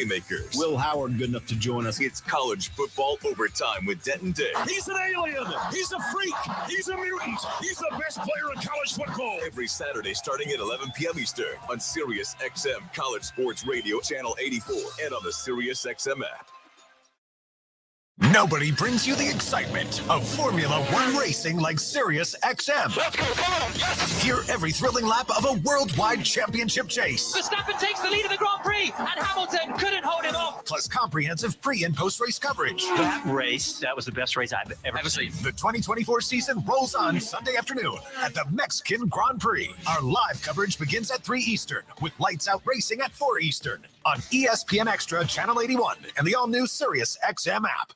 playmakers. Will Howard good enough to join us? It's college football overtime with Denton Day. He's an alien. He's a freak. He's a mutant. He's the best player in college football. Every Saturday starting at 11 p.m. Eastern on Sirius XM College Sports Radio, Channel 84, and on the Sirius XM app. Nobody brings you the excitement of Formula One racing like Sirius XM. Let's go, come on, yes! Hear every thrilling lap of a worldwide championship chase. Verstappen takes the lead of the Grand Prix, and Hamilton couldn't hold him off. Plus comprehensive pre- and post-race coverage. That was the best race I've ever seen. The 2024 season rolls on Sunday afternoon at the Mexican Grand Prix. Our live coverage begins at 3 Eastern, with Lights Out Racing at 4 Eastern on ESPN Extra, Channel 81, and the all-new Sirius XM app.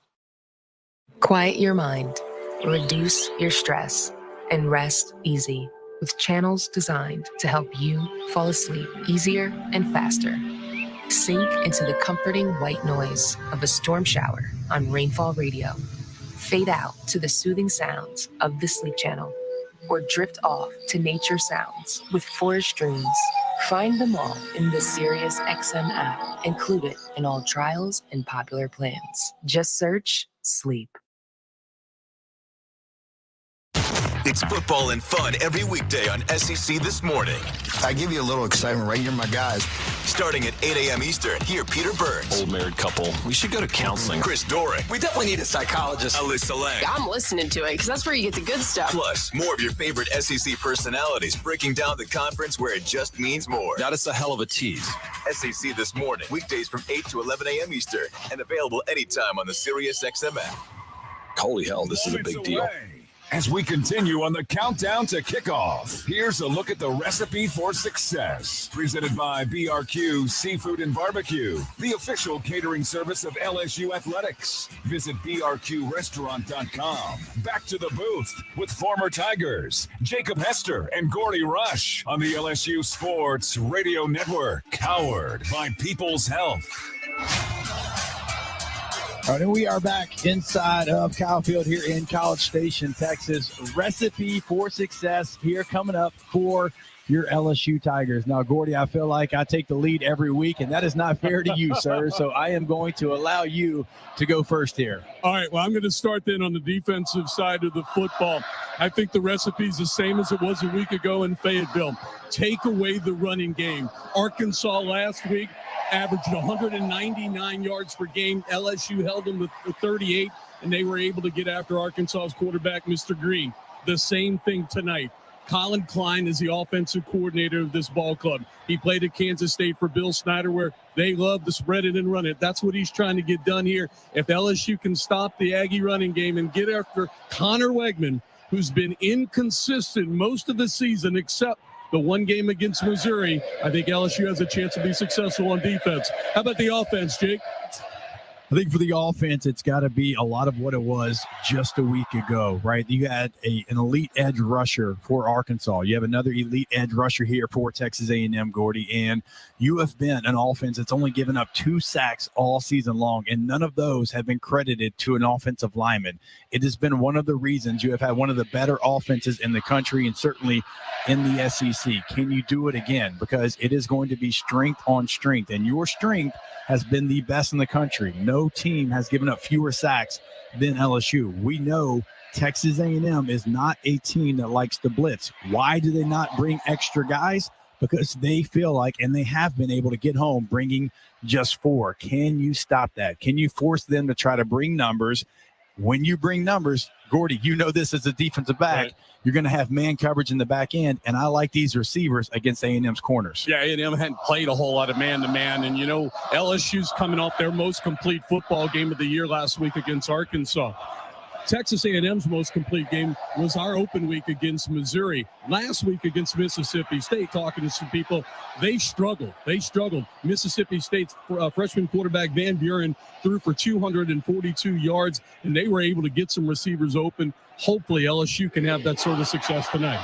Quiet your mind, reduce your stress, and rest easy with channels designed to help you fall asleep easier and faster. Sink into the comforting white noise of a storm shower on Rainfall Radio. Fade out to the soothing sounds of the Sleep Channel, or drift off to nature sounds with Forest Dreams. Find them all in the Sirius XM app, included in all trials and popular plans. Just search Sleep. It's football and fun every weekday on SEC This Morning. I give you a little excitement, right? You're my guys. Starting at 8 a.m. Eastern, hear Peter Burns. Old married couple. We should go to counseling. Chris Dorick. We definitely need a psychologist. Alyssa Lang. I'm listening to it because that's where you get the good stuff. Plus, more of your favorite SEC personalities breaking down the conference where it just means more. That is a hell of a tease. SEC This Morning, weekdays from 8 to 11 a.m. Eastern, and available anytime on the Sirius XM app. Holy hell, this is a big deal. As we continue on the countdown to kickoff, here's a look at the recipe for success. Presented by BRQ Seafood and Barbecue, the official catering service of LSU Athletics. Visit brqrestaurant.com. Back to the booth with former Tigers, Jacob Hester and Gordy Rush on the LSU Sports Radio Network, powered by People's Health. All right, and we are back inside of Kyle Field here in College Station, Texas. Recipe for success here coming up for your LSU Tigers. Now, Gordy, I feel like I take the lead every week, and that is not fair to you, sir. So I am going to allow you to go first here. All right, well, I'm going to start then on the defensive side of the football. I think the recipe is the same as it was a week ago in Fayetteville. Take away the running game. Arkansas last week averaged 199 yards per game. LSU held them to 38, and they were able to get after Arkansas's quarterback, Mr. Green. The same thing tonight. Colin Klein is the offensive coordinator of this ball club. He played at Kansas State for Bill Snyder, where they love to spread it and run it. That's what he's trying to get done here. If LSU can stop the Aggie running game and get after Connor Wegman, who's been inconsistent most of the season except the one game against Missouri, I think LSU has a chance to be successful on defense. How about the offense, Jake? I think for the offense, it's got to be a lot of what it was just a week ago, right? You had an elite edge rusher for Arkansas. You have another elite edge rusher here for Texas A&M, Gordy, and you have been an offense that's only given up 2 sacks all season long, and none of those have been credited to an offensive lineman. It has been one of the reasons you have had one of the better offenses in the country and certainly in the SEC. Can you do it again? Because it is going to be strength on strength, and your strength has been the best in the country. No team has given up fewer sacks than LSU. We know Texas A&M is not a team that likes to blitz. Why do they not bring extra guys? Because they feel like, and they have been able to get home bringing just 4. Can you stop that? Can you force them to try to bring numbers? When you bring numbers, Gordy, you know this as a defensive back, right, you're going to have man coverage in the back end, and I like these receivers against A&M's corners. Yeah, A&M hadn't played a whole lot of man-to-man, and, you know, LSU's coming off their most complete football game of the year last week against Arkansas. Texas A&M's most complete game was our open week against Missouri. Last week against Mississippi State, talking to some people, they struggled. Mississippi State's freshman quarterback Van Buren threw for 242 yards, and they were able to get some receivers open. Hopefully LSU can have that sort of success tonight.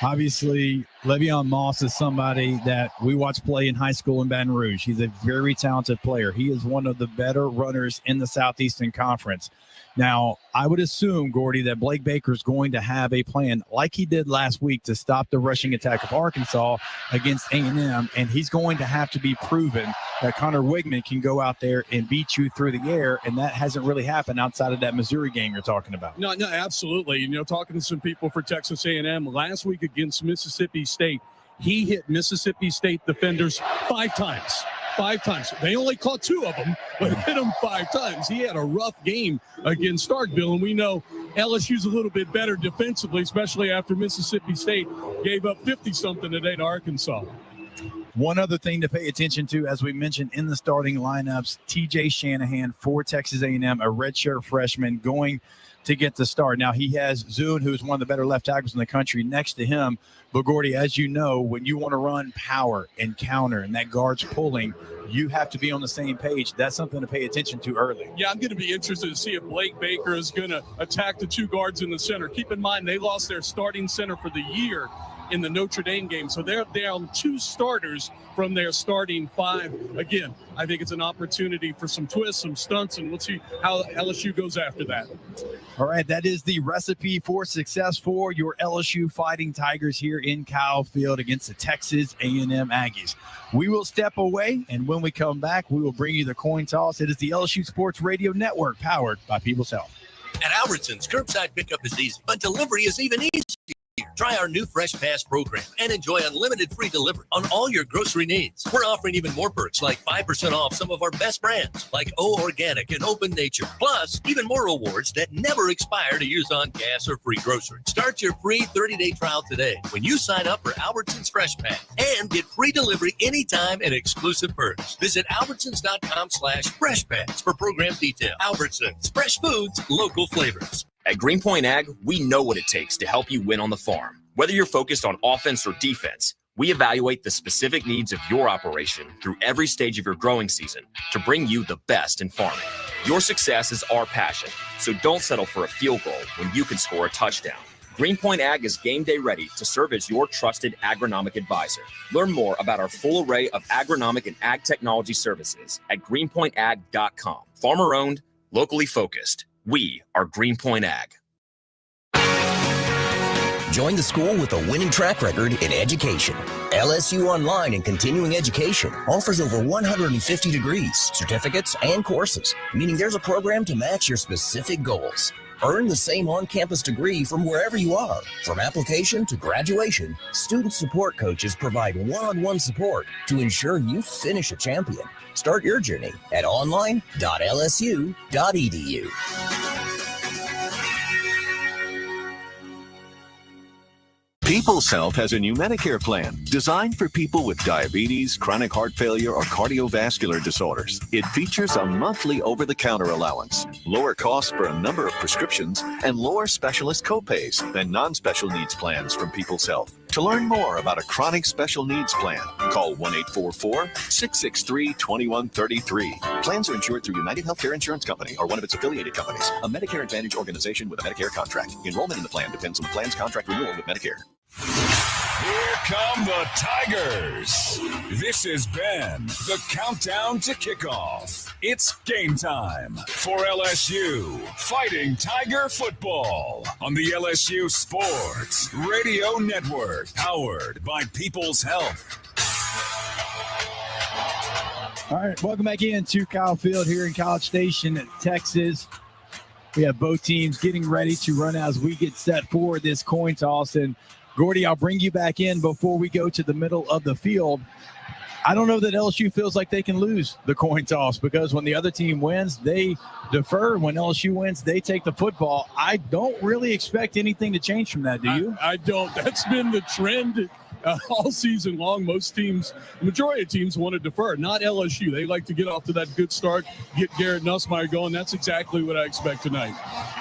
Obviously, Le'Veon Moss is somebody that we watched play in high school in Baton Rouge. He's a very talented player. He is one of the better runners in the Southeastern Conference. Now, I would assume, Gordy, that Blake Baker is going to have a plan like he did last week to stop the rushing attack of Arkansas against A&M, and he's going to have to be proven that Connor Wigman can go out there and beat you through the air, and that hasn't really happened outside of that Missouri game you're talking about. No, absolutely. Talking to some people for Texas A&M last week against Mississippi State, he hit Mississippi State defenders 5 times. 5 times. They only caught 2 of them, but hit him 5 times. He had a rough game against Starkville, and we know LSU's a little bit better defensively, especially after Mississippi State gave up 50-something today to Arkansas. One other thing to pay attention to, as we mentioned in the starting lineups, TJ Shanahan for Texas A&M, a redshirt freshman, going to get the start. Now, he has Zune, who's one of the better left tackles in the country, next to him. But, Gordy, as you know, when you want to run power and counter and that guard's pulling, you have to be on the same page. That's something to pay attention to early. Yeah, I'm going to be interested to see if Blake Baker is going to attack the 2 guards in the center. Keep in mind, they lost their starting center for the year in the Notre Dame game. So they're down 2 starters from their starting 5. Again, I think it's an opportunity for some twists, some stunts, and we'll see how LSU goes after that. All right, that is the recipe for success for your LSU Fighting Tigers here in Kyle Field against the Texas A&M Aggies. We will step away, and when we come back, we will bring you the coin toss. It is the LSU Sports Radio Network, powered by People's Health. At Albertsons, curbside pickup is easy, but delivery is even easier. Try our new Fresh Pass program and enjoy unlimited free delivery on all your grocery needs. We're offering even more perks like 5% off some of our best brands like O Organic and Open Nature. Plus, even more rewards that never expire to use on gas or free groceries. Start your free 30-day trial today when you sign up for Albertsons Fresh Pass and get free delivery anytime and exclusive perks. Visit albertsons.com/Fresh Pass for program detail. Albertsons, fresh foods, local flavors. At Greenpoint Ag, we know what it takes to help you win on the farm. Whether you're focused on offense or defense, we evaluate the specific needs of your operation through every stage of your growing season to bring you the best in farming. Your success is our passion, so don't settle for a field goal when you can score a touchdown. Greenpoint Ag is game day ready to serve as your trusted agronomic advisor. Learn more about our full array of agronomic and ag technology services at greenpointag.com. Farmer owned, locally focused. We are Greenpoint Ag. Join the school with a winning track record in education. LSU Online and Continuing Education offers over 150 degrees, certificates, and courses, meaning there's a program to match your specific goals. Earn the same on-campus degree from wherever you are. From application to graduation, student support coaches provide one-on-one support to ensure you finish a champion. Start your journey at online.lsu.edu. People's Health has a new Medicare plan designed for people with diabetes, chronic heart failure, or cardiovascular disorders. It features a monthly over-the-counter allowance, lower costs for a number of prescriptions, and lower specialist copays than non-special needs plans from People's Health. To learn more about a chronic special needs plan, call 1-844-663-2133. Plans are insured through United Healthcare Insurance Company or one of its affiliated companies, a Medicare Advantage organization with a Medicare contract. Enrollment in the plan depends on the plan's contract renewal with Medicare. Here come the Tigers. This has been the countdown to kickoff. It's game time for LSU Fighting Tiger football on the LSU Sports Radio Network, powered by People's Health. All right, welcome back into Kyle Field here in College Station, Texas. We have both teams getting ready to run as we get set for this coin toss. And Gordy, I'll bring you back in before we go to the middle of the field. I don't know that LSU feels like they can lose the coin toss because when the other team wins, they defer. When LSU wins, they take the football. I don't really expect anything to change from that, do you? I don't. That's been the trend all season long. Most teams, the majority of teams want to defer, not LSU. They like to get off to that good start, get Garrett Nussmeier going. That's exactly what I expect tonight.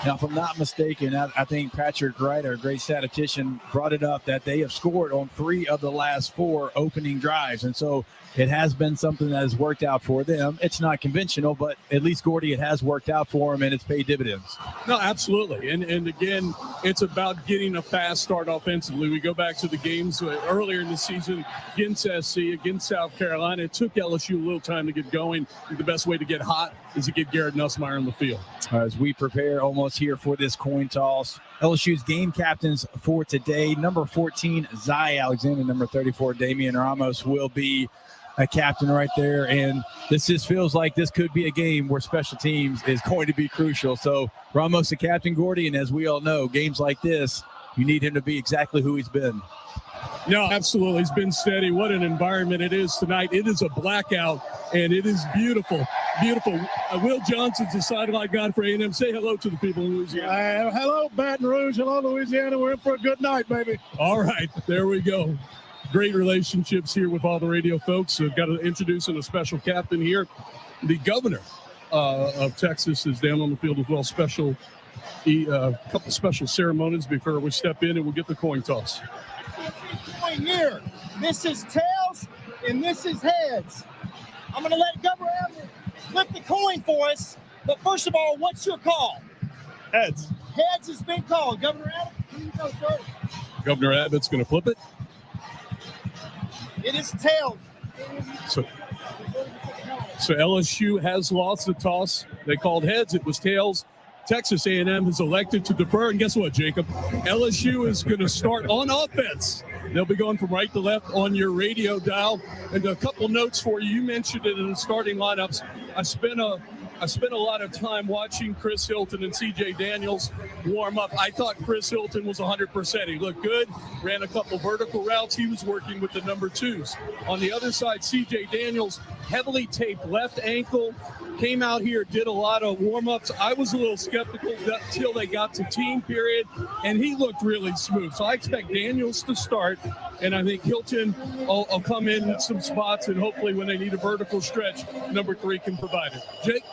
Now, if I'm not mistaken, I think Patrick Wright, our great statistician, brought it up that they have scored on 3 of the last 4 opening drives. And so it has been something that has worked out for them. It's not conventional, but at least, Gordy, it has worked out for them, and it's paid dividends. No, absolutely. And again, it's about getting a fast start offensively. We go back to the games earlier in the season against SC, against South Carolina. It took LSU a little time to get going. The best way to get hot is to get Garrett Nussmeier on the field. As we prepare almost here for this coin toss, LSU's game captains for today, number 14, Zai Alexander, number 34, Damian Ramos will be a captain right there. And this just feels like this could be a game where special teams is going to be crucial. So Ramos the captain, Gordy, and as we all know, games like this, you need him to be exactly who he's been. No, absolutely. He's been steady. What an environment it is tonight. It is a blackout, and it is beautiful. Beautiful. Will Johnson's the sideline guy for A&M. Say hello to the people in Louisiana. Hello, Baton Rouge. Hello, Louisiana. We're in for a good night, baby. All right. There we go. Great relationships here with all the radio folks. I've got to introduce a special captain here. The governor of Texas is down on the field as well. Couple special ceremonies before we step in, and we'll get the coin toss. Here, this is tails, and this is heads. I'm going to let Governor Abbott flip the coin for us. But first of all, what's your call? Heads. Heads has been called. Governor Abbott, here you go, sir. Governor Abbott's going to flip it. It is tails. So LSU has lost the toss. They called heads. It was tails. Texas A&M has elected to defer. And guess what, Jacob? LSU is going to start on offense. They'll be going from right to left on your radio dial. And a couple notes for you. You mentioned it in the starting lineups. I spent a lot of time watching Chris Hilton and C.J. Daniels warm up. I thought Chris Hilton was 100%. He looked good, ran a couple vertical routes. He was working with the number 2s. On the other side, C.J. Daniels, heavily taped left ankle, came out here, did a lot of warm-ups. I was a little skeptical until they got to team period, and he looked really smooth. So I expect Daniels to start, and I think Hilton will come in some spots, and hopefully when they need a vertical stretch, number 3 can provide it. Jake?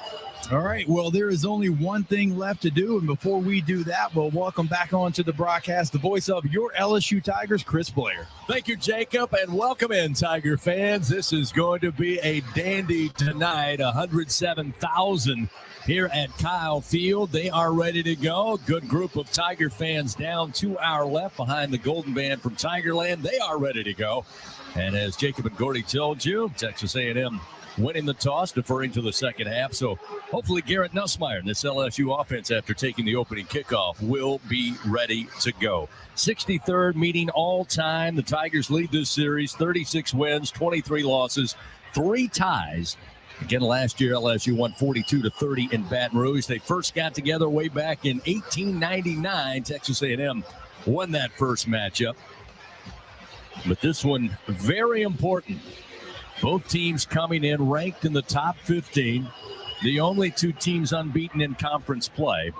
All right, well, there is only one thing left to do, and before we do that, we'll welcome back onto the broadcast the voice of your LSU Tigers, Chris Blair. Thank you, Jacob, and welcome in, Tiger fans. This is going to be a dandy tonight, 107,000 here at Kyle Field. They are ready to go. Good group of Tiger fans down to our left behind the Golden Band from Tigerland. They are ready to go. And as Jacob and Gordy told you, Texas A&M winning the toss, deferring to the second half. So hopefully Garrett Nussmeier and this LSU offense, after taking the opening kickoff, will be ready to go. 63rd meeting all time. The Tigers lead this series, 36 wins, 23 losses, 3 ties. Again, last year LSU won 42-30 in Baton Rouge. They first got together way back in 1899. Texas A&M won that first matchup. But this one, very important. Both teams coming in ranked in the top 15. The only 2 teams unbeaten in conference play.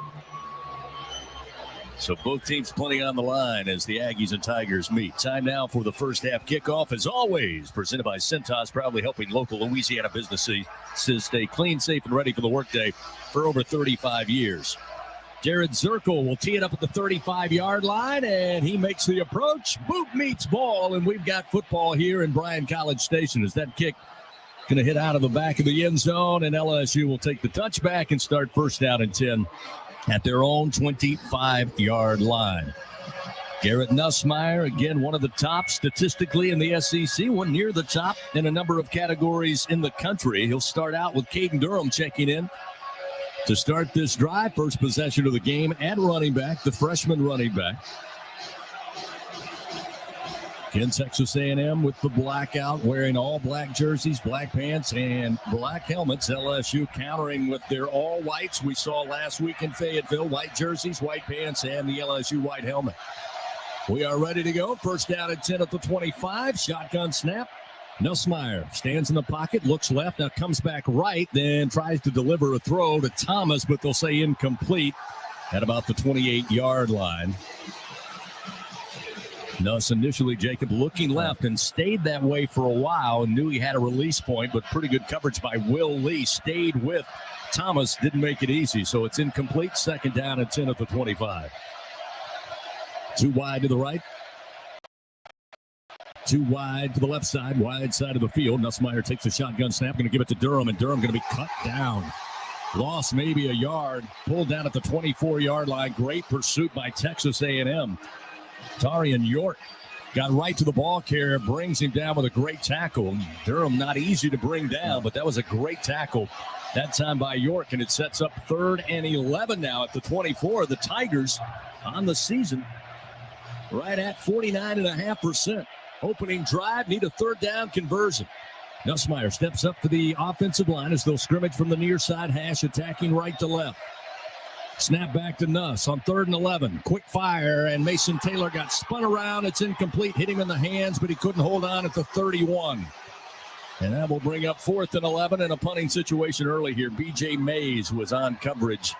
So both teams plenty on the line as the Aggies and Tigers meet. Time now for the first half kickoff, as always, presented by Cintas, proudly helping local Louisiana businesses stay clean, safe, and ready for the workday for over 35 years. Jared Zirkle will tee it up at the 35-yard line, and he makes the approach. Boot meets ball, and we've got football here in Bryan College Station. As that kick going to hit out of the back of the end zone, and LSU will take the touchback and start first down and 10 at their own 25-yard line. Garrett Nussmeier, again, one of the top statistically in the SEC, one near the top in a number of categories in the country. He'll start out with Caden Durham checking in to start this drive. First possession of the game and running back, the freshman running back. Again, Texas A&M with the blackout, wearing all black jerseys, black pants, and black helmets. LSU countering with their all whites we saw last week in Fayetteville. White jerseys, white pants, and the LSU white helmet. We are ready to go. First down and 10 at the 25. Shotgun snap. Nussmeier stands in the pocket, looks left, now comes back right, then tries to deliver a throw to Thomas, but they'll say incomplete at about the 28-yard line. Nuss initially, Jacob, looking left and stayed that way for a while and knew he had a release point, but pretty good coverage by Will Lee. Stayed with Thomas, didn't make it easy, so it's incomplete. Second down and 10 at the 25. 2 wide to the right. 2 wide to the left side, wide side of the field. Nussmeier takes a shotgun snap, going to give it to Durham, and Durham going to be cut down. Lost maybe a yard, pulled down at the 24-yard line. Great pursuit by Texas A&M. Tarian York got right to the ball carrier, brings him down with a great tackle. Durham not easy to bring down, but that was a great tackle that time by York, and it sets up 3rd and 11 now at the 24. The Tigers on the season right at 49.5%. Opening drive, need a 3rd down conversion. Nussmeier steps up to the offensive line as they'll scrimmage from the near side hash, attacking right to left. Snap back to Nuss on 3rd and 11. Quick fire, and Mason Taylor got spun around. It's incomplete, hit him in the hands, but he couldn't hold on at the 31. And that will bring up 4th and 11 in a punting situation early here. B.J. Mays was on coverage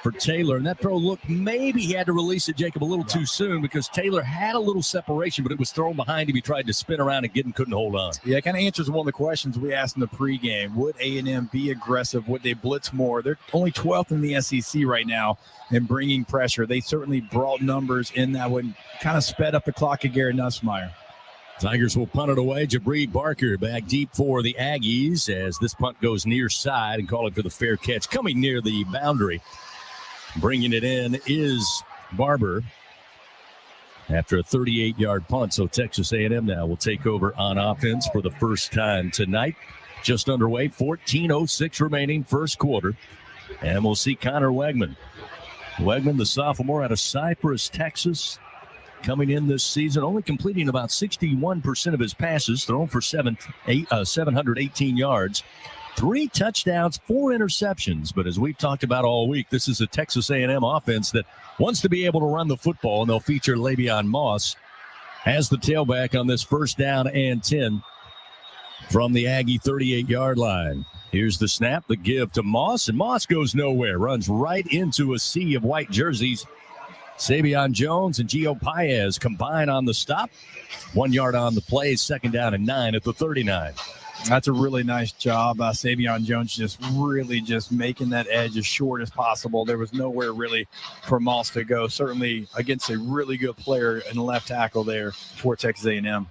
for Taylor, and that throw looked, maybe he had to release it, Jacob, a little too soon because Taylor had a little separation, but it was thrown behind him. He tried to spin around and get and couldn't hold on. Yeah, it kind of answers one of the questions we asked in the pregame. Would A&M be aggressive? Would they blitz more? They're only 12th in the SEC right now in bringing pressure. They certainly brought numbers in that would kind of sped up the clock of Garrett Nussmeier. Tigers will punt it away. Jabri Barker back deep for the Aggies as this punt goes near side and calling for the fair catch. Coming near the boundary. Bringing it in is Barber after a 38-yard punt. So Texas A&M now will take over on offense for the first time tonight. Just underway, 14:06 remaining first quarter. And we'll see Connor Wegman. Wegman, the sophomore out of Cypress, Texas, coming in this season, only completing about 61% of his passes, thrown for 718 yards. 3 touchdowns, 4 interceptions. But as we've talked about all week, this is a Texas A&M offense that wants to be able to run the football, and they'll feature Le'Veon Moss as the tailback on this 1st down and 10 from the Aggie 38-yard line. Here's the snap, the give to Moss, and Moss goes nowhere, runs right into a sea of white jerseys. Savion Jones and Gio Paez combine on the stop. 1 yard on the play, 2nd down and 9 at the 39. That's a really nice job. Savion Jones just really just making that edge as short as possible. There was nowhere really for Moss to go. Certainly against a really good player in the left tackle there for Texas A&M.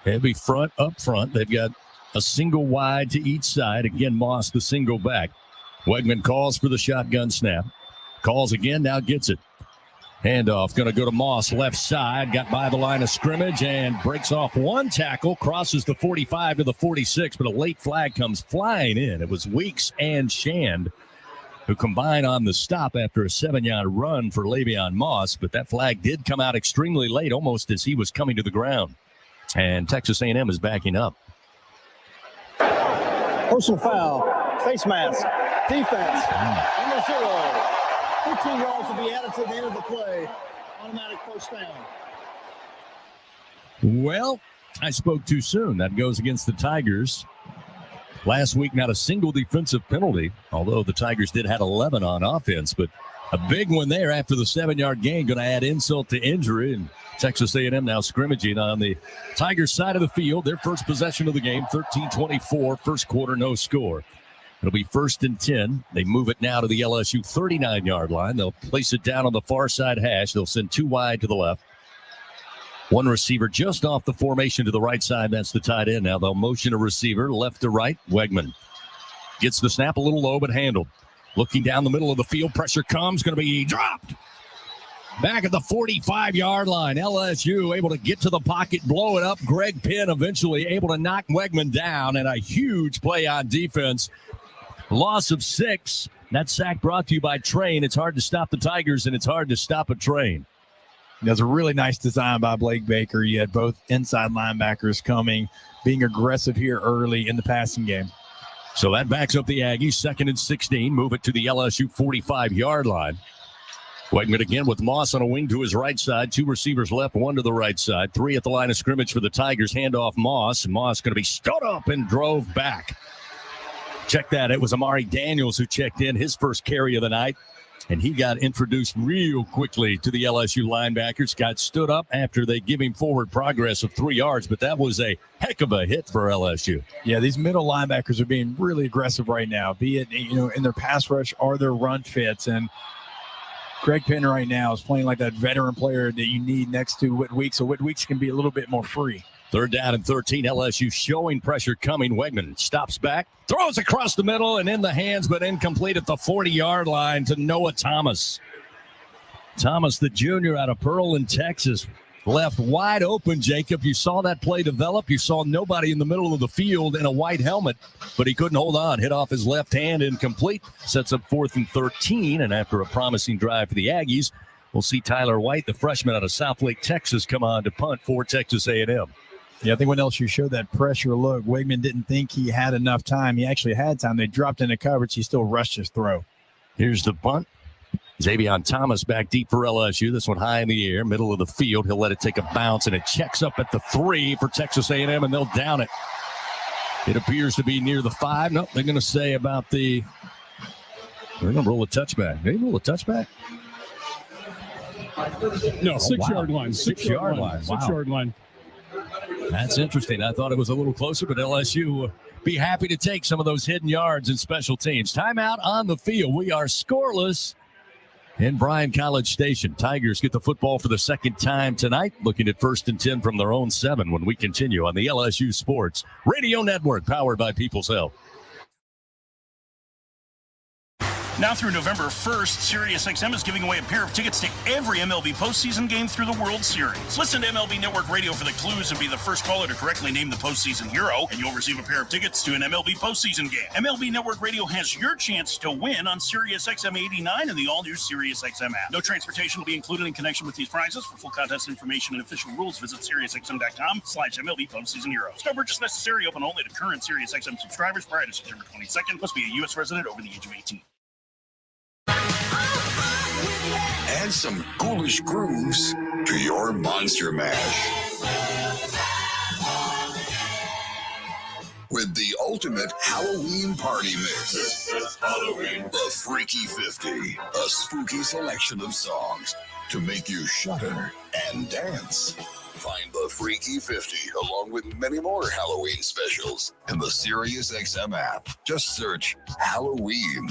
Heavy front up front. They've got a single wide to each side. Again, Moss the single back. Wegman calls for the shotgun snap. Calls again, now gets it. Handoff going to go to Moss, left side, got by the line of scrimmage and breaks off 1 tackle, crosses the 45 to the 46, but a late flag comes flying in. It was Weeks and Shand who combined on the stop after a 7-yard run for Le'Veon Moss, but that flag did come out extremely late, almost as he was coming to the ground. And Texas A&M is backing up. Personal foul, face mask, defense, number 0. 15 yards will be added to the end of the play. Automatic 1st down. Well, I spoke too soon. That goes against the Tigers. Last week, not a single defensive penalty, although the Tigers did have 11 on offense. But a big one there after the 7-yard gain, going to add insult to injury. And Texas A&M now scrimmaging on the Tigers side of the field. Their first possession of the game, 13-24, first quarter, no score. It'll be 1st and 10. They move it now to the LSU 39-yard line. They'll place it down on the far side hash. They'll send 2 wide to the left. 1 receiver just off the formation to the right side. That's the tight end. Now they'll motion a receiver left to right. Wegman gets the snap a little low, but handled. Looking down the middle of the field. Pressure comes. Going to be dropped. Back at the 45-yard line. LSU able to get to the pocket, blow it up. Greg Penn eventually able to knock Wegman down, and a huge play on defense. Loss of 6. That sack brought to you by Train. It's hard to stop the Tigers, and it's hard to stop a Train. That's a really nice design by Blake Baker. You had both inside linebackers coming, being aggressive here early in the passing game. So that backs up the Aggies. 2nd and 16. Move it to the LSU 45-yard line. Wegman again with Moss on a wing to his right side. 2 receivers left, 1 to the right side. 3 at the line of scrimmage for the Tigers. Handoff Moss. Moss going to be stood up and drove back. Check that. It was Amari Daniels who checked in, his first carry of the night. And he got introduced real quickly to the LSU linebackers. Got stood up after they give him forward progress of 3 yards. But that was a heck of a hit for LSU. Yeah, these middle linebackers are being really aggressive right now, be it in their pass rush or their run fits. And Greg Penn right now is playing like that veteran player that you need next to Whit Weeks. So Whit Weeks can be a little bit more free. 3rd down and 13. LSU showing pressure coming. Wegman stops back, throws across the middle and in the hands, but incomplete at the 40-yard line to Noah Thomas. Thomas, the junior out of Pearland, Texas. left wide open, Jacob. You saw that play develop. You saw nobody in the middle of the field in a white helmet, but he couldn't hold on. Hit off his left hand, incomplete. Sets up 4th and 13, and after a promising drive for the Aggies, we'll see Tyler White, the freshman out of Southlake, Texas, come on to punt for Texas A&M. Yeah, I think when LSU showed that pressure look, Wigman didn't think he had enough time. He actually had time. They dropped into coverage. He still rushed his throw. Here's the punt. Xavion Thomas back deep for LSU. This one high in the air, middle of the field. He'll let it take a bounce, and it checks up at the 3 for Texas A&M, and they'll down it. It appears to be near the 5. Nope, they're going to say about the – they're going to roll a touchback. They roll a touchback? No, 6-yard line. 6-yard line. 6-yard line. That's interesting. I thought it was a little closer, but LSU will be happy to take some of those hidden yards in special teams. Timeout on the field. We are scoreless in Bryan College Station. Tigers get the football for the second time tonight, looking at 1st and 10 from their own 7 when we continue on the LSU Sports Radio Network, powered by People's Health. Now through November 1st, SiriusXM is giving away a pair of tickets to every MLB postseason game through the World Series. Listen to MLB Network Radio for the clues and be the first caller to correctly name the postseason hero, and you'll receive a pair of tickets to an MLB postseason game. MLB Network Radio has your chance to win on SiriusXM 89 and the all-new SiriusXM app. No transportation will be included in connection with these prizes. For full contest information and official rules, visit SiriusXM.com/MLB postseason hero. No purchase necessary. Open only to current SiriusXM subscribers prior to September 22nd. Must be a U.S. resident over the age of 18. Add some ghoulish grooves to your Monster Mash. With the ultimate Halloween party mix. This is Halloween. The Freaky 50. A spooky selection of songs to make you shudder and dance. Find the Freaky 50 along with many more Halloween specials in the SiriusXM app. Just search Halloween.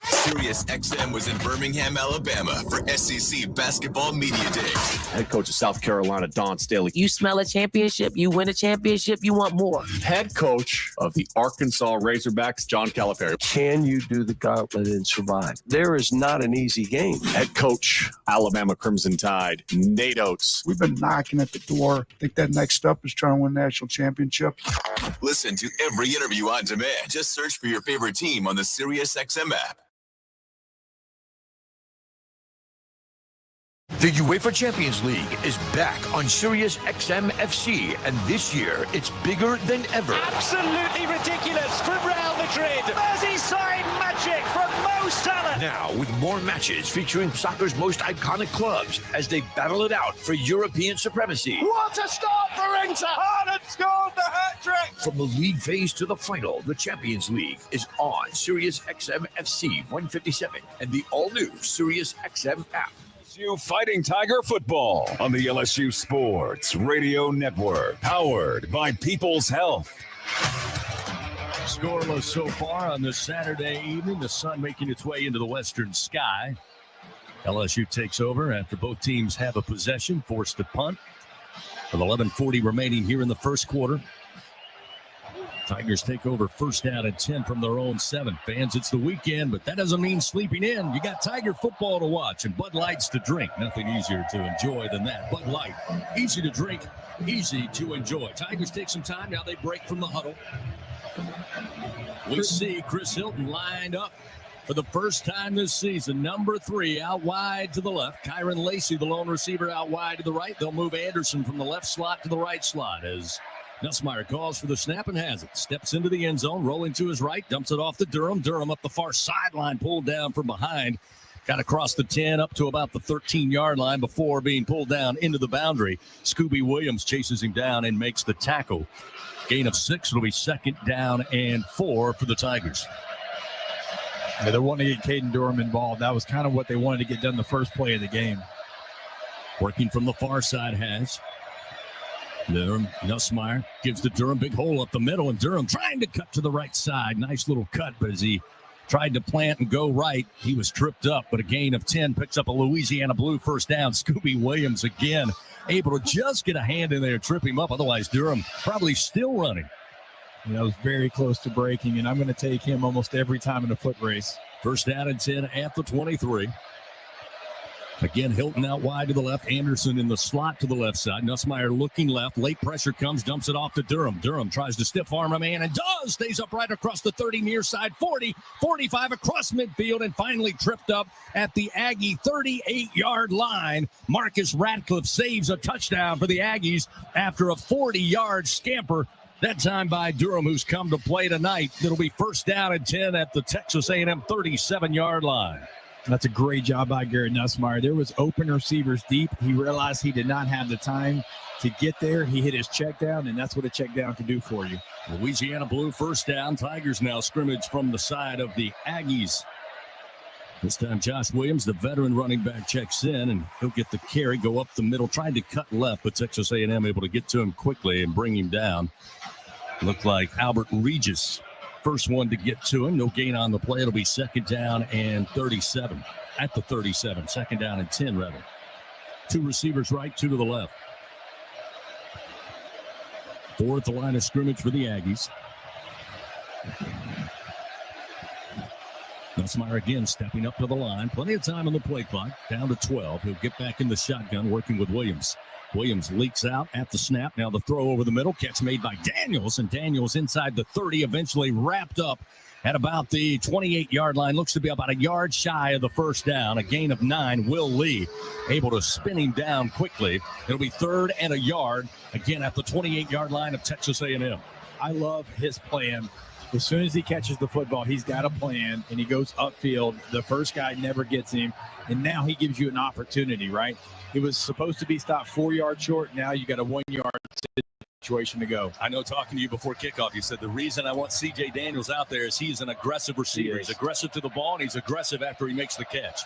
SiriusXM was in Birmingham, Alabama for SEC Basketball Media Days. Head coach of South Carolina, Don Staley. You smell a championship, you win a championship, you want more. Head coach of the Arkansas Razorbacks, John Calipari. Can you do the gauntlet and survive? There is not an easy game. Head coach, Alabama Crimson Tide, Nate Oates. We've been knocking at the door. I think that next step is trying to win national championship. Listen to every interview on demand. Just search for your favorite team on the SiriusXM app. The UEFA Champions League is back on SiriusXM FC, and this year it's bigger than ever. Absolutely ridiculous from Real Madrid. Merseyside magic from Mo Salah. Now, with more matches featuring soccer's most iconic clubs as they battle it out for European supremacy. What a start for Inter! Haaland scored the hat-trick! From the league phase to the final, the Champions League is on SiriusXM FC 157 and the all-new SiriusXM app. LSU Fighting Tiger football on the LSU Sports Radio Network, powered by People's Health. Scoreless so far on this Saturday evening. The sun making its way into the western sky. LSU takes over after both teams have a possession, forced to punt. With 11:40 remaining here in the first quarter. Tigers take over 1st down and 10 from their own 7. Fans, it's the weekend, but that doesn't mean sleeping in. You got Tiger football to watch and Bud Lights to drink. Nothing easier to enjoy than that. Bud Light, easy to drink, easy to enjoy. Tigers take some time. Now they break from the huddle. We see Chris Hilton lined up for the first time this season. Number 3 out wide to the left. Kyron Lacey, the lone receiver, out wide to the right. They'll move Anderson from the left slot to the right slot as Nussmeier calls for the snap and has it. Steps into the end zone, rolling to his right, dumps it off to Durham. Durham up the far sideline, pulled down from behind. Got across the 10 up to about the 13-yard line before being pulled down into the boundary. Scooby Williams chases him down and makes the tackle. Gain of 6. It'll be 2nd down and 4 for the Tigers. Yeah, they want to get Caden Durham involved. That was kind of what they wanted to get done the first play of the game. Working from the far side has Durham. Nussmeier gives to Durham, big hole up the middle, and Durham trying to cut to the right side. Nice little cut, but as he tried to plant and go right, he was tripped up, but a gain of 10 picks up a Louisiana Blue 1st down. Scooby Williams again able to just get a hand in there, trip him up. Otherwise, Durham probably still running. That was very close to breaking, and I'm going to take him almost every time in a foot race. 1st down and 10 at the 23. Again, Hilton out wide to the left. Anderson in the slot to the left side. Nussmeier looking left. Late pressure comes, dumps it off to Durham. Durham tries to stiff arm a man and does. Stays up right across the 30, near side 40, 45 across midfield, and finally tripped up at the Aggie 38-yard line. Marcus Ratcliffe saves a touchdown for the Aggies after a 40-yard scamper. That time by Durham, who's come to play tonight. It'll be first down and 10 at the Texas A&M 37-yard line. That's a great job by Garrett Nussmeier. There was open receivers deep. He realized he did not have the time to get there. He hit his check down, and that's what a check down can do for you. Louisiana Blue first down. Tigers now scrimmage from the side of the Aggies. This time Josh Williams, the veteran running back, checks in, and he'll get the carry, go up the middle, trying to cut left, but Texas A&M able to get to him quickly and bring him down. Looked like Albert Regis, first one to get to him. No gain on the play. It'll be second down and 37 at the 37. Second down and 10, rather. Two receivers right, two to the left. Four at the line of scrimmage for the Aggies. Nussmeier again stepping up to the line. Plenty of time on the play clock. Down to 12. He'll get back in the shotgun, working with Williams. Williams leaks out at the snap. Now the throw over the middle. Catch made by Daniels, and Daniels inside the 30, eventually wrapped up at about the 28-yard line. Looks to be about a yard shy of the first down. A gain of 9. Will Lee able to spin him down quickly. It'll be third and a yard, again at the 28-yard line of Texas A&M. I love his plan. As soon as he catches the football, he's got a plan, and he goes upfield. The first guy never gets him, and now he gives you an opportunity, right? It was supposed to be stopped 4 yards short. Now you got a 1 yard situation to go. I know, talking to you before kickoff, you said the reason I want C.J. Daniels out there is he's an aggressive receiver. He's aggressive to the ball, and he's aggressive after he makes the catch.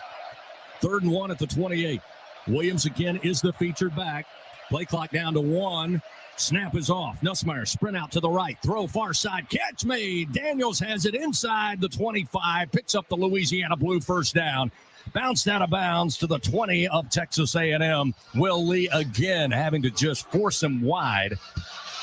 3rd and 1 at the 28. Williams again is the featured back. Play clock down to 1. Snap is off. Nussmeier sprint out to the right. Throw far side. Catch made. Daniels has it inside the 25. Picks up the Louisiana Blue first down. Bounced out of bounds to the 20 of Texas A&M. Will Lee again having to just force him wide,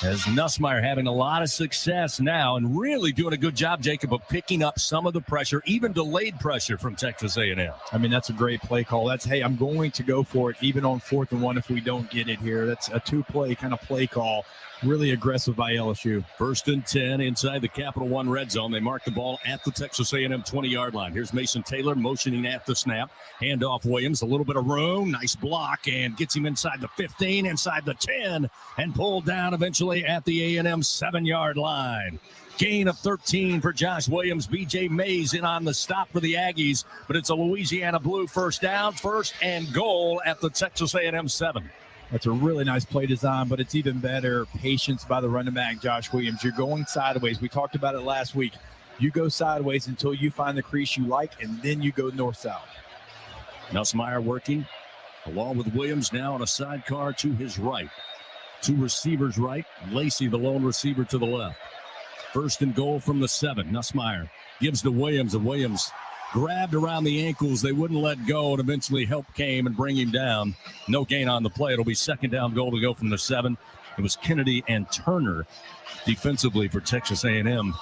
as Nussmeier having a lot of success now and really doing a good job, Jacob, of picking up some of the pressure, even delayed pressure from Texas A&M. I mean, that's a great play call. That's, hey, I'm going to go for it even on 4th and 1 if we don't get it here. That's a two-play kind of play call. Really aggressive by LSU. 1st and 10 inside the Capital One red zone. They mark the ball at the Texas A&M 20-yard line. Here's Mason Taylor motioning at the snap. Handoff Williams, a little bit of room. Nice block, and gets him inside the 15, inside the 10, and pulled down eventually at the A&M 7-yard line. Gain of 13 for Josh Williams. B.J. Mays in on the stop for the Aggies, but it's a Louisiana Blue first down, 1st and goal at the Texas A&M 7. That's a really nice play design, but it's even better patience by the running back, Josh Williams. You're going sideways. We talked about it last week. You go sideways until you find the crease you like, and then you go north-south. Nussmeier working along with Williams now on a sidecar to his right. Two receivers right. Lacey, the lone receiver, to the left. 1st and goal from the 7. Nussmeier gives to Williams, and Williams grabbed around the ankles. They wouldn't let go, and eventually help came and bring him down. No gain on the play. It'll be 2nd down goal to go from the 7. It was Kennedy and Turner defensively for Texas A&M.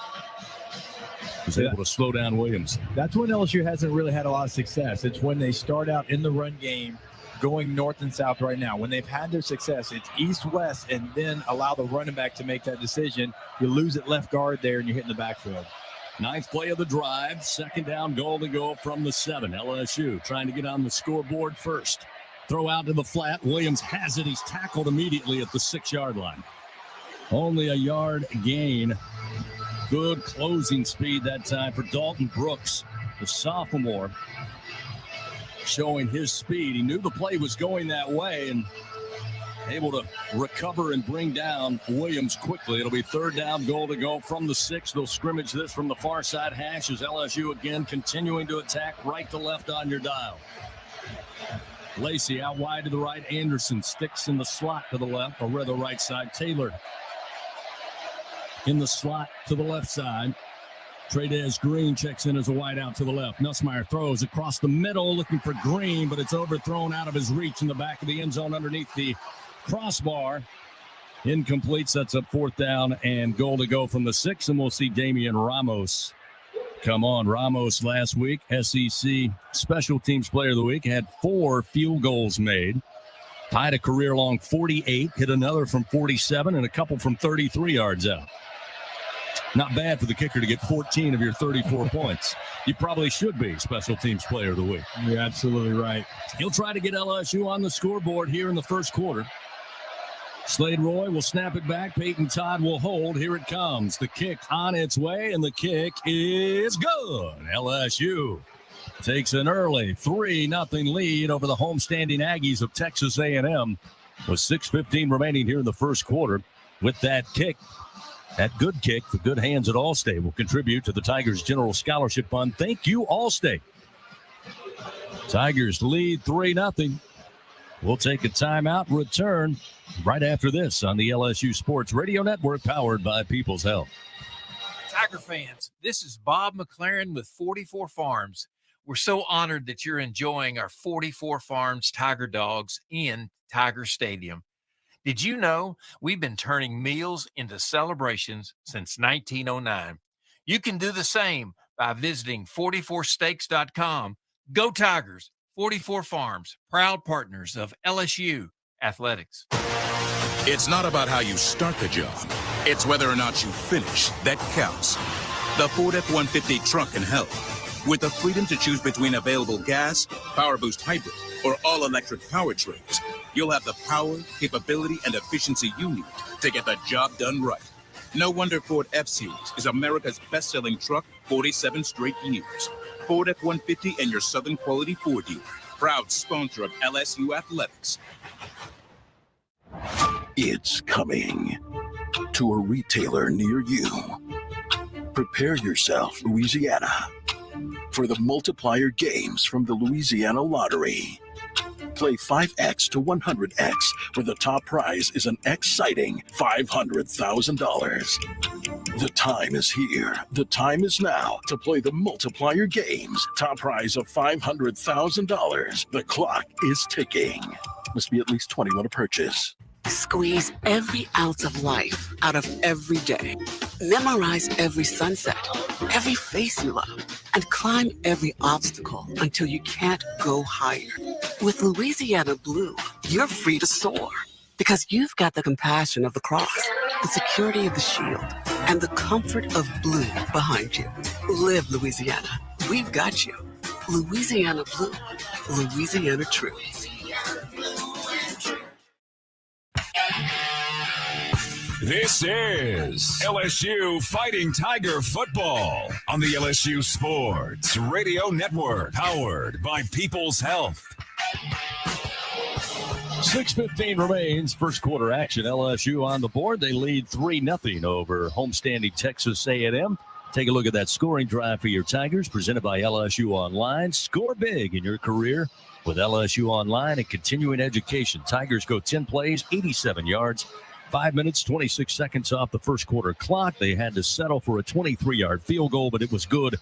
Was able to slow down Williams. That's when LSU hasn't really had a lot of success. It's when they start out in the run game going north and south right now. When they've had their success, it's east-west, and then allow the running back to make that decision. You lose at left guard there, and you're hitting the backfield. 9th play of the drive. 2nd down goal to go from the 7. LSU trying to get on the scoreboard first. Throw out to the flat. Williams has it. He's tackled immediately at the 6-yard line. Only a yard gain. Good closing speed that time for Dalton Brooks, the sophomore, showing his speed. He knew the play was going that way and able to recover and bring down Williams quickly. It'll be 3rd down goal to go from the 6. They'll scrimmage this from the far side hash as LSU again continuing to attack right to left on your dial. Lacey out wide to the right. Anderson sticks in the slot to the left, or rather right side. Taylor in the slot to the left side. Trey'Dez Green checks in as a wide out to the left. Nussmeier throws across the middle looking for Green, but it's overthrown out of his reach in the back of the end zone underneath the crossbar. Incomplete. Sets up 4th down and goal to go from the 6, and we'll see Damian Ramos come on. Ramos last week, SEC Special Teams Player of the Week, had 4 field goals made. Tied a career-long 48, hit another from 47, and a couple from 33 yards out. Not bad for the kicker to get 14 of your 34 points. You probably should be Special Teams Player of the Week. You're absolutely right. He'll try to get LSU on the scoreboard here in the first quarter. Slade Roy will snap it back. Peyton Todd will hold. Here it comes. The kick on its way, and the kick is good. LSU takes an early 3-0 lead over the homestanding Aggies of Texas A&M with 6:15 remaining here in the first quarter. With that kick, that good kick, the good hands at Allstate will contribute to the Tigers General Scholarship Fund. Thank you, Allstate. Tigers lead 3-0. We'll take a timeout and return right after this on the LSU Sports Radio Network, powered by People's Health. Tiger fans, this is Bob McLaren with 44 Farms. We're so honored that you're enjoying our 44 Farms Tiger Dogs in Tiger Stadium. Did you know we've been turning meals into celebrations since 1909? You can do the same by visiting 44steaks.com. Go Tigers! 44 Farms, proud partners of LSU Athletics. It's not about how you start the job. It's whether or not you finish that counts. The Ford F-150 truck can help. With the freedom to choose between available gas, Power Boost Hybrid, or all-electric powertrains, you'll have the power, capability, and efficiency you need to get the job done right. No wonder Ford F-Series is America's best-selling truck 47 straight years. Ford F-150 and your Southern Quality Ford dealer. Proud sponsor of LSU Athletics. It's coming to a retailer near you. Prepare yourself, Louisiana, for the multiplier games from the Louisiana Lottery. Play 5X to 100X, where the top prize is an exciting $500,000. The time is here. The time is now to play the multiplier games. Top prize of $500,000. The clock is ticking. Must be at least 21 to purchase. Squeeze every ounce of life out of every day. Memorize every sunset, every face you love, and climb every obstacle until you can't go higher. With Louisiana Blue, you're free to soar because you've got the compassion of the cross, the security of the shield, and the comfort of blue behind you. Live Louisiana. We've got you. Louisiana Blue. Louisiana True. This is LSU Fighting Tiger Football on the LSU Sports Radio Network, powered by People's Health. 6:15 remains, first quarter action. LSU on the board. They lead 3-0 over homestanding Texas A&M. Take a look at that scoring drive for your Tigers, presented by LSU Online. Score big in your career with LSU Online and continuing education. Tigers go 10 plays, 87 yards. 5 minutes, 26 seconds off the first quarter clock. They had to settle for a 23-yard field goal, but it was good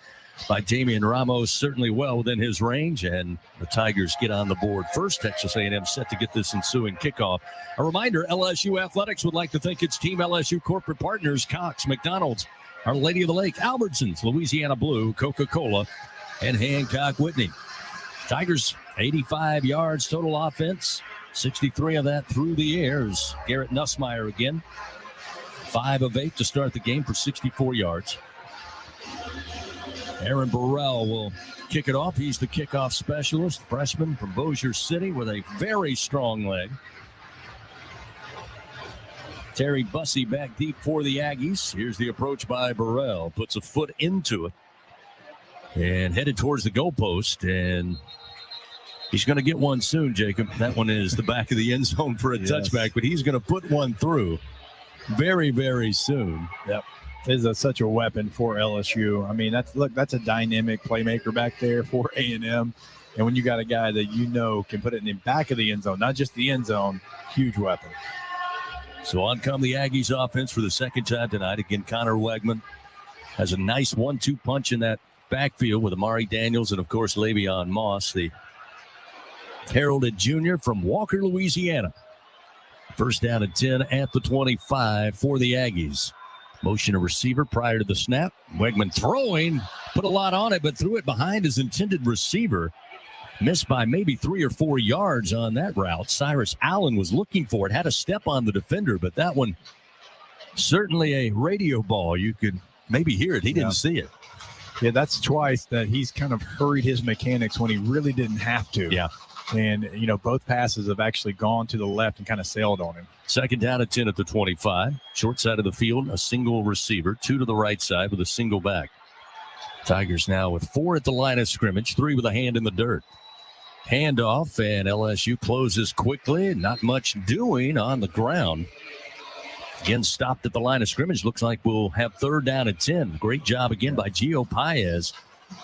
by Damian Ramos, certainly well within his range, and the Tigers get on the board first. Texas A&M set to get this ensuing kickoff. A reminder, LSU Athletics would like to thank its Team LSU corporate partners, Cox, McDonald's, Our Lady of the Lake, Albertsons, Louisiana Blue, Coca-Cola, and Hancock Whitney. Tigers, 85 yards total offense. 63 of that through the airs. Garrett Nussmeier again. 5 of 8 to start the game for 64 yards. Aaron Burrell will kick it off. He's the kickoff specialist, freshman from Bossier City with a very strong leg. Terry Bussey back deep for the Aggies. Here's the approach by Burrell. Puts a foot into it and headed towards the goalpost, and he's going to get one soon, Jacob. That one is the back of the end zone for a touchback, but he's going to put one through very, very soon. Yep. This is such a weapon for LSU. I mean, that's a dynamic playmaker back there for A&M. And when you got a guy that you know can put it in the back of the end zone, not just the end zone, huge weapon. So on come the Aggies offense for the second time tonight. Again, Connor Wegman has a nice 1-2 punch in that backfield with Amari Daniels and, of course, Le'Veon Moss, the heralded junior from Walker, Louisiana. First down and 10 at the 25 for the Aggies. Motion a receiver prior to the snap. Wegman throwing, put a lot on it, but threw it behind his intended receiver. Missed by maybe 3 or 4 yards on that route. Cyrus Allen was looking for it, had a step on the defender, but that one certainly a radio ball. You could maybe hear it. He didn't see it. Yeah, that's twice that he's kind of hurried his mechanics when he really didn't have to. Yeah. And, both passes have actually gone to the left and kind of sailed on him. Second down at 10 at the 25. Short side of the field, a single receiver. 2 to the right side with a single back. Tigers now with 4 at the line of scrimmage, 3 with a hand in the dirt. Handoff, and LSU closes quickly. Not much doing on the ground. Again, stopped at the line of scrimmage. Looks like we'll have third down at 10. Great job again by Gio Paez.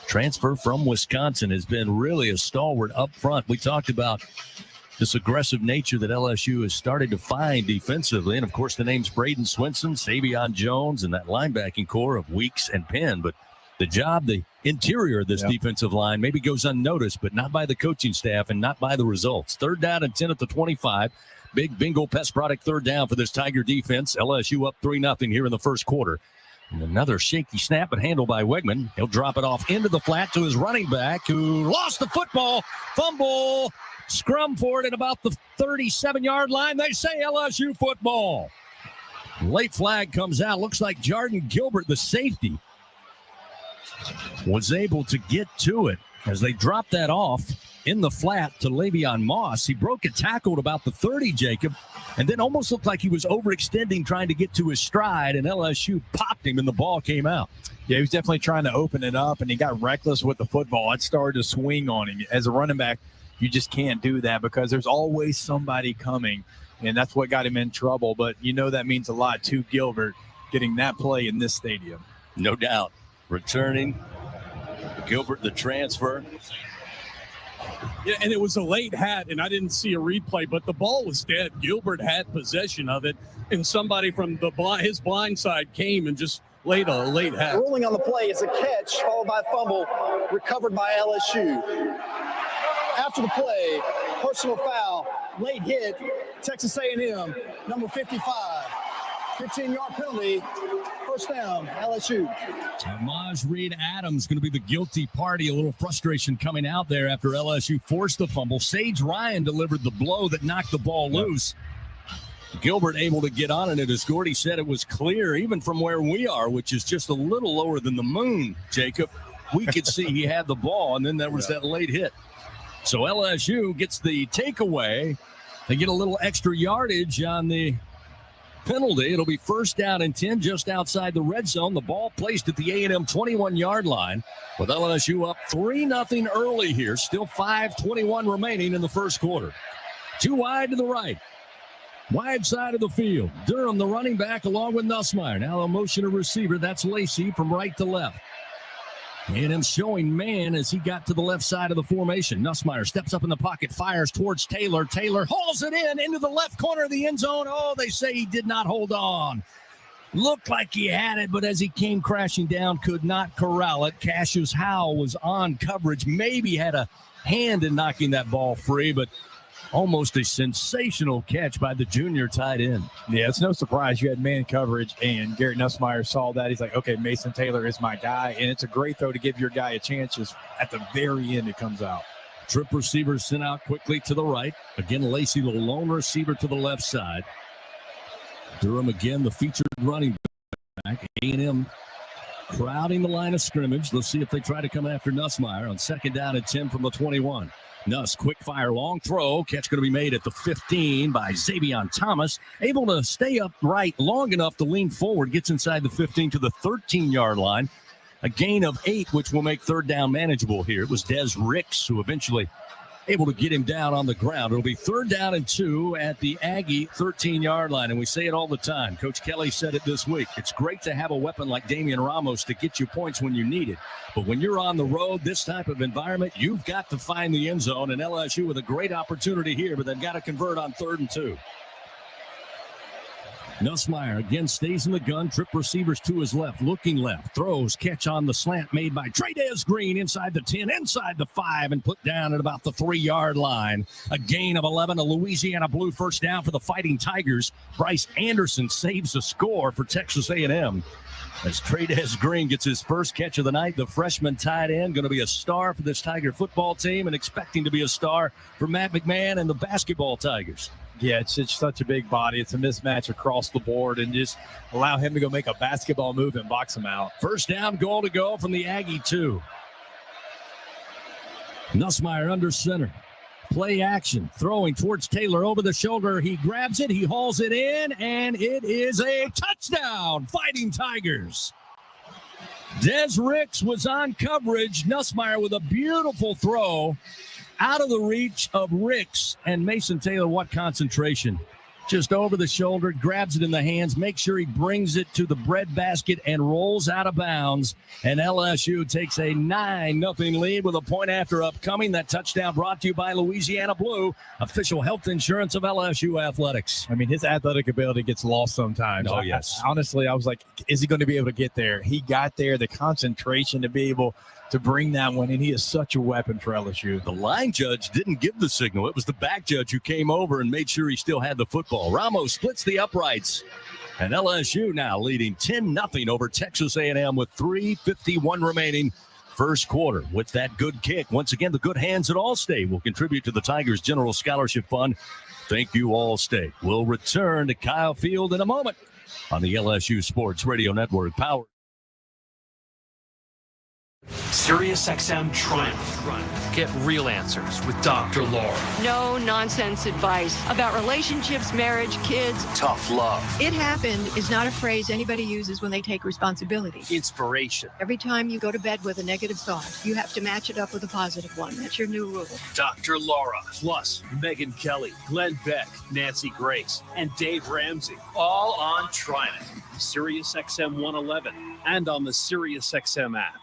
Transfer from Wisconsin has been really a stalwart up front. We talked about this aggressive nature that LSU has started to find defensively. And, of course, the names Braden Swinson, Savion Jones, and that linebacking core of Weeks and Penn. But the job, the interior of this defensive line maybe goes unnoticed, but not by the coaching staff and not by the results. Third down and 10 at the 25. Big bingo pest product third down for this Tiger defense. LSU up 3-0 here in the first quarter. And another shaky snap, but handled by Wegman. He'll drop it off into the flat to his running back, who lost the football. Fumble. Scrum for it at about the 37-yard line. They say LSU football. Late flag comes out. Looks like Jordan Gilbert, the safety, was able to get to it as they dropped that off in the flat to Le'Veon Moss. He broke a tackle at about the 30, Jacob, and then almost looked like he was overextending trying to get to his stride, and LSU popped him and the ball came out. Yeah, he was definitely trying to open it up, and he got reckless with the football. It started to swing on him. As a running back, you just can't do that because there's always somebody coming, and that's what got him in trouble. But that means a lot to Gilbert getting that play in this stadium. No doubt. Returning, Gilbert, the transfer. Yeah, and it was a late hat, and I didn't see a replay, but the ball was dead. Gilbert had possession of it, and somebody from his blind side came and just laid a late hat. Ruling on the play is a catch followed by a fumble recovered by LSU. After the play, personal foul, late hit, Texas A&M, number 55. 15-yard penalty, first down, LSU. Maj Reed Adams going to be the guilty party. A little frustration coming out there after LSU forced the fumble. Sage Ryan delivered the blow that knocked the ball loose. Gilbert able to get on it. As Gordy said, it was clear even from where we are, which is just a little lower than the moon, Jacob. We could see he had the ball, and then there was that late hit. So LSU gets the takeaway. They get a little extra yardage on the penalty. It'll be first down and 10 just outside the red zone. The ball placed at the A&M 21-yard line with LSU up 3-0 early here. Still 5:21 remaining in the first quarter. Too wide to the right. Wide side of the field. Durham, the running back, along with Nussmeier. Now a motion of receiver. That's Lacey from right to left. A&M showing man as he got to the left side of the formation. Nussmeier steps up in the pocket, fires towards Taylor. Taylor hauls it into the left corner of the end zone. Oh, they say he did not hold on. Looked like he had it, but as he came crashing down, could not corral it. Cassius Howell was on coverage, maybe had a hand in knocking that ball free, but almost a sensational catch by the junior tight end. Yeah, it's no surprise you had man coverage, and Garrett Nussmeier saw that. He's like, okay, Mason Taylor is my guy, and it's a great throw to give your guy a chance. Just at the very end, it comes out. Trip receiver sent out quickly to the right. Again, Lacey, the lone receiver to the left side. Durham again, the featured running back. A&M crowding the line of scrimmage. Let's see if they try to come after Nussmeier on second down and 10 from the 21. Nuss, quick fire, long throw. Catch going to be made at the 15 by Xavion Thomas. Able to stay upright long enough to lean forward. Gets inside the 15 to the 13-yard line. A gain of 8, which will make third down manageable here. It was Des Ricks who eventually able to get him down on the ground. It'll be third down and 2 at the Aggie 13-yard line. And we say it all the time. Coach Kelly said it this week. It's great to have a weapon like Damian Ramos to get you points when you need it. But when you're on the road, this type of environment, you've got to find the end zone. And LSU with a great opportunity here, but they've got to convert on 3rd and 2. Nussmeier again stays in the gun. Trip receivers to his left, looking left. Throws, catch on the slant made by Trey'Dez Green inside the 10, inside the 5, and put down at about the 3-yard line. A gain of 11, a Louisiana Blue first down for the Fighting Tigers. Bryce Anderson saves a score for Texas A&M. As Trey'Dez Green gets his first catch of the night, the freshman tight end, going to be a star for this Tiger football team and expecting to be a star for Matt McMahon and the basketball Tigers. Yeah, it's just such a big body. It's a mismatch across the board, and just allow him to go make a basketball move and box him out. First down, goal to go from the Aggie 2. Nussmeier under center. Play action, throwing towards Taylor over the shoulder. He grabs it, he hauls it in, and it is a touchdown, Fighting Tigers. Des Ricks was on coverage. Nussmeier with a beautiful throw out of the reach of Ricks, and Mason Taylor, what concentration. Just over the shoulder, grabs it in the hands, makes sure he brings it to the breadbasket and rolls out of bounds. And LSU takes a 9-0 lead with a point after upcoming. That touchdown brought to you by Louisiana Blue, official health insurance of LSU athletics. I mean, his athletic ability gets lost sometimes. Oh, yes. Honestly, I was like, is he going to be able to get there? He got there, the concentration to be able to bring that one in. He is such a weapon for LSU. The line judge didn't give the signal. It was the back judge who came over and made sure he still had the football. Ramos splits the uprights. And LSU now leading 10-0 over Texas A&M with 3:51 remaining. First quarter with that good kick. Once again, the good hands at Allstate will contribute to the Tigers General Scholarship Fund. Thank you, Allstate. We'll return to Kyle Field in a moment on the LSU Sports Radio Network, powered. SiriusXM Triumph. Get real answers with Dr. Laura. No nonsense advice about relationships, marriage, kids. Tough love. It happened is not a phrase anybody uses when they take responsibility. Inspiration. Every time you go to bed with a negative thought, you have to match it up with a positive one. That's your new rule. Dr. Laura. Plus, Megan Kelly, Glenn Beck, Nancy Grace, and Dave Ramsey. All on Triumph. SiriusXM 111 and on the SiriusXM app.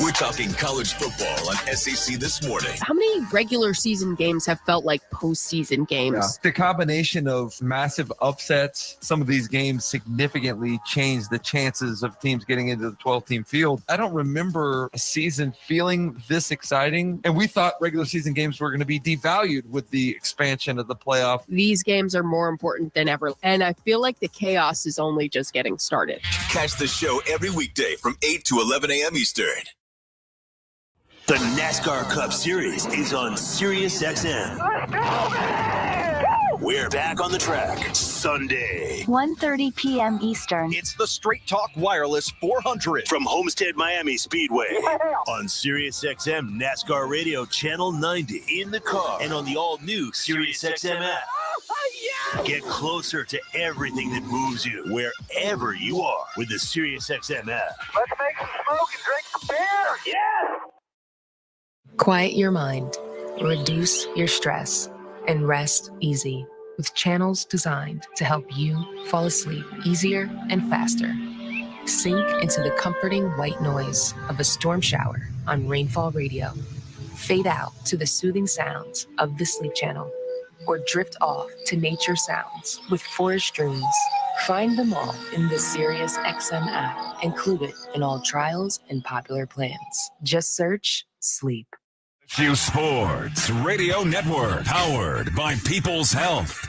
We're talking college football on SEC This Morning. How many regular season games have felt like postseason games? Yeah. The combination of massive upsets, some of these games significantly changed the chances of teams getting into the 12-team field. I don't remember a season feeling this exciting, and we thought regular season games were going to be devalued with the expansion of the playoff. These games are more important than ever, and I feel like the chaos is only just getting started. Catch the show every weekday from 8 to 11 a.m. Eastern. The NASCAR Cup Series is on SiriusXM. We're back on the track Sunday. 1:30 p.m. Eastern. It's the Straight Talk Wireless 400 from Homestead Miami Speedway on SiriusXM NASCAR Radio Channel 90 in the car and on the all-new SiriusXM app. Get closer to everything that moves you wherever you are with the SiriusXM app. Let's make some smoke and drink some beer. Yes! Quiet your mind, reduce your stress, and rest easy with channels designed to help you fall asleep easier and faster. Sink into the comforting white noise of a storm shower on Rainfall Radio. Fade out to the soothing sounds of the Sleep Channel, or drift off to nature sounds with Forest Dreams. Find them all in the SiriusXM app, included in all trials and popular plans. Just search Sleep. LSU Sports Radio Network, powered by People's Health.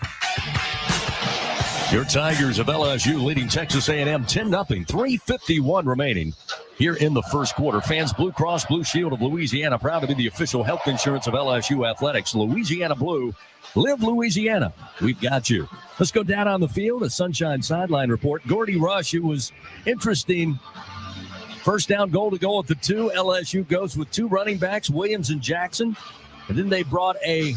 Your Tigers of LSU leading Texas A&M 10-0, 3:51 remaining here in the first quarter. Fans, Blue Cross Blue Shield of Louisiana, proud to be the official health insurance of LSU athletics. Louisiana Blue, live Louisiana. We've got you. Let's go down on the field. A Sunshine Sideline report. Gordy Rush, it was interesting. First down, goal to go at the 2. LSU goes with 2 running backs, Williams and Jackson. And then they brought a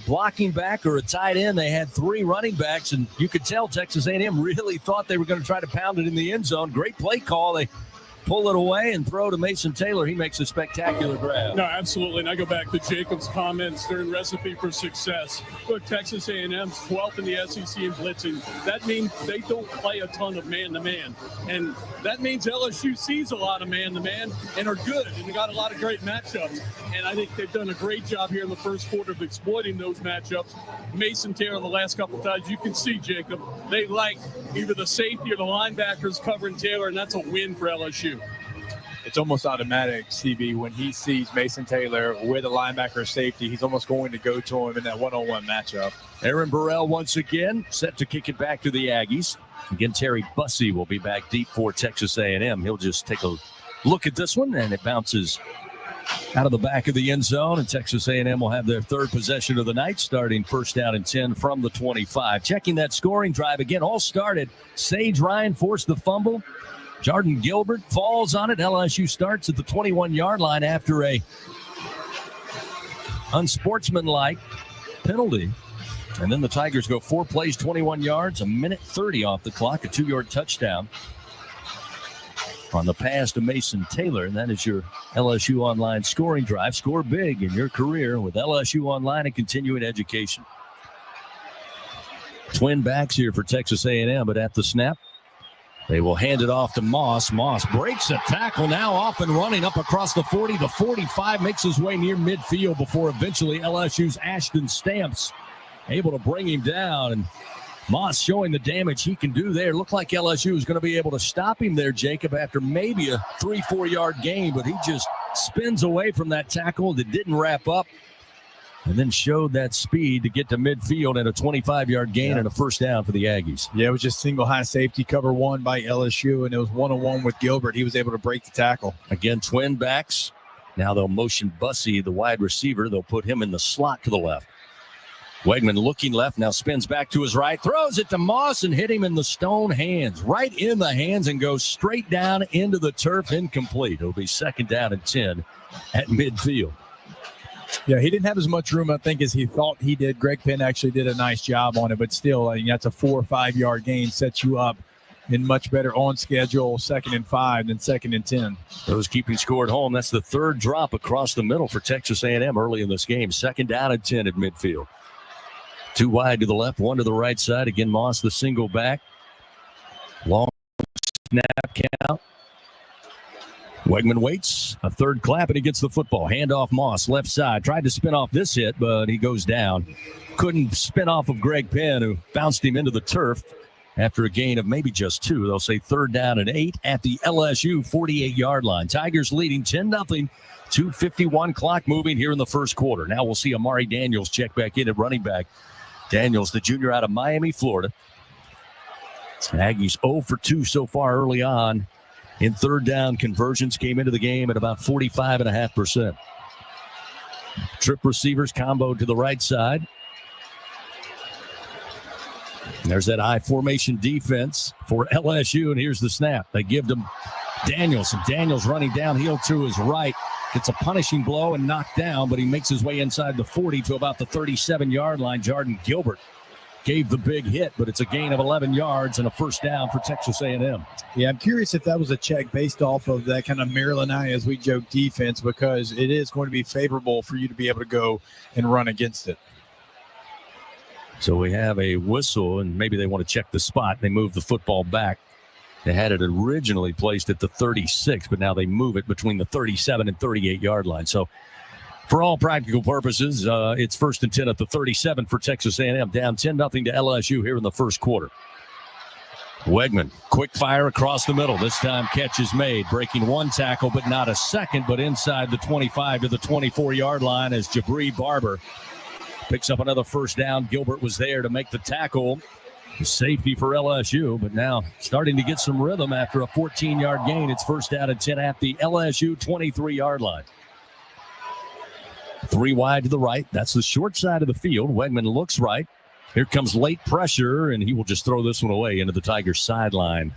blocking back or a tight end. They had 3 running backs, and you could tell Texas A&M really thought they were going to try to pound it in the end zone. Great play call. They pull it away and throw to Mason Taylor. He makes a spectacular grab. No, absolutely. And I go back to Jacob's comments during Recipe for Success. Look, Texas A&M's 12th in the SEC in blitzing. That means they don't play a ton of man-to-man. And that means LSU sees a lot of man-to-man and are good. And they got a lot of great matchups. And I think they've done a great job here in the first quarter of exploiting those matchups. Mason Taylor the last couple of times. You can see, Jacob, they like either the safety or the linebackers covering Taylor, and that's a win for LSU. It's almost automatic, CB, when he sees Mason Taylor with a linebacker safety, he's almost going to go to him in that one-on-one matchup. Aaron Burrell once again set to kick it back to the Aggies. Again, Terry Bussey will be back deep for Texas A&M. He'll just take a look at this one, and it bounces out of the back of the end zone, and Texas A&M will have their third possession of the night, starting first down and 10 from the 25. Checking that scoring drive again, all started. Sage Ryan forced the fumble. Jordan Gilbert falls on it. LSU starts at the 21-yard line after a unsportsmanlike penalty. And then the Tigers go 4 plays, 21 yards, a minute 30 off the clock, a 2-yard touchdown on the pass to Mason Taylor. And that is your LSU Online scoring drive. Score big in your career with LSU Online and continuing education. Twin backs here for Texas A&M, but at the snap, they will hand it off to Moss. Moss breaks a tackle, now off and running up across the 40, the 45, makes his way near midfield before eventually LSU's Ashton Stamps able to bring him down. And Moss showing the damage he can do there. Looked like LSU was going to be able to stop him there, Jacob, after maybe a 3-4 yard gain, but he just spins away from that tackle that didn't wrap up and then showed that speed to get to midfield and a 25-yard gain and a first down for the Aggies. Yeah, it was just single high safety cover one by LSU, and it was one-on-one with Gilbert. He was able to break the tackle. Again, twin backs. Now they'll motion Bussey, the wide receiver. They'll put him in the slot to the left. Wegman looking left, now spins back to his right, throws it to Moss and hit him in the stone hands, right in the hands, and goes straight down into the turf, incomplete. It'll be second down and 10 at midfield. Yeah, he didn't have as much room, I think, as he thought he did. Greg Penn actually did a nice job on it, but still, I mean, that's a 4 or 5 yard gain, sets you up in much better on schedule 2nd and 5 than 2nd and 10. Those keeping score at home. That's the third drop across the middle for Texas A&M early in this game. Second down and 10 at midfield. 2 wide to the left, 1 to the right side. Again, Moss the single back. Long snap count. Wegman waits, a third clap, and he gets the football. Handoff Moss, left side. Tried to spin off this hit, but he goes down. Couldn't spin off of Greg Penn, who bounced him into the turf after a gain of maybe just 2. They'll say third down and 8 at the LSU 48-yard line. Tigers leading 10-0. 2:51 clock moving here in the first quarter. Now we'll see Amari Daniels check back in at running back. Daniels, the junior out of Miami, Florida. Aggies 0 for 2 so far early on. In third down conversions, came into the game at about 45.5%. Trip receivers combo to the right side. There's that I formation defense for LSU, and here's the snap. They give them Daniels, and Daniels running downhill to his right. It's a punishing blow and knocked down, but he makes his way inside the 40 to about the 37-yard line. Jordan Gilbert gave the big hit, but it's a gain of 11 yards and a first down for Texas A&M. Yeah, I'm curious if that was a check based off of that kind of Maryland eye, as we joke, defense, because it is going to be favorable for you to be able to go and run against it. So we have a whistle, and maybe they want to check the spot. They move the football back. They had it originally placed at the 36, but now they move it between the 37 and 38-yard line. So for all practical purposes, it's first and 10 at the 37 for Texas A&M. Down 10-0 to LSU here in the first quarter. Wegman, quick fire across the middle. This time catch is made, breaking one tackle, but not a second, but inside the 25 to the 24-yard line as Jabri Barber picks up another first down. Gilbert was there to make the tackle. The safety for LSU, but now starting to get some rhythm after a 14-yard gain. It's first down and 10 at the LSU 23-yard line. 3 wide to the right. That's the short side of the field. Wegman looks right. Here comes late pressure, and he will just throw this one away into the Tigers' sideline.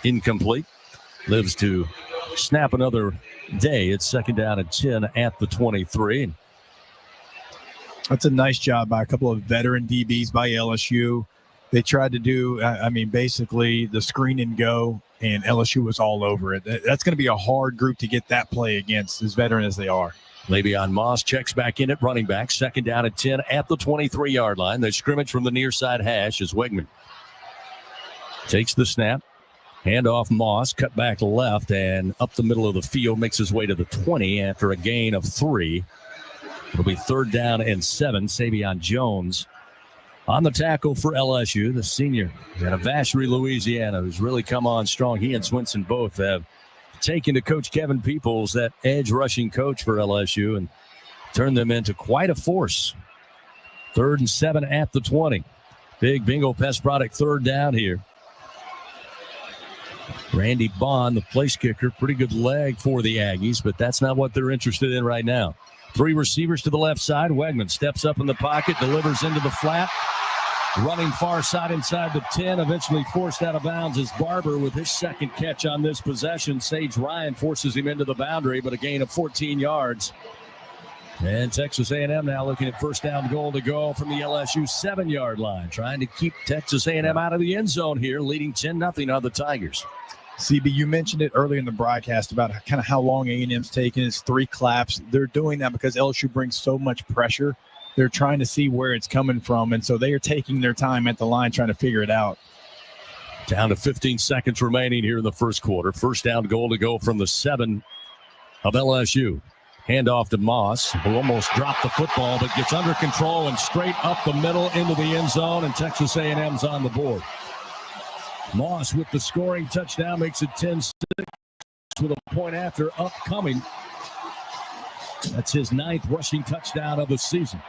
Incomplete. Lives to snap another day. It's second down and 10 at the 23. That's a nice job by a couple of veteran DBs by LSU. They tried to do, basically the screen and go, and LSU was all over it. That's going to be a hard group to get that play against, as veteran as they are. Le'Veon Moss checks back in at running back. Second down at 10 at the 23-yard line. They scrimmage from the near side hash as Wegman takes the snap. Hand off Moss, cut back left, and up the middle of the field, makes his way to the 20 after a gain of 3. It'll be third down and 7. Savion Jones On the tackle for LSU, the senior out of Vacherie, Louisiana, who's really come on strong. He and Swinson both have taken to Coach Kevin Peoples, that edge rushing coach for LSU, and turned them into quite a force. 3rd and 7 at the 20. Big bingo pest product 3rd down here. Randy Bond, the place kicker, pretty good leg for the Aggies, but that's not what they're interested in right now. 3 receivers to the left side. Wegman steps up in the pocket, delivers into the flat. Running far side inside the 10, eventually forced out of bounds is Barber with his second catch on this possession. Sage Ryan forces him into the boundary, but a gain of 14 yards. And Texas A&M now looking at first down goal to go from the LSU 7-yard line, trying to keep Texas A&M out of the end zone here, leading 10-0 on the Tigers. CB, you mentioned it earlier in the broadcast about kind of how long A&M's taking. It's 3 claps. They're doing that because LSU brings so much pressure. They're trying to see where it's coming from, and so they are taking their time at the line trying to figure it out. Down to 15 seconds remaining here in the first quarter. First down goal to go from the 7 of LSU. Handoff to Moss, who almost dropped the football, but gets under control and straight up the middle into the end zone, and Texas A&M's on the board. Moss with the scoring touchdown makes it 10-6 with a point after upcoming. That's his 9th rushing touchdown of the season.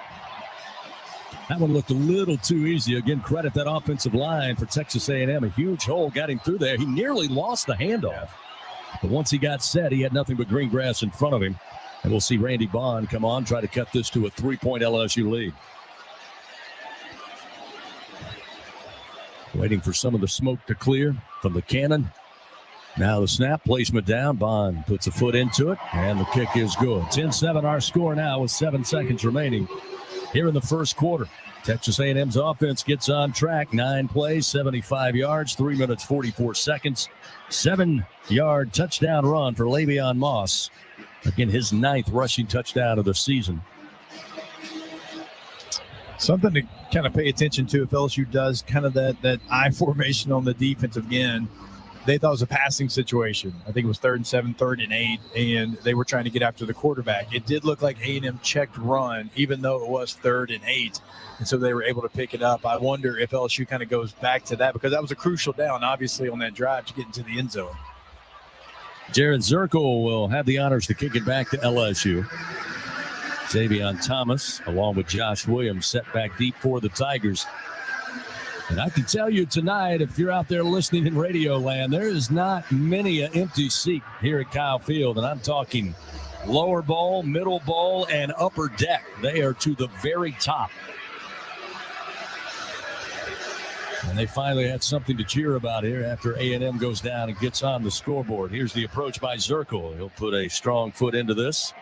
That one looked a little too easy. Again, credit that offensive line for Texas A&M. A huge hole got him through there. He nearly lost the handoff. But once he got set, he had nothing but green grass in front of him. And we'll see Randy Bond come on, try to cut this to a 3-point LSU lead. Waiting for some of the smoke to clear from the cannon. Now the snap, placement down. Bond puts a foot into it, and the kick is good. 10-7 our score now with 7 seconds remaining here in the first quarter. Texas A&M's offense gets on track. 9 plays, 75 yards, 3 minutes, 44 seconds. 7-yard touchdown run for Le'Veon Moss. Again, his 9th rushing touchdown of the season. Something to kind of pay attention to if LSU does kind of that I formation on the defense again. They thought it was a passing situation. I think it was 3rd and 7, 3rd and 8, and they were trying to get after the quarterback. It did look like A&M checked run, even though it was 3rd and 8, and so they were able to pick it up. I wonder if LSU kind of goes back to that because that was a crucial down, obviously, on that drive to get into the end zone. Jared Zirkle will have the honors to kick it back to LSU. Xavion Thomas, along with Josh Williams, set back deep for the Tigers. And I can tell you tonight, if you're out there listening in Radio Land, there is not many an empty seat here at Kyle Field. And I'm talking lower bowl, middle bowl, and upper deck. They are to the very top. And they finally had something to cheer about here after A&M goes down and gets on the scoreboard. Here's the approach by Zirkle. He'll put a strong foot into this.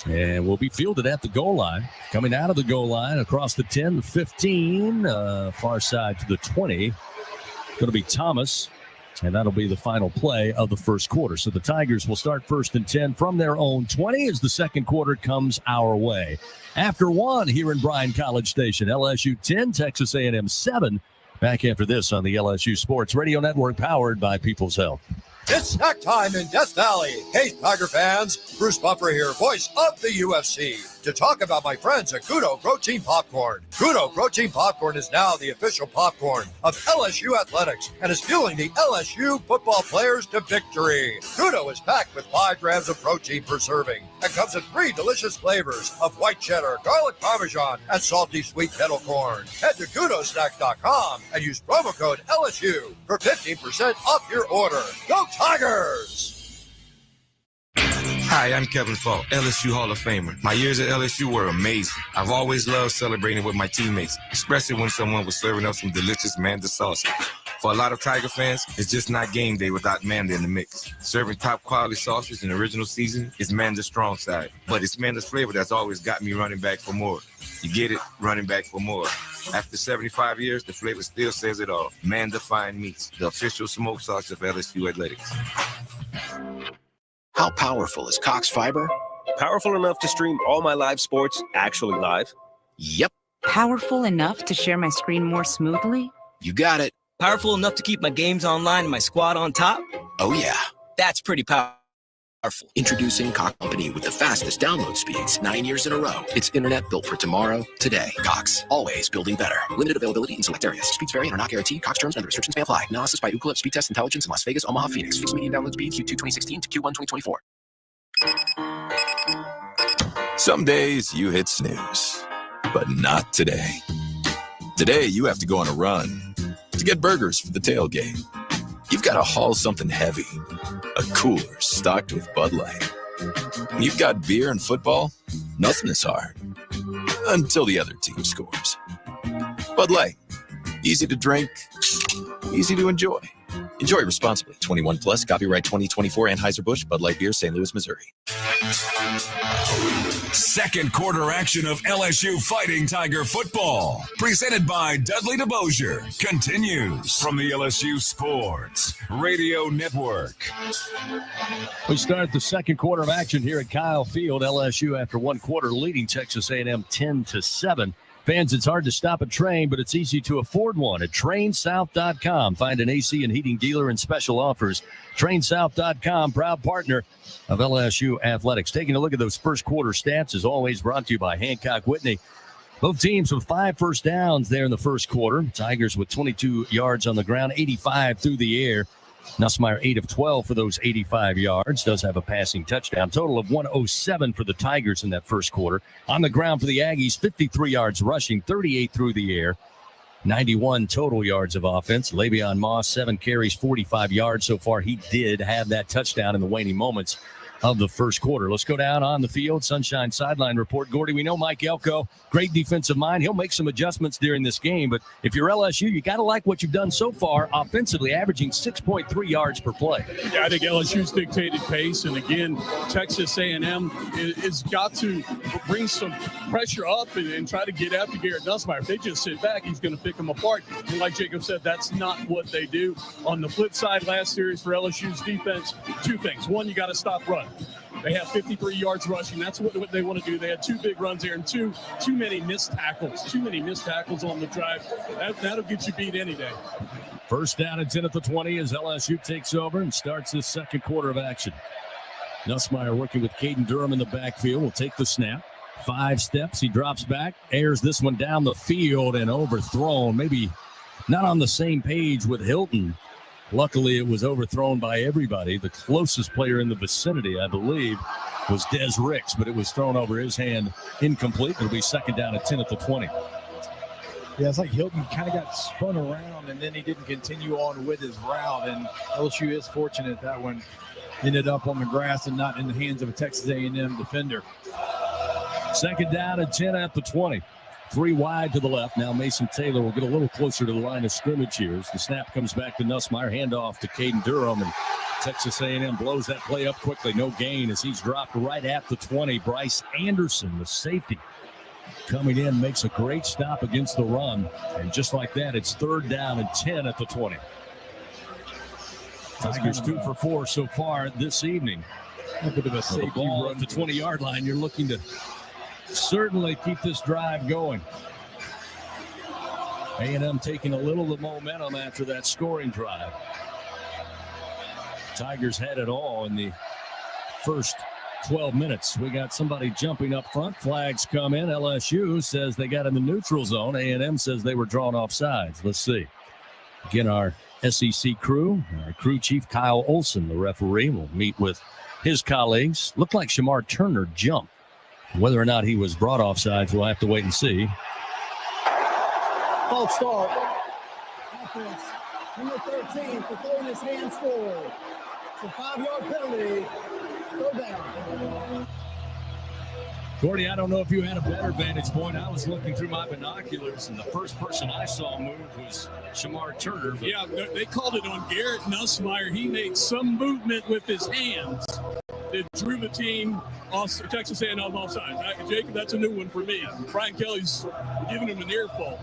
And will be fielded at the goal line. Coming out of the goal line across the 10, the 15, far side to the 20. Going to be Thomas. And that'll be the final play of the first quarter. So the Tigers will start 1st and 10 from their own 20 as the second quarter comes our way. After 1 here in Bryan College Station, LSU 10, Texas A&M 7. Back after this on the LSU Sports Radio Network, powered by People's Health. It's snack time in Death Valley. Hey, Tiger fans. Bruce Buffer here, voice of the UFC, to talk about my friends at Kudo Protein Popcorn. Kudo Protein Popcorn is now the official popcorn of LSU Athletics and is fueling the LSU football players to victory. Kudo is packed with 5 grams of protein per serving and comes in 3 delicious flavors of white cheddar, garlic parmesan, and salty sweet kettle corn. Head to kudosnack.com and use promo code LSU for 15% off your order. Go Tigers! Hi, I'm Kevin Falk, LSU Hall of Famer. My years at LSU were amazing. I've always loved celebrating with my teammates, especially when someone was serving up some delicious Manda salsa. For a lot of Tiger fans, it's just not game day without Manda in the mix. Serving top quality sausages in original season is Manda's strong side, but it's Manda's flavor that's always got me running back for more. You get it? Running back for more. After 75 years, the flavor still says it all. Manda Fine Meats, the official smoked sausage of LSU Athletics. How powerful is Cox Fiber? Powerful enough to stream all my live sports actually live? Yep. Powerful enough to share my screen more smoothly? You got it. Powerful enough to keep my games online and my squad on top? Oh, yeah. That's pretty powerful. powerful. Introducing Cox Company with the fastest download speeds 9 years in a row. It's internet built for tomorrow, today. Cox, always building better. Limited availability in select areas. Speeds vary and are not guaranteed. Cox terms and other restrictions may apply. Analysis by Ookla Speed Test Intelligence in Las Vegas, Omaha, Phoenix. Fixed median download speed Q2 2016 to Q1 2024. Some days you hit snooze, but not today. Today you have to go on a run to get burgers for the tailgate. You've got to haul something heavy, a cooler stocked with Bud Light. And you've got beer and football, nothing is hard. Until the other team scores. Bud Light, easy to drink, easy to enjoy. Enjoy responsibly. 21 plus, copyright 2024 Anheuser-Busch, Bud Light Beer, St. Louis, Missouri. Second quarter action of LSU Fighting Tiger football, presented by Dudley DeBosier, continues from the LSU Sports Radio Network. We start the second quarter of action here at Kyle Field. LSU, after one quarter, leading Texas A&M 10-7. Fans, it's hard to stop a train, but it's easy to afford one at TrainSouth.com. Find an AC and heating dealer and special offers. TrainSouth.com, proud partner of LSU Athletics. Taking a look at those first quarter stats, as always, brought to you by Hancock Whitney. Both teams with 5 first downs there in the first quarter. Tigers with 22 yards on the ground, 85 through the air. Nussmeier 8 of 12 for those 85 yards. Does have a passing touchdown. Total of 107 for the Tigers in that first quarter. On the ground for the Aggies, 53 yards rushing, 38 through the air. 91 total yards of offense. Le'Veon Moss, 7 carries, 45 yards so far. He did have that touchdown in the waning moments of the first quarter. Let's go down on the field. Sunshine Sideline Report. Gordy, we know Mike Elko, great defensive mind. He'll make some adjustments during this game, but if you're LSU, you got to like what you've done so far, offensively averaging 6.3 yards per play. Yeah, I think LSU's dictated pace, and again, Texas A&M has got to bring some pressure up and try to get after Garrett Nussmeier. If they just sit back, he's going to pick them apart. And like Jacob said, that's not what they do. On the flip side, last series for LSU's defense, 2 things. One, you got to stop running. They have 53 yards rushing. That's what they want to do. They had 2 big runs there and too many missed tackles. Too many missed tackles on the drive. That'll get you beat any day. First down and 10 at the 20 as LSU takes over and starts this second quarter of action. Nussmeier working with Caden Durham in the backfield. Will take the snap. 5 steps. He drops back, airs this one down the field and overthrown. Maybe not on the same page with Hilton. Luckily, it was overthrown by everybody. The closest player in the vicinity, I believe, was Des Ricks, but it was thrown over his hand, incomplete. It'll be second down at 10 at the 20. Yeah, it's like Hilton kind of got spun around, and then he didn't continue on with his route. And LSU is fortunate that one ended up on the grass and not in the hands of a Texas A&M defender. Second down and 10 at the 20. 3 wide to the left. Now Mason Taylor will get a little closer to the line of scrimmage here. As the snap comes back to Nussmeier. Handoff to Caden Durham. And Texas A&M blows that play up quickly. No gain as he's dropped right at the 20. Bryce Anderson, the safety, coming in, makes a great stop against the run. And just like that, it's third down and 10 at the 20. Tigers 2 for 4 so far this evening. A bit of a safety ball run at the 20-yard line. You're looking to certainly keep this drive going. A&M taking a little of the momentum after that scoring drive. Tigers had it all in the first 12 minutes. We got somebody jumping up front. Flags come in. LSU says they got in the neutral zone. A&M says they were drawn off sides. Let's see. Again, our SEC crew, our crew chief Kyle Olson, the referee, will meet with his colleagues. Looked like Shamar Turner jumped. Whether or not he was brought off sides, we'll have to wait and see. False start. Offense, number 13 for throwing his hands forward. It's a 5-yard penalty. Go down. Gordy, I don't know if you had a better vantage point. I was looking through my binoculars, and the first person I saw move was Shamar Turner. Yeah, they called it on Garrett Nussmeier. He made some movement with his hands that drew the team off Texas A&M offside. Jacob, that's a new one for me. Brian Kelly's giving him an earful.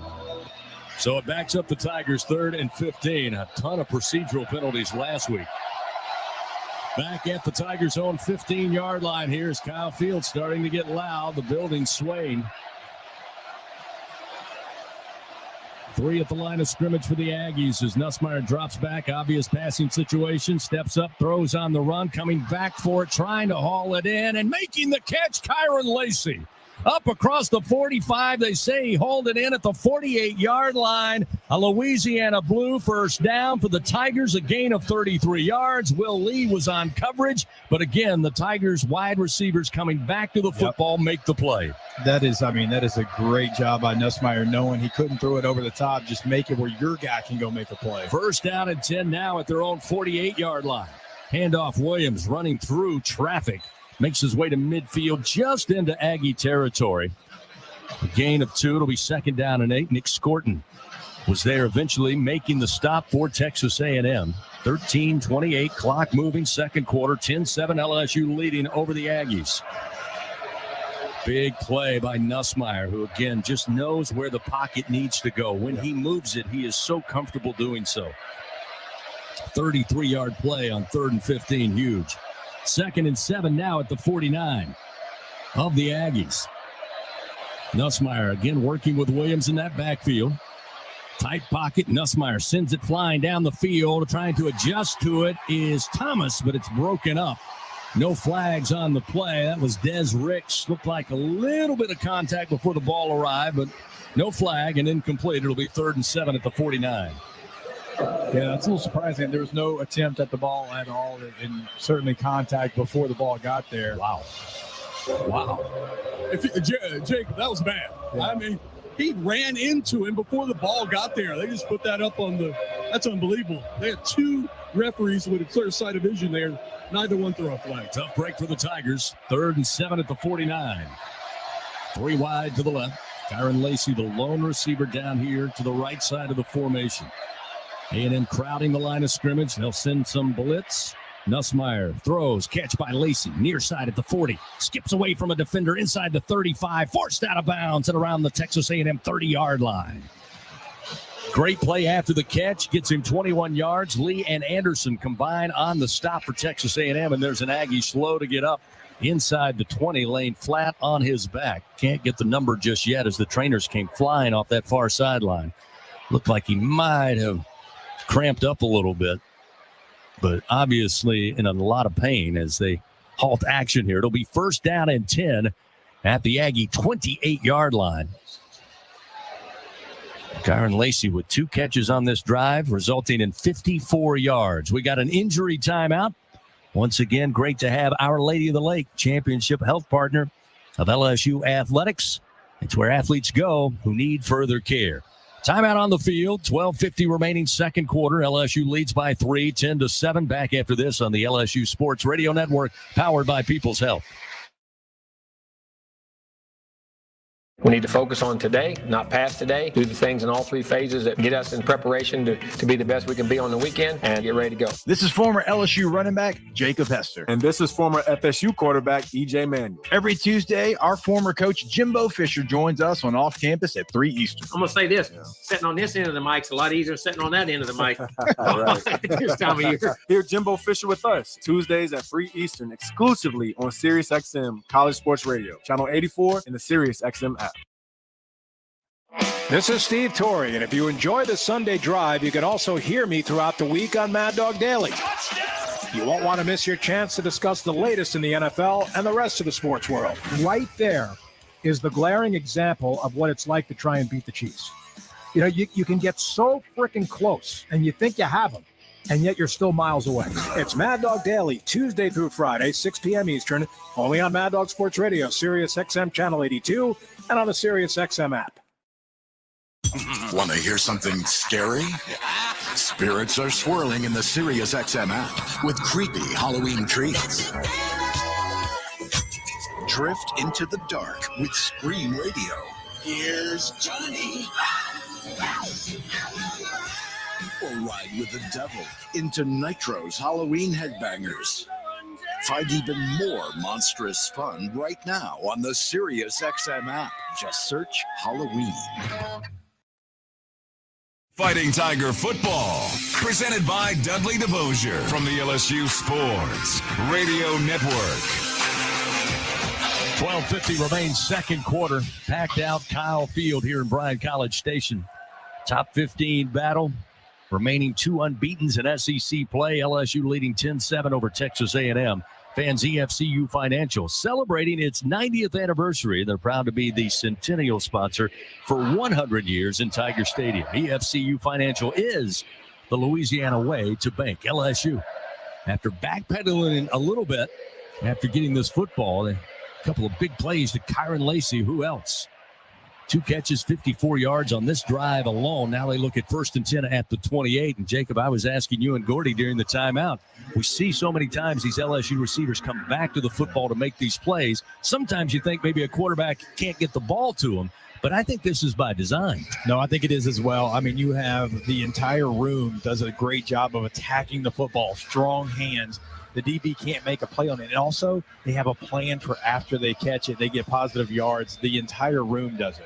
So it backs up the Tigers 3rd and 15. A ton of procedural penalties last week. Back at the Tigers' own 15-yard line. Here's Kyle Field starting to get loud. The building's swaying. 3 at the line of scrimmage for the Aggies as Nussmeier drops back. Obvious passing situation. Steps up, throws on the run. Coming back for it, trying to haul it in. And making the catch, Kyron Lacey. Up across the 45. They say he hauled it in at the 48-yard line. A Louisiana Blue first down for the Tigers, a gain of 33 yards. Will Lee was on coverage. But again, the Tigers wide receivers coming back to the football make the play. That is a great job by Nussmeier, knowing he couldn't throw it over the top. Just make it where your guy can go make a play. First down and 10 now at their own 48-yard line. Handoff Williams running through traffic. Makes his way to midfield just into Aggie territory. A gain of 2. It'll be 2nd down and 8. Nick Scorton was there eventually making the stop for Texas A&M. 13-28, clock moving, second quarter, 10-7 LSU leading over the Aggies. Big play by Nussmeier, who again just knows where the pocket needs to go. When he moves it, he is so comfortable doing so. 33-yard play on 3rd and 15, huge. 2nd and 7 now at the 49 of the Aggies. Nussmeier again working with Williams in that backfield. Tight pocket. Nussmeier sends it flying down the field. Trying to adjust to it is Thomas, but it's broken up. No flags on the play. That was Des Ricks. Looked like a little bit of contact before the ball arrived, but no flag and incomplete. It'll be 3rd and 7 at the 49. Yeah, that's a little surprising. There was no attempt at the ball at all, and certainly contact before the ball got there. Wow. Jake, that was bad. Yeah. I mean, he ran into him before the ball got there. They just put that up on the – that's unbelievable. They had 2 referees with a clear sight of vision there. Neither one threw a flag. Tough break for the Tigers. 3rd and 7 at the 49. 3 wide to the left. Kyron Lacey, the lone receiver down here to the right side of the formation. A&M crowding the line of scrimmage. They'll send some blitz. Nussmeier throws, catch by Lacey, near side at the 40. Skips away from a defender inside the 35. Forced out of bounds and around the Texas A&M 30-yard line. Great play after the catch. Gets him 21 yards. Lee and Anderson combine on the stop for Texas A&M, and there's an Aggie slow to get up inside the 20, laying flat on his back. Can't get the number just yet as the trainers came flying off that far sideline. Looked like he might have cramped up a little bit, but obviously in a lot of pain as they halt action here. It'll be 1st down and 10 at the Aggie 28-yard line. Kyron Lacey with 2 catches on this drive, resulting in 54 yards. We got an injury timeout. Once again, great to have Our Lady of the Lake, championship health partner of LSU Athletics. It's where athletes go who need further care. Timeout on the field, 12:50 remaining second quarter. LSU leads by 3, 10-7. Back after this on the LSU Sports Radio Network, powered by People's Health. We need to focus on today, not past today. Do the things in all 3 phases that get us in preparation to be the best we can be on the weekend and get ready to go. This is former LSU running back Jacob Hester. And this is former FSU quarterback EJ Manuel. Every Tuesday, our former coach Jimbo Fisher joins us on Off Campus at 3 Eastern. I'm going to say this. Yeah. Sitting on this end of the mic is a lot easier than sitting on that end of the mic. This time of year. Hear Jimbo Fisher with us Tuesdays at 3 Eastern exclusively on SiriusXM College Sports Radio, Channel 84 and the SiriusXM app. This is Steve Torrey, and if you enjoy the Sunday Drive, you can also hear me throughout the week on Mad Dog Daily. You won't want to miss your chance to discuss the latest in the NFL and the rest of the sports world. Right there is the glaring example of what it's like to try and beat the Chiefs. You know, you can get so freaking close, and you think you have them, and yet you're still miles away. It's Mad Dog Daily, Tuesday through Friday, 6 p.m. Eastern, only on Mad Dog Sports Radio, SiriusXM Channel 82, and on the SiriusXM app. Want to hear something scary? Spirits are swirling in the SiriusXM app with creepy Halloween treats. Drift into the dark with Scream Radio. Here's Johnny. Or ride with the devil into Nitro's Halloween Headbangers. Find even more monstrous fun right now on the SiriusXM app. Just search Halloween. Fighting Tiger Football, presented by Dudley DeVosier from the LSU Sports Radio Network. 12:50 remains second quarter. Packed out Kyle Field here in Bryan College Station. Top 15 battle. Remaining 2 unbeatens in SEC play. LSU leading 10-7 over Texas A&M. Fans EFCU Financial celebrating its 90th anniversary. They're proud to be the centennial sponsor for 100 years in Tiger Stadium. EFCU Financial is the Louisiana way to bank. LSU, after backpedaling a little bit after getting this football, a couple of big plays to Kyron Lacey. Who else? 2 catches, 54 yards on this drive alone. Now they look at 1st and 10 at the 28. And Jacob, I was asking you and Gordy during the timeout. We see so many times these LSU receivers come back to the football to make these plays. Sometimes you think maybe a quarterback can't get the ball to them, but I think this is by design. No, I think it is as well. I mean, you have the entire room does a great job of attacking the football, strong hands. The DB can't make a play on it. And also, they have a plan for after they catch it. They get positive yards. The entire room does it.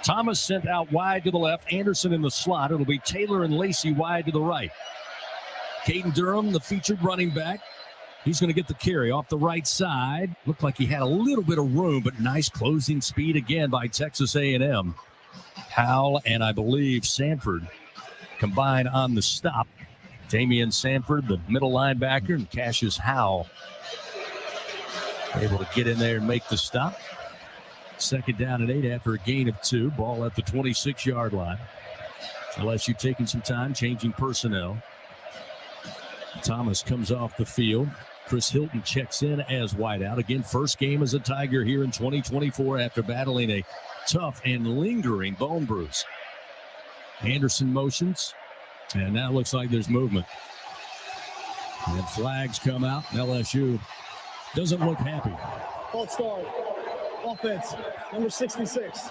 Thomas sent out wide to the left. Anderson in the slot. It'll be Taylor and Lacey wide to the right. Caden Durham, the featured running back. He's going to get the carry off the right side. Looked like he had a little bit of room, but nice closing speed again by Texas A&M. Howell and I believe Sanford combine on the stop. Damian Sanford, the middle linebacker, and Cassius Howell able to get in there and make the stop. 2nd down and 8 after a gain of 2. Ball at the 26-yard line. LSU taking some time, changing personnel. Thomas comes off the field. Chris Hilton checks in as wideout. Again, first game as a Tiger here in 2024 after battling a tough and lingering bone bruise. Anderson motions. And now it looks like there's movement. And flags come out. LSU doesn't look happy. False start. Offense, number 66.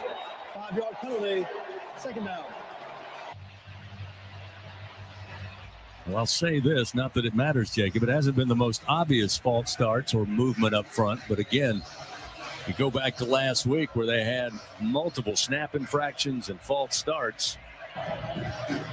5-yard penalty. 2nd down. Well, I'll say this, not that it matters, Jacob. It hasn't been the most obvious false starts or movement up front. But again, you go back to last week where they had multiple snap infractions and false starts.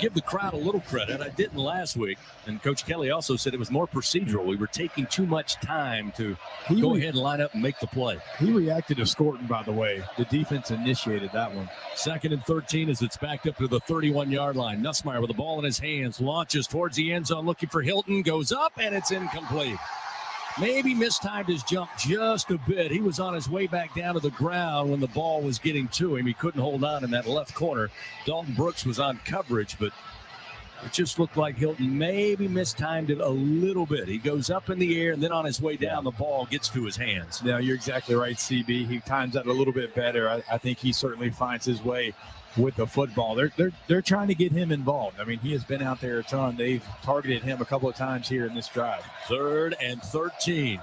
Give the crowd a little credit. I didn't last week. And Coach Kelly also said it was more procedural. We were taking too much time to go ahead and line up and make the play. He reacted to Scorton, by the way. The defense initiated that one. 2nd and 13 as it's backed up to the 31-yard line. Nussmeier with the ball in his hands, launches towards the end zone looking for Hilton, goes up, and it's incomplete. Maybe mistimed his jump just a bit. He was on his way back down to the ground when the ball was getting to him. He couldn't hold on in that left corner. Dalton Brooks was on coverage, but it just looked like Hilton maybe mistimed it a little bit. He goes up in the air, and then on his way down, the ball gets to his hands. No, you're exactly right, CB. He times that a little bit better. I think he certainly finds his way with the football. They're trying to get him involved. I mean, he has been out there a ton. They've targeted him a couple of times here in this drive. 3rd and 13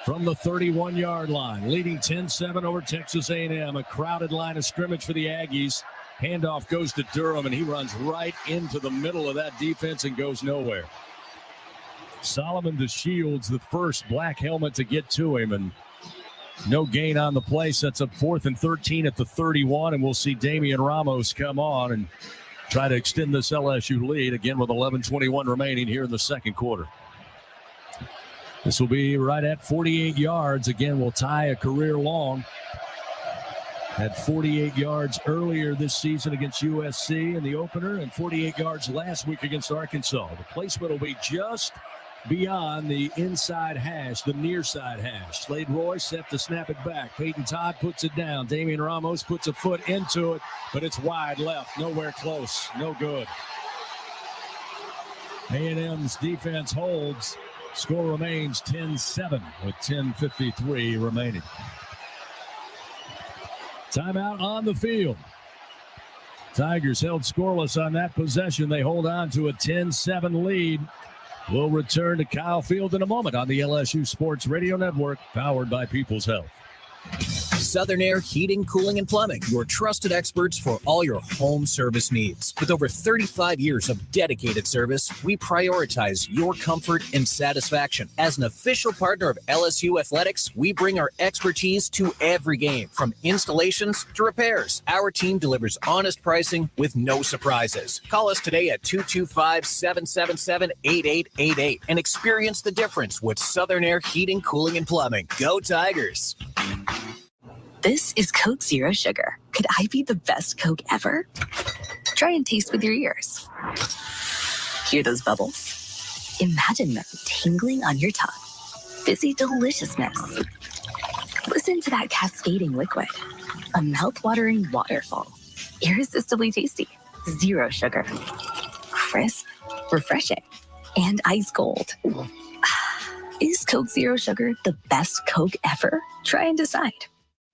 from the 31-yard line, leading 10-7 over Texas A&M. A crowded line of scrimmage for the Aggies. Handoff goes to Durham, and he runs right into the middle of that defense and goes nowhere. Solomon DeShields, the first black helmet to get to him, and no gain on the play. Sets up 4th and 13 at the 31, and we'll see Damian Ramos come on and try to extend this LSU lead again with 11:21 remaining here in the 2nd quarter. This will be right at 48 yards. Again, we'll tie a career long. Had 48 yards earlier this season against USC in the opener and 48 yards last week against Arkansas. The placement will be just beyond the inside hash, the near side hash. Slade Roy set to snap it back. Peyton Todd puts it down. Damian Ramos puts a foot into it, but it's wide left. Nowhere close. No good. A&M's defense holds. Score remains 10-7 with 10:53 remaining. Timeout on the field. Tigers held scoreless on that possession. They hold on to a 10-7 lead. We'll return to Kyle Field in a moment on the LSU Sports Radio Network, powered by People's Health. Southern Air Heating, Cooling, and Plumbing, your trusted experts for all your home service needs. With over 35 years of dedicated service, we prioritize your comfort and satisfaction. As an official partner of LSU Athletics, we bring our expertise to every game, from installations to repairs. Our team delivers honest pricing with no surprises. Call us today at 225-777-8888 and experience the difference with Southern Air Heating, Cooling, and Plumbing. Go Tigers! This is Coke Zero Sugar. Could I be the best Coke ever? Try and taste with your ears. Hear those bubbles? Imagine them tingling on your tongue. Fizzy deliciousness. Listen to that cascading liquid. A mouth-watering waterfall. Irresistibly tasty. Zero sugar. Crisp, refreshing, and ice cold. Is Coke Zero Sugar the best Coke ever? Try and decide.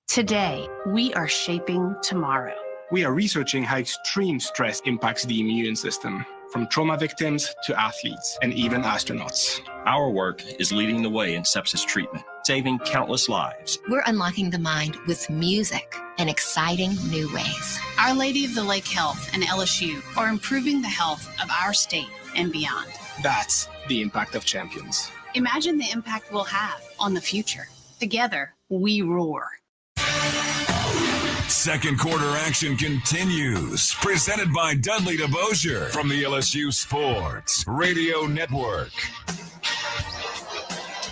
Today, we are shaping tomorrow. We are researching how extreme stress impacts the immune system, from trauma victims to athletes and even astronauts. Our work is leading the way in sepsis treatment, saving countless lives. We're unlocking the mind with music in exciting new ways. Our Lady of the Lake Health and LSU are improving the health of our state and beyond. That's the impact of champions. Imagine the impact we'll have on the future. Together, we roar. Second quarter action continues. Presented by Dudley DeBosier from the LSU Sports Radio Network.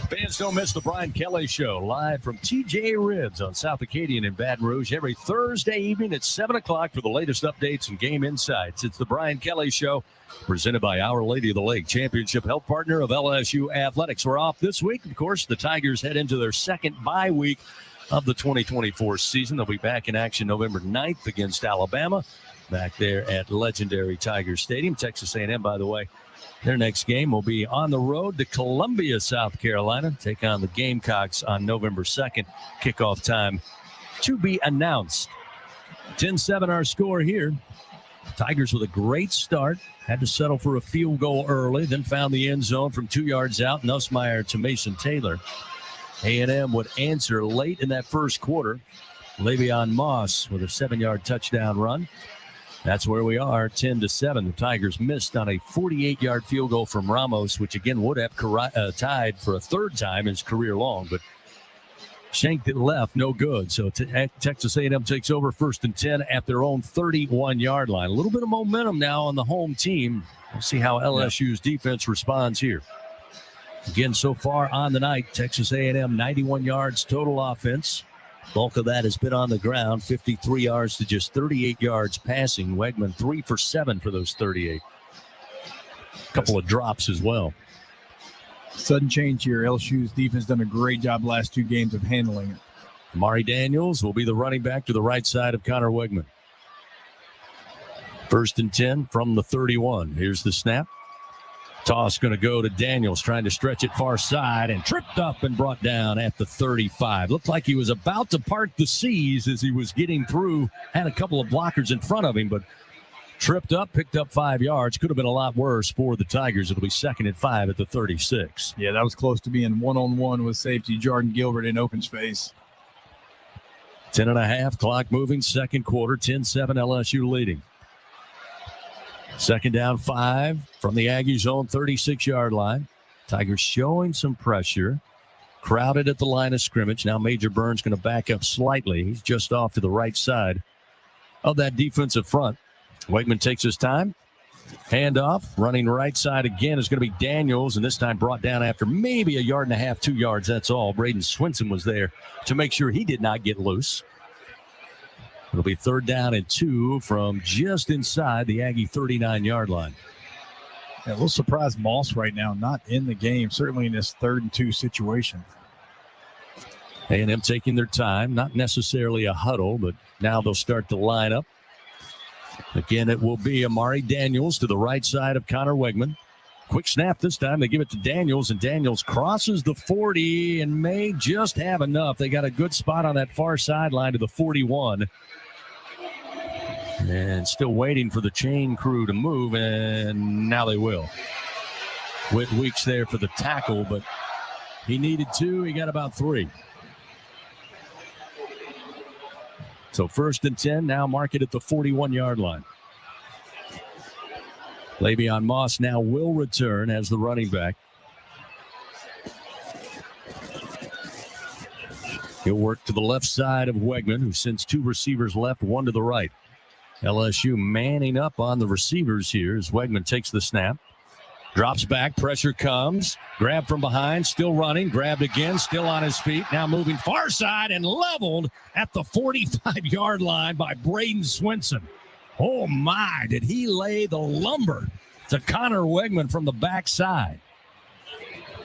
Fans, don't miss the Brian Kelly Show live from TJ Ribs on South Acadian in Baton Rouge every Thursday evening at 7 o'clock for the latest updates and game insights. It's the Brian Kelly Show presented by Our Lady of the Lake, championship health partner of LSU Athletics. We're off this week. Of course, the Tigers head into their second bye week of the 2024 season. They'll be back in action November 9th against Alabama back there at legendary Tiger Stadium. Texas A&M, by the way, their next game will be on the road to Columbia, South Carolina, take on the Gamecocks on November 2nd. Kickoff time to be announced. 10-7 our score here. Tigers with a great start. Had to settle for a field goal early, then found the end zone from 2 yards out. Nussmeier to Mason Taylor. A&M would answer late in that first quarter. Le'Veon Moss with a 7-yard touchdown run. That's where we are, 10-7. The Tigers missed on a 48-yard field goal from Ramos, which again would have tied for a third time in his career long, but shanked it left, no good. So Texas A&M takes over 1st and 10 at their own 31-yard line. A little bit of momentum now on the home team. We'll see how LSU's defense responds here. Again, so far on the night, Texas A&M 91 yards total offense. Bulk of that has been on the ground, 53 yards to just 38 yards passing. Wegman 3 for 7 for those 38. A couple of drops as well. Sudden change here. LSU's defense done a great job last 2 games of handling it. Amari Daniels will be the running back to the right side of Connor Wegman. 1st and 10 from the 31. Here's the snap. Toss going to go to Daniels, trying to stretch it far side, and tripped up and brought down at the 35. Looked like he was about to part the seas as he was getting through. Had a couple of blockers in front of him, but tripped up, picked up 5 yards. Could have been a lot worse for the Tigers. It'll be 2nd and 5 at the 36. Yeah, that was close to being one-on-one with safety Jordan Gilbert in open space. 10.5, clock moving, second quarter, 10-7 LSU leading. 2nd down 5 from the Aggies' own 36-yard line. Tigers showing some pressure. Crowded at the line of scrimmage. Now Major Burns going to back up slightly. He's just off to the right side of that defensive front. Wegman takes his time. Handoff. Running right side again is going to be Daniels, and this time brought down after maybe 1.5 yards, 2 yards. That's all. Braden Swinson was there to make sure he did not get loose. It'll be 3rd down and 2 from just inside the Aggie 39-yard line. Yeah, a little surprised Moss right now not in the game, certainly in this 3rd and 2 situation. A&M taking their time, not necessarily a huddle, but now they'll start to line up. Again, it will be Amari Daniels to the right side of Connor Wegman. Quick snap this time. They give it to Daniels, and Daniels crosses the 40 and may just have enough. They got a good spot on that far sideline to the 41. And still waiting for the chain crew to move, and now they will. Whit Weeks there for the tackle, but he needed 2. He got about 3. So 1st and 10, now mark it at the 41-yard line. Le'Veon Moss now will return as the running back. He'll work to the left side of Wegman, who sends 2 receivers left, 1 to the right. LSU manning up on the receivers here as Wegman takes the snap. Drops back, pressure comes. Grab from behind, still running. Grabbed again, still on his feet. Now moving far side and leveled at the 45-yard line by Braden Swinson. Oh, my, did he lay the lumber to Connor Wegman from the backside.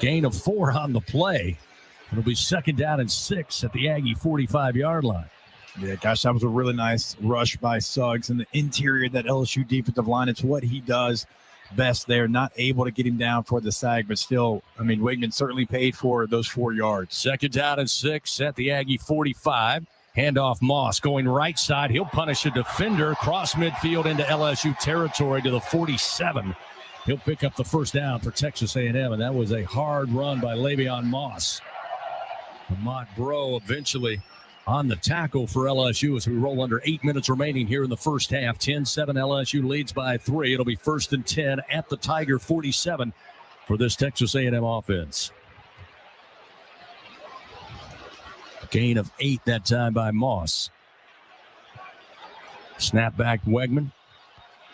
Gain of 4 on the play. It'll be 2nd down and 6 at the Aggie 45-yard line. Yeah, gosh, that was a really nice rush by Suggs in the interior of that LSU defensive line. It's what he does best there. Not able to get him down for the sag, but still, I mean, Wegman certainly paid for those 4 yards. 2nd down and 6 at the Aggie 45. Handoff Moss going right side. He'll punish a defender. Cross midfield into LSU territory to the 47. He'll pick up the 1st down for Texas A&M, and that was a hard run by Le'Veon Moss. Ahmad Bro eventually on the tackle for LSU as we roll under 8 minutes remaining here in the first half. 10-7 LSU leads by 3. It'll be 1st and 10 at the Tiger 47 for this Texas A&M offense. Gain of 8 that time by Moss. Snap back Wegman.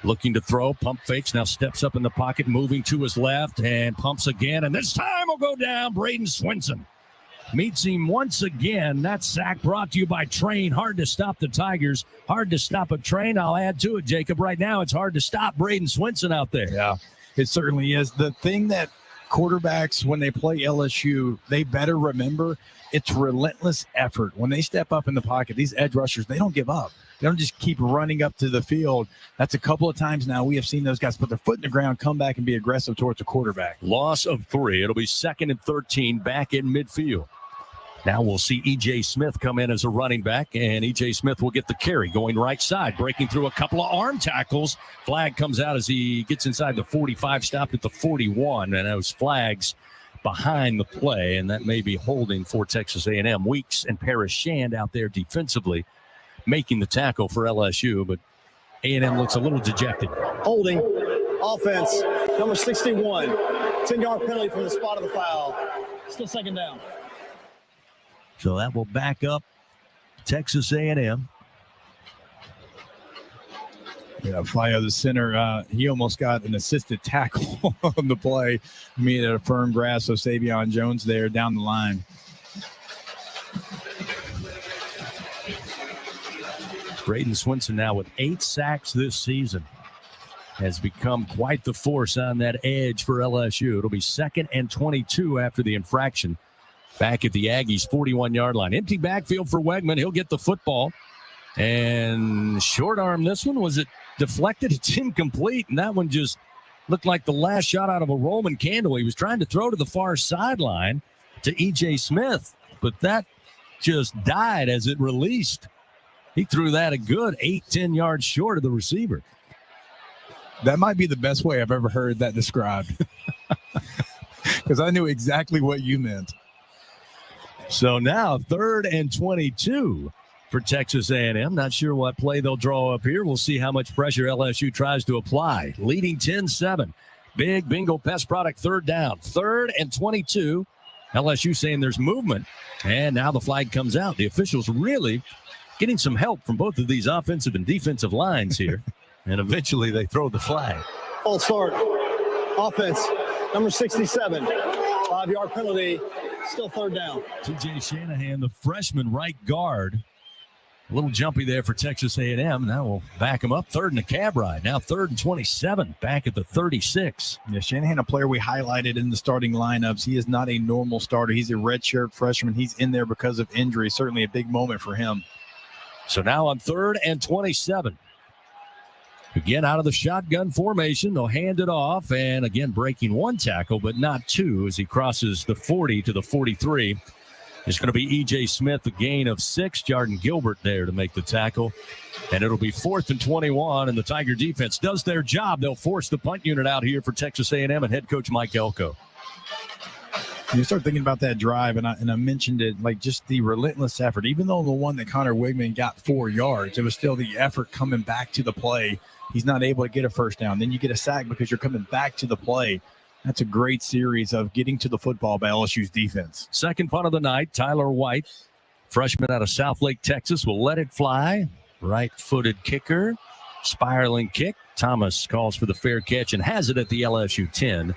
Looking to throw. Pump fakes. Now steps up in the pocket. Moving to his left. And pumps again. And this time will go down. Braden Swinson meets him once again. That sack brought to you by Train. Hard to stop the Tigers. Hard to stop a Train. I'll add to it, Jacob. Right now, it's hard to stop Braden Swinson out there. Yeah, it certainly is. The thing that quarterbacks, when they play LSU, they better remember, it's relentless effort. When they step up in the pocket, these edge rushers, they don't give up. They don't just keep running up to the field. That's a couple of times now we have seen those guys put their foot in the ground, come back, and be aggressive towards the quarterback. Loss of 3. It'll be 2nd and 13 back in midfield. Now we'll see E.J. Smith come in as a running back, and E.J. Smith will get the carry going right side, breaking through a couple of arm tackles. Flag comes out as he gets inside the 45, stopped at the 41, and those flags behind the play, and that may be holding for Texas A&M. Weeks and Parrish Shand out there defensively making the tackle for LSU, but A&M looks a little dejected. Holding, offense, number 61, 10-yard penalty from the spot of the foul. Still 2nd down. So that will back up Texas A&M. Yeah, Flyo, the center, he almost got an assisted tackle on the play. Made it a firm grasp of Savion Jones there down the line. Braden Swinson now with 8 sacks this season has become quite the force on that edge for LSU. It'll be 2nd and 22 after the infraction. Back at the Aggies 41-yard line. Empty backfield for Wegman. He'll get the football. And short arm this one. Was it deflected? It's incomplete. And that one just looked like the last shot out of a Roman candle. He was trying to throw to the far sideline to E.J. Smith. But that just died as it released. He threw that a good 8-10 yards short of the receiver. That might be the best way I've ever heard that described. Because I knew exactly what you meant. So now 3rd and 22 for Texas A&M. Not sure what play they'll draw up here. We'll see how much pressure LSU tries to apply. Leading 10-7. Big Bingo Pest Product 3rd down. 3rd and 22. LSU saying there's movement. And now the flag comes out. The officials really getting some help from both of these offensive and defensive lines here. And eventually they throw the flag. False start. Offense, number 67. 5-yard penalty. Still 3rd down. T.J. Shanahan, the freshman right guard. A little jumpy there for Texas A&M. Now we'll back him up. 3rd and a cab ride. Now 3rd and 27. Back at the 36. Yeah, Shanahan, a player we highlighted in the starting lineups. He is not a normal starter. He's a redshirt freshman. He's in there because of injury. Certainly a big moment for him. So now on 3rd and 27. Again, out of the shotgun formation, they'll hand it off. And again, breaking 1 tackle, but not 2 as he crosses the 40 to the 43. It's going to be E.J. Smith, a gain of 6. Jordan Gilbert there to make the tackle. And it'll be 4th and 21, and the Tiger defense does their job. They'll force the punt unit out here for Texas A&M and head coach Mike Elko. You start thinking about that drive, and I mentioned it, like just the relentless effort. Even though the one that Connor Wegman got 4 yards, it was still the effort coming back to the play. He's not able to get a 1st down. Then you get a sack because you're coming back to the play. That's a great series of getting to the football by LSU's defense. 2nd punt of the night, Tyler White, freshman out of Southlake, Texas, will let it fly. Right-footed kicker, spiraling kick. Thomas calls for the fair catch and has it at the LSU 10.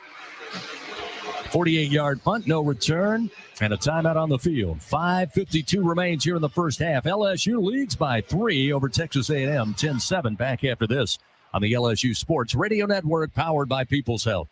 48-yard punt, no return, and a timeout on the field. 5:52 remains here in the first half. LSU leads by 3 over Texas A&M, 10-7. Back after this on the LSU Sports Radio Network, powered by People's Health.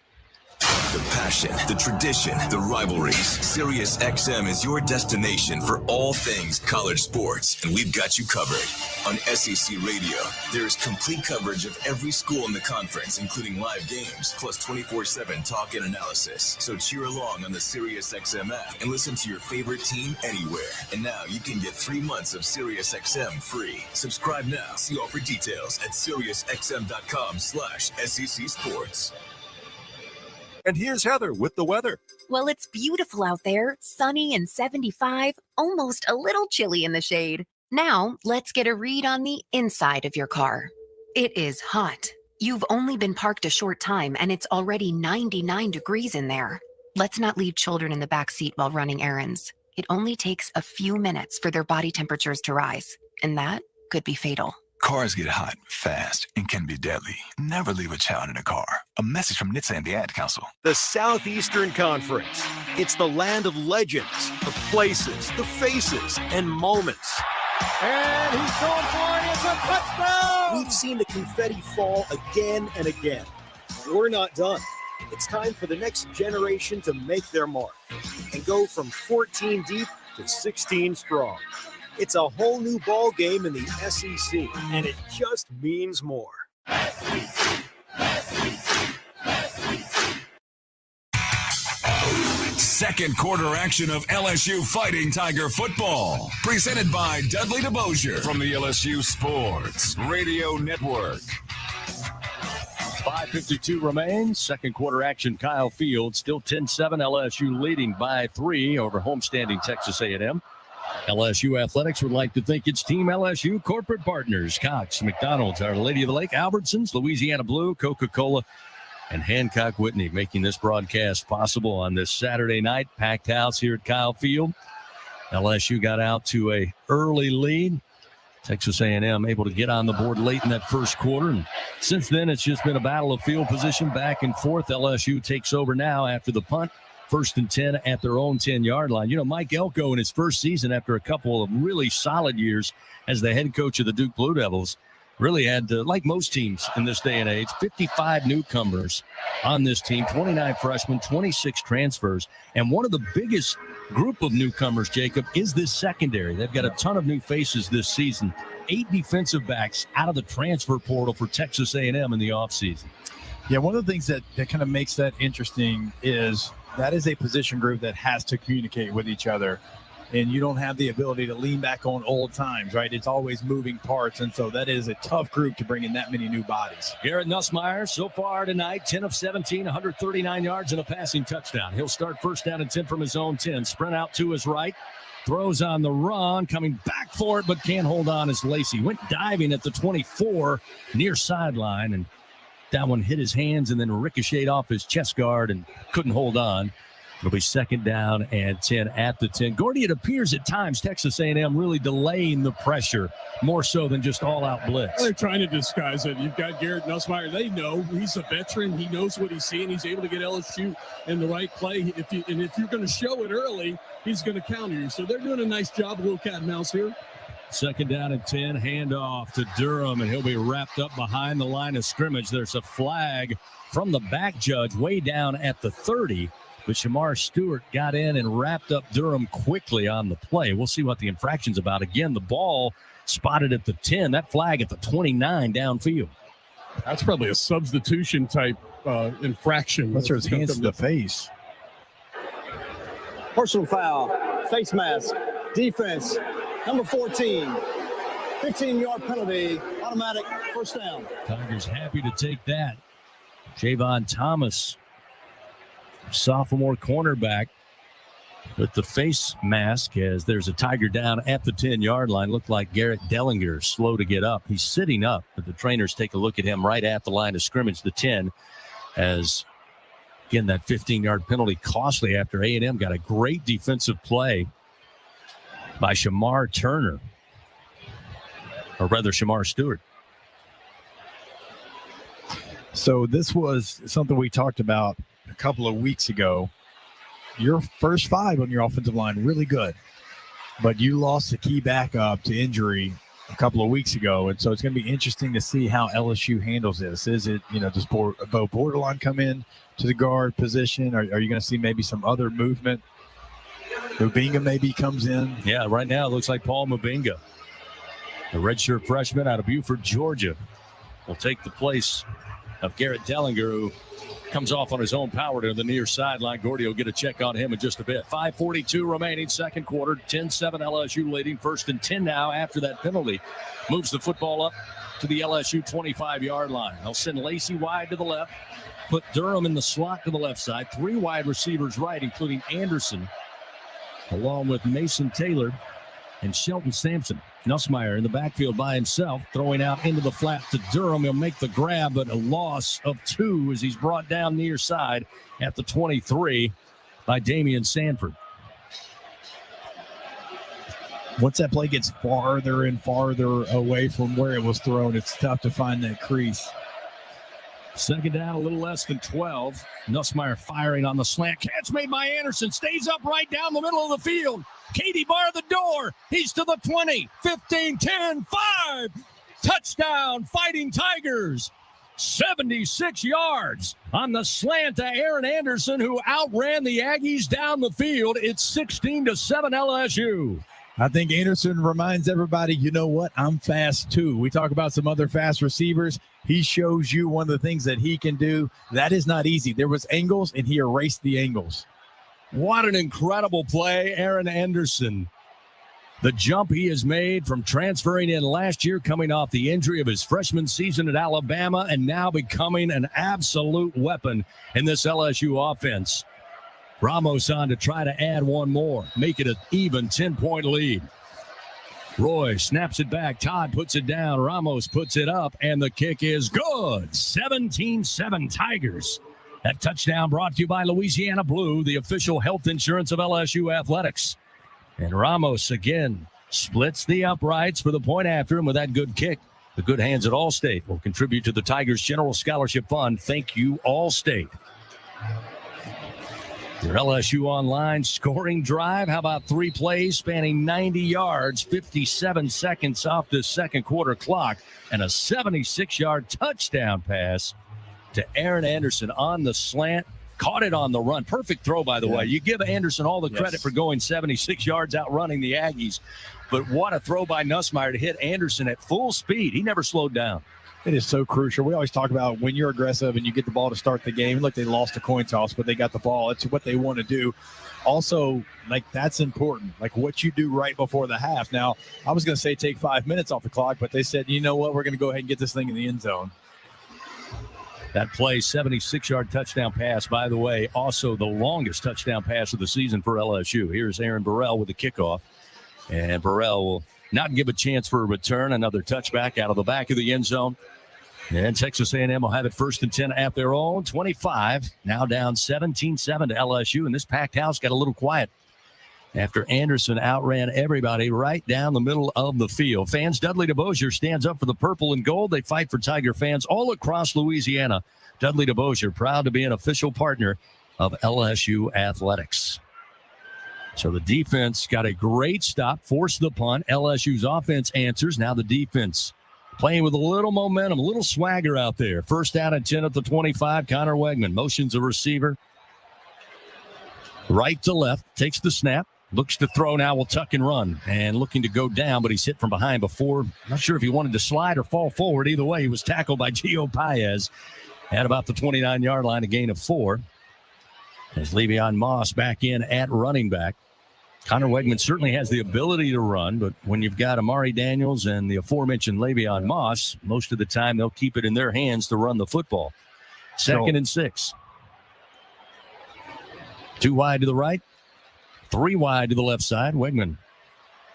The passion, the tradition, the rivalries. Sirius XM is your destination for all things college sports, and we've got you covered. On SEC Radio, there is complete coverage of every school in the conference, including live games, plus 24/7 talk and analysis. So cheer along on the Sirius XM app and listen to your favorite team anywhere. And now you can get 3 months of Sirius XM free. Subscribe now. See all for details at SiriusXM.com/SEC Sports. And here's Heather with the weather. Well, it's beautiful out there, sunny and 75, almost a little chilly in the shade. Now, let's get a read on the inside of your car. It is hot. You've only been parked a short time and it's already 99 degrees in there. Let's not leave children in the back seat while running errands. It only takes a few minutes for their body temperatures to rise, and that could be fatal. Cars get hot, fast, and can be deadly. Never leave a child in a car. A message from NHTSA and the Ad Council. The Southeastern Conference. It's the land of legends, the places, the faces, and moments. And he's going for it. It's a touchdown! We've seen the confetti fall again and again. We're not done. It's time for the next generation to make their mark and go from 14 deep to 16 strong. It's a whole new ball game in the SEC, and it just means more. Second quarter action of LSU Fighting Tiger football. Presented by Dudley DeBosier from the LSU Sports Radio Network. 5:52 remains. Second quarter action. Kyle Field still 10-7. LSU leading by 3 over homestanding Texas A&M. LSU Athletics would like to thank its Team LSU corporate partners, Cox, McDonald's, Our Lady of the Lake, Albertsons, Louisiana Blue, Coca-Cola, and Hancock Whitney, making this broadcast possible on this Saturday night. Packed house here at Kyle Field. LSU got out to a early lead. Texas A&M able to get on the board late in that first quarter. And since then, it's just been a battle of field position back and forth. LSU takes over now after the punt. 1st and 10 at their own 10-yard line. You know, Mike Elko in his first season after a couple of really solid years as the head coach of the Duke Blue Devils really had, like most teams in this day and age, 55 newcomers on this team, 29 freshmen, 26 transfers. And one of the biggest group of newcomers, Jacob, is this secondary. They've got a ton of new faces this season. 8 defensive backs out of the transfer portal for Texas A&M in the offseason. Yeah, one of the things that kind of makes that interesting is that is a position group that has to communicate with each other. And you don't have the ability to lean back on old times, right? It's always moving parts. And so that is a tough group to bring in that many new bodies. Garrett Nussmeier so far tonight, 10 of 17, 139 yards and a passing touchdown. He'll start 1st down and 10 from his own 10. Sprint out to his right. Throws on the run, coming back for it, but can't hold on as Lacey. Went diving at the 24 near sideline, and that one hit his hands and then ricocheted off his chest guard and couldn't hold on. It'll be 2nd down and 10 at the 10. Gordy, it appears at times Texas A&M really delaying the pressure more so than just all-out blitz. They're trying to disguise it. You've got Garrett Nussmeier. They know he's a veteran. He knows what he's seeing. He's able to get LSU in the right play. If you're going to show it early, he's going to counter you. So they're doing a nice job, a little cat and mouse here. 2nd down and 10, handoff to Durham, and he'll be wrapped up behind the line of scrimmage. There's a flag from the back judge way down at the 30, but Shamar Stewart got in and wrapped up Durham quickly on the play. We'll see what the infraction's about. Again, the ball spotted at the 10, that flag at the 29 downfield. That's probably a substitution type infraction. That's his hands to the face. Personal foul, face mask, defense. Number 14, 15-yard penalty, automatic 1st down. Tigers happy to take that. Javon Thomas, sophomore cornerback, with the face mask as there's a Tiger down at the 10-yard line. Looked like Garrett Dellinger slow to get up. He's sitting up, but the trainers take a look at him right at the line of scrimmage, the 10, as, again, that 15-yard penalty costly after A&M got a great defensive play by Shamar Turner, or rather Shamar Stewart. So this was something we talked about a couple of weeks ago, your first 5 on your offensive line, really good. But you lost the key backup to injury a couple of weeks ago, and so it's going to be interesting to see how LSU handles this. Is it, does Bo Borderline come in to the guard position? Are you going to see maybe some other movement? Mubinga maybe comes in. Yeah, right now it looks like Paul Mubinga, a redshirt freshman out of Buford, Georgia, will take the place of Garrett Dellinger, who comes off on his own power to the near sideline. Gordy will get a check on him in just a bit. 5:42 remaining, second quarter. 10-7 LSU leading. 1st and 10 now after that penalty. Moves the football up to the LSU 25-yard line. They'll send Lacey wide to the left. Put Durham in the slot to the left side. 3 wide receivers right, including Anderson, along with Mason Taylor and Shelton Sampson. Nussmeier in the backfield by himself, throwing out into the flat to Durham. He'll make the grab, but a loss of 2 as he's brought down near side at the 23 by Damian Sanford. Once that play gets farther and farther away from where it was thrown, it's tough to find that crease. Second down, a little less than 12. Nussmeier firing on the slant. Catch made by Anderson. Stays up right down the middle of the field. Katie bar the door. He's to the 20, 15, 10, 5. Touchdown, Fighting Tigers. 76 yards on the slant to Aaron Anderson, who outran the Aggies down the field. It's 16-7 LSU. I think Anderson reminds everybody, you know what? I'm fast too. We talk about some other fast receivers. He shows you one of the things that he can do. That is not easy. There was angles, and he erased the angles. What an incredible play, Aaron Anderson. The jump he has made from transferring in last year, coming off the injury of his freshman season at Alabama, and now becoming an absolute weapon in this LSU offense. Ramos on to try to add one more, make it an even 10-point lead. Roy snaps it back. Todd puts it down. Ramos puts it up, and the kick is good. 17-7 Tigers. That touchdown brought to you by Louisiana Blue, the official health insurance of LSU athletics. And Ramos again splits the uprights for the point after him with that good kick. The good hands at Allstate will contribute to the Tigers General Scholarship Fund. Thank you, Allstate. Your LSU Online scoring drive. How about 3 plays spanning 90 yards, 57 seconds off the second quarter clock, and a 76-yard touchdown pass to Aaron Anderson on the slant. Caught it on the run. Perfect throw, by the way. You give Anderson all the credit for going 76 yards out running the Aggies. But what a throw by Nussmeier to hit Anderson at full speed. He never slowed down. It is so crucial. We always talk about when you're aggressive and you get the ball to start the game. Look, they lost a coin toss, but they got the ball. It's what they want to do. Also, that's important. What you do right before the half. Now, I was going to say take 5 minutes off the clock, but they said, you know what, we're going to go ahead and get this thing in the end zone. That play, 76-yard touchdown pass, by the way, also the longest touchdown pass of the season for LSU. Here's Aaron Burrell with the kickoff. And Burrell will not give a chance for a return. Another touchback out of the back of the end zone. And Texas A&M will have it 1st and 10 at their own 25. Now down 17-7 to LSU. And this packed house got a little quiet after Anderson outran everybody right down the middle of the field. Fans, Dudley DeBosier stands up for the purple and gold. They fight for Tiger fans all across Louisiana. Dudley DeBosier, proud to be an official partner of LSU athletics. So the defense got a great stop, forced the punt. LSU's offense answers. Now the defense playing with a little momentum, a little swagger out there. 1st down and 10 at the 25. Connor Wegman motions a receiver right to left, takes the snap. Looks to throw now, will tuck and run. And looking to go down, but he's hit from behind before. Not sure if he wanted to slide or fall forward. Either way, he was tackled by Gio Paez at about the 29-yard line, a gain of 4. As Le'Veon Moss back in at running back. Connor Wegman certainly has the ability to run, but when you've got Amari Daniels and the aforementioned Le'Veon Moss, most of the time they'll keep it in their hands to run the football. 2nd and 6. 2 wide to the right. 3 wide to the left side. Wegman,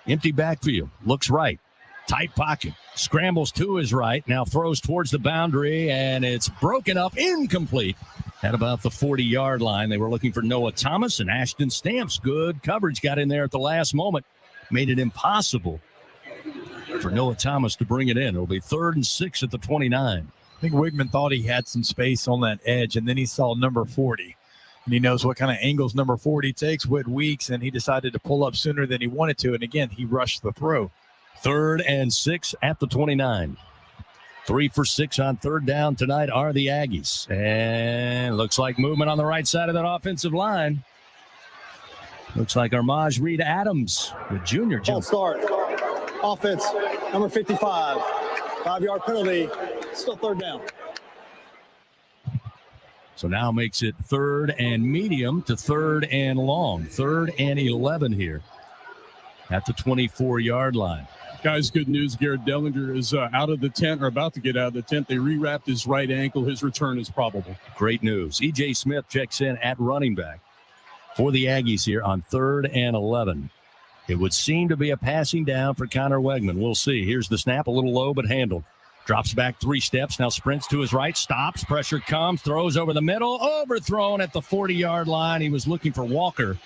empty backfield, looks right. Tight pocket, scrambles to his right, now throws towards the boundary, and it's broken up, incomplete at about the 40-yard line. They were looking for Noah Thomas, and Ashton Stamps, good coverage, got in there at the last moment, made it impossible for Noah Thomas to bring it in. It'll be 3rd and 6 at the 29. I think Wigman thought he had some space on that edge, and then he saw number 40. And he knows what kind of angles number 40 takes, what weeks, and he decided to pull up sooner than he wanted to. And again, he rushed the throw. 3rd and 6 at the 29. 3 for 6 on 3rd down tonight are the Aggies. And looks like movement on the right side of that offensive line. Looks like Armaj Reed Adams, the junior. False start. Offense, number 55. 5-yard penalty. Still 3rd down. So now makes it 3rd and medium to 3rd and long. 3rd and 11 here at the 24-yard line. Guys, good news. Garrett Dellinger is out of the tent, or about to get out of the tent. They rewrapped his right ankle. His return is probable. Great news. E.J. Smith checks in at running back for the Aggies here on 3rd and 11. It would seem to be a passing down for Connor Wegman. We'll see. Here's the snap, a little low, but handled. Drops back 3 steps, now sprints to his right, stops, pressure comes, throws over the middle, overthrown at the 40-yard line. He was looking for Walker.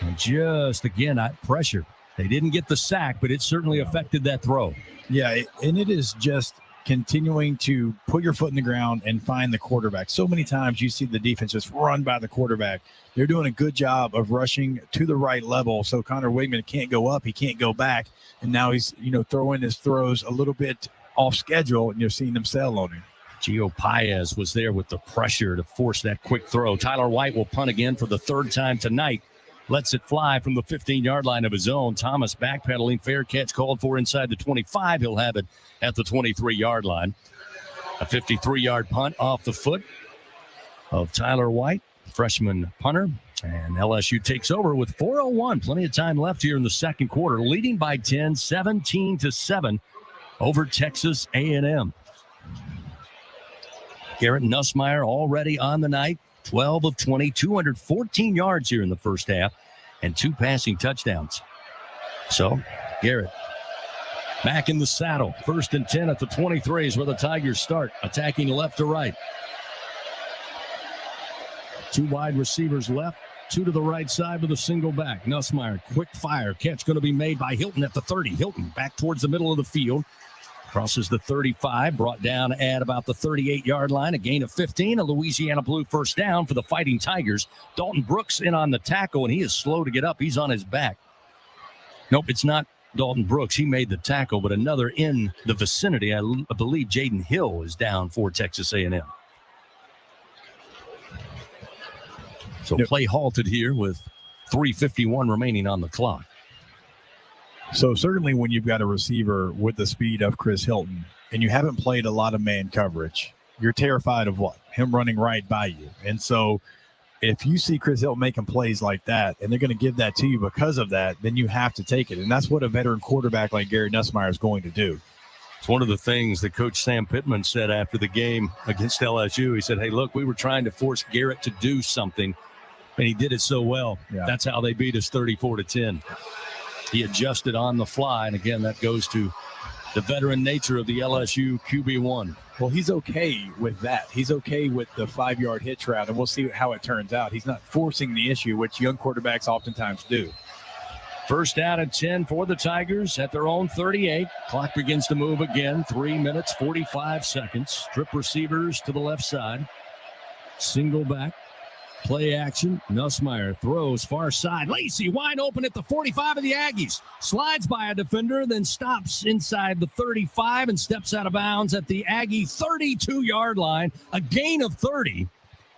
And just, again, pressure. They didn't get the sack, but it certainly affected that throw. Yeah, and it is just continuing to put your foot in the ground and find the quarterback. So many times you see the defense just run by the quarterback. They're doing a good job of rushing to the right level, so Connor Wegman can't go up, he can't go back, and now he's throwing his throws a little bit off schedule, and you're seeing them sail on him. Gio Paez was there with the pressure to force that quick throw. Tyler White will punt again for the 3rd time tonight. Lets it fly from the 15-yard line of his own. Thomas backpedaling. Fair catch called for inside the 25. He'll have it at the 23-yard line. A 53-yard punt off the foot of Tyler White, freshman punter. And LSU takes over with 4:01. Plenty of time left here in the second quarter. Leading by 10, 17-7 over Texas A&M. Garrett Nussmeier already on the night. 12 of 20, 214 yards here in the first half, and 2 passing touchdowns. So, Garrett back in the saddle. 1st and 10 at the 23 is where the Tigers start, attacking left to right. 2 wide receivers left, 2 to the right side with a single back. Nussmeier, quick fire. Catch going to be made by Hilton at the 30. Hilton back towards the middle of the field. Crosses the 35, brought down at about the 38-yard line. A gain of 15, a Louisiana Blue first down for the Fighting Tigers. Dalton Brooks in on the tackle, and he is slow to get up. He's on his back. Nope, it's not Dalton Brooks. He made the tackle, but another in the vicinity. I believe Jaden Hill is down for Texas A&M. So play halted here with 3:51 remaining on the clock. So certainly when you've got a receiver with the speed of Chris Hilton and you haven't played a lot of man coverage, you're terrified of what? Him running right by you. And so if you see Chris Hilton making plays like that and they're going to give that to you because of that, then you have to take it. And that's what a veteran quarterback like Garrett Nussmeier is going to do. It's one of the things that Coach Sam Pittman said after the game against LSU. He said, hey, look, we were trying to force Garrett to do something, and he did it so well. Yeah. That's how they beat us 34-10. He adjusted on the fly, and again, that goes to the veteran nature of the LSU QB1. Well, he's okay with that. He's okay with the 5-yard hitch route, and we'll see how it turns out. He's not forcing the issue, which young quarterbacks oftentimes do. 1st down and 10 for the Tigers at their own 38. Clock begins to move again. 3 minutes, 45 seconds. Strip receivers to the left side. Single back. Play action. Nussmeier throws far side. Lacey wide open at the 45 of the Aggies. Slides by a defender, then stops inside the 35 and steps out of bounds at the Aggie 32-yard line. A gain of 30.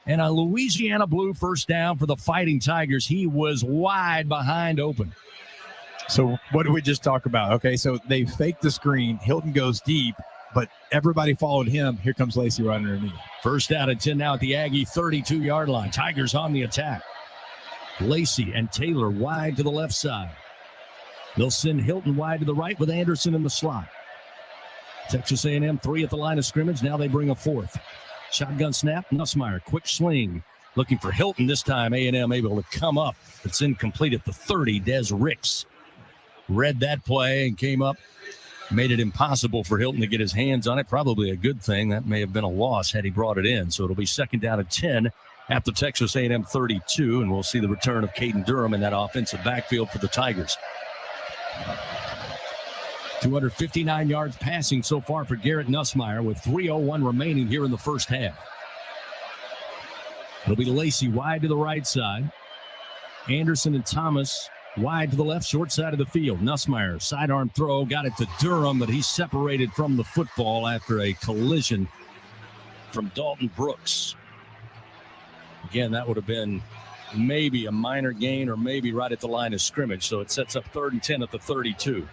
And a Louisiana Blue first down for the Fighting Tigers. He was wide behind open. So what did we just talk about? Okay, so they faked the screen. Hilton goes deep, but everybody followed him. Here comes Lacey right underneath. 1st down and 10 now at the Aggie 32-yard line. Tigers on the attack. Lacey and Taylor wide to the left side. They'll send Hilton wide to the right with Anderson in the slot. Texas A&M 3 at the line of scrimmage. Now they bring a 4th. Shotgun snap. Nussmeier, quick sling. Looking for Hilton this time. A&M able to come up. It's incomplete at the 30. Des Ricks read that play and came up. Made it impossible for Hilton to get his hands on it. Probably a good thing. That may have been a loss had he brought it in. So it'll be 2nd down and 10 at the Texas A&M 32. And we'll see the return of Caden Durham in that offensive backfield for the Tigers. 259 yards passing so far for Garrett Nussmeier with 3:01 remaining here in the first half. It'll be Lacey wide to the right side. Anderson and Thomas wide to the left, short side of the field. Nussmeier, sidearm throw, got it to Durham, but he's separated from the football after a collision from Dalton Brooks. Again, that would have been maybe a minor gain or maybe right at the line of scrimmage, so it sets up 3rd and 10 at the 32.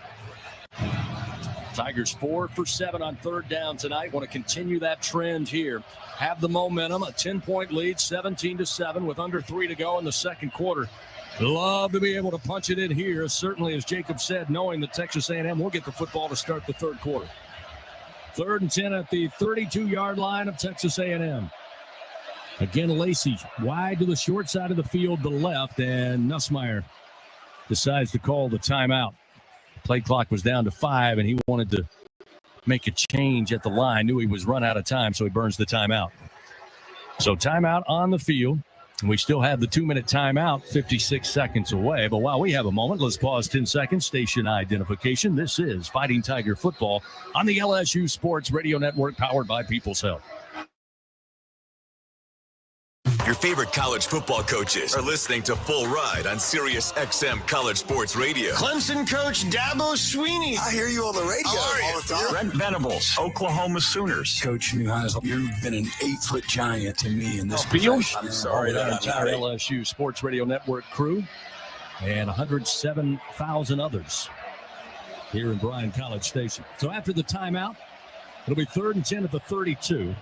Tigers 4 for 7 on 3rd down tonight. Want to continue that trend here. Have the momentum, a 10-point lead, 17-7 with under 3 to go in the second quarter. Love to be able to punch it in here, certainly, as Jacob said, knowing that Texas A&M will get the football to start the third quarter. 3rd and 10 at the 32-yard line of Texas A&M. Again, Lacey wide to the short side of the field, the left, and Nussmeier decides to call the timeout. Play clock was down to 5, and he wanted to make a change at the line. Knew he was run out of time, so he burns the timeout. So timeout on the field. We still have the 2-minute timeout 56 seconds away. But while we have a moment, let's pause 10 seconds. Station identification. This is Fighting Tiger Football on the LSU Sports Radio Network, powered by People's Health. Your favorite college football coaches are listening to Full Ride on Sirius XM College Sports Radio. Clemson coach Dabo Swinney. I hear you on the radio all the time. Brent Venables, Oklahoma Sooners. Coach Neuheisel, you've been an 8-foot giant to me in this field. profession. Sorry, that entire LSU Sports Radio Network crew and 107,000 others here in Bryan College Station. So after the timeout, it'll be 3rd and 10 at the 32.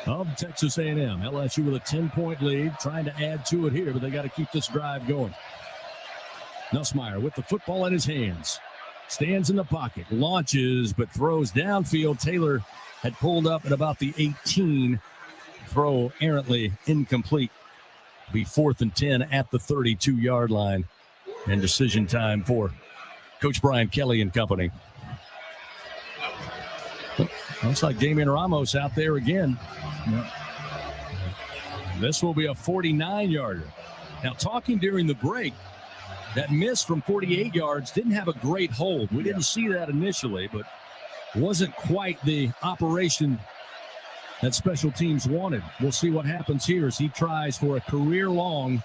Of Texas A&M. LSU with a 10-point lead, trying to add to it here, but they got to keep this drive going. Nussmeier with the football in his hands. Stands in the pocket, launches, but throws downfield. Taylor had pulled up at about the 18. Throw errantly incomplete. Be 4th and 10 at the 32-yard line. And decision time for Coach Brian Kelly and company. Looks like Damian Ramos out there again. Yep. This will be a 49-yarder. Now, talking during the break, that miss from 48 yards didn't have a great hold. We didn't see that initially, but wasn't quite the operation that special teams wanted. We'll see what happens here as he tries for a career-long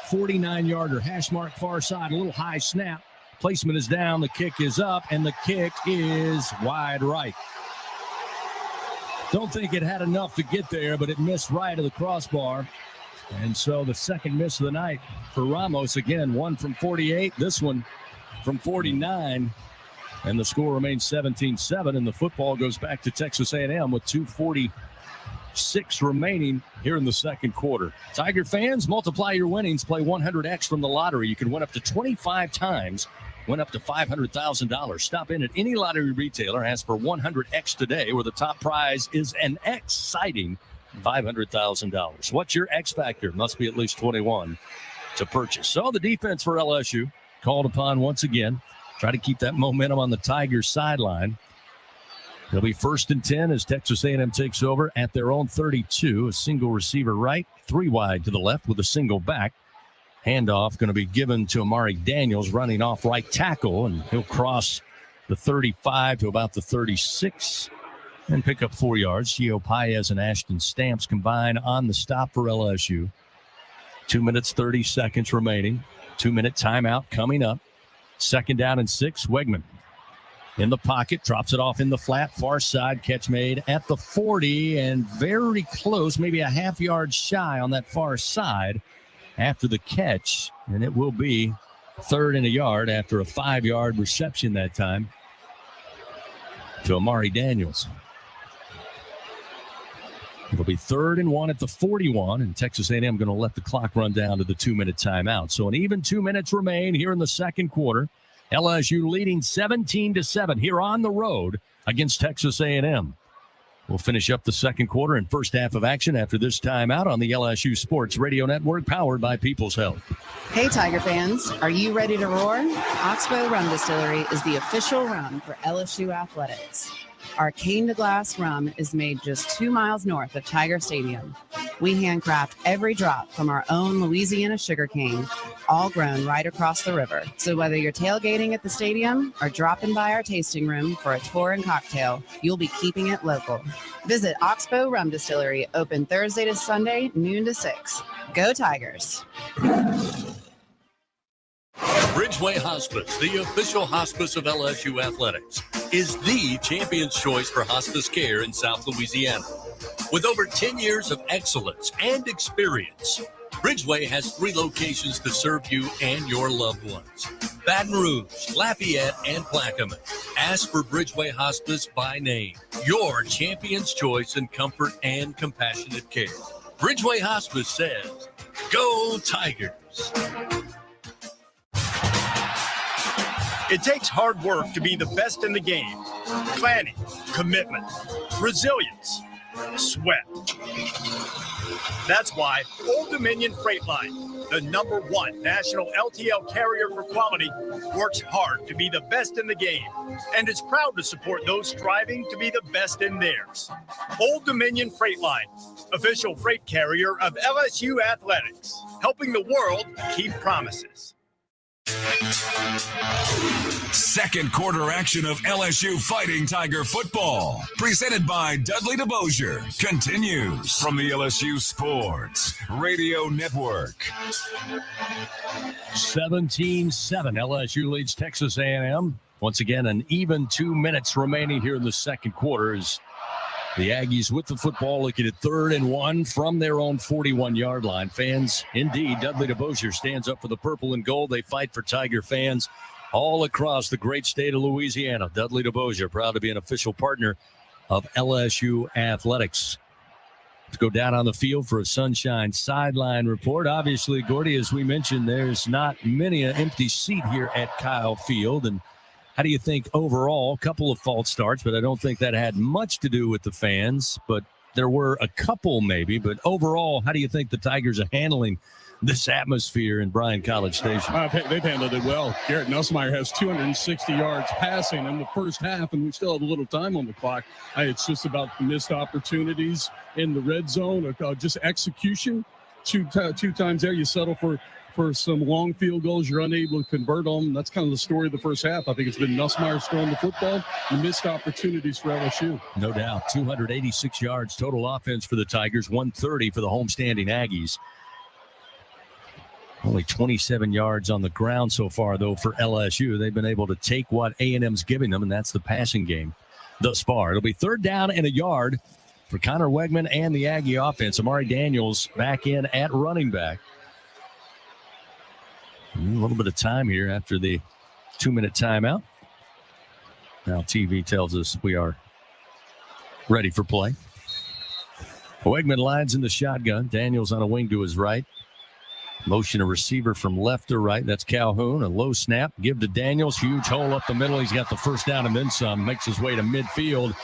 49-yarder. Hash mark far side, a little high snap. Placement is down, the kick is up, and the kick is wide right. Don't think it had enough to get there, but it missed right of the crossbar. And so the second miss of the night for Ramos. Again, one from 48, this one from 49. And the score remains 17-7, and the football goes back to Texas A&M with 2:46 remaining here in the second quarter. Tiger fans, multiply your winnings. Play 100X from the lottery. You can win up to 25 times. Win up to $500,000. Stop in at any lottery retailer. Ask for 100X today, where the top prize is an exciting $500,000. What's your X factor? Must be at least 21 to purchase. So the defense for LSU called upon once again. Try to keep that momentum on the Tigers sideline. It'll be 1st and 10 as Texas A&M takes over at their own 32. A single receiver right, 3 wide to the left with a single back. Handoff going to be given to Amari Daniels, running off right tackle, and he'll cross the 35 to about the 36 and pick up 4 yards. Gio Paez and Ashton Stamps combine on the stop for LSU. 2 minutes, 30 seconds remaining. 2-minute timeout coming up. 2nd down and 6. Wegman in the pocket, drops it off in the flat, far side, catch made at the 40, and very close, maybe a half yard shy on that far side after the catch, and it will be 3rd and a yard after a 5-yard reception that time to Amari Daniels. It'll be 3rd and 1 at the 41, and Texas A&M going to let the clock run down to the 2-minute timeout. So an even 2 minutes remain here in the second quarter. LSU leading 17-7 here on the road against Texas A&M. We'll finish up the second quarter and first half of action after this timeout on the LSU Sports Radio Network, powered by People's Health. Hey, Tiger fans, are you ready to roar? Oxbow Rum Distillery is the official rum for LSU athletics. Our cane-to-glass rum is made just 2 miles north of Tiger Stadium. We handcraft every drop from our own Louisiana sugarcane, all grown right across the river. So whether you're tailgating at the stadium or dropping by our tasting room for a tour and cocktail, you'll be keeping it local. Visit Oxbow Rum Distillery, open Thursday to Sunday, noon to 6. Go Tigers! Bridgeway Hospice, the official hospice of LSU Athletics, is the champion's choice for hospice care in South Louisiana. With over 10 years of excellence and experience, Bridgeway has 3 locations to serve you and your loved ones: Baton Rouge, Lafayette, and Plaquemine. Ask for Bridgeway Hospice by name, your champion's choice in comfort and compassionate care. Bridgeway Hospice says, go Tigers! It takes hard work to be the best in the game. Planning, commitment, resilience, sweat. That's why Old Dominion Freight Line, the #1 national LTL carrier for quality, works hard to be the best in the game and is proud to support those striving to be the best in theirs. Old Dominion Freight Line, official freight carrier of LSU Athletics, helping the world keep promises. Second quarter action of LSU Fighting Tiger football, presented by Dudley DeBosier, continues from the LSU Sports Radio Network. 17-7, LSU leads Texas A&M. Once again, an even 2 minutes remaining here in the second quarter as the Aggies with the football, looking at 3rd and 1 from their own 41-yard line. Fans, indeed, Dudley DeBosier stands up for the purple and gold. They fight for Tiger fans all across the great state of Louisiana. Dudley DeBosier, proud to be an official partner of LSU Athletics. To go down on the field for a Sunshine sideline report. Obviously, Gordy, as we mentioned, there's not many an empty seat here at Kyle Field. And how do you think overall? A couple of false starts, but I don't think that had much to do with the fans. But there were a couple maybe. But overall, how do you think the Tigers are handling this atmosphere in Bryan College Station? They've handled it well. Garrett Nussmeier has 260 yards passing in the first half, and we still have a little time on the clock. It's just about missed opportunities in the red zone, just execution. Two times there, you settle for some long field goals. You're unable to convert them. That's kind of the story of the first half. I think it's been Nussmeier throwing the football and missed opportunities for LSU. No doubt. 286 yards total offense for the Tigers, 130 for the homestanding Aggies. Only 27 yards on the ground so far, though, for LSU. They've been able to take what A&M's giving them, and that's the passing game thus far. It'll be 3rd down and a yard for Connor Wegman and the Aggie offense. Amari Daniels back in at running back. A little bit of time here after the 2-minute timeout. Now TV tells us we are ready for play. Wegman lines in the shotgun. Daniels on a wing to his right. Motion a receiver from left to right. That's Calhoun. A low snap. Give to Daniels. Huge hole up the middle. He's got the first down and then some. Makes his way to midfield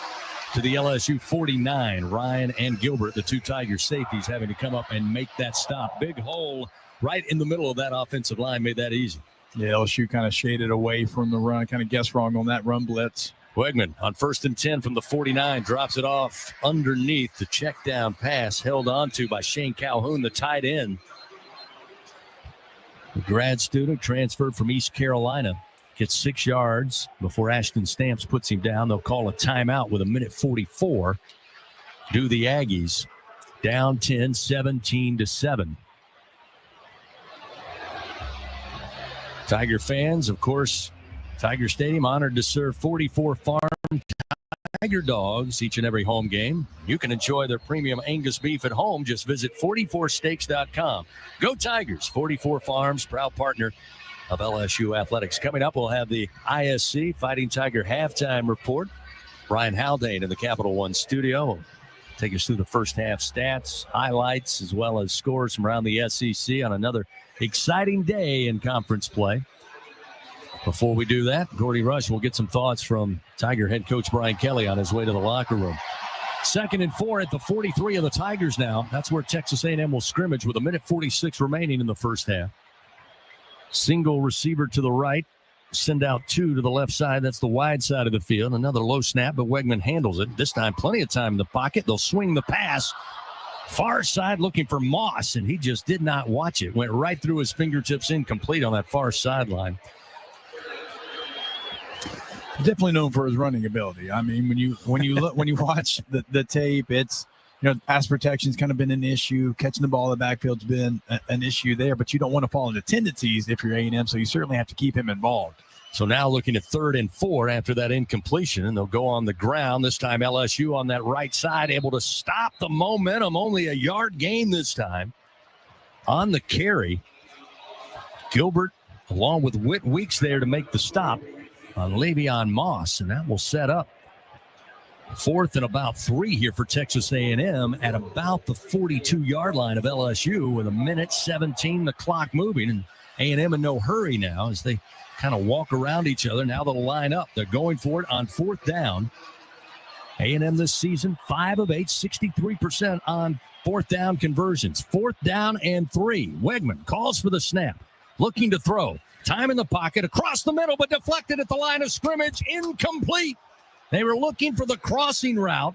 to the LSU 49. Ryan and Gilbert, the 2 Tiger safeties, having to come up and make that stop. Big hole right in the middle of that offensive line. Made that easy. Yeah, LSU kind of shaded away from the run. Kind of guessed wrong on that run blitz. Wegman on 1st and 10 from the 49. Drops it off underneath. The check down pass held on to by Shane Calhoun, the tight end. The grad student transferred from East Carolina. Gets 6 yards before Ashton Stamps puts him down. They'll call a timeout with 1:44. Do the Aggies. Down 10, 17-7. Tiger fans, of course, Tiger Stadium honored to serve 44 farm Tiger dogs each and every home game. You can enjoy their premium Angus beef at home. Just visit 44steaks.com. Go Tigers. 44 Farms, proud partner of LSU Athletics. Coming up, we'll have the ISC Fighting Tiger halftime report. Brian Haldane in the Capital One studio will take us through the first half stats, highlights, as well as scores from around the SEC on another exciting day in conference play. Before we do that, Gordy Rush will get some thoughts from Tiger head coach Brian Kelly on his way to the locker room. 2nd and 4 at the 43 of the Tigers now. That's where Texas A&M will scrimmage with 1:46 remaining in the first half. Single receiver to the right. send out 2 to the left side. That's the wide side of the field. Another low snap, but Wegman handles it. This time, plenty of time in the pocket. They'll swing the pass. Far side looking for Moss, and he just did not watch it. Went right through his fingertips, incomplete on that far sideline. Definitely known for his running ability. I mean, when you watch the tape, it's, pass protection's kind of been an issue. Catching the ball in the backfield's been an issue there, but you don't want to fall into tendencies if you're A&M, so you certainly have to keep him involved. So now looking at 3rd and 4 after that incompletion, and they'll go on the ground. This time LSU on that right side, able to stop the momentum. Only a yard gain this time. On the carry, Gilbert along with Whit Weeks there to make the stop on Le'Veon Moss, and that will set up 4th and about 3 here for Texas A&M at about the 42-yard line of LSU with 1:17, the clock moving, and A&M in no hurry now as they kind of walk around each other. Now they'll line up. They're going for it on 4th down. A&M this season, 5 of 8, 63% on 4th down conversions. 4th down and 3. Wegman calls for the snap, looking to throw. Time in the pocket, across the middle, but deflected at the line of scrimmage. Incomplete. They were looking for the crossing route.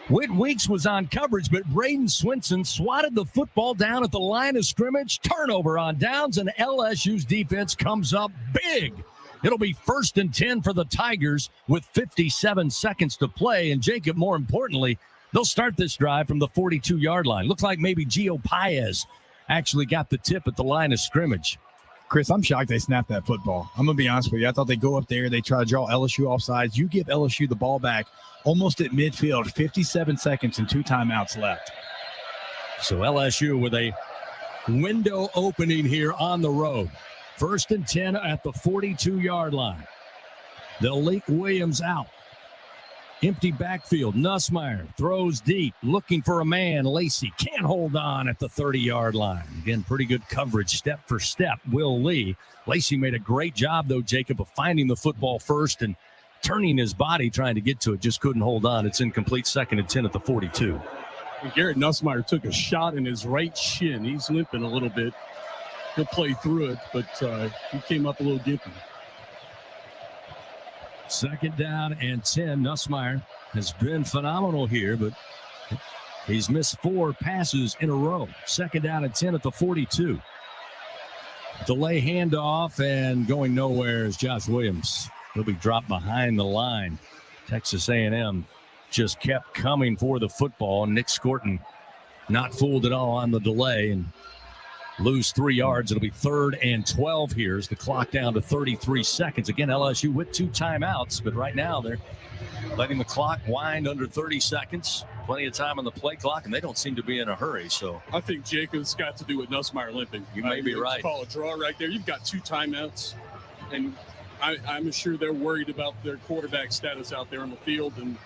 Whit Weeks was on coverage, but Braden Swinson swatted the football down at the line of scrimmage. Turnover on downs, and LSU's defense comes up big. It'll be 1st and 10 for the Tigers with 57 seconds to play. And Jacob, more importantly, they'll start this drive from the 42-yard line. Looks like maybe Gio Paez actually got the tip at the line of scrimmage. Chris, I'm shocked they snapped that football. I'm going to be honest with you. I thought they'd go up there. They try to draw LSU offsides. You give LSU the ball back almost at midfield, 57 seconds and 2 timeouts left. So LSU with a window opening here on the road. 1st and 10 at the 42-yard line. They'll leak Williams out. Empty backfield. Nussmeier throws deep, looking for a man. Lacey can't hold on at the 30-yard line. Again, pretty good coverage, step for step. Will Lee. Lacey made a great job, though, Jacob, of finding the football first and turning his body, trying to get to it. Just couldn't hold on. It's incomplete. 2nd and 10 at the 42. And Garrett Nussmeier took a shot in his right shin. He's limping a little bit. He'll play through it, but he came up a little gimpy. 2nd down and 10. Nussmeier has been phenomenal here, but he's missed 4 passes in a row. 2nd down and 10 at the 42. Delay handoff, and going nowhere is Josh Williams. He'll be dropped behind the line. Texas A&M just kept coming for the football. Nick Scorton not fooled at all on the delay and lose 3 yards. It'll be 3rd and 12 here as the clock down to 33 seconds. Again, LSU with 2 timeouts, but right now they're letting the clock wind under 30 seconds. Plenty of time on the play clock, and they don't seem to be in a hurry. So I think Jacob's got to do with Nussmeier limping. You may be right. Call a draw right there. You've got 2 timeouts, and I'm sure they're worried about their quarterback status out there on the field and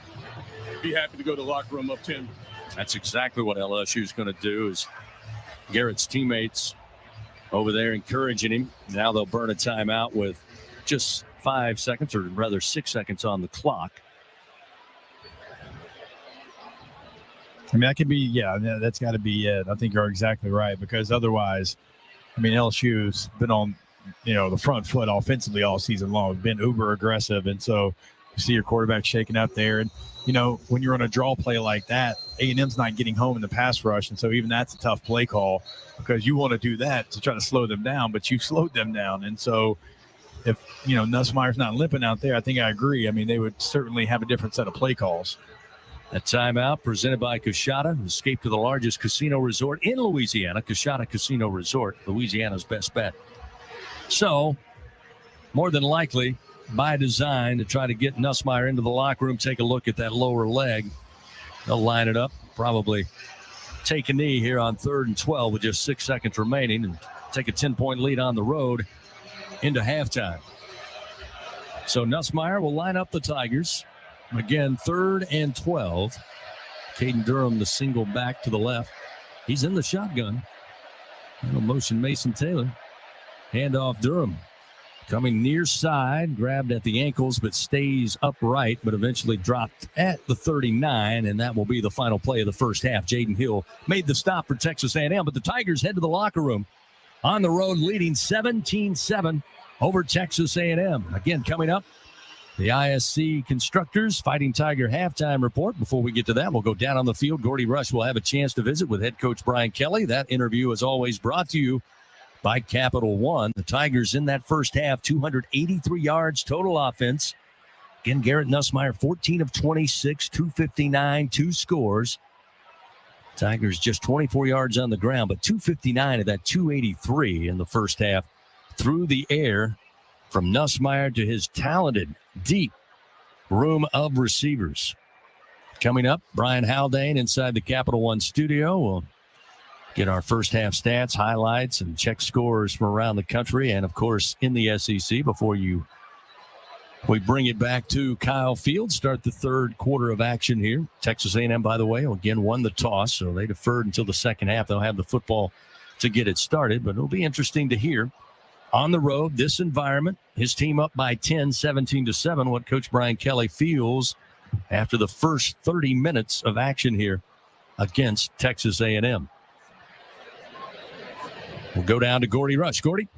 be happy to go to the locker room up 10. That's exactly what LSU is going to do. Is Garrett's teammates over there encouraging him. Now they'll burn a timeout with just 5 seconds, or rather 6 seconds on the clock. I mean, that could be, that's got to be it. I think you're exactly right, because otherwise, I mean, LSU's been on, the front foot offensively all season long, been uber aggressive. And so you see your quarterback shaking up there. And, when you're on a draw play like that, A&M's not getting home in the pass rush. And so even that's a tough play call, because you want to do that to try to slow them down, but you've slowed them down. And so if, Nussmeier's not limping out there, I think I agree. I mean, they would certainly have a different set of play calls. A timeout presented by Coshada. Escape to the largest casino resort in Louisiana. Coshada Casino Resort, Louisiana's best bet. So, more than likely, by design, to try to get Nussmeier into the locker room, take a look at that lower leg. They'll line it up, probably take a knee here on 3rd and 12 with just 6 seconds remaining, and take a 10-point lead on the road into halftime. So Nussmeier will line up the Tigers. Again, 3rd and 12. Caden Durham, the single back to the left. He's in the shotgun. Little motion Mason Taylor. Handoff Durham. Coming near side, grabbed at the ankles, but stays upright, but eventually dropped at the 39, and that will be the final play of the first half. Jaden Hill made the stop for Texas A&M, but the Tigers head to the locker room on the road, leading 17-7 over Texas A&M. Again, coming up, the ISC Constructors Fighting Tiger halftime report. Before we get to that, we'll go down on the field. Gordy Rush will have a chance to visit with head coach Brian Kelly. That interview is always brought to you by Capital One. The Tigers in that first half, 283 yards total offense. Again, Garrett Nussmeier, 14 of 26, 259, 2 scores. Tigers just 24 yards on the ground, but 259 of that 283 in the first half through the air from Nussmeier to his talented, deep room of receivers. Coming up, Brian Haldane inside the Capital One studio. We'll get our first half stats, highlights, and check scores from around the country and, of course, in the SEC before we bring it back to Kyle Field, start the third quarter of action here. Texas A&M, by the way, again, won the toss, so they deferred until the second half. They'll have the football to get it started, but it'll be interesting to hear on the road, this environment, his team up by 10, 17-7, what Coach Brian Kelly feels after the first 30 minutes of action here against Texas A&M. We'll go down to Gordy Rush. Gordy?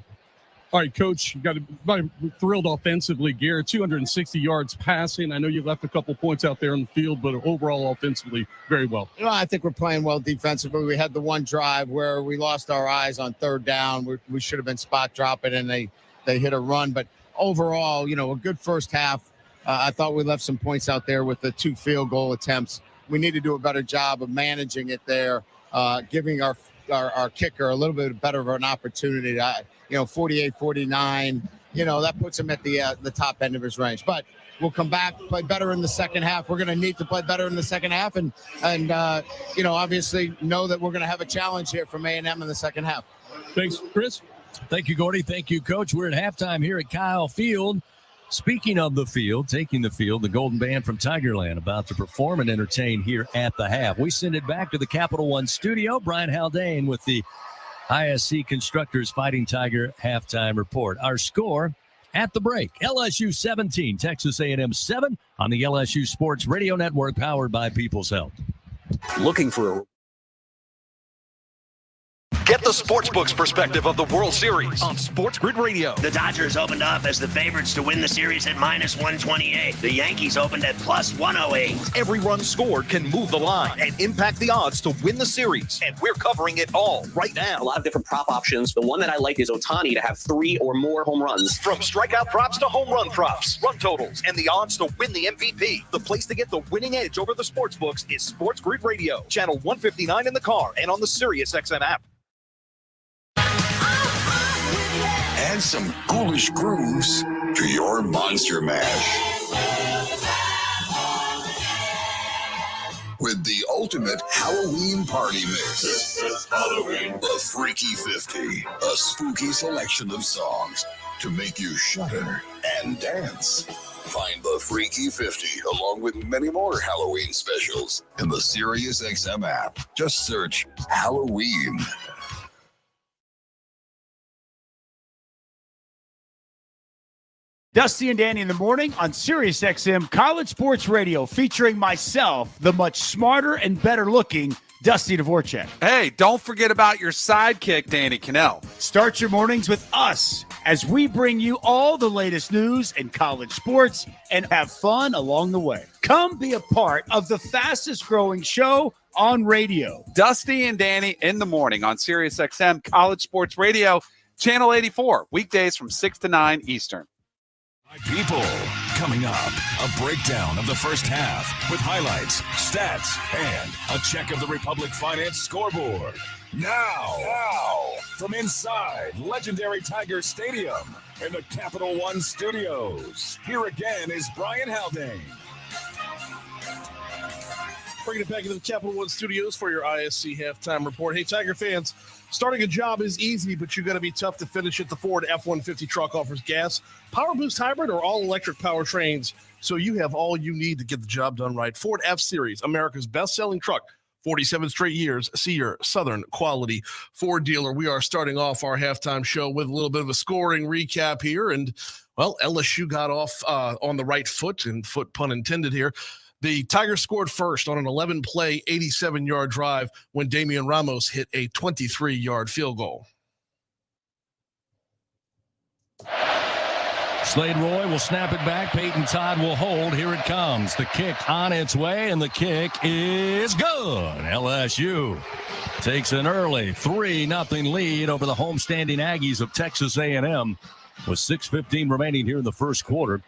All right, Coach, you got to be thrilled offensively. Garrett, 260 yards passing. I know you left a couple points out there on the field, but overall offensively, very well. You know, I think we're playing well defensively. We had the one drive where we lost our eyes on third down. We should have been spot dropping, and they hit a run. But overall, you know, a good first half. I thought we left some points out there with the 2 field goal attempts. We need to do a better job of managing it there, giving our kicker a little bit better of an opportunity. 48-49, that puts him at the top end of his range. But we'll come back, play better in the second half. We're going to need to play better in the second half and obviously know that we're going to have a challenge here from A&M in the second half. Thanks, Chris. Thank you, Gordy. Thank you, Coach. We're at halftime here at Kyle Field. Speaking of the field, taking the field, the Golden Band from Tigerland about to perform and entertain here at the half. We send it back to the Capital One studio. Brian Haldane with the ISC Constructors Fighting Tiger halftime report. Our score at the break, LSU 17, Texas A&M 7 on the LSU Sports Radio Network, powered by People's Health. Looking for a Get the Sportsbook's perspective of the World Series on Sports Grid Radio. The Dodgers opened up as the favorites to win the series at -128. The Yankees opened at +108. Every run scored can move the line and impact the odds to win the series. And we're covering it all right now. A lot of different prop options. The one that I like is Ohtani to have 3 or more home runs. From strikeout props to home run props, run totals, and the odds to win the MVP. The place to get the winning edge over the sportsbooks is Sports Grid Radio. Channel 159 in the car and on the SiriusXM app. Add some ghoulish grooves to your Monster Mash. With the ultimate Halloween party mix. This is Halloween. The Freaky 50. A spooky selection of songs to make you shudder and dance. Find the Freaky 50 along with many more Halloween specials in the SiriusXM app. Just search Halloween. Dusty and Danny in the morning on SiriusXM College Sports Radio, featuring myself, the much smarter and better looking Dusty Dvorak. Hey, don't forget about your sidekick, Danny Cannell. Start your mornings with us as we bring you all the latest news in college sports and have fun along the way. Come be a part of the fastest growing show on radio. Dusty and Danny in the morning on SiriusXM College Sports Radio, Channel 84, weekdays from 6 to 9 Eastern. People, coming up, a breakdown of the first half with highlights, stats, and a check of the Republic Finance scoreboard. Now, from inside legendary Tiger Stadium in the Capital One studios, here again is Brian Haldane. Bringing it back into the Capital One studios for your ISC halftime report. Hey, Tiger fans, starting a job is easy, but you got to be tough to finish it. The Ford F-150 truck offers gas, Power Boost hybrid, or all-electric powertrains, so you have all you need to get the job done right. Ford F-Series, America's best-selling truck, 47 straight years. See your Southern quality Ford dealer. We are starting off our halftime show with a little bit of a scoring recap here, and, well, LSU got off on the right foot, and foot pun intended here. The Tigers scored first on an 11-play, 87-yard drive when Damian Ramos hit a 23-yard field goal. Slade Roy will snap it back. Peyton Todd will hold. Here it comes. The kick on its way, and the kick is good. LSU takes an early 3-0 lead over the homestanding Aggies of Texas A&M with 6:15 remaining here in the first quarter.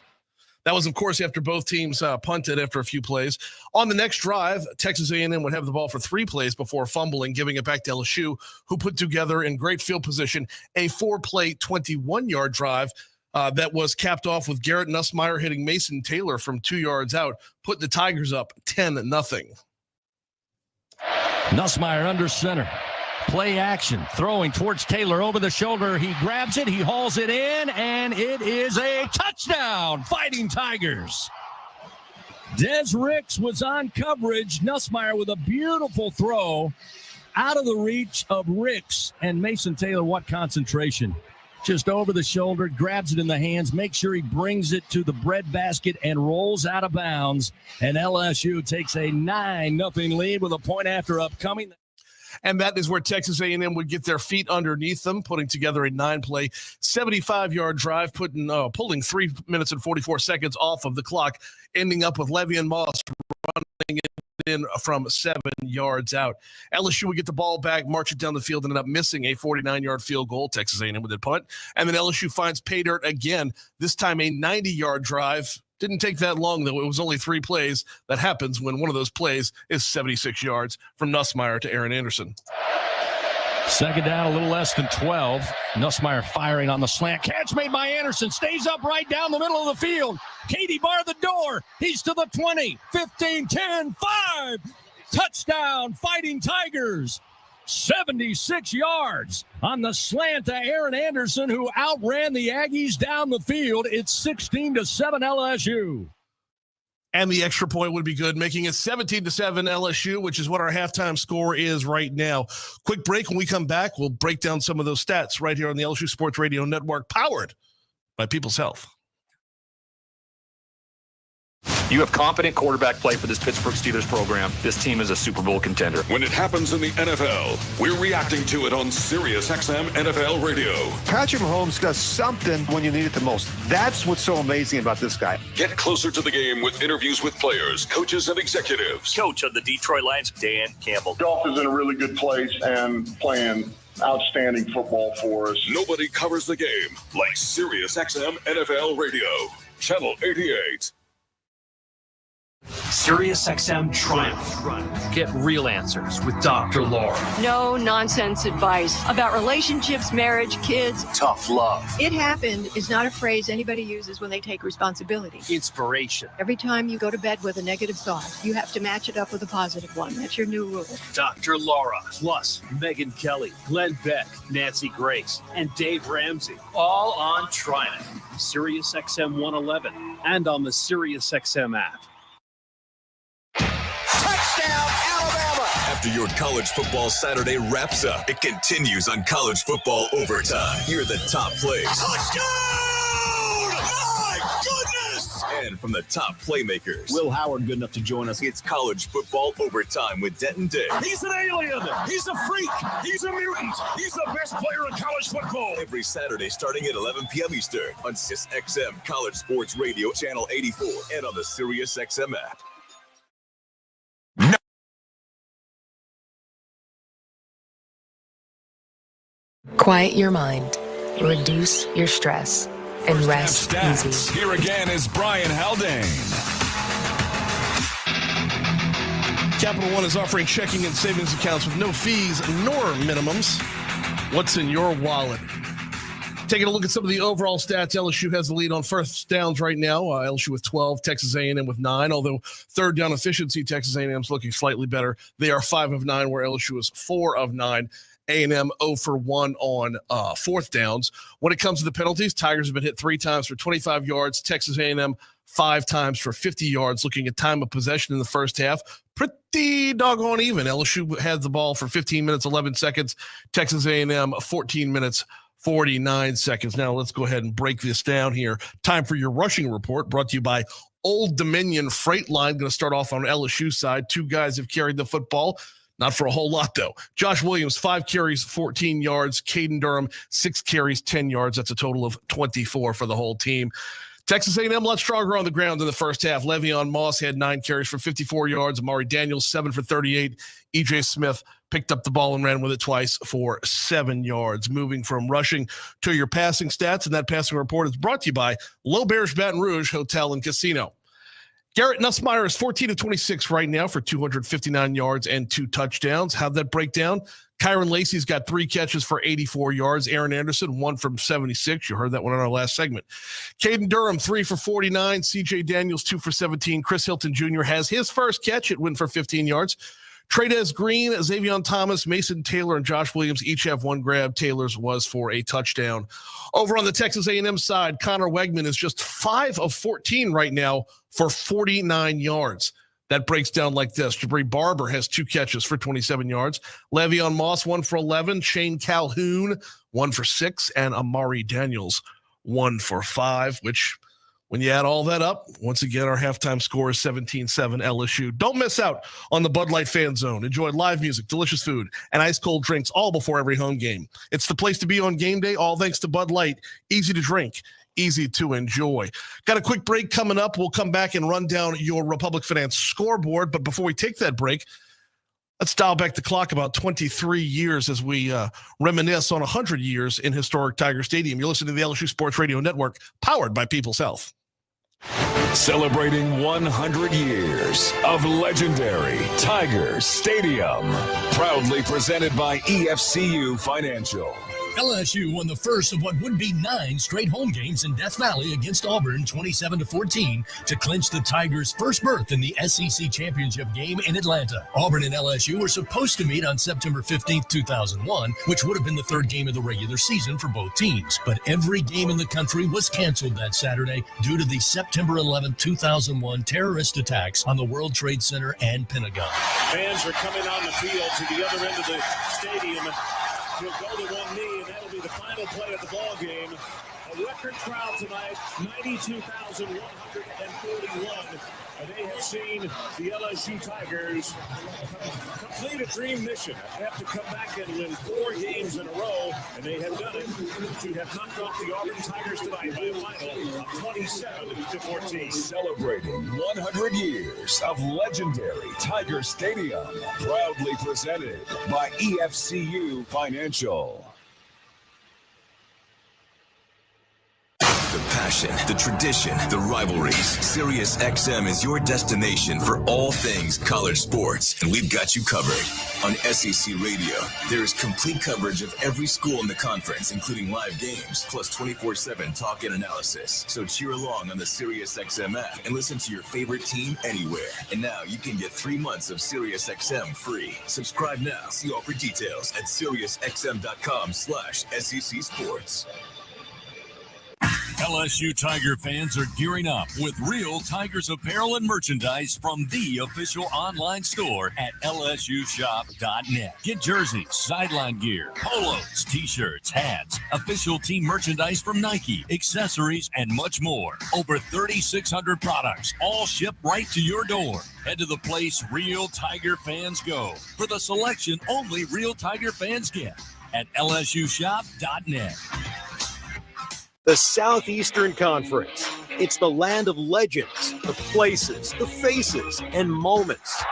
That was, of course, after both teams punted after a few plays. On the next drive, Texas A&M would have the ball for 3 plays before fumbling, giving it back to LSU, who put together in great field position a 4-play, 21-yard drive that was capped off with Garrett Nussmeier hitting Mason Taylor from 2 yards out, putting the Tigers up 10-0. Nussmeier under center. Play action, throwing towards Taylor over the shoulder. He grabs it, he hauls it in, and it is a touchdown, Fighting Tigers. Des Ricks was on coverage. Nussmeier with a beautiful throw out of the reach of Ricks. And Mason Taylor, what concentration. Just over the shoulder, grabs it in the hands, makes sure he brings it to the breadbasket and rolls out of bounds. And LSU takes a 9-0 lead with a point after upcoming. And that is where Texas A&M would get their feet underneath them, putting together a 9-play, 75-yard drive, pulling 3 minutes and 44 seconds off of the clock, ending up with Le'Veon Moss running it in from 7 yards out. LSU would get the ball back, march it down the field, and end up missing a 49-yard field goal. Texas A&M with a punt. And then LSU finds pay dirt again, this time a 90-yard drive. Didn't take that long, though. It was only 3 plays. That happens when one of those plays is 76 yards from Nussmeier to Aaron Anderson. Second down, a little less than 12. Nussmeier firing on the slant. Catch made by Anderson. Stays up right down the middle of the field. Katie bar the door. He's to the 20, 15, 10, 5. Touchdown, Fighting Tigers. 76 yards on the slant to Aaron Anderson, who outran the Aggies down the field. It's 16-7 LSU. And the extra point would be good, making it 17-7 LSU, which is what our halftime score is right now. Quick break. When we come back, we'll break down some of those stats right here on the LSU Sports Radio Network, powered by People's Health. You have competent quarterback play for this Pittsburgh Steelers program. This team is a Super Bowl contender. When it happens in the NFL, we're reacting to it on SiriusXM NFL Radio. Patrick Mahomes does something when you need it the most. That's what's so amazing about this guy. Get closer to the game with interviews with players, coaches, and executives. Coach of the Detroit Lions, Dan Campbell. Golf is in a really good place and playing outstanding football for us. Nobody covers the game like SiriusXM NFL Radio. Channel 88. SiriusXM Triumph. Get real answers with Dr. Laura. No nonsense advice about relationships, marriage, kids. Tough love. It happened is not a phrase anybody uses when they take responsibility. Inspiration. Every time you go to bed with a negative thought, you have to match it up with a positive one. That's your new rule. Dr. Laura, plus Megyn Kelly, Glenn Beck, Nancy Grace, and Dave Ramsey. All on Triumph. SiriusXM 111 and on the SiriusXM app. Touchdown, Alabama! After your college football Saturday wraps up, it continues on College Football Overtime. Here are the top plays. Touchdown! My goodness! And from the top playmakers. Will Howard good enough to join us. It's College Football Overtime with Denton Day. He's an alien! He's a freak! He's a mutant! He's the best player in college football! Every Saturday starting at 11 p.m. Eastern on SiriusXM College Sports Radio, Channel 84, and on the SiriusXM app. Quiet your mind, reduce your stress, and rest easy. Here again is Brian Haldane. Capital One is offering checking and savings accounts with no fees nor minimums. What's in your wallet? Taking a look at some of the overall stats, LSU has the lead on first downs right now. LSU with 12, Texas A&M with 9. Although third down efficiency, Texas A&M is looking slightly better. They are 5 of 9, where LSU is 4 of 9. A&M 0 for 1 on fourth downs. When it comes to the penalties, Tigers have been hit 3 times for 25 yards. Texas A&M 5 times for 50 yards. Looking at time of possession in the first half, pretty doggone even. LSU had the ball for 15 minutes, 11 seconds. Texas A&M 14 minutes, 49 seconds. Now let's go ahead and break this down here. Time for your rushing report, brought to you by Old Dominion Freight Line. Going to start off on LSU side. 2 guys have carried the football. Not for a whole lot, though. Josh Williams, 5 carries, 14 yards. Caden Durham, 6 carries, 10 yards. That's a total of 24 for the whole team. Texas A&M a lot stronger on the ground in the first half. Le'Veon Moss had 9 carries for 54 yards. Amari Daniels, 7 for 38. E.J. Smith picked up the ball and ran with it twice for 7 yards. Moving from rushing to your passing stats, and that passing report is brought to you by L'Auberge Baton Rouge Hotel and Casino. Garrett Nussmeier is 14 of 26 right now for 259 yards and 2 touchdowns. How'd that break down? Kyron Lacey's got 3 catches for 84 yards. Aaron Anderson, 1 from 76. You heard that one on our last segment. Caden Durham, 3 for 49. CJ Daniels, 2 for 17. Chris Hilton Jr. has his first catch. It went for 15 yards. Trey'Dez Green, Xavion Thomas, Mason Taylor, and Josh Williams each have 1 grab. Taylor's was for a touchdown. Over on the Texas A&M side, Connor Wegman is just 5 of 14 right now for 49 yards. That breaks down like this. Jabri Barber has 2 catches for 27 yards. Le'Veon Moss, 1 for 11. Shane Calhoun, 1 for 6. And Amari Daniels, 1 for 5, which when you add all that up, once again, our halftime score is 17-7 LSU. Don't miss out on the Bud Light Fan Zone. Enjoy live music, delicious food, and ice-cold drinks all before every home game. It's the place to be on game day, all thanks to Bud Light. Easy to drink, easy to enjoy. Got a quick break coming up. We'll come back and run down your Republic Finance scoreboard. But before we take that break, let's dial back the clock about 23 years as we reminisce on 100 years in historic Tiger Stadium. You're listening to the LSU Sports Radio Network, powered by People's Health. Celebrating 100 years of legendary Tiger Stadium. Proudly presented by EFCU Financial. LSU won the first of what would be 9 straight home games in Death Valley against Auburn 27-14 to clinch the Tigers' first berth in the SEC championship game in Atlanta. Auburn and LSU were supposed to meet on September 15th, 2001, which would have been the 3rd game of the regular season for both teams. But every game in the country was canceled that Saturday due to the September 11th, 2001 terrorist attacks on the World Trade Center and Pentagon. Fans are coming on the field to the other end of the stadium. He'll go to one knee, and that'll be the final play of the ball game. A record crowd tonight, 92,141. And they have seen the LSU Tigers complete a dream mission. They have to come back and win 4 games in a row, and they have done it to have knocked off the Auburn Tigers tonight by a final of 27-14. Celebrating 100 years of legendary Tiger Stadium. Proudly presented by EFCU Financial. The passion, the tradition, the rivalries. Sirius XM is your destination for all things college sports, and we've got you covered. On SEC Radio, there is complete coverage of every school in the conference, including live games, plus 24/7 talk and analysis. So cheer along on the Sirius XM app and listen to your favorite team anywhere. And now you can get 3 months of Sirius XM free. Subscribe now. See all for details at SiriusXM.com/SEC Sports. LSU Tiger fans are gearing up with real Tigers apparel and merchandise from the official online store at lsushop.net. Get jerseys, sideline gear, polos, t-shirts, hats, official team merchandise from Nike, accessories, and much more. Over 3,600 products, all shipped right to your door. Head to the place real Tiger fans go for the selection only real Tiger fans get at lsushop.net. The Southeastern Conference. It's the land of legends, the places, the faces, and moments.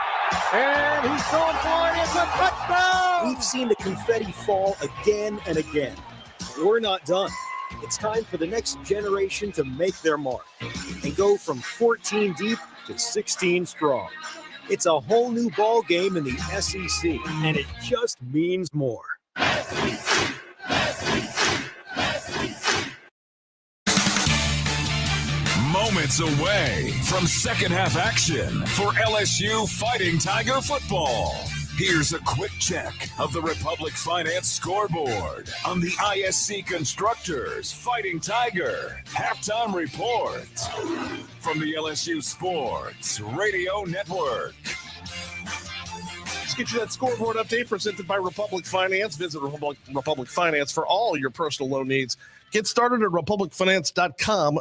And he's going for it. It's a touchdown! We've seen the confetti fall again and again. We're not done. It's time for the next generation to make their mark and go from 14 deep to 16 strong. It's a whole new ball game in the SEC, and it just means more. Moments away from second half action for LSU Fighting Tiger football. Here's a quick check of the Republic Finance scoreboard on the ISC Constructors Fighting Tiger halftime report from the LSU Sports Radio Network. Let's get you that scoreboard update presented by Republic Finance. Visit Republic Finance for all your personal loan needs. Get started at republicfinance.com/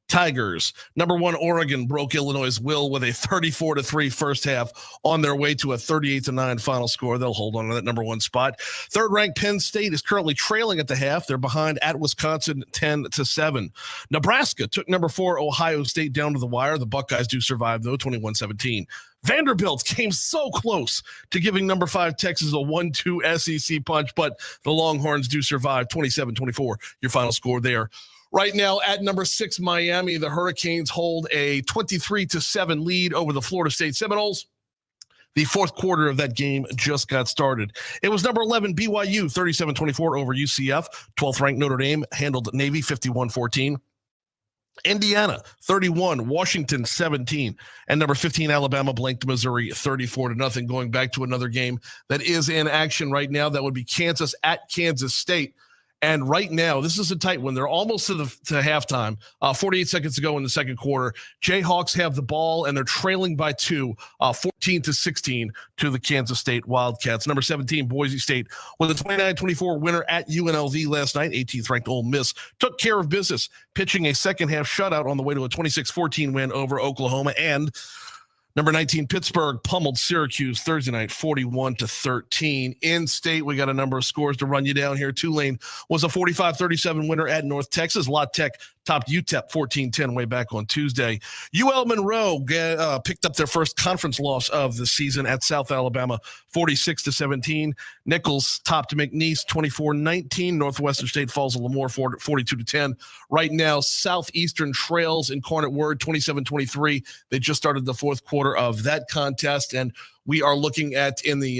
Tigers. Number 1, Oregon broke Illinois' will with a 34-3 first half on their way to a 38-9 final score. They'll hold on to that number 1 spot. Third-ranked Penn State is currently trailing at the half. They're behind at Wisconsin 10-7. Nebraska took number 4 Ohio State down to the wire. The Buckeyes do survive, though, 21-17. Vanderbilt came so close to giving number 5 Texas a 1-2 SEC punch, but the Longhorns do survive, 27-24, your final score there. Right now, at number 6, Miami, the Hurricanes hold a 23-7 lead over the Florida State Seminoles. The fourth quarter of that game just got started. It was number 11, BYU, 37-24 over UCF. 12th-ranked Notre Dame handled Navy 51-14. Indiana, 31, Washington, 17. And number 15, Alabama blanked Missouri 34-0. Going back to another game that is in action right now, that would be Kansas at Kansas State. And right now, this is a tight one. They're almost to halftime. 48 seconds to go in the second quarter. Jayhawks have the ball, and they're trailing by 2, 14-16 to the Kansas State Wildcats. Number 17, Boise State, with a 29-24 winner at UNLV last night. 18th-ranked Ole Miss took care of business, pitching a second-half shutout on the way to a 26-14 win over Oklahoma. And number 19, Pittsburgh pummeled Syracuse Thursday night, 41-13. In state, we got a number of scores to run you down here. Tulane was a 45-37 winner at North Texas. La Tech topped UTEP 14-10 way back on Tuesday. UL Monroe picked up their first conference loss of the season at South Alabama, 46-17. Nichols topped McNeese 24-19. Northwestern State falls to Lemoore 42-10. Right now, Southeastern trails Incarnate Word 27-23. They just started the fourth quarter of that contest, and we are looking at in the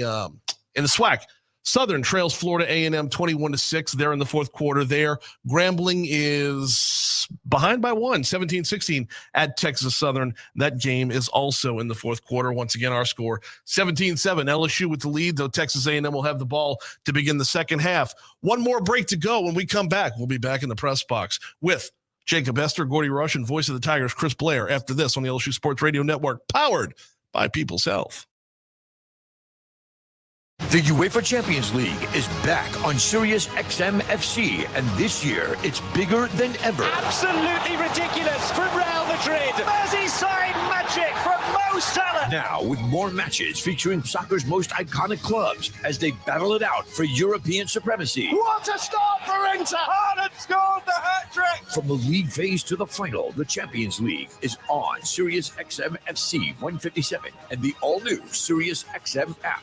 SWAC. Southern trails Florida A&M 21-6. They're in the fourth quarter there. Grambling is behind by 1, 17-16 at Texas Southern. That game is also in the fourth quarter. Once again, our score 17-7. LSU with the lead, though Texas A&M will have the ball to begin the second half. One more break to go. When we come back, we'll be back in the press box with Jacob Esther, Gordy Rush, and voice of the Tigers, Chris Blair, after this on the LSU Sports Radio Network, powered by People's Health. The UEFA Champions League is back on Sirius XM FC, and this year it's bigger than ever. Absolutely ridiculous from Real Madrid. Merseyside magic from Mo Salah. Now with more matches featuring soccer's most iconic clubs as they battle it out for European supremacy. What a start for Inter! Haaland scored the hat-trick! From the league phase to the final, the Champions League is on Sirius XM FC 157 and the all-new Sirius XM app.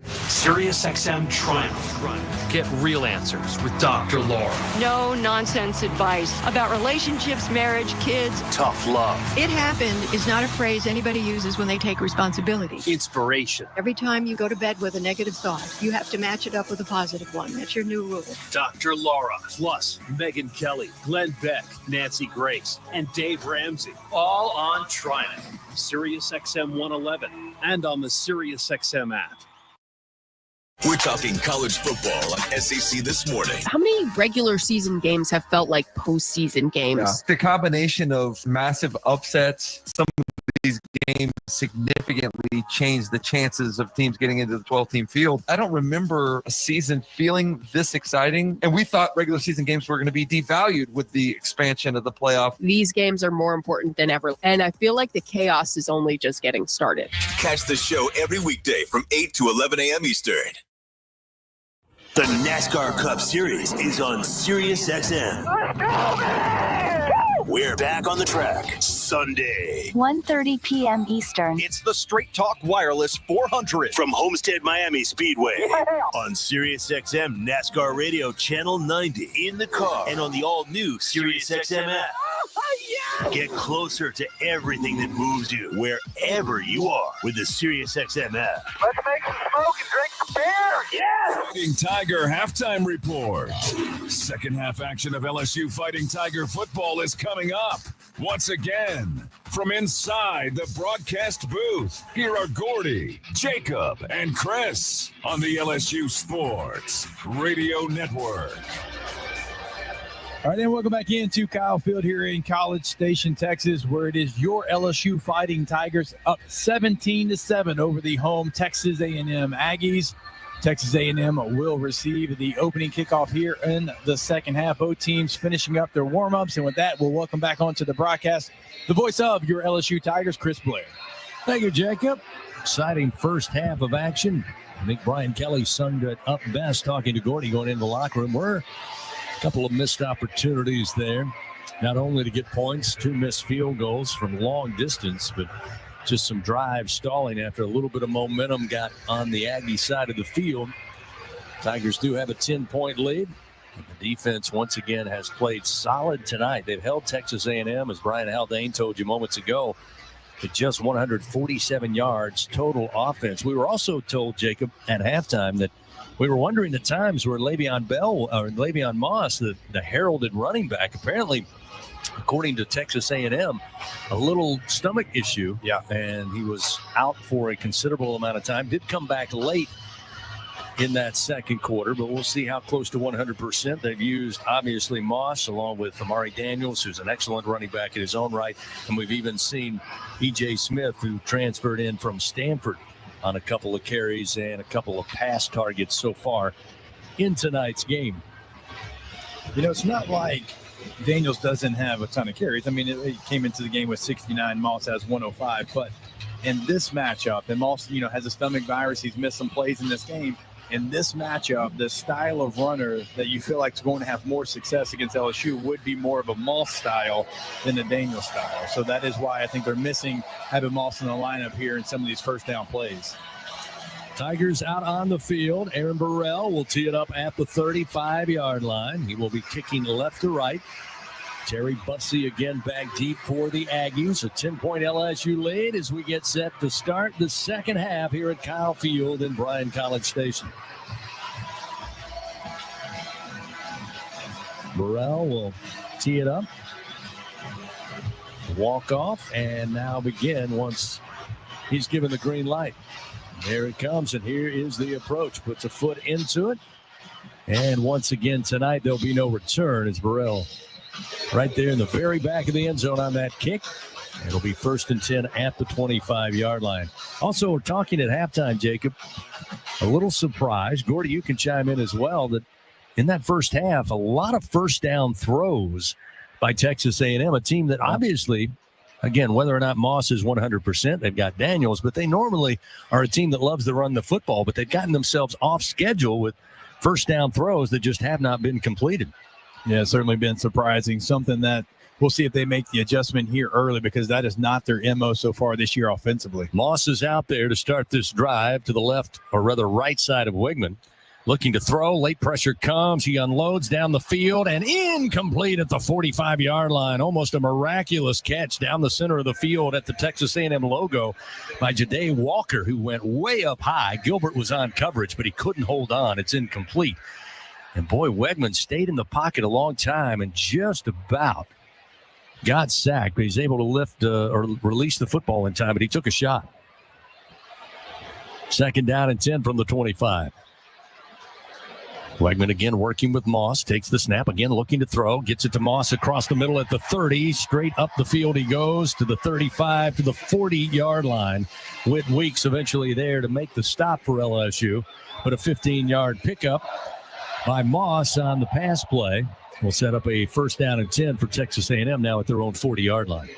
SiriusXM Triumph. Get real answers with Dr. Laura. No nonsense advice about relationships, marriage, kids. Tough love. It happened is not a phrase anybody uses when they take responsibility. Inspiration. Every time you go to bed with a negative thought, you have to match it up with a positive one. That's your new rule. Dr. Laura, plus Megyn Kelly, Glenn Beck, Nancy Grace, and Dave Ramsey. All on Triumph. SiriusXM 111 and on the SiriusXM app. We're talking college football on SEC This Morning. How many regular season games have felt like postseason games? Yeah. The combination of massive upsets, some of these games significantly change the chances of teams getting into the 12-team field. I don't remember a season feeling this exciting, and we thought regular season games were going to be devalued with the expansion of the playoff. These games are more important than ever, and I feel like the chaos is only just getting started. Catch the show every weekday from 8 to 11 a.m. Eastern. The NASCAR Cup Series is on SiriusXM. We're back on the track Sunday, 1:30 p.m. Eastern. It's the Straight Talk Wireless 400 from Homestead Miami Speedway on SiriusXM NASCAR Radio Channel 90 in the car and on the all-new SiriusXM app. Get closer to everything that moves you wherever you are with the SiriusXM app. Let's make some smoke and drink some beer. Yes! Fighting Tiger halftime report. Second half action of LSU Fighting Tiger football is coming up. Once again, from inside the broadcast booth, here are Gordy, Jacob, and Chris on the LSU Sports Radio Network. All right, and welcome back into Kyle Field here in College Station, Texas, where it is your LSU Fighting Tigers up 17-7 over the home Texas A&M Aggies. Texas A&M will receive the opening kickoff here in the second half. Both teams finishing up their warm-ups. And with that, we'll welcome back onto the broadcast the voice of your LSU Tigers, Chris Blair. Thank you, Jacob. Exciting first half of action. I think Brian Kelly summed it up best talking to Gordy going into the locker room. We're a couple of missed opportunities there. Not only to get points, 2 missed field goals from long distance, but just some drives stalling after a little bit of momentum got on the Aggie side of the field. Tigers do have a 10-point lead. The defense, once again, has played solid tonight. They've held Texas A&M, as Brian Haldane told you moments ago, to just 147 yards total offense. We were also told, Jacob, at halftime that we were wondering at times where Le'Veon Moss, the heralded running back, apparently, according to Texas A&M, a little stomach issue. Yeah. And he was out for a considerable amount of time. Did come back late in that second quarter, but we'll see how close to 100%. They've used, obviously, Moss along with Amari Daniels, who's an excellent running back in his own right. And we've even seen E.J. Smith, who transferred in from Stanford, on a couple of carries and a couple of pass targets so far in tonight's game. You know, it's not like Daniels doesn't have a ton of carries. I mean, it came into the game with 69. Moss has 105. But in this matchup, and Moss, has a stomach virus. He's missed some plays in this game. In this matchup, the style of runner that you feel like is going to have more success against LSU would be more of a Moss style than the Daniels style. So that is why I think they're missing having Moss in the lineup here in some of these first down plays. Tigers out on the field. Aaron Burrell will tee it up at the 35-yard line. He will be kicking left to right. Terry Bussey again back deep for the Aggies. A 10-point LSU lead as we get set to start the second half here at Kyle Field in Bryan College Station. Burrell will tee it up. Walk off and now begin once he's given the green light. There it comes, and here is the approach. Puts a foot into it. And once again tonight, there'll be no return as Burrell right there in the very back of the end zone on that kick. It'll be 1st and 10 at the 25-yard line. Also, we're talking at halftime, Jacob, a little surprise. Gordy, you can chime in as well, that in that first half, a lot of first down throws by Texas A&M, a team that obviously, again, whether or not Moss is 100%, they've got Daniels, but they normally are a team that loves to run the football, but they've gotten themselves off schedule with first down throws that just have not been completed. Yeah, it's certainly been surprising. Something that we'll see if they make the adjustment here early, because that is not their MO so far this year offensively. Moss is out there to start this drive to the left, or rather right side of Wigman. Looking to throw, late pressure comes. He unloads down the field and incomplete at the 45-yard line. Almost a miraculous catch down the center of the field at the Texas A&M logo by Ja'Day Walker, who went way up high. Gilbert was on coverage, but he couldn't hold on. It's incomplete. And boy, Wegman stayed in the pocket a long time and just about got sacked, but he's able to lift or release the football in time, but he took a shot. 2nd down and 10 from the 25. Wegman again working with Moss, takes the snap, again looking to throw, gets it to Moss across the middle at the 30, straight up the field he goes to the 35, to the 40-yard line. Whit Weeks eventually there to make the stop for LSU, but a 15-yard pickup by Moss on the pass play will set up a 1st down and 10 for Texas A&M now at their own 40-yard line.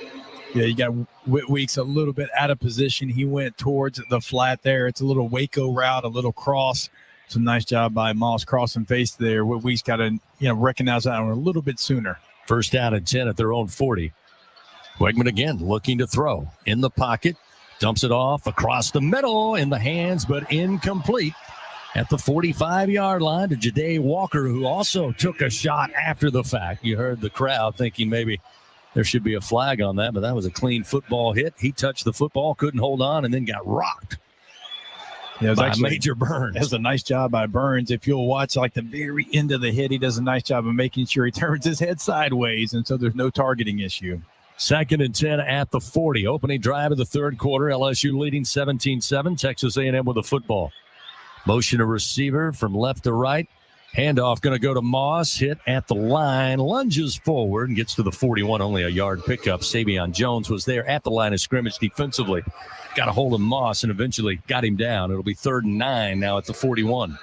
Yeah, you got Whit Weeks a little bit out of position. He went towards the flat there. It's a little Waco route, a little cross. Some nice job by Moss crossing face there. Whit Weeks got to recognize that one a little bit sooner. 1st down and 10 at their own 40. Wegman again looking to throw in the pocket, dumps it off across the middle in the hands, but incomplete at the 45-yard line to Ja'Day Walker, who also took a shot after the fact. You heard the crowd thinking maybe there should be a flag on that, but that was a clean football hit. He touched the football, couldn't hold on, and then got rocked. Yeah, it was by actually Major Burns. That was a nice job by Burns. If you'll watch like the very end of the hit, he does a nice job of making sure he turns his head sideways, and so there's no targeting issue. 2nd and 10 at the 40. Opening drive of the third quarter. LSU leading 17-7. Texas A&M with the football. Motion a receiver from left to right. Handoff going to go to Moss, hit at the line, lunges forward and gets to the 41, only a yard pickup. Savion Jones was there at the line of scrimmage defensively. Got a hold of Moss and eventually got him down. It'll be 3rd and 9 now at the 41.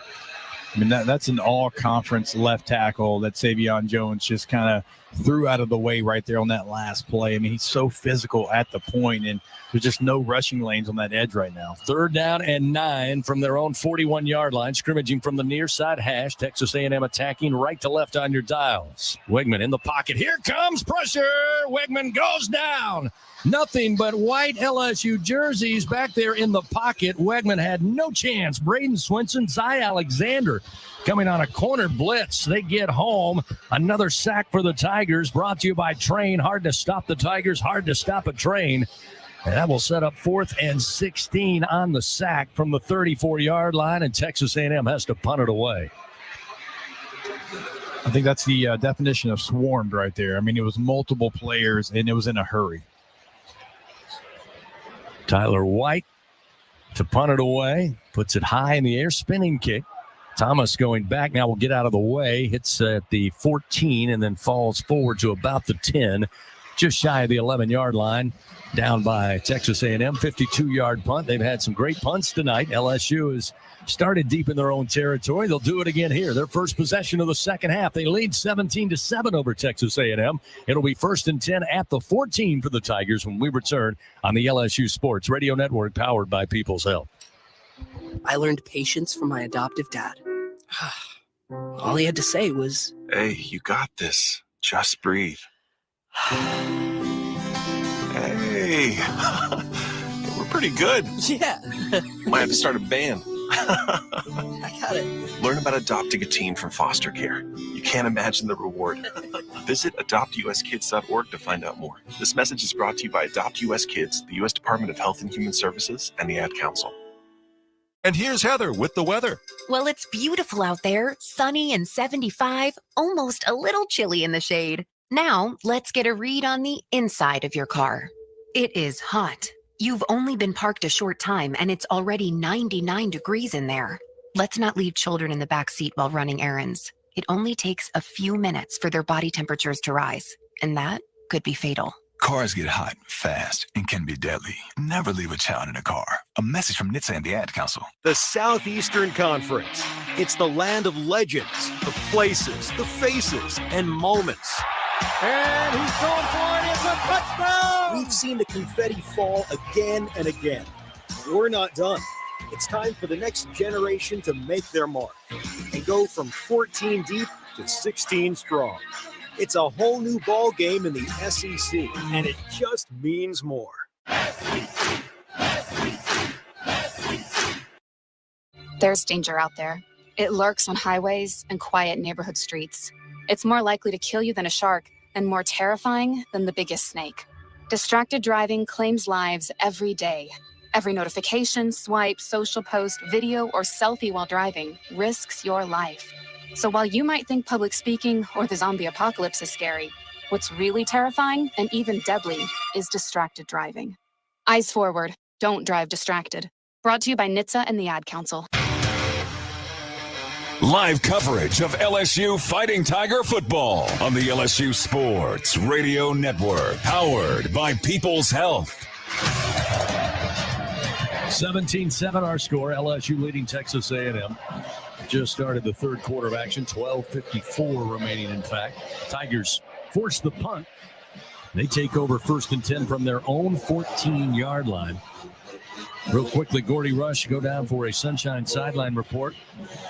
I mean, that's an all-conference left tackle that Savion Jones just kind of threw out of the way right there on that last play. I mean, he's so physical at the point, and there's just no rushing lanes on that edge right now. 3rd down and 9 from their own 41-yard line, scrimmaging from the near side hash. Texas A&M attacking right to left on your dials. Wegman in the pocket. Here comes pressure. Wegman goes down. Nothing but white LSU jerseys back there in the pocket. Wegman had no chance. Braden Swinson, Zy Alexander coming on a corner blitz. They get home. Another sack for the Tigers, brought to you by Train. Hard to stop the Tigers, hard to stop a Train. And that will set up 4th and 16 on the sack from the 34-yard line, and Texas A&M has to punt it away. I think that's the definition of swarmed right there. I mean, it was multiple players, and it was in a hurry. Tyler White to punt it away, puts it high in the air, spinning kick. Thomas going back now will get out of the way, hits at the 14 and then falls forward to about the 10, just shy of the 11-yard line. Down by Texas A&M, 52-yard punt. They've had some great punts tonight. LSU has started deep in their own territory. They'll do it again here. Their first possession of the second half. They lead 17-7 over Texas A&M. It'll be 1st and 10 at the 14 for the Tigers when we return on the LSU Sports Radio Network, powered by People's Health. I learned patience from my adoptive dad. All he had to say was, "Hey, you got this. Just breathe." Hey, we're pretty good. Yeah. Might have to start a band. I got it. Learn about adopting a teen from foster care. You can't imagine the reward. Visit adoptuskids.org to find out more. This message is brought to you by Adopt US Kids, the U.S. Department of Health and Human Services, and the Ad Council. And here's Heather with the weather. Well, it's beautiful out there, sunny and 75, almost a little chilly in the shade. Now, let's get a read on the inside of your car. It is hot. You've only been parked a short time, and it's already 99 degrees in there. Let's not leave children in the back seat while running errands. It only takes a few minutes for their body temperatures to rise, and that could be fatal. Cars get hot fast and can be deadly. Never leave a child in a car. A message from NHTSA and the Ad Council. The Southeastern Conference. It's the land of legends, the places, the faces, and moments. And he's going for it. It's a touchdown. We've seen the confetti fall again and again. We're not done. It's time for the next generation to make their mark and go from 14 deep to 16 strong. It's a whole new ball game in the SEC, and it just means more. There's danger out there. It lurks on highways and quiet neighborhood streets. It's more likely to kill you than a shark, and more terrifying than the biggest snake. Distracted driving claims lives every day. Every notification, swipe, social post, video, or selfie while driving risks your life. So while you might think public speaking or the zombie apocalypse is scary, what's really terrifying and even deadly is distracted driving. Eyes forward. Don't drive distracted. Brought to you by NHTSA and the Ad Council. Live coverage of LSU Fighting Tiger football on the LSU Sports Radio Network, powered by People's Health. 17-7 our score. LSU leading Texas A&M. Just started the third quarter of action. 12:54 remaining, in fact. Tigers force the punt. They take over 1st and 10 from their own 14-yard line. Real quickly, Gordy Rush go down for a Sunshine sideline report.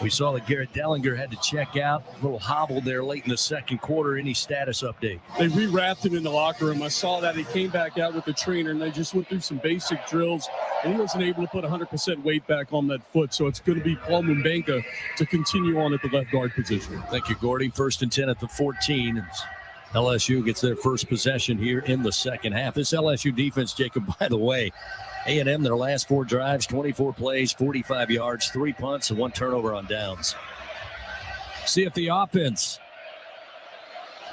We saw that Garrett Dellinger had to check out. A little hobbled there late in the second quarter. Any status update? They rewrapped him in the locker room. I saw that. He came back out with the trainer, and they just went through some basic drills, and he wasn't able to put 100% weight back on that foot. So it's going to be Paul Mumbenka to continue on at the left guard position. Thank you, Gordy. 1st and 10 at the 14. LSU gets their first possession here in the second half. This LSU defense, Jacob, by the way, A&M, their last 4 drives, 24 plays, 45 yards, 3 punts, and 1 turnover on downs. See if the offense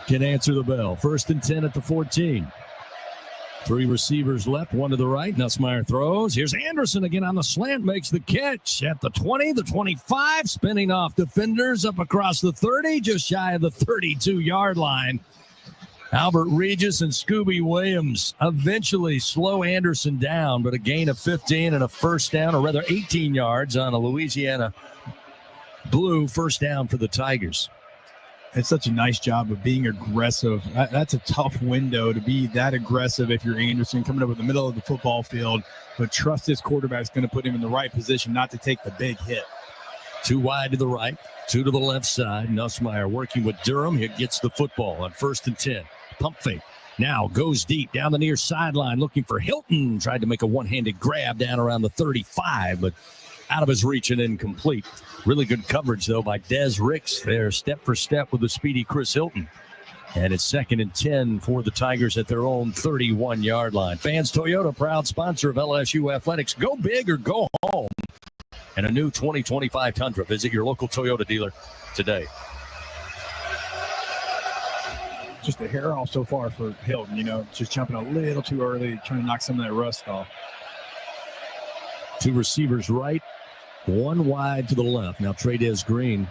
can answer the bell. 1st and 10 at the 14. 3 receivers left, 1 to the right. Nussmeier throws. Here's Anderson again on the slant, makes the catch at the 20, the 25, spinning off defenders up across the 30, just shy of the 32-yard line. Albert Regis and Scooby Williams eventually slow Anderson down, but a gain of 15 and a first down, or rather 18 yards on a Louisiana Blue first down for the Tigers. It's such a nice job of being aggressive. That's a tough window to be that aggressive if you're Anderson coming up in the middle of the football field, but trust this quarterback's going to put him in the right position not to take the big hit. 2 wide to the right, 2 to the left side. Nussmeier working with Durham. He gets the football on 1st and 10. Pump fake. Now goes deep down the near sideline looking for Hilton. Tried to make a one-handed grab down around the 35, but out of his reach and incomplete. Really good coverage, though, by Des Ricks there, step for step with the speedy Chris Hilton. And it's 2nd and 10 for the Tigers at their own 31-yard line. Fans Toyota, proud sponsor of LSU Athletics. Go big or go home. And a new 2025 Tundra. Visit your local Toyota dealer today. Just a hair off so far for Hilton, just jumping a little too early, trying to knock some of that rust off. 2 receivers right, 1 wide to the left. Now Trades Green,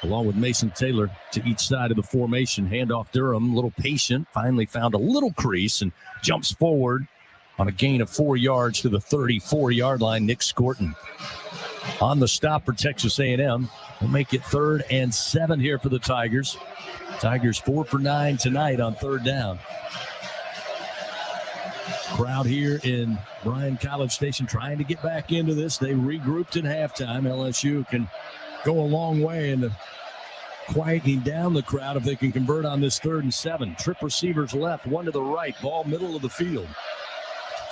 along with Mason Taylor, to each side of the formation. Handoff Durham, a little patient, finally found a little crease and jumps forward on a gain of 4 yards to the 34-yard line. Nick Scorton on the stop for Texas A&M. We'll make it 3rd and 7 here for the Tigers. Tigers 4 for 9 tonight on 3rd down. Crowd here in Bryan College Station trying to get back into this. They regrouped at halftime. LSU can go a long way in quieting down the crowd if they can convert on this 3rd and 7. Trip receivers left, 1 to the right. Ball middle of the field.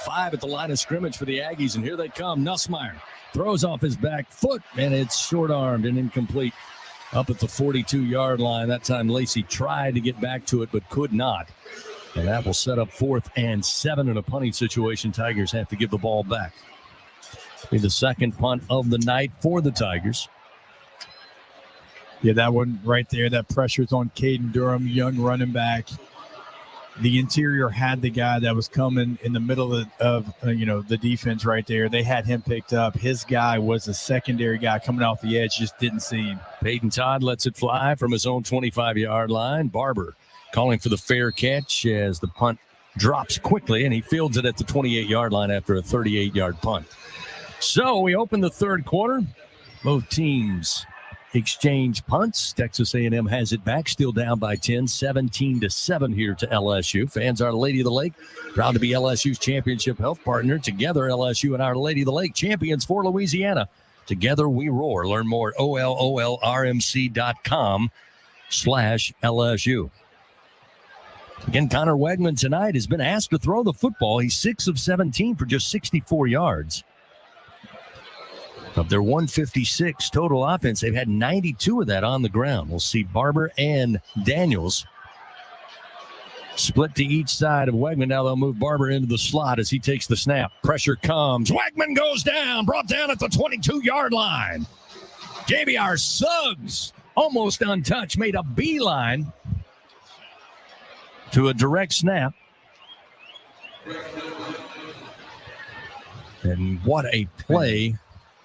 5 at the line of scrimmage for the Aggies, and here they come. Nussmeier throws off his back foot, and it's short-armed and incomplete up at the 42-yard line. That time Lacey tried to get back to it but could not. And that will set up 4th and 7 in a punting situation. Tigers have to give the ball back. Be the 2nd punt of the night for the Tigers. Yeah, that one right there, that pressure's on Caden Durham, young running back. The interior had the guy that was coming in the middle of the defense right there. They had him picked up. His guy was a secondary guy coming off the edge, just didn't see him. Peyton Todd lets it fly from his own 25-yard line. Barber calling for the fair catch as the punt drops quickly, and he fields it at the 28-yard line after a 38-yard punt. So we open the 3rd quarter. Both teams exchange punts. Texas A&M has it back, still down by 10, 17-7 here to LSU. Fans, Our Lady of the Lake, proud to be LSU's championship health partner. Together, LSU and Our Lady of the Lake, champions for Louisiana. Together we roar. Learn more at ololrmc.com/LSU. Again, Connor Wegman tonight has been asked to throw the football. He's 6 of 17 for just 64 yards. Of their 156 total offense, they've had 92 of that on the ground. We'll see Barber and Daniels split to each side of Wegman. Now they'll move Barber into the slot as he takes the snap. Pressure comes. Wegman goes down, brought down at the 22-yard line. JVR Suggs, almost untouched, made a beeline to a direct snap. And what a play.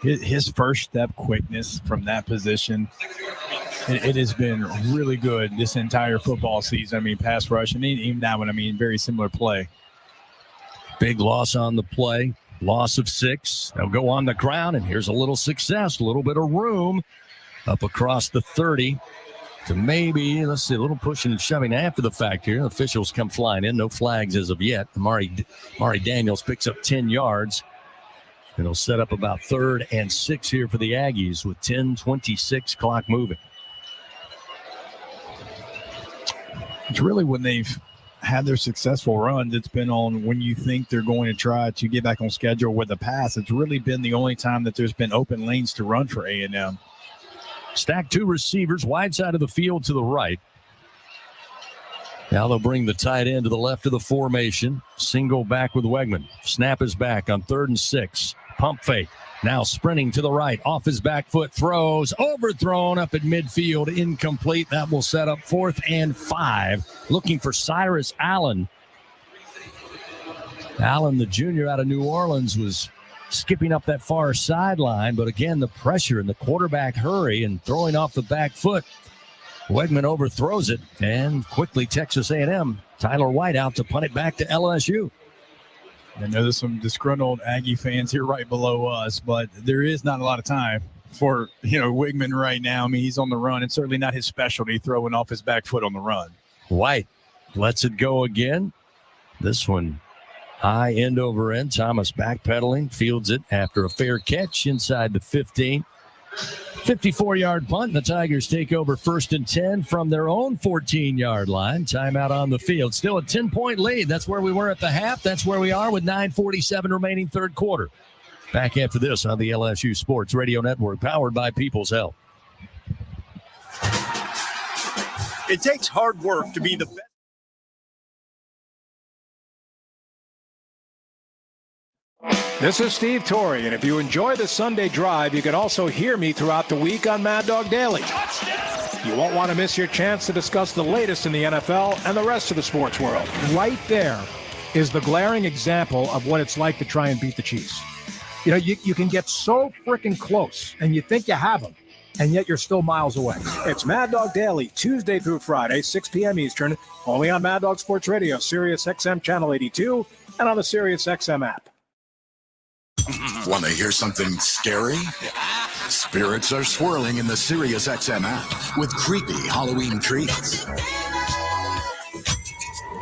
His first step quickness from that position, it has been really good this entire football season. I mean, pass rush, and even that one, very similar play. Big loss on the play, loss of 6. They'll go on the ground, and here's a little success, a little bit of room up across the 30 to maybe, let's see, a little pushing and shoving after the fact here. Officials come flying in, no flags as of yet. Mari Daniels picks up 10 yards. It'll set up about 3rd and 6 here for the Aggies with 10:26 clock moving. It's really when they've had their successful runs, it's been on when you think they're going to try to get back on schedule with a pass. It's really been the only time that there's been open lanes to run for A&M. Stack 2 receivers, wide side of the field to the right. Now they'll bring the tight end to the left of the formation. Single back with Wegman. Snap is back on 3rd and 6. Pump fake. Now sprinting to the right. Off his back foot. Throws. Overthrown up at midfield. Incomplete. That will set up 4th and 5. Looking for Cyrus Allen. Allen, the junior out of New Orleans, was skipping up that far sideline, but again, the pressure and the quarterback hurry and throwing off the back foot. Wegman overthrows it, and quickly Texas A&M, Tyler White out to punt it back to LSU. I know there's some disgruntled Aggie fans here right below us, but there is not a lot of time for, Wigman right now. I mean, he's on the run, and certainly not his specialty, throwing off his back foot on the run. White lets it go again. This one high end over end. Thomas backpedaling, fields it after a fair catch inside the 15. 54-yard punt. The Tigers take over 1st and 10 from their own 14-yard line. Timeout on the field. Still a 10-point lead. That's where we were at the half. That's where we are with 9:47 remaining third quarter. Back after this on the LSU Sports Radio Network, powered by People's Health. It takes hard work to be the best. This is Steve Torrey, and if you enjoy the Sunday Drive, you can also hear me throughout the week on Mad Dog Daily. You won't want to miss your chance to discuss the latest in the NFL and the rest of the sports world. Right there is the glaring example of what it's like to try and beat the Chiefs. You can get so freaking close, and you think you have them, and yet you're still miles away. It's Mad Dog Daily, Tuesday through Friday, 6 p.m. Eastern, only on Mad Dog Sports Radio, Sirius XM Channel 82, and on the Sirius XM app. Want to hear something scary? Spirits are swirling in the Sirius XM app with creepy Halloween treats.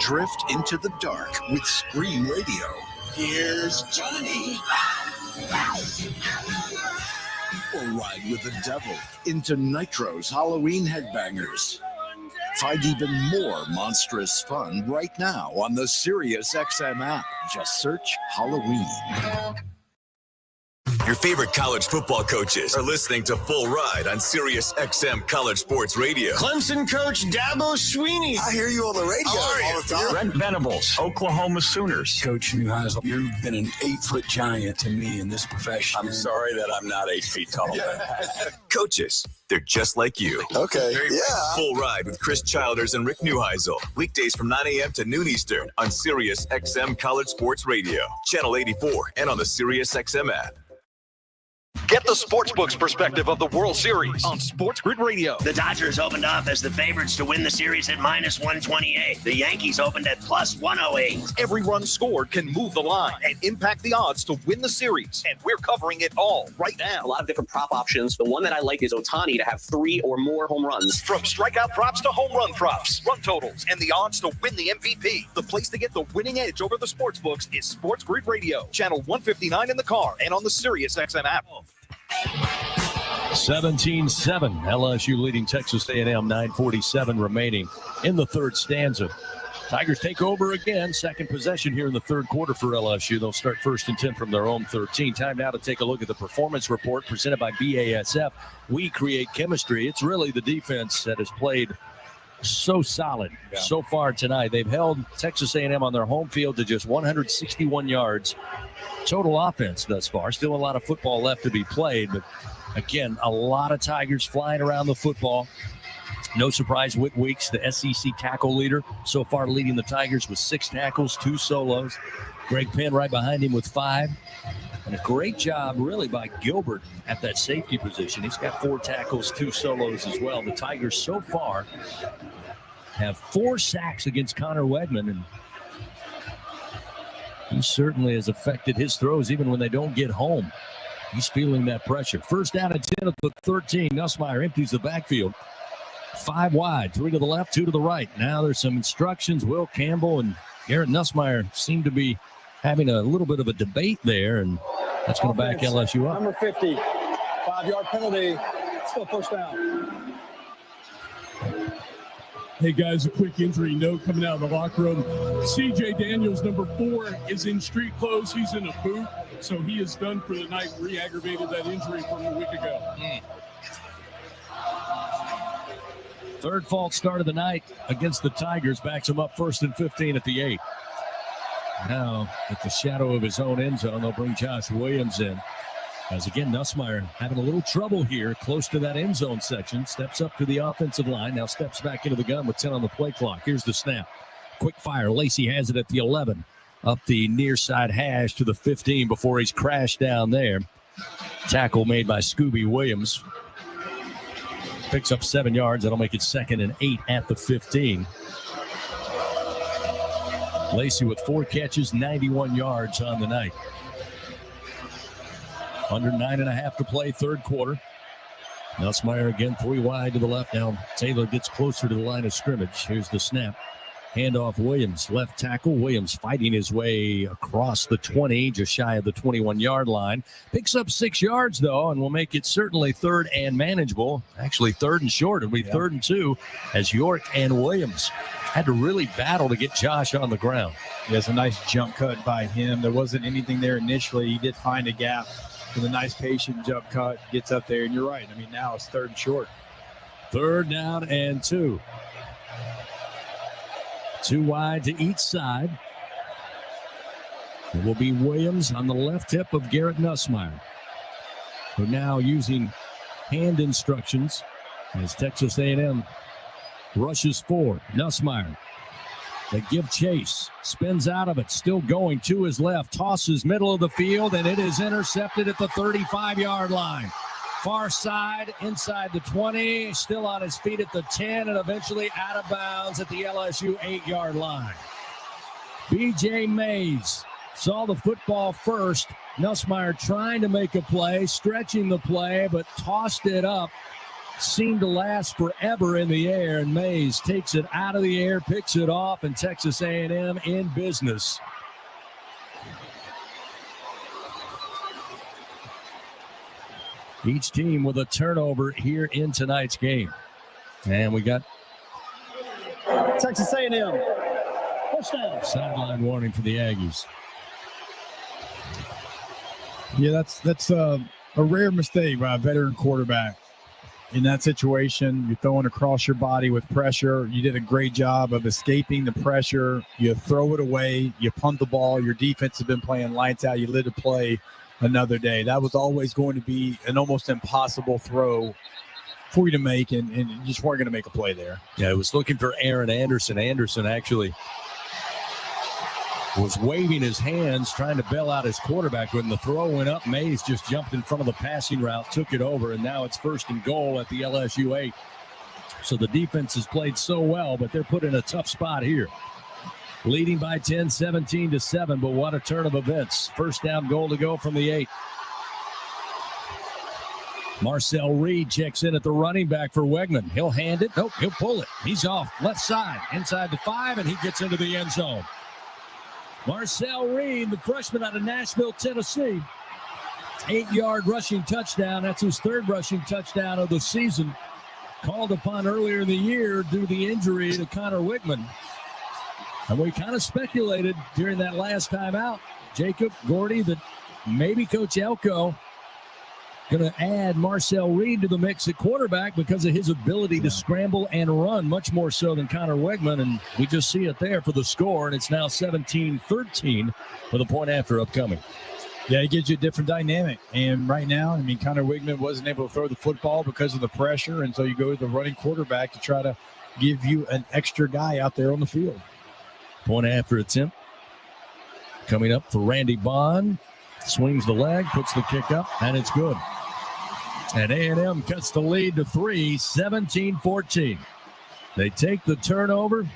Drift into the dark with Scream Radio. Here's Johnny. Or ride with the devil into Nitro's Halloween Headbangers. Find even more monstrous fun right now on the Sirius XM app. Just search Halloween. Your favorite college football coaches are listening to Full Ride on Sirius XM College Sports Radio. Clemson coach Dabo Swinney. I hear you on the radio all the time. Brent Venables, Oklahoma Sooners. Coach Neuheisel, you've been an 8-foot giant to me in this profession. I'm sorry that I'm not 8 feet tall. Coaches, they're just like you. Okay, yeah. Full Ride with Chris Childers and Rick Neuheisel. Weekdays from 9 a.m. to noon Eastern on Sirius XM College Sports Radio. Channel 84 and on the Sirius XM app. Get the Sportsbook's perspective of the World Series on Sports Grid Radio. The Dodgers opened up as the favorites to win the series at -128. The Yankees opened at +108. Every run scored can move the line and impact the odds to win the series. And we're covering it all right now. A lot of different prop options. The one that I like is Ohtani to have 3 or more home runs. From strikeout props to home run props, run totals, and the odds to win the MVP. The place to get the winning edge over the sportsbooks is Sports Grid Radio. Channel 159 in the car and on the Sirius XM app. 17-7, LSU leading Texas A&M, 9:47 remaining in the third stanza. Tigers take over again, second possession here in the third quarter for LSU. They'll start 1st and 10 from their own 13. Time now to take a look at the performance report presented by BASF. We create chemistry. It's really the defense that has played so solid so far tonight. They've held Texas A&M on their home field to just 161 yards total offense thus far. Still a lot of football left to be played, but again, a lot of Tigers flying around the football. No surprise, Whit Weeks, the SEC tackle leader, so far leading the Tigers with 6 tackles, 2 solos. Greg Penn right behind him with 5. And a great job, really, by Gilbert at that safety position. He's got 4 tackles, 2 solos as well. The Tigers so far have 4 sacks against Connor Wegman, and he certainly has affected his throws even when they don't get home. He's feeling that pressure. First down and 10 at the 13. Nussmeier empties the backfield. 5 wide, 3 to the left, 2 to the right. Now there's some instructions. Will Campbell and Garrett Nussmeier seem to be having a little bit of a debate there, and that's going to back LSU up. Number 50, 5-yard penalty. Still first down. Hey, guys, a quick injury note coming out of the locker room. C.J. Daniels, number 4, is in street clothes. He's in a boot, so he is done for the night. Re-aggravated that injury from a week ago. Third false start of the night against the Tigers. Backs him up 1st and 15 at the 8. Now, at the shadow of his own end zone, they'll bring Josh Williams in. As again, Nussmeier having a little trouble here close to that end zone section. Steps up to the offensive line. Now steps back into the gun with 10 on the play clock. Here's the snap. Quick fire. Lacey has it at the 11. up the near side hash to the 15 before he's crashed down there. Tackle made by Scooby Williams. Picks up 7 yards. That'll make it 2nd and 8 at the 15. Lacey with 4 catches, 91 yards on the night. Under 9.5 to play, third quarter. Nussmeier again, 3 wide to the left. Now Taylor gets closer to the line of scrimmage. Here's the snap. Handoff Williams, left tackle. Williams fighting his way across the 20, just shy of the 21-yard line. Picks up 6 yards, though, and will make it certainly 3rd and manageable. Actually, 3rd and short. It'll be 3rd and 2 as York and Williams had to really battle to get Josh on the ground. He has a nice jump cut by him. There wasn't anything there initially. He did find a gap with a nice patient jump cut. Gets up there, and you're right. I mean, now it's 3rd and short. 3rd down and 2. 2 wide to each side. It will be Williams on the left hip of Garrett Nussmeier, who now using hand instructions as Texas A&M rushes forward. Nussmeier, they give chase, spins out of it, still going to his left, tosses middle of the field, and it is intercepted at the 35-yard line. Far side, inside the 20, still on his feet at the 10, and eventually out of bounds at the LSU 8-yard line. B.J. Mays saw the football first. Nussmeier trying to make a play, stretching the play, but tossed it up. Seemed to last forever in the air, and Mays takes it out of the air, picks it off, and Texas A&M in business. Each team with a turnover here in tonight's game. And we got Texas A&M. First down. Sideline warning for the Aggies. Yeah, that's a rare mistake by a veteran quarterback. In that situation, you're throwing across your body with pressure. You did a great job of escaping the pressure. You throw it away. You punt the ball. Your defense has been playing lights out. You live to play another day. That was always going to be an almost impossible throw for you to make, and you just weren't going to make a play there. Yeah, it was looking for Aaron Anderson. Anderson actually was waving his hands, trying to bail out his quarterback. When the throw went up, Mays just jumped in front of the passing route, took it over, and now it's 1st and goal at the LSU 8. So the defense has played so well, but they're put in a tough spot here. Leading by 10, 17-7, but what a turn of events. 1st down goal to go from the 8. Marcel Reed checks in at the running back for Wegman. He'll hand it. Nope, he'll pull it. He's off left side, inside the 5, and he gets into the end zone. Marcel Reed, the freshman out of Nashville, Tennessee. 8-yard rushing touchdown. That's his 3rd rushing touchdown of the season. Called upon earlier in the year due to the injury to Connor Wickman. And we kind of speculated during that last time out, Jacob, Gordy, that maybe Coach Elko going to add Marcel Reed to the mix at quarterback because of his ability to scramble and run, much more so than Connor Wegman. And we just see it there for the score, and it's now 17-13 with a point after upcoming. Yeah, it gives you a different dynamic. And right now, I mean, Connor Wegman wasn't able to throw the football because of the pressure, and so you go to the running quarterback to try to give you an extra guy out there on the field. Point after attempt coming up for Randy Bond. Swings the leg, puts the kick up, and it's good. And A&M cuts the lead to 3, 17-14. They take the turnover.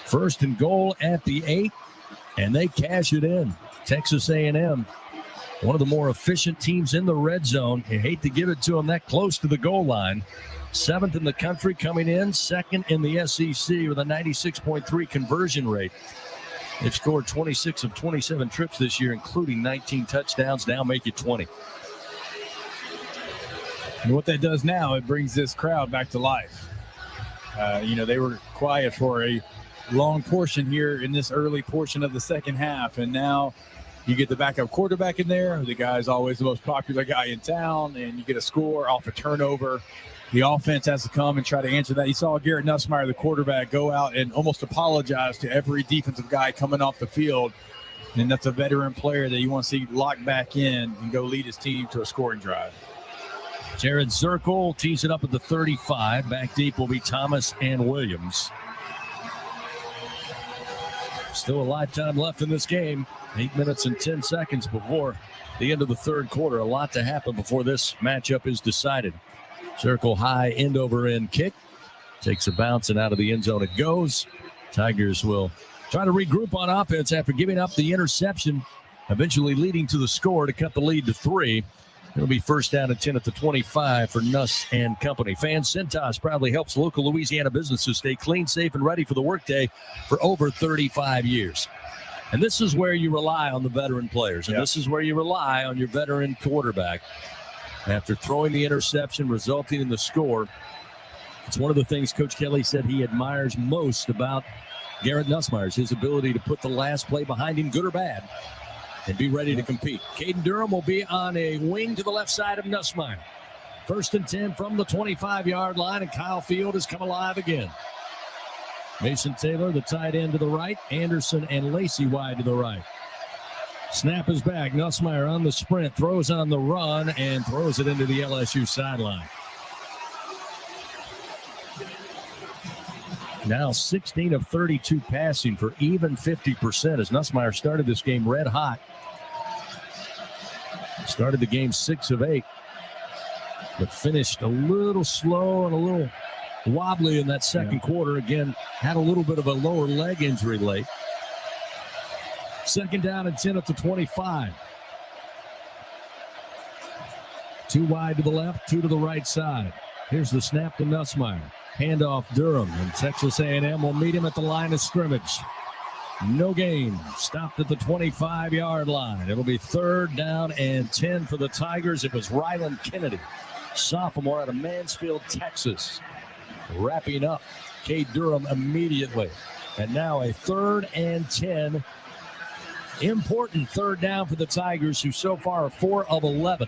1st and goal at the 8, and they cash it in. Texas A&M, one of the more efficient teams in the red zone. You hate to give it to them that close to the goal line. 7th in the country coming in, 2nd in the SEC with a 96.3 conversion rate. They've scored 26 of 27 trips this year, including 19 touchdowns. Now make it 20. And what that does now, it brings this crowd back to life. They were quiet for a long portion here in this early portion of the second half, and now you get the backup quarterback in there. The guy's always the most popular guy in town, and you get a score off a turnover. The offense has to come and try to answer that. You saw Garrett Nussmeier, the quarterback, go out and almost apologize to every defensive guy coming off the field. And that's a veteran player that you want to see locked back in and go lead his team to a scoring drive. Jared Zirkle tees it up at the 35. Back deep will be Thomas and Williams. Still a lifetime left in this game. 8 minutes and 10 seconds before the end of the third quarter. A lot to happen before this matchup is decided. Circle high, end over end kick. Takes a bounce and out of the end zone it goes. Tigers will try to regroup on offense after giving up the interception, eventually leading to the score to cut the lead to 3. It'll be first down and 10 at the 25 for Nuss and company. Fan Cintas proudly helps local Louisiana businesses stay clean, safe, and ready for the workday for over 35 years. And this is where you rely on the veteran players. And this is where you rely on your veteran quarterback. After throwing the interception, resulting in the score, it's one of the things Coach Kelly said he admires most about Garrett Nussmeier, his ability to put the last play behind him, good or bad, and be ready to compete. Caden Durham will be on a wing to the left side of Nussmeier. First and 10 from the 25-yard line, and Kyle Field has come alive again. Mason Taylor, the tight end, to the right. Anderson and Lacey wide to the right. Snap is back. Nussmeier on the sprint, throws on the run, and throws it into the LSU sideline. Now 16 of 32 passing for even 50% as Nussmeier started this game red hot. Started the game 6 of 8, but finished a little slow and a little wobbly in that second quarter. Again, had a little bit of a lower leg injury late. Second down and 10 at the 25. 2 wide to the left, 2 to the right side. Here's the snap to Nussmeier. Handoff Durham, and Texas A&M will meet him at the line of scrimmage. No gain. Stopped at the 25-yard line. It'll be third down and 10 for the Tigers. It was Ryland Kennedy, sophomore out of Mansfield, Texas, wrapping up Cade Durham immediately. And now a third and 10. Important third down for the Tigers, who so far are 4 of 11.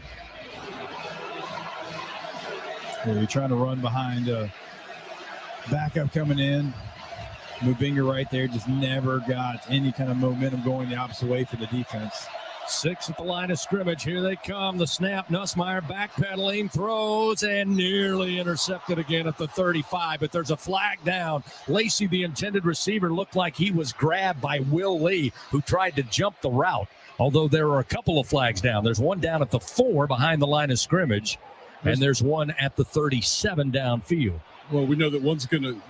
You're trying to run behind backup coming in. Mubinga right there just never got any kind of momentum going the opposite way for the defense. 6 at the line of scrimmage. Here they come. The snap. Nussmeier backpedaling, throws, and nearly intercepted again at the 35. But there's a flag down. Lacey, the intended receiver, looked like he was grabbed by Will Lee, who tried to jump the route. Although there are a couple of flags down. There's one down at the 4 behind the line of scrimmage, and there's one at the 37 downfield. Well, we know that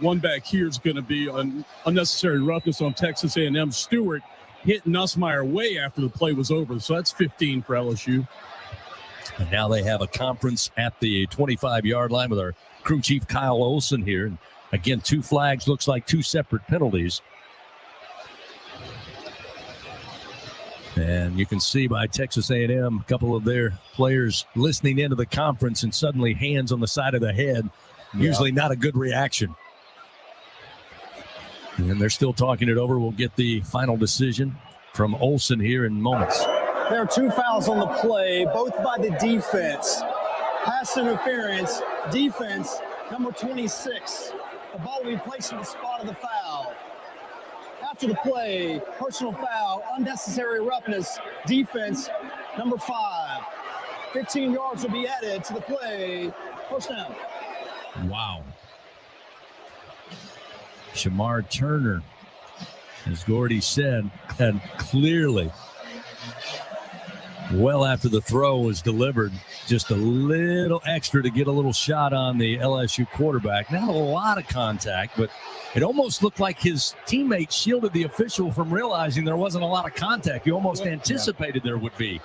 one back here is going to be unnecessary roughness on Texas A&M. Stewart hit Nussmeier way after the play was over, so that's 15 for LSU. And now they have a conference at the 25-yard line with our crew chief Kyle Olson here. And again, 2 flags, looks like 2 separate penalties. And you can see by Texas A&M, a couple of their players listening into the conference, and suddenly hands on the side of the head. Usually not a good reaction. And they're still talking it over. We'll get the final decision from Olson here in moments. There are 2 fouls on the play, both by the defense. Pass interference, defense, number 26. The ball will be placed in the spot of the foul. After the play, personal foul, unnecessary roughness, defense, number 5. 15 yards will be added to the play. First down. Wow. Shamar Turner, as Gordy said, had clearly, well after the throw was delivered, just a little extra to get a little shot on the LSU quarterback. Not a lot of contact, but it almost looked like his teammate shielded the official from realizing there wasn't a lot of contact. He almost anticipated there would be.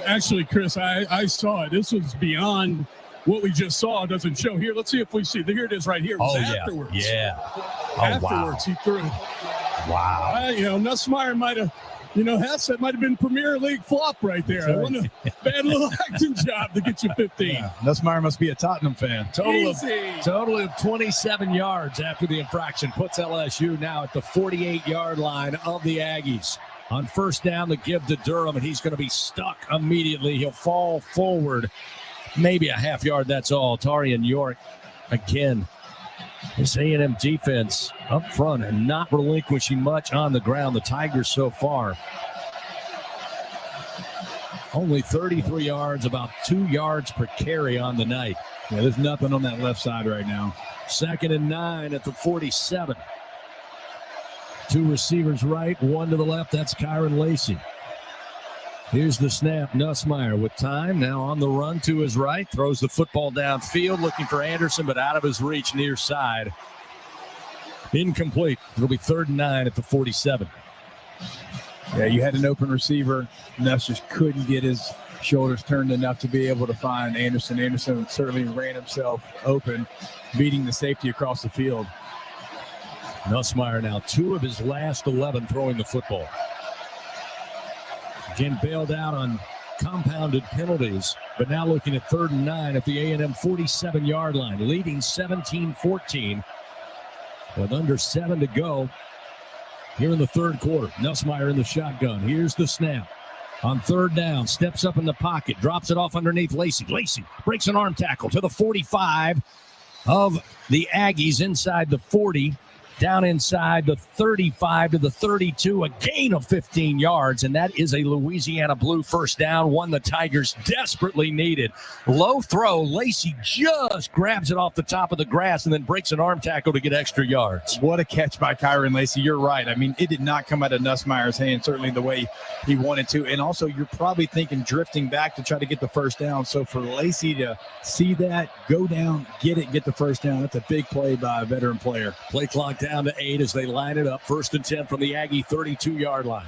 Actually, Chris, I saw it. This was beyond what we just saw. It doesn't show here. Let's see if we see. Here it is right here. It was afterwards. Yeah. Afterwards, he threw. Wow. Nussmeier might have, that might have been Premier League flop right there. Right. I want a bad little acting job to get you 15. Yeah. Nussmeier must be a Tottenham fan. Total of 27 yards after the infraction puts LSU now at the 48-yard line of the Aggies. On first down, the give to Durham, and he's going to be stuck immediately. He'll fall forward maybe a half yard, that's all. Tarian York, again, this A&M defense up front and not relinquishing much on the ground. The Tigers so far, only 33 yards, about 2 yards per carry on the night. Yeah, there's nothing on that left side right now. 2nd and 9 at the 47. Two receivers right, one to the left. That's Kyron Lacey. Here's the snap. Nussmeier with time. Now on the run to his right. Throws the football downfield, looking for Anderson, but out of his reach near side. Incomplete. It'll be 3rd and 9 at the 47. Yeah, you had an open receiver. Nuss just couldn't get his shoulders turned enough to be able to find Anderson. Anderson certainly ran himself open, beating the safety across the field. Nussmeier now 2 of his last 11 throwing the football. Again, bailed out on compounded penalties, but now looking at 3rd and 9 at the A&M 47-yard line, leading 17-14 with under 7 to go here in the 3rd quarter. Nussmeier in the shotgun. Here's the snap. On 3rd down, steps up in the pocket, drops it off underneath Lacey. Lacey breaks an arm tackle to the 45 of the Aggies, inside the 40. Down inside the 35 to the 32, a gain of 15 yards, and that is a Louisiana Blue first down, one the Tigers desperately needed. Low throw, Lacey just grabs it off the top of the grass and then breaks an arm tackle to get extra yards. What a catch by Kyron Lacey. You're right. I mean, it did not come out of Nussmeier's hand, certainly the way he wanted to. And also, you're probably thinking drifting back to try to get the first down. So for Lacey to see that, go down, get it, get the first down, that's a big play by a veteran player. Play clock down to 8 as they line it up. 1st and 10 from the Aggie 32-yard line.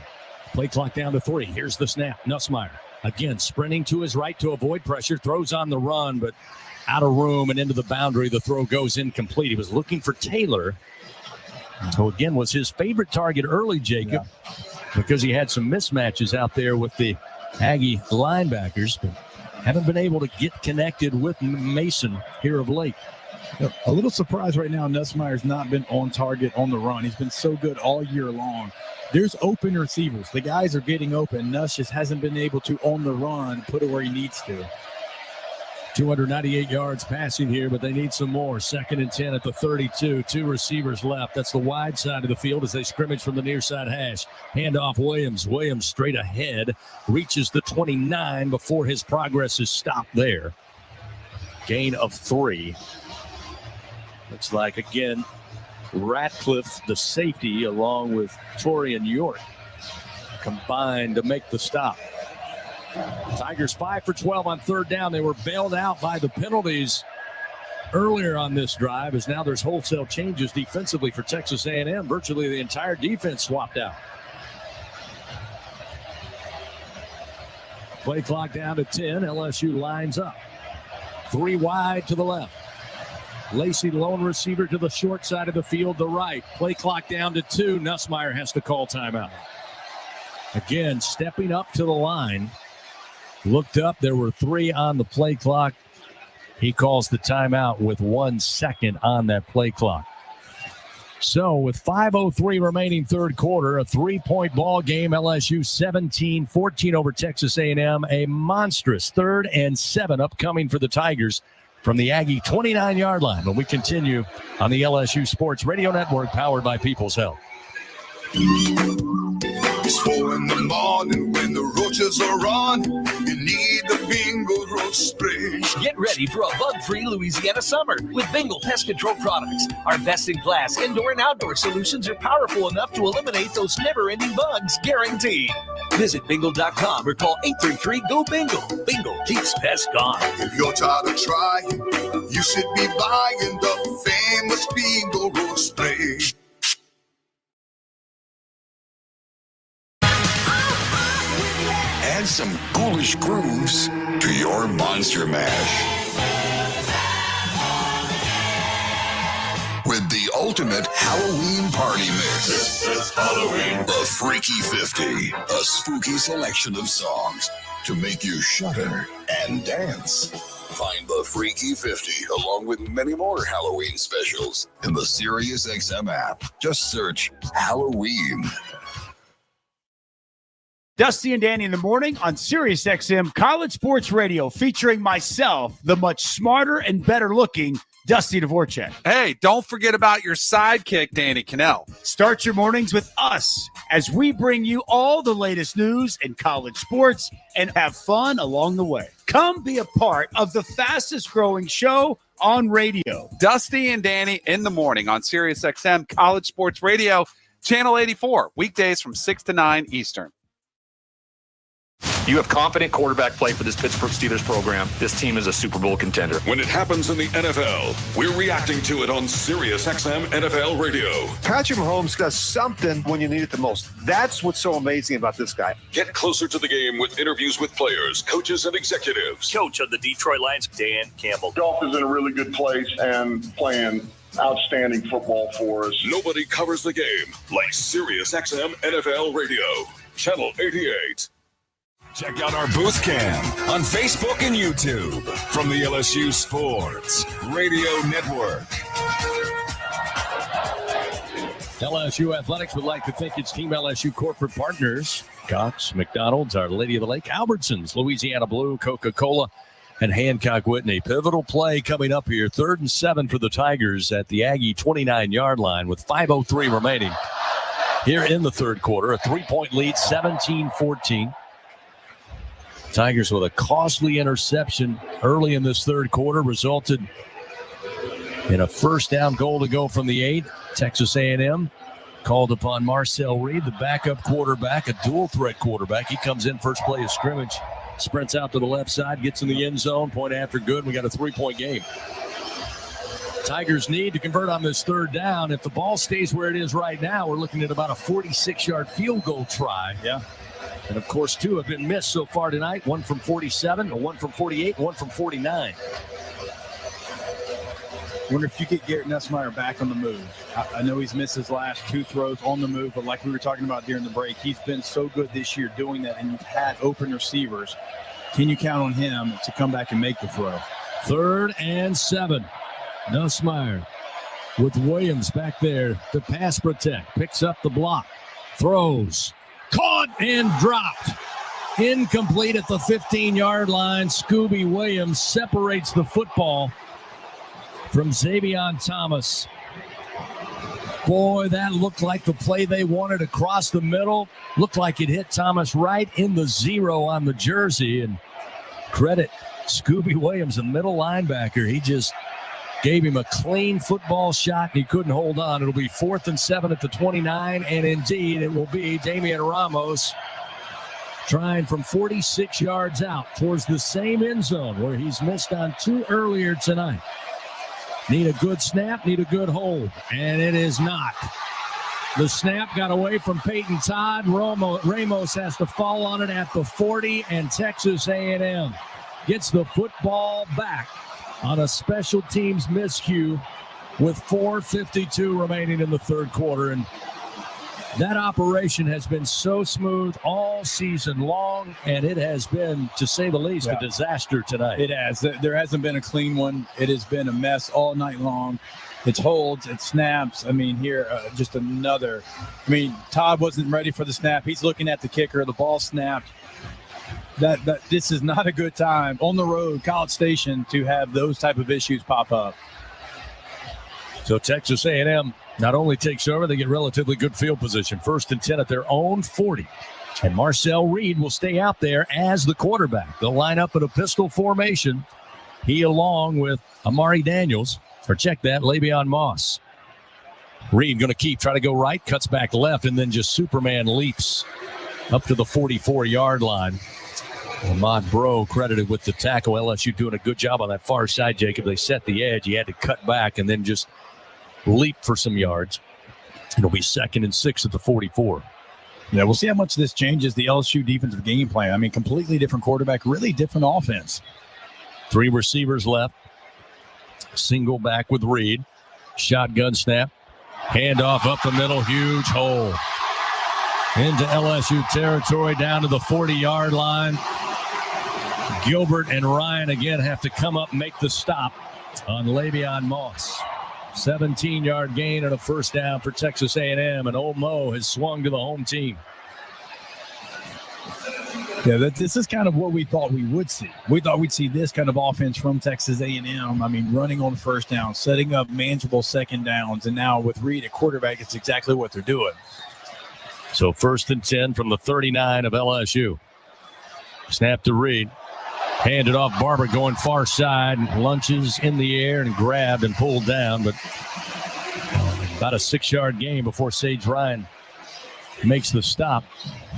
Play clock down to 3. Here's the snap. Nussmeier again sprinting to his right to avoid pressure. Throws on the run, but out of room and into the boundary. The throw goes incomplete. He was looking for Taylor, who again was his favorite target early, Jacob, because he had some mismatches out there with the Aggie linebackers, but haven't been able to get connected with Mason here of late. A little surprised right now, Nussmeier's not been on target on the run. He's been so good all year long. There's open receivers. The guys are getting open. Nuss just hasn't been able to, on the run, put it where he needs to. 298 yards passing here, but they need some more. 2nd and 10 at the 32. 2 receivers left. That's the wide side of the field as they scrimmage from the near side hash. Handoff Williams. Williams straight ahead. Reaches the 29 before his progress is stopped there. Gain of 3. Looks like, again, Ratcliffe, the safety, along with Torian York, combined to make the stop. Tigers 5 for 12 on 3rd down. They were bailed out by the penalties earlier on this drive, as now there's wholesale changes defensively for Texas A&M. Virtually the entire defense swapped out. Play clock down to 10. LSU lines up. 3 wide to the left. Lacey, lone receiver to the short side of the field, the right. Play clock down to 2. Nussmeier has to call timeout. Again, stepping up to the line. Looked up. There were 3 on the play clock. He calls the timeout with 1 second on that play clock. So with 5:03 remaining 3rd quarter, a 3-point ball game. LSU 17-14 over Texas A&M. A monstrous 3rd and 7 upcoming for the Tigers from the Aggie 29-yard line. When we continue on the LSU Sports Radio Network, powered by People's Health. It's 4 in the morning when the roaches are on. You need the Bingo roach spray. Get ready for a bug-free Louisiana summer with Bingo Pest Control products. Our best-in-class indoor and outdoor solutions are powerful enough to eliminate those never-ending bugs, guaranteed. Visit bingo.com or call 833-GO-BINGO. Bingo keeps pests gone. If you're tired of trying, you should be buying the famous Bingo roach spray. Add some ghoulish grooves to your Monster Mash. With the ultimate Halloween party mix. This is Halloween. The Freaky 50. A spooky selection of songs to make you shudder and dance. Find the Freaky 50 along with many more Halloween specials in the SiriusXM app. Just search Halloween. Dusty and Danny in the morning on SiriusXM College Sports Radio, featuring myself, the much smarter and better looking Dusty Dvorak. Hey, don't forget about your sidekick, Danny Cannell. Start your mornings with us as we bring you all the latest news in college sports and have fun along the way. Come be a part of the fastest growing show on radio. Dusty and Danny in the morning on SiriusXM College Sports Radio. Channel 84, weekdays from 6 to 9 Eastern. You have competent quarterback play for this Pittsburgh Steelers program. This team is a Super Bowl contender. When it happens in the NFL, we're reacting to it on Sirius XM NFL Radio. Patrick Mahomes does something when you need it the most. That's what's so amazing about this guy. Get closer to the game with interviews with players, coaches, and executives. Coach of the Detroit Lions, Dan Campbell. Golf is in a really good place and playing outstanding football for us. Nobody covers the game like Sirius XM NFL Radio. Channel 88. Check out our booth cam on Facebook and YouTube from the LSU Sports Radio Network. LSU Athletics would like to thank its Team LSU corporate partners, Cox, McDonald's, Our Lady of the Lake, Albertsons, Louisiana Blue, Coca-Cola, and Hancock Whitney. Pivotal play coming up here. 3rd and 7 for the Tigers at the Aggie 29-yard line with 5:03 remaining here in the third quarter. A 3-point lead, 17-14. Tigers with a costly interception early in this third quarter resulted in a first down goal to go from the 8. Texas A&M called upon Marcel Reed, the backup quarterback, a dual threat quarterback. He comes in first play of scrimmage, sprints out to the left side, gets in the end zone, point after good. We got a 3-point game. Tigers need to convert on this third down. If the ball stays where it is right now, we're looking at about a 46-yard field goal try. Yeah. And, of course, 2 have been missed so far tonight. 1 from 47, 1 from 48, 1 from 49. Wonder if you get Garrett Nussmeier back on the move. I know he's missed his last 2 throws on the move, but like we were talking about during the break, he's been so good this year doing that, and you've had open receivers. Can you count on him to come back and make the throw? 3rd and 7. Nussmeier with Williams back there to pass protect. Picks up the block. Throws. Caught and dropped. Incomplete at the 15-yard line. Scooby Williams separates the football from Xavion Thomas. Boy, that looked like the play they wanted across the middle. Looked like it hit Thomas right in the 0 on the jersey. And credit Scooby Williams, the middle linebacker. He just gave him a clean football shot, and he couldn't hold on. It'll be 4th and 7 at the 29, and indeed it will be Damian Ramos trying from 46 yards out towards the same end zone where he's missed on 2 earlier tonight. Need a good snap, need a good hold, and it is not. The snap got away from Peyton Todd. Ramos has to fall on it at the 40, and Texas A&M gets the football back on a special teams miscue with 4:52 remaining in the third quarter. And that operation has been so smooth all season long, and it has been, to say the least, a disaster tonight. It has. There hasn't been a clean one. It has been a mess all night long. It's holds, it snaps. I mean, here, just another. I mean, Todd wasn't ready for the snap. He's looking at the kicker. The ball snapped. That this is not a good time on the road, College Station, to have those type of issues pop up. So Texas A&M not only takes over, they get relatively good field position. 1st and 10 at their own 40. And Marcel Reed will stay out there as the quarterback. They'll line up in a pistol formation. He along with Amari Daniels, or check that, Le'Veon Moss. Reed going to try to go right, cuts back left, and then just Superman leaps up to the 44-yard line. Ahmad Bro credited with the tackle. LSU doing a good job on that far side, Jacob. They set the edge. He had to cut back and then just leap for some yards. It'll be 2nd and 6 at the 44. Yeah, we'll see how much this changes the LSU defensive game plan. I mean, completely different quarterback, really different offense. 3 receivers left. Single back with Reed. Shotgun snap. Handoff up the middle. Huge hole. Into LSU territory, down to the 40-yard line. Gilbert and Ryan again have to come up and make the stop on Le'Veon Moss. 17-yard gain and a first down for Texas A&M, and Old Mo has swung to the home team. Yeah, this is kind of what we thought we would see. We thought we'd see this kind of offense from Texas A&M. I mean, running on first down, setting up manageable second downs, and now with Reed at quarterback, it's exactly what they're doing. So 1st and 10 from the 39 of LSU. Snap to Reed. Handed off. Barber going far side. Lunges in the air and grabbed and pulled down. But About a 6-yard gain before Sage Ryan makes the stop.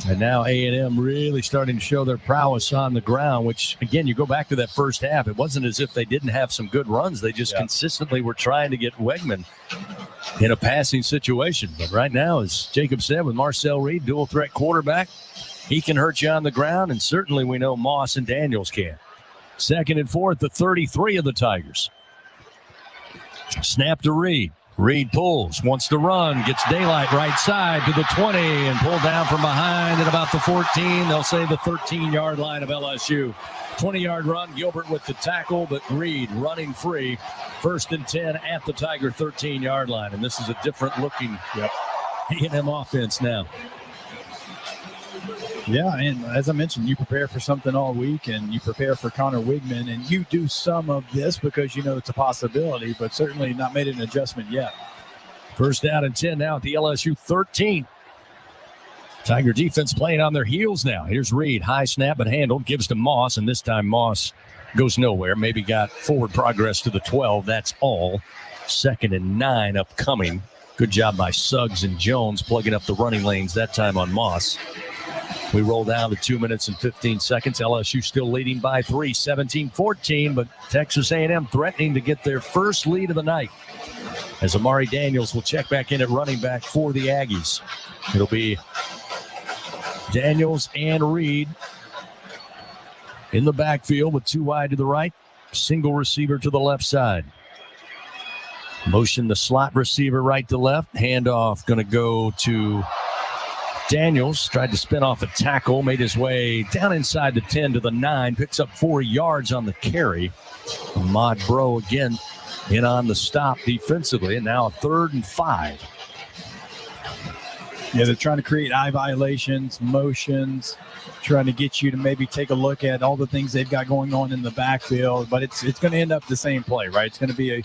And now A&M really starting to show their prowess on the ground, which, again, you go back to that first half. It wasn't as if they didn't have some good runs. They just consistently were trying to get Wegman in a passing situation. But right now, as Jacob said, with Marcel Reed, dual threat quarterback, he can hurt you on the ground, and certainly we know Moss and Daniels can. 2nd and 4 at the 33 of the Tigers. Snap to Reed. Reed pulls, wants to run, gets daylight right side to the 20 and pulled down from behind at about the 14. They'll say the 13-yard line of LSU. 20-yard run, Gilbert with the tackle, but Reed running free. 1st and 10 at the Tiger 13-yard line. And this is a different-looking A&M offense now. Yeah, and as I mentioned, you prepare for something all week, and you prepare for Connor Wigman, and you do some of this because you know it's a possibility, but certainly not made an adjustment yet. 1st down and 10 now at the LSU 13. Tiger defense playing on their heels now. Here's Reed, high snap but handled, gives to Moss, and this time Moss goes nowhere. Maybe got forward progress to the 12. That's all. 2nd and 9 upcoming. Good job by Suggs and Jones plugging up the running lanes that time on Moss. We roll down to 2 minutes and 15 seconds. LSU still leading by 3, 17-14, but Texas A&M threatening to get their first lead of the night. As Amari Daniels will check back in at running back for the Aggies. It'll be Daniels and Reed in the backfield with 2 wide to the right, single receiver to the left side. Motion the slot receiver right to left. Handoff going to go to Daniels. Tried to spin off a tackle, made his way down inside the 10 to the 9, picks up 4 yards on the carry. Ahmad Bro again in on the stop defensively, and now a 3rd and 5. Yeah, they're trying to create eye violations, motions, trying to get you to maybe take a look at all the things they've got going on in the backfield, but it's going to end up the same play, right? It's going to be a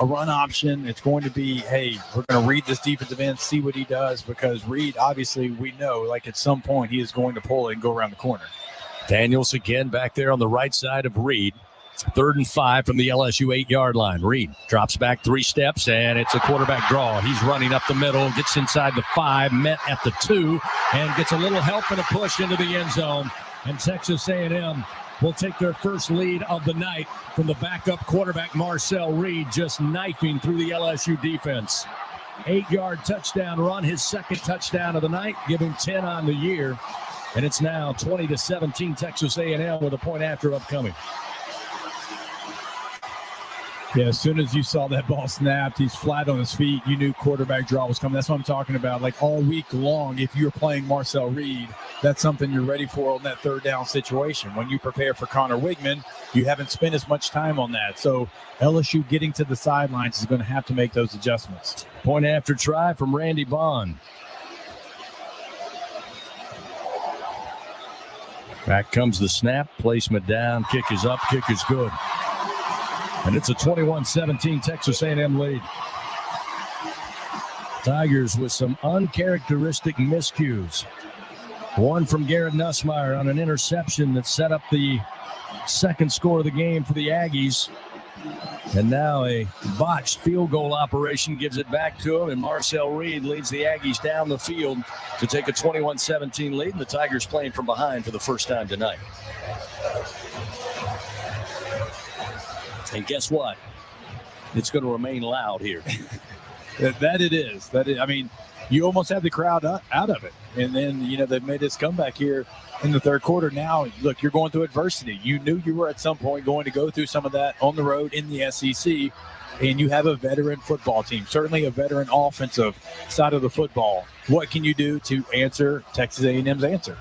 run option. It's going to be, hey, we're going to read this defensive end, see what he does, because Reed, obviously, we know, like at some point he is going to pull it and go around the corner. Daniels again back there on the right side of Reed. 3rd and 5 from the LSU 8-yard line. Reed drops back 3 steps, and it's a quarterback draw. He's running up the middle, gets inside the 5, met at the 2, and gets a little help and a push into the end zone. And Texas A&M will take their first lead of the night from the backup quarterback Marcel Reed, just knifing through the LSU defense. 8-yard touchdown run, his 2nd touchdown of the night, giving 10 on the year. And it's now 20-17 Texas A&M with a point after upcoming. Yeah, as soon as you saw that ball snapped, he's flat on his feet. You knew quarterback draw was coming. That's what I'm talking about. Like all week long, if you're playing Marcel Reed, that's something you're ready for on that 3rd down situation. When you prepare for Connor Wigman, you haven't spent as much time on that. So LSU getting to the sidelines is going to have to make those adjustments. Point after try from Randy Bond. Back comes the snap, placement down, kick is up, kick is good. And it's a 21-17 Texas A&M lead. Tigers with some uncharacteristic miscues. One from Garrett Nussmeier on an interception that set up the 2nd score of the game for the Aggies. And now a botched field goal operation gives it back to him, and Marcel Reed leads the Aggies down the field to take a 21-17 lead, and the Tigers playing from behind for the first time tonight. And guess what? It's going to remain loud here. That it is. I mean, you almost had the crowd out of it. And then, they've made this comeback here in the 3rd quarter. Now, look, you're going through adversity. You knew you were at some point going to go through some of that on the road in the SEC. And you have a veteran football team, certainly a veteran offensive side of the football. What can you do to answer Texas A&M's answer?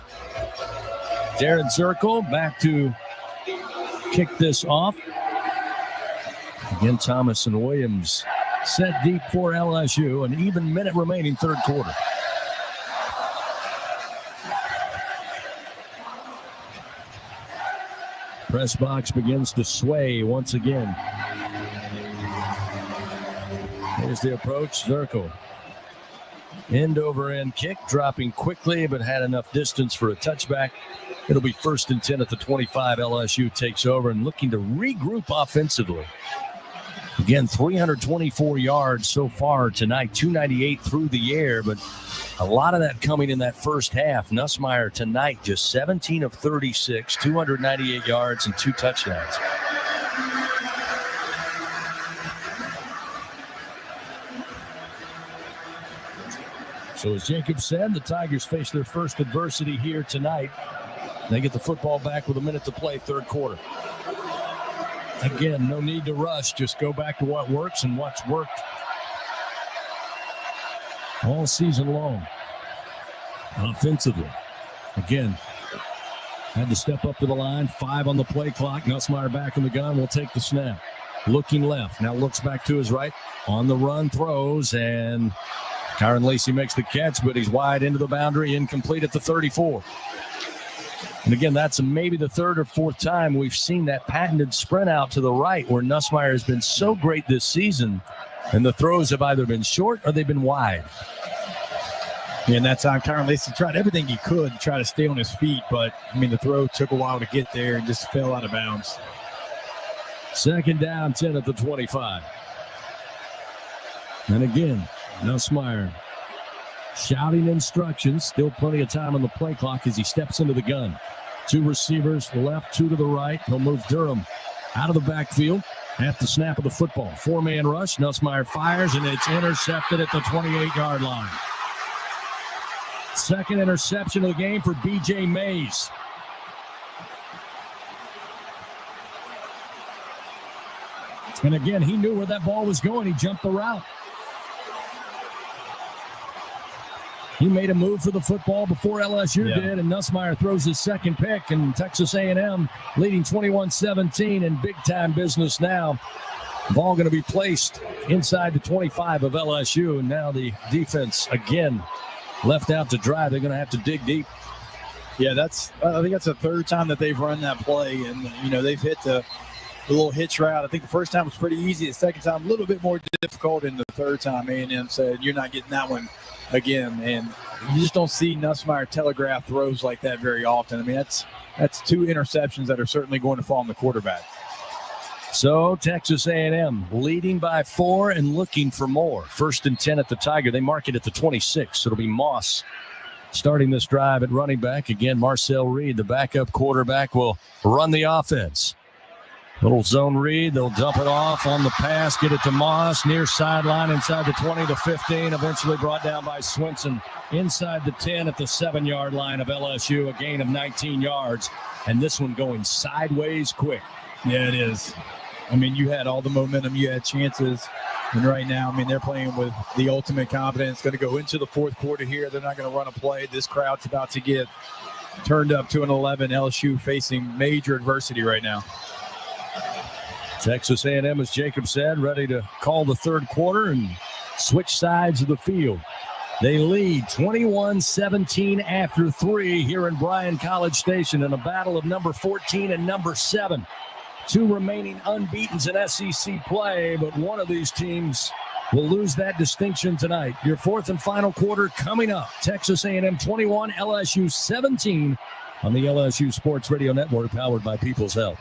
Darren Zirkle back to kick this off. Again, Thomas and Williams set deep for LSU. An even minute remaining 3rd quarter. Press box begins to sway once again. Here's the approach. Zirkle. End over end kick, dropping quickly, but had enough distance for a touchback. It'll be 1st and 10 at the 25. LSU takes over and looking to regroup offensively. Again, 324 yards so far tonight, 298 through the air, but a lot of that coming in that first half. Nussmeier tonight just 17 of 36, 298 yards and 2 touchdowns. So as Jacob said, the Tigers face their first adversity here tonight. They get the football back with a minute to play, third quarter. Again, no need to rush. Just go back to what works and what's worked all season long. Offensively, again, had to step up to the line. 5 on the play clock. Nussmeier back in the gun. Will take the snap. Looking left. Now looks back to his right. On the run, throws, and Kyron Lacey makes the catch, but he's wide into the boundary, incomplete at the 34. And again, that's maybe the third or fourth time we've seen that patented sprint out to the right where Nussmeier has been so great this season, and the throws have either been short or they've been wide. And that time, Kyron Lacey tried everything he could to try to stay on his feet, but, the throw took a while to get there and just fell out of bounds. Second down, 10 at the 25. And again, Nussmeier shouting instructions. Still plenty of time on the play clock as he steps into the gun. 2 receivers to the left, 2 to the right. He'll move Durham out of the backfield at the snap of the football. 4-man rush. Nussmeier fires, and it's intercepted at the 28-yard line. Second interception of the game for B.J. Mays. And again, he knew where that ball was going. He jumped the route. He made a move for the football before LSU did, and Nussmeier throws his second pick, and Texas A&M leading 21-17 in big-time business now. Ball going to be placed inside the 25 of LSU, and now the defense, again, left out to dry. They're going to have to dig deep. Yeah, I think that's the third time that they've run that play, and, they've hit the little hitch route. I think the first time was pretty easy. The second time, a little bit more difficult, and the third time A&M said, you're not getting that one again, and you just don't see Nussmeier telegraph throws like that very often. That's 2 interceptions that are certainly going to fall on the quarterback. So Texas A&M leading by 4 and looking for more. 1st and 10 at the Tiger. They mark it at the 26. It'll be Moss starting this drive at running back. Again, Marcel Reed, the backup quarterback, will run the offense. Little zone read. They'll dump it off on the pass, get it to Moss, near sideline, inside the 20 to 15, eventually brought down by Swinson inside the 10 at the 7-yard line of LSU, a gain of 19 yards. And this one going sideways quick. Yeah, it is. You had all the momentum. You had chances. And right now, they're playing with the ultimate confidence. Going to go into the fourth quarter here. They're not going to run a play. This crowd's about to get turned up to an 11. LSU facing major adversity right now. Texas A&M, as Jacob said, ready to call the third quarter and switch sides of the field. They lead 21-17 after 3 here in Bryan College Station in a battle of number 14 and number 7. 2 remaining unbeatens in SEC play, but one of these teams will lose that distinction tonight. Your fourth and final quarter coming up. Texas A&M 21, LSU 17 on the LSU Sports Radio Network, powered by People's Health.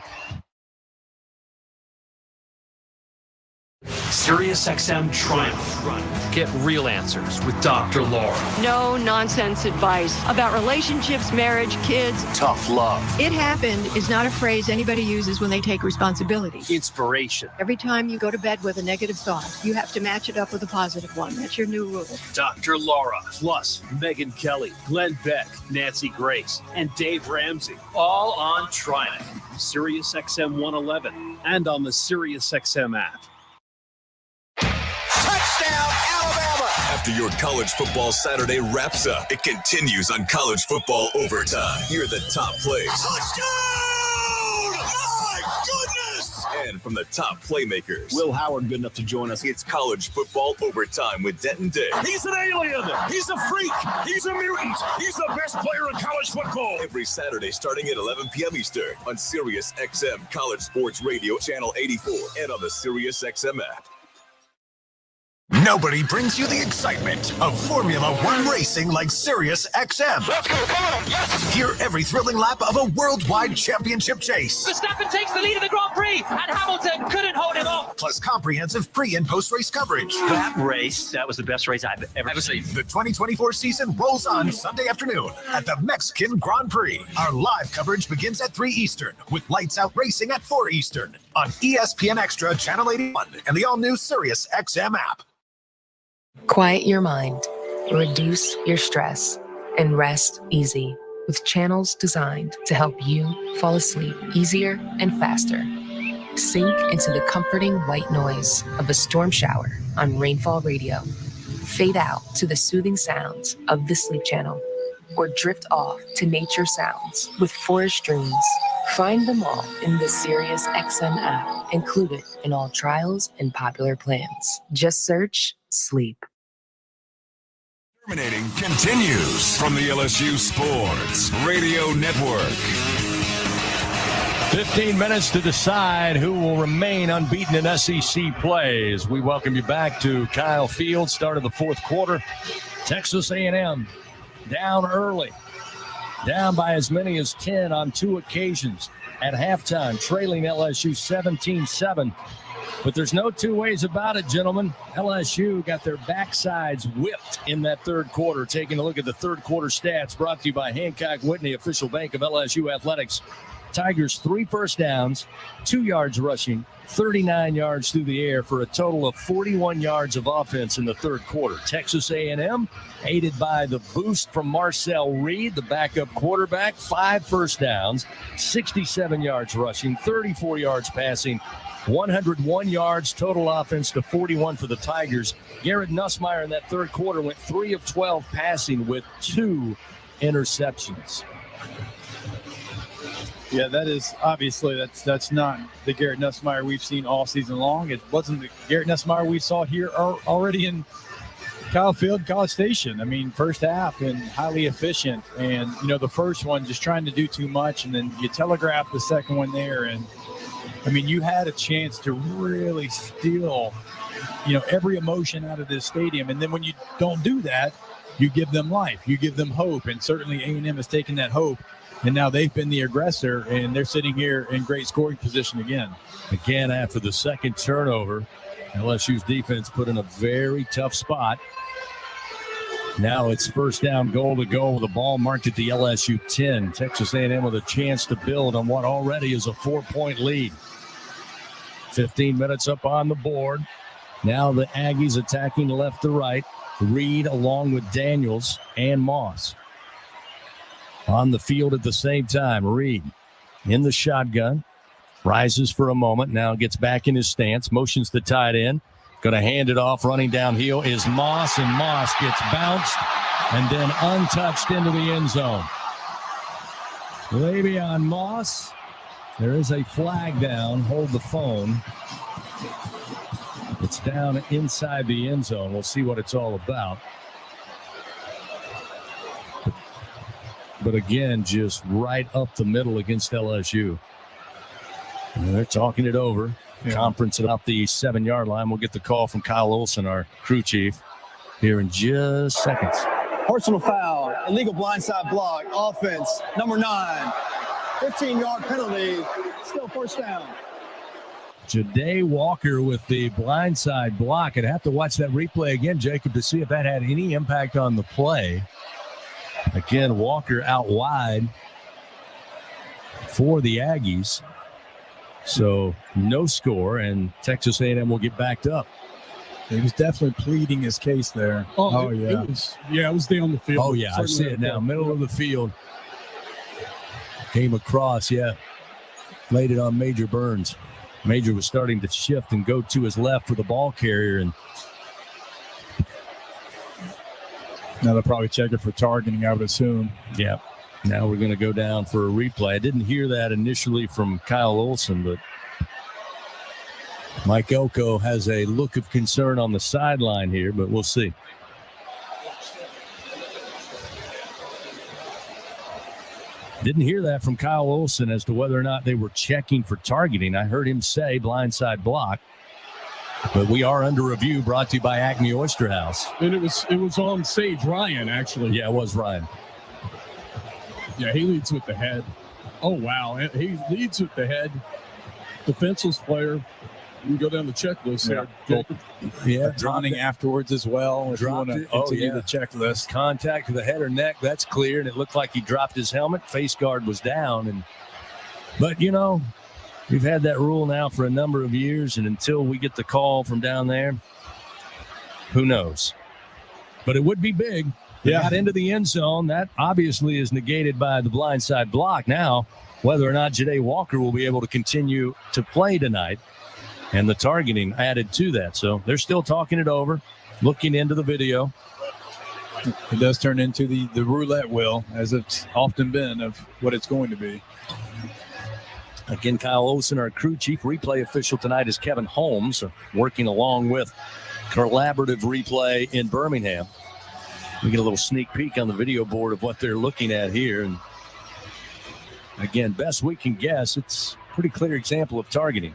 SiriusXM Triumph. Get real answers with Dr. Laura. No nonsense advice about relationships, marriage, kids. Tough love. It happened is not a phrase anybody uses when they take responsibility. Inspiration. Every time you go to bed with a negative thought, you have to match it up with a positive one. That's your new rule. Dr. Laura, plus Megyn Kelly, Glenn Beck, Nancy Grace, and Dave Ramsey, all on Triumph. SiriusXM 111 and on the SiriusXM app. Touchdown, Alabama! After your college football Saturday wraps up, it continues on College Football Overtime. Here are the top plays. Touchdown! My goodness! And from the top playmakers. Will Howard good enough to join us? It's College Football Overtime with Denton Day. He's an alien. He's a freak. He's a mutant. He's the best player in college football. Every Saturday starting at 11 p.m. Eastern on SiriusXM College Sports Radio, Channel 84, and on the SiriusXM app. Nobody brings you the excitement of Formula One racing like Sirius XM. Let's go, come on, yes! Hear every thrilling lap of a worldwide championship chase. Verstappen takes the lead of the Grand Prix, and Hamilton couldn't hold him off. Plus comprehensive pre- and post-race coverage. That race, that was the best race I've ever seen. The 2024 season rolls on Sunday afternoon at the Mexican Grand Prix. Our live coverage begins at 3 Eastern with Lights Out Racing at 4 Eastern on ESPN Extra Channel 81 and the all-new Sirius XM app. Quiet your mind, reduce your stress, and rest easy with channels designed to help you fall asleep easier and faster. Sink into the comforting white noise of a storm shower on Rainfall Radio. Fade out to the soothing sounds of the Sleep Channel, or drift off to nature sounds with Forest Dreams. Find them all in the Sirius XM app, included in all trials and popular plans. Just search Sleep. Terminating continues from the LSU Sports Radio Network. 15 minutes to decide who will remain unbeaten in SEC plays. We welcome you back to Kyle Field, start of the fourth quarter. Texas A&M down early, down by as many as 10 on 2 occasions at halftime, trailing LSU 17-7. But there's no two ways about it, gentlemen. LSU got their backsides whipped in that third quarter. Taking a look at the third quarter stats brought to you by Hancock Whitney, official bank of LSU Athletics. Tigers 3 first downs, 2 yards rushing, 39 yards through the air for a total of 41 yards of offense in the third quarter. Texas A&M, aided by the boost from Marcel Reed, the backup quarterback, 5 first downs, 67 yards rushing, 34 yards passing, 101 yards total offense to 41 for the Tigers. Garrett Nussmeier in that third quarter went 3 of 12 passing with 2 interceptions. Yeah, that is obviously that's not the Garrett Nussmeier we've seen all season long. It wasn't the Garrett Nussmeier we saw here already in Kyle Field, College Station. I mean, first half and highly efficient, and the first one just trying to do too much, and then you telegraph the second one there, and I mean, you had a chance to really steal, every emotion out of this stadium, and then when you don't do that, you give them life, you give them hope, and certainly A&M has taken that hope. And now they've been the aggressor, and they're sitting here in great scoring position again. Again, after the second turnover, LSU's defense put in a very tough spot. Now it's first down, goal to go with the ball marked at the LSU 10. Texas A&M with a chance to build on what already is a 4-point lead. 15 minutes up on the board. Now the Aggies attacking left to right. Reed along with Daniels and Moss. On the field at the same time, Reed in the shotgun, rises for a moment, now gets back in his stance, motions the tight end, going to hand it off, running downhill is Moss, and Moss gets bounced and then untouched into the end zone. Way beyond Moss, there is a flag down, hold the phone. It's down inside the end zone. We'll see what it's all about. But again, just right up the middle against LSU. And they're talking it over. Yeah. Conference about the 7-yard line. We'll get the call from Kyle Olson, our crew chief, here in just seconds. Personal foul, illegal blindside block, offense, number 9. 15-yard penalty, still first down. Ja'Day Walker with the blindside block. I'd have to watch that replay again, Jacob, to see if that had any impact on the play. Again, Walker out wide for the Aggies. So no score, and Texas A&M will get backed up. He was definitely pleading his case there. Yeah. It was down the field. Oh, yeah, I see it now. Middle of the field. Came across, laid it on Major Burns. Major was starting to shift and go to his left for the ball carrier, and now they'll probably check it for targeting, I would assume. Yeah. Now we're going to go down for a replay. I didn't hear that initially from Kyle Olson, but Mike Elko has a look of concern on the sideline here, but we'll see. Didn't hear that from Kyle Olson as to whether or not they were checking for targeting. I heard him say blindside block. But we are under review, brought to you by Acme Oyster House. And it was on Sage Ryan, actually. Yeah, it was Ryan. Yeah, he leads with the head. Oh, wow. He leads with the head. Defenseless player. You can go down the checklist there. Yeah, drowning afterwards as well. If you want to continue the checklist. Contact to the head or neck, that's clear, and it looked like he dropped his helmet. Face guard was down. But, we've had that rule now for a number of years, and until we get the call from down there, who knows? But it would be big. They got into the end zone. That obviously is negated by the blindside block. Now, whether or not Ja'Day Walker will be able to continue to play tonight, and the targeting added to that. So they're still talking it over, looking into the video. It does turn into the roulette wheel, as it's often been, of what it's going to be. Again, Kyle Olsen, our crew chief replay official tonight, is Kevin Holmes, working along with Collaborative Replay in Birmingham. We get a little sneak peek on the video board of what they're looking at here. And again, best we can guess, it's a pretty clear example of targeting.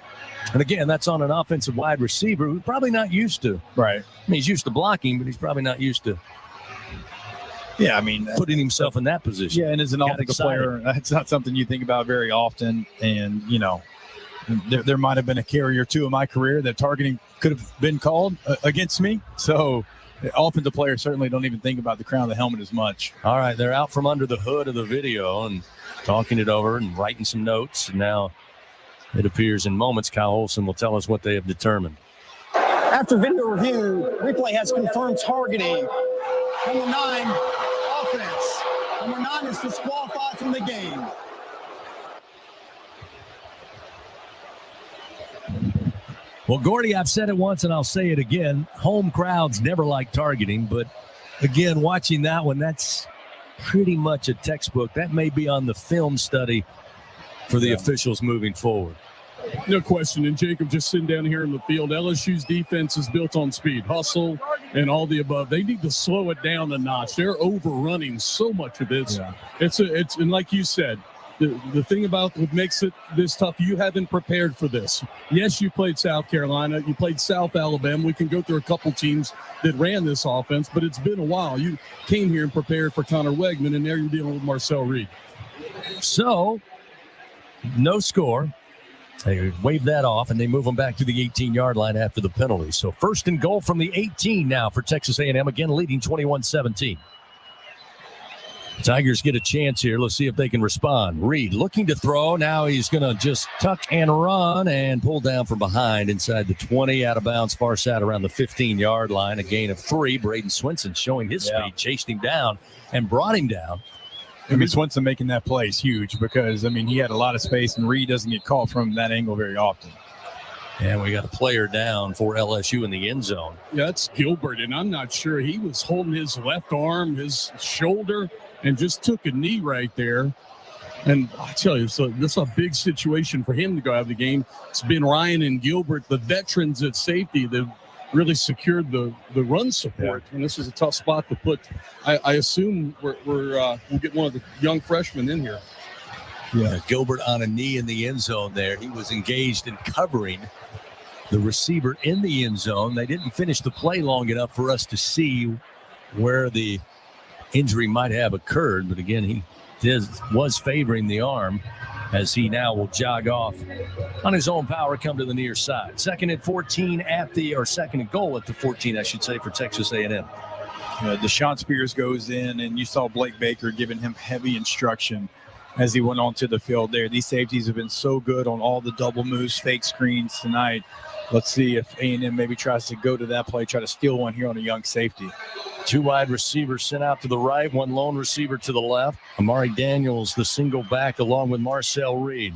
And again, that's on an offensive wide receiver who's probably not used to. Right. I mean, he's used to blocking, but he's probably not used to. Yeah, I mean, putting himself in that position. Yeah, and as an offensive player, that's not something you think about very often. And, there might have been a carry or two in my career that targeting could have been called against me. So offensive players certainly don't even think about the crown of the helmet as much. All right, they're out from under the hood of the video and talking it over and writing some notes. And now it appears in moments Kyle Olsen will tell us what they have determined. After video review, replay has confirmed targeting. Number 9, offense. Number 9 is disqualified from the game. Well, Gordy, I've said it once and I'll say it again. Home crowds never like targeting, but again, watching that one, that's pretty much a textbook. That may be on the film study for the officials moving forward. No question. And Jacob, just sitting down here in the field, LSU's defense is built on speed, hustle, and all the above. They need to slow it down a notch. They're overrunning so much of this. Yeah. It's and like you said, the thing about what makes it this tough, you haven't prepared for this. Yes, you played South Carolina, you played South Alabama. We can go through a couple teams that ran this offense, but it's been a while. You came here and prepared for Connor Wegman, and now you're dealing with Marcel Reed. So, no score. They wave that off, and they move them back to the 18-yard line after the penalty. So first and goal from the 18 now for Texas A&M, again leading 21-17. Tigers get a chance here. Let's see if they can respond. Reed looking to throw. Now he's going to just tuck and run and pull down from behind inside the 20, out of bounds, far side around the 15-yard line. A gain of 3. Braden Swinson showing his speed, chased him down and brought him down. I mean, Swinson making that play is huge because, he had a lot of space, and Reed doesn't get caught from that angle very often. And we got a player down for LSU in the end zone. Yeah, that's Gilbert, and I'm not sure. He was holding his left arm, his shoulder, and just took a knee right there. And I tell you, so this is a big situation for him to go out of the game. It's been Ryan and Gilbert, the veterans at safety, that really secured the run support. And this is a tough spot to put. I assume we'll get one of the young freshmen in here. Yeah, Gilbert on a knee in the end zone there. He was engaged in covering the receiver in the end zone. They didn't finish the play long enough for us to see where the injury might have occurred. But again, he was favoring the arm as he now will jog off on his own power, come to the near side. Second and 14 second and goal at the 14, I should say, for Texas A&M. Deshaun Spears goes in, and you saw Blake Baker giving him heavy instruction as he went onto the field there. These safeties have been so good on all the double moves, fake screens tonight. Let's see if A&M maybe tries to go to that play, try to steal one here on a young safety. 2 wide receivers sent out to the right, 1 lone receiver to the left. Amari Daniels, the single back, along with Marcel Reed.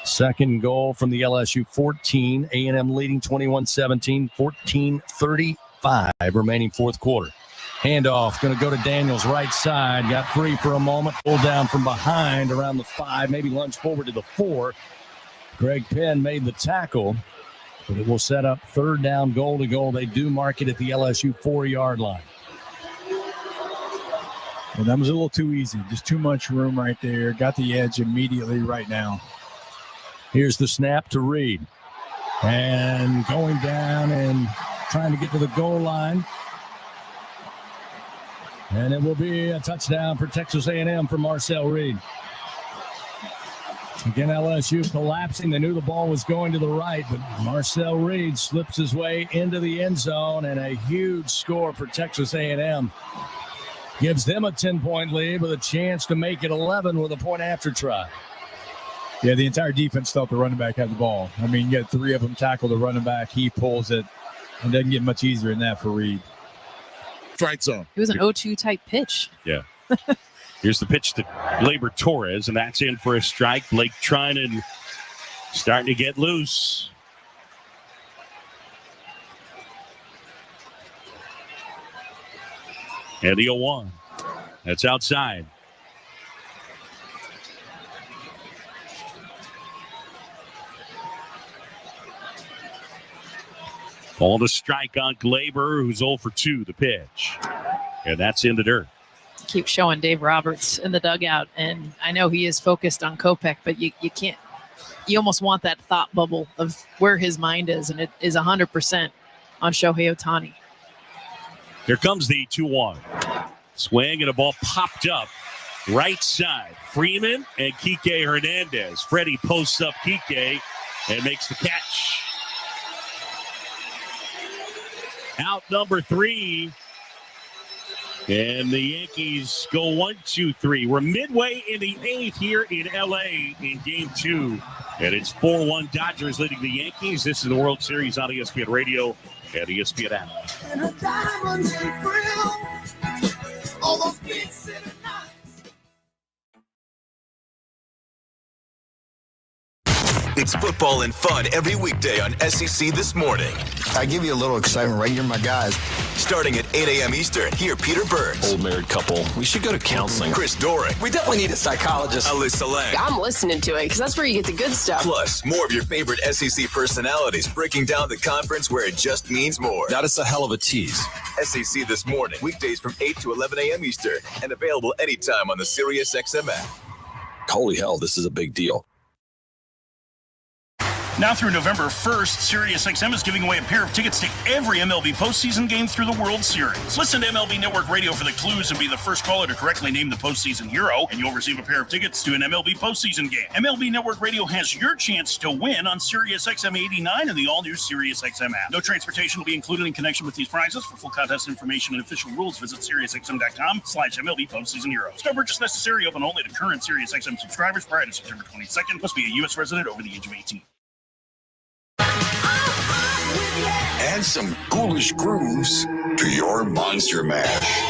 Second goal from the LSU 14. A&M leading 21-17, 14:35 remaining fourth quarter. Handoff going to go to Daniels, right side. Got free for a moment. Pulled down from behind around the 5, maybe lunge forward to the 4. Greg Penn made the tackle, but it will set up third down, goal to goal. They do mark it at the LSU 4-yard line. And that was a little too easy. Just too much room right there. Got the edge immediately right now. Here's the snap to Reed. And going down and trying to get to the goal line. And it will be a touchdown for Texas A&M for Marcel Reed. Again, LSU collapsing. They knew the ball was going to the right, but Marcel Reed slips his way into the end zone, and a huge score for Texas A&M. Gives them a 10-point lead with a chance to make it 11 with a point after try. Yeah, the entire defense thought the running back had the ball. I mean, you got three of them tackle the running back. He pulls it, and doesn't get much easier than that for Reed. Strike zone. It was an 0-2 type pitch. Yeah. Here's the pitch to Glaber Torres, and that's in for a strike. Blake Trinan starting to get loose. And the 0-1. That's outside. Ball to strike on Glaber, who's 0 for 2, the pitch. And that's in the dirt. Keep showing Dave Roberts in the dugout, and I know he is focused on Kopech, but you can't. You almost want that thought bubble of where his mind is, and it is 100% on Shohei Ohtani. Here comes the 2-1. Swing, and a ball popped up right side. Freeman and Kike Hernandez. Freddie posts up Kike and makes the catch. Out number 3. And the Yankees go 1-2-3. We're midway in the 8th here in L.A. in Game 2. And it's 4-1 Dodgers leading the Yankees. This is the World Series on ESPN Radio and ESPN app. It's football and fun every weekday on SEC This Morning. I give you a little excitement, right? You're my guys. Starting at 8 a.m. Eastern, hear Peter Burns. Old married couple. We should go to counseling. Chris Doering. We definitely need a psychologist. Alyssa Lang. I'm listening to it because that's where you get the good stuff. Plus, more of your favorite SEC personalities breaking down the conference where it just means more. That is a hell of a tease. SEC This Morning, weekdays from 8 to 11 a.m. Eastern, and available anytime on the SiriusXM app. Holy hell, this is a big deal. Now through November 1st, SiriusXM is giving away a pair of tickets to every MLB postseason game through the World Series. Listen to MLB Network Radio for the clues and be the first caller to correctly name the postseason hero, and you'll receive a pair of tickets to an MLB postseason game. MLB Network Radio has your chance to win on SiriusXM 89 and the all-new SiriusXM app. No transportation will be included in connection with these prizes. For full contest information and official rules, visit SiriusXM.com/MLB postseason hero. No purchase necessary. Open only to current SiriusXM subscribers prior to September 22nd. Must be a U.S. resident over the age of 18. Add some ghoulish grooves to your Monster Mash.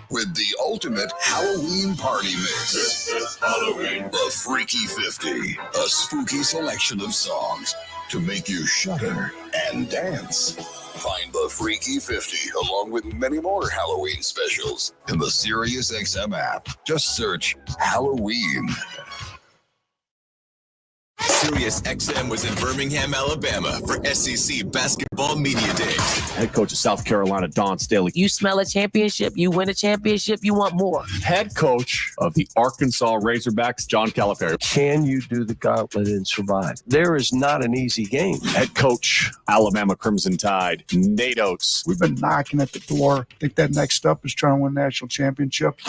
With the ultimate Halloween party mix. This is Halloween. The Freaky 50. A spooky selection of songs to make you shudder and dance. Find the Freaky 50 along with many more Halloween specials in the SiriusXM app. Just search Halloween. SiriusXM was in Birmingham, Alabama for SEC Basketball Media Days. Head coach of South Carolina, Don Staley. You smell a championship, you win a championship, you want more. Head coach of the Arkansas Razorbacks, John Calipari. Can you do the gauntlet and survive? There is not an easy game. Head coach, Alabama Crimson Tide, Nate Oates. We've been knocking at the door. I think that next step is trying to win national championship.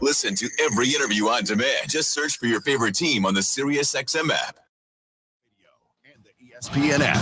Listen to every interview on demand. Just search for your favorite team on the SiriusXM app. ESPN app.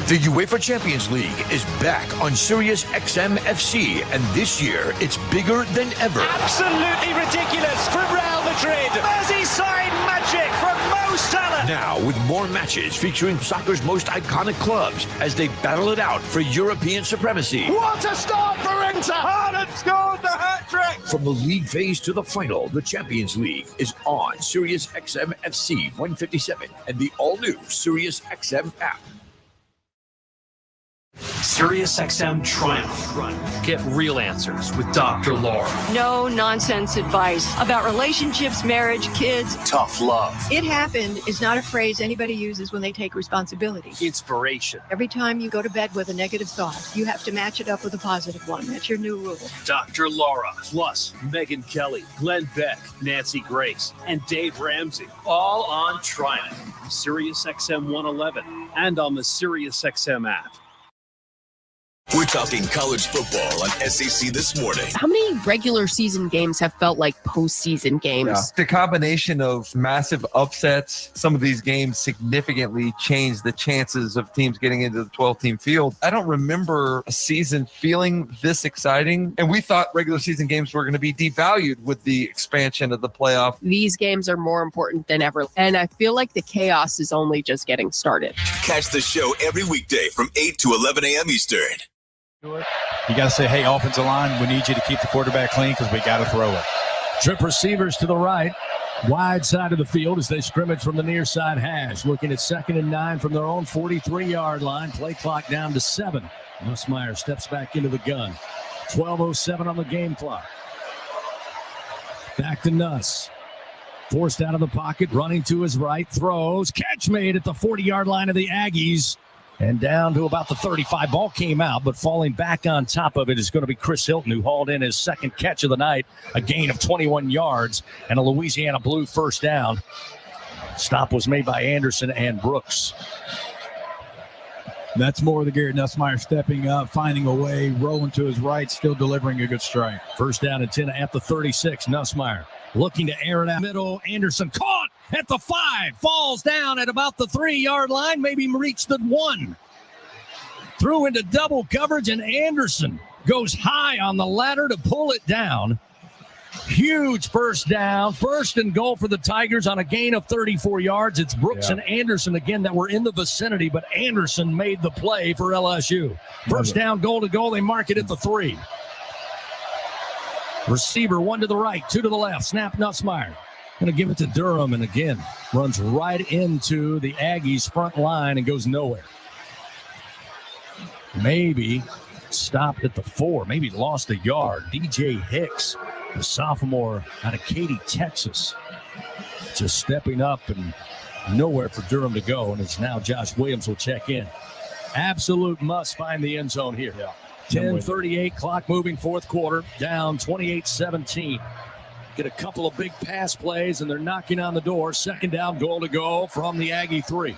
The UEFA Champions League is back on SiriusXM FC, and this year it's bigger than ever. Absolutely ridiculous from Real Madrid. Merseyside magic from Mo Salah. Now with more matches featuring soccer's most iconic clubs as they battle it out for European supremacy. What a start for Inter! Haaland scored the hat-trick! From the league phase to the final, the Champions League is on SiriusXM FC 157 and the all-new SiriusXM app. SiriusXM Triumph. Get real answers with Dr. Laura. No nonsense advice about relationships, marriage, kids. Tough love. It happened is not a phrase anybody uses when they take responsibility. Inspiration. Every time you go to bed with a negative thought, you have to match it up with a positive one. That's your new rule. Dr. Laura, plus Megyn Kelly, Glenn Beck, Nancy Grace, and Dave Ramsey, all on Triumph, SiriusXM 111, and on the SiriusXM app. We're talking college football on SEC This Morning. How many regular season games have felt like postseason games? Yeah. The combination of massive upsets, some of these games significantly changed the chances of teams getting into the 12-team field. I don't remember a season feeling this exciting, and we thought regular season games were going to be devalued with the expansion of the playoff. These games are more important than ever, and I feel like the chaos is only just getting started. Catch the show every weekday from 8 to 11 a.m. Eastern. You got to say, hey, offensive line, we need you to keep the quarterback clean because we got to throw it. Trip receivers to the right. Wide side of the field as they scrimmage from the near side hash. Looking at 2nd and 9 from their own 43-yard line. Play clock down to 7. Nussmeier steps back into the gun. 12:07 on the game clock. Back to Nuss. Forced out of the pocket, running to his right. Throws. Catch made at the 40-yard line of the Aggies. And down to about the 35. Ball came out, but falling back on top of it is going to be Chris Hilton, who hauled in his second catch of the night, a gain of 21 yards, and a Louisiana Blue first down. Stop was made by Anderson and Brooks. That's more of the Garrett Nussmeier stepping up, finding a way, rolling to his right, still delivering a good strike. First down and 10 at the 36. Nussmeier looking to air it out middle. Anderson caught at the 5. Falls down at about the 3-yard line. Maybe reached the 1. Threw into double coverage, and Anderson goes high on the ladder to pull it down. Huge first down. First and goal for the Tigers on a gain of 34 yards. It's Brooks and Anderson again that were in the vicinity, but Anderson made the play for LSU. First down, goal to goal. They mark it at the 3. Receiver, 1 to the right, 2 to the left. Snap Nussmeier. Going to give it to Durham, and again, runs right into the Aggies' front line and goes nowhere. Maybe stopped at the 4. Maybe lost a yard. DJ Hicks, the sophomore out of Katy, Texas, just stepping up and nowhere for Durham to go, and it's now Josh Williams will check in. Absolute must find the end zone here. 10:38, clock moving, fourth quarter, down 28-17. Get a couple of big pass plays, and they're knocking on the door. Second down, goal to go from the Aggie 3.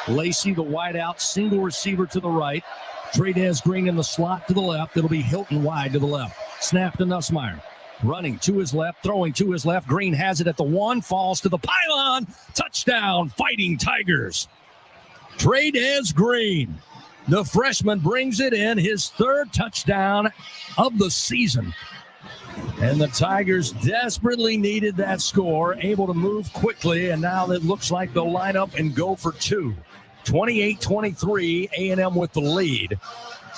Lacey, the wide out, single receiver to the right. Trades Green in the slot to the left. It'll be Hilton wide to the left. Snap to Nussmeier. Running to his left, throwing to his left. Green has it at the 1, falls to the pylon. Touchdown, Fighting Tigers. Trades Green. The freshman brings it in, his 3rd touchdown of the season. And the Tigers desperately needed that score, able to move quickly, and now it looks like they'll line up and go for 2. 28-23, A&M with the lead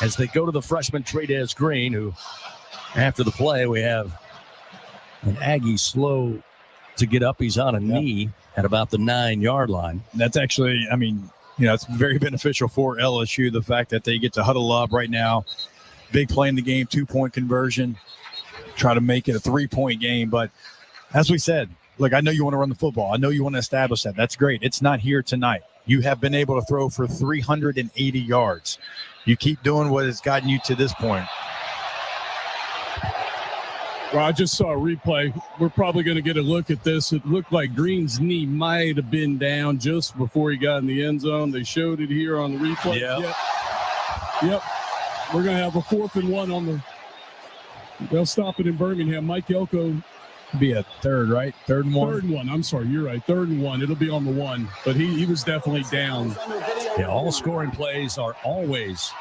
as they go to the freshman Trades Green, who, after the play, we have an Aggie slow to get up. He's on a knee at about the 9-yard line. That's actually, I mean, you know, it's very beneficial for LSU, the fact that they get to huddle up right now. Big play in the game, 2-point conversion. Try to make it a 3-point game. But as we said, look, I know you want to run the football. I know you want to establish that. That's great. It's not here tonight. You have been able to throw for 380 yards. You keep doing what has gotten you to this point. Well, I just saw a replay. We're probably going to get a look at this. It looked like Green's knee might have been down just before he got in the end zone. They showed it here on the replay. Yep. We're going to have a 4th and 1 on the – they'll stop it in Birmingham. Mike Elko. Be a 3rd, right? 3rd and 1? 3rd and 1. I'm sorry. You're right. 3rd and 1. It'll be on the 1. But he was definitely down. Yeah, all scoring plays are always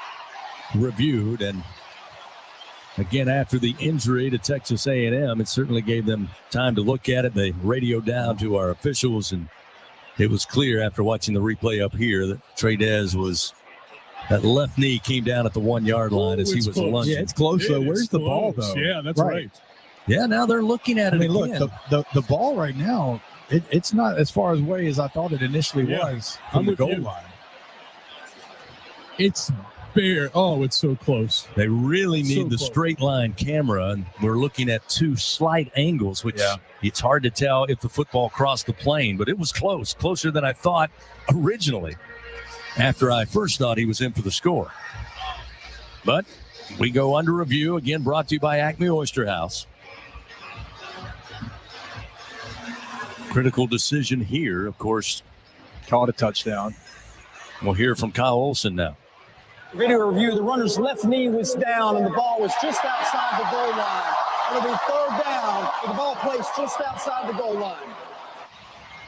reviewed. And, again, after the injury to Texas A&M, it certainly gave them time to look at it. They radioed down to our officials, and it was clear after watching the replay up here that Trades was – that left knee came down at the 1-yard line as he was lunging. Yeah, it's close, though. Where's the ball, though? Yeah, that's right. Yeah, now they're looking at it again. Look, the ball right now, it's not as far away as I thought it initially was from the goal line. It's bare. Oh, it's so close. They really need So the close. straight line camera, and we're looking at two slight angles, which it's hard to tell if the football crossed the plane, but it was close, closer than I thought originally after I first thought he was in for the score. But we go under review, again brought to you by Acme Oyster House. Critical decision here, of course. Called a touchdown. We'll hear from Kyle Olsen now. Video review, the runner's left knee was down and the ball was just outside the goal line. It'll be third down with the ball placed just outside the goal line.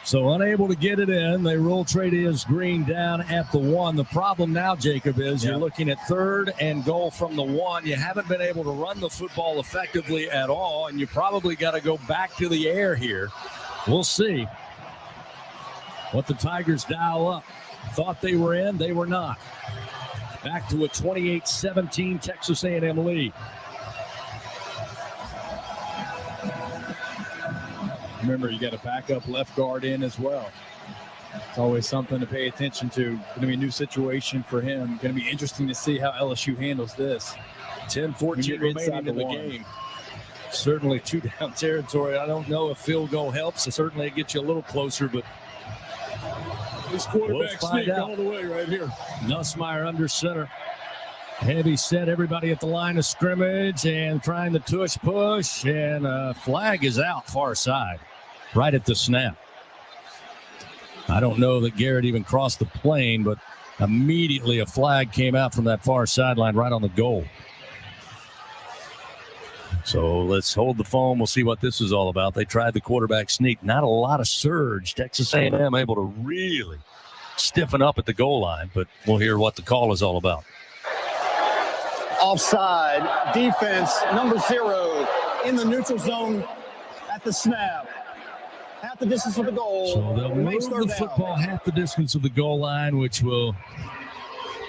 So unable to get it in. They roll Trey'Dez Green down at the 1. The problem now, Jacob, is you're looking at third and goal from the 1. You haven't been able to run the football effectively at all, and you probably got to go back to the air here. We'll see what the Tigers dial up. Thought they were in, they were not. Back to a 28-17 Texas A&M lead. Remember, you got a backup left guard in as well. It's always something to pay attention to. Going to be a new situation for him. Going to be interesting to see how LSU handles this. 10-14 remaining in the game. Certainly two-down territory. I don't know if field goal helps. Certainly it gets you a little closer, but This quarterback sneak all the way right here. Nussmeier under center. Heavy set, everybody at the line of scrimmage and trying the tush push, and flag is out far side, right at the snap. I don't know that Garrett even crossed the plane, but immediately a flag came out from that far sideline right on the goal. So let's hold the phone. We'll see what this is all about. They tried the quarterback sneak. Not a lot of surge. Texas A&M able to really stiffen up at the goal line, but we'll hear what the call is all about. Offside, defense, number 0 in the neutral zone at the snap. Half the distance of the goal. So they'll move the football half the distance of the goal line, which will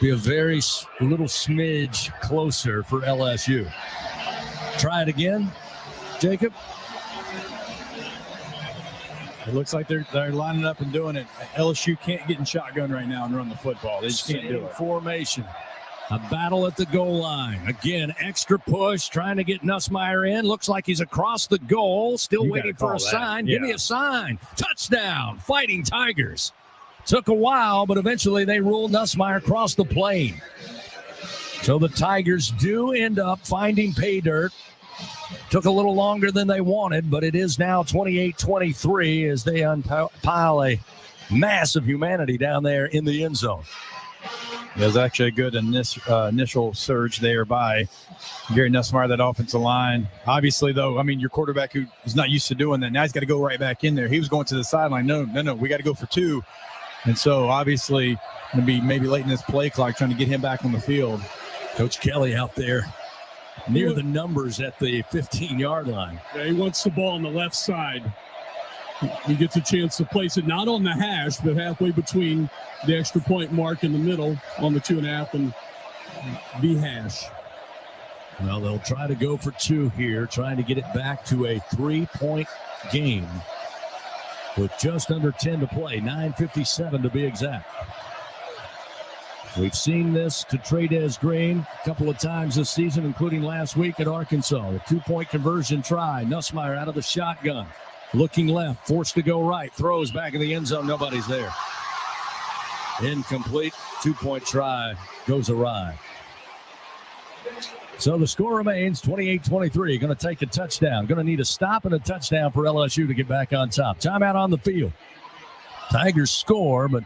be a very little smidge closer for LSU. Try it again, Jacob. It looks like they're lining up and doing it. LSU can't get in shotgun right now and run the football. They just can't do it. Formation. A battle at the goal line. Again, extra push, trying to get Nussmeier in. Looks like he's across the goal. Still waiting for a sign. Give me a sign. Touchdown. Fighting Tigers. Took a while, but eventually they ruled Nussmeier across the plane. So the Tigers do end up finding pay dirt. Took a little longer than they wanted, but it is now 28-23 as they unpile a mass of humanity down there in the end zone. There's actually a good initial surge there by Garrett Nussmeier, that offensive line. Obviously, though, I mean, your quarterback who is not used to doing that, now he's got to go right back in there. He was going to the sideline. No, we got to go for 2. And so, obviously, going to be maybe late in this play clock trying to get him back on the field. Coach Kelly out there near the numbers at the 15-yard line. Yeah, he wants the ball on the left side. He gets a chance to place it not on the hash, but halfway between the extra point mark in the middle on the 2.5 and the hash. Well, they'll try to go for 2 here, trying to get it back to a 3-point game with just under 10 to play, 9:57 to be exact. We've seen this to Trey'Dez Green a couple of times this season, including last week at Arkansas. The 2-point conversion try. Nussmeier out of the shotgun. Looking left, forced to go right. Throws back in the end zone. Nobody's there. Incomplete. 2-point try goes awry. So the score remains 28-23. Going to take a touchdown. Going to need a stop and a touchdown for LSU to get back on top. Timeout on the field. Tigers score, but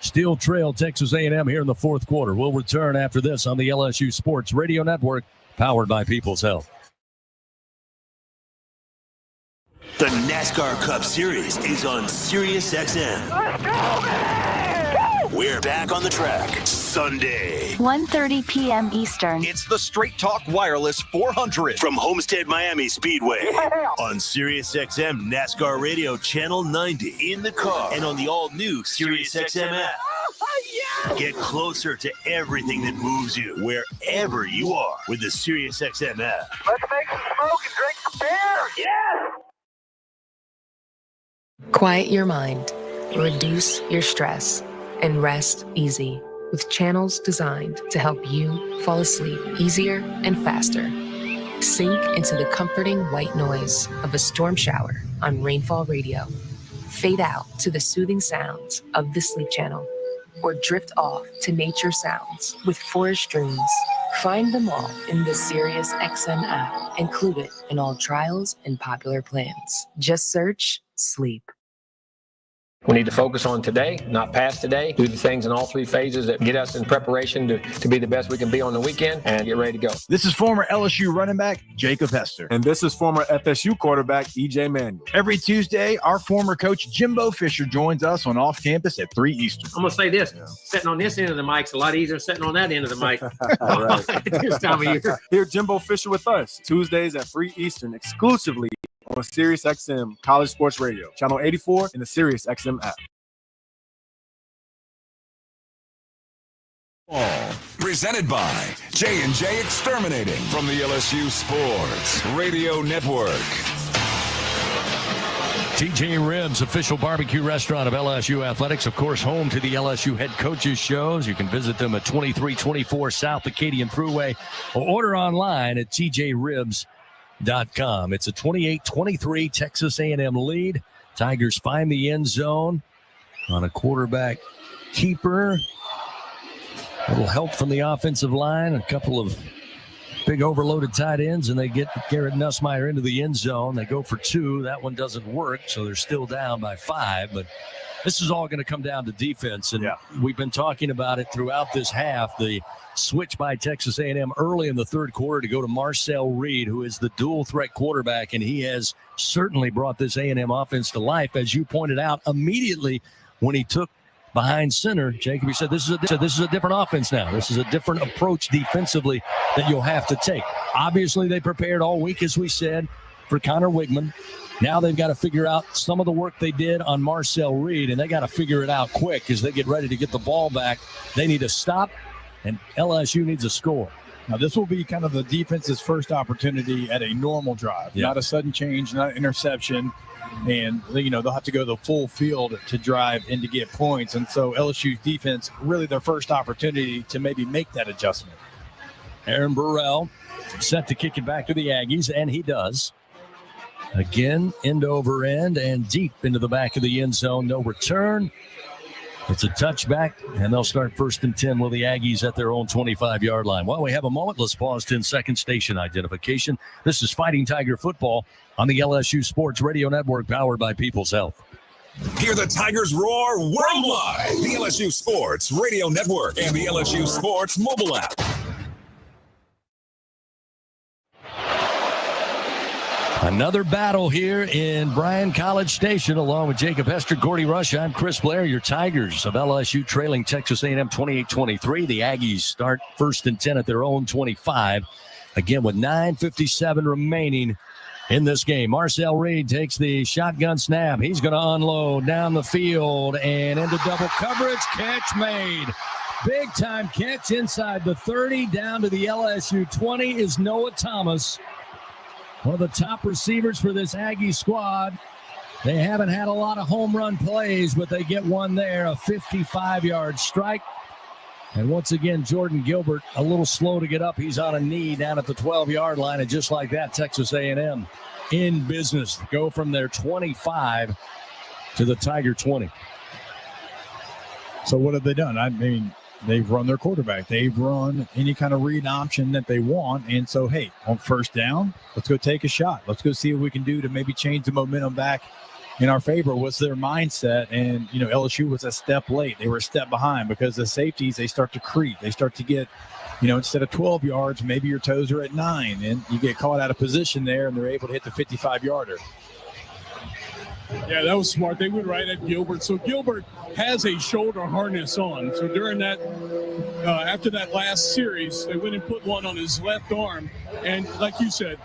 still trail Texas A&M here in the fourth quarter. We'll return after this on the LSU Sports Radio Network, powered by People's Health. The NASCAR Cup Series is on SiriusXM. Let's go! We're back on the track Sunday. 1:30 p.m. Eastern. It's the Straight Talk Wireless 400 from Homestead Miami Speedway on SiriusXM NASCAR Radio Channel 90 in the car and on the all-new SiriusXM app. Get closer to everything that moves you wherever you are with the SiriusXM app. Let's make some smoke and drink some beer. Yes! Quiet your mind, reduce your stress, and rest easy. with channels designed to help you fall asleep easier and faster. Sink into the comforting white noise of a storm shower on Rainfall Radio. Fade out to the soothing sounds of the Sleep Channel, or drift off to nature sounds with Forest Dreams. Find them all in the SiriusXM app, included in all trials and popular plans. Just search Sleep. We need to focus on today, not past today. Do the things in all three phases that get us in preparation to be the best we can be on the weekend and get ready to go. This is former LSU running back Jacob Hester. And this is former FSU quarterback E.J. Manuel. Every Tuesday, our former coach Jimbo Fisher joins us on Off Campus at 3 Eastern. I'm going to say this. Sitting on this end of the mic's a lot easier than sitting on that end of the mic. This time of year. Here, Jimbo Fisher with us, Tuesdays at 3 Eastern, exclusively on SiriusXM College Sports Radio, Channel 84 in the SiriusXM app. Presented by J&J Exterminating from the LSU Sports Radio Network. TJ Ribs, official barbecue restaurant of LSU Athletics, of course, home to the LSU head coaches shows. You can visit them at 2324 South Acadian Thruway or order online at tjribs.com. It's a 28-23 Texas A&M lead. Tigers find the end zone on a quarterback keeper. A little help from the offensive line, a couple of big overloaded tight ends, and they get Garrett Nussmeier into the end zone. They go for 2. That one doesn't work, so they're still down by 5. But this is all going to come down to defense, and we've been talking about it throughout this half. The switch by Texas A&M early in the third quarter to go to Marcel Reed, who is the dual threat quarterback, and he has certainly brought this A&M offense to life, as you pointed out immediately when he took behind center. Jacob, he said this is a different offense now. This is a different approach defensively that you'll have to take. Obviously, they prepared all week, as we said, for Connor Wigman. Now they've got to figure out some of the work they did on Marcel Reed, and they got to figure it out quick as they get ready to get the ball back. They need to stop, and LSU needs a score. Now, this will be kind of the defense's first opportunity at a normal drive, not a sudden change, not an interception. And, they'll have to go the full field to drive and to get points. And so LSU's defense, really their first opportunity to maybe make that adjustment. Aaron Burrell set to kick it back to the Aggies, and he does. Again, end over end and deep into the back of the end zone. No return. It's a touchback, and they'll start 1st and 10 with the Aggies at their own 25-yard line. While we have a moment, let's pause 10-second station identification. This is Fighting Tiger Football on the LSU Sports Radio Network, powered by People's Health. Hear the Tigers roar worldwide. The LSU Sports Radio Network and the LSU Sports mobile app. Another battle here in Bryan College Station, along with Jacob Hester, Gordy Rush. I'm Chris Blair. Your Tigers of LSU trailing Texas A&M 28-23. The Aggies start 1st and 10 at their own 25. Again, with 9:57 remaining in this game. Marcel Reed takes the shotgun snap. He's going to unload down the field and into double coverage. Catch made. Big time catch inside the 30 down to the LSU 20 is Noah Thomas. One of the top receivers for this Aggie squad. They haven't had a lot of home run plays, but they get one there, a 55-yard strike. And once again, Jordan Gilbert a little slow to get up. He's on a knee down at the 12-yard line, and just like that, Texas A&M in business. Go from their 25 to the Tiger 20. So what have they done? I mean, they've run their quarterback. They've run any kind of read option that they want. And so, hey, on 1st down, let's go take a shot. Let's go see what we can do to maybe change the momentum back in our favor. What's their mindset? And, LSU was a step late. They were a step behind because the safeties, they start to creep. They start to get, instead of 12 yards, maybe your toes are at 9. And you get caught out of position there, and they're able to hit the 55-yarder. Yeah, that was smart. They went right at Gilbert. So Gilbert has a shoulder harness on. So during that, after that last series, they went and put one on his left arm. And like you said,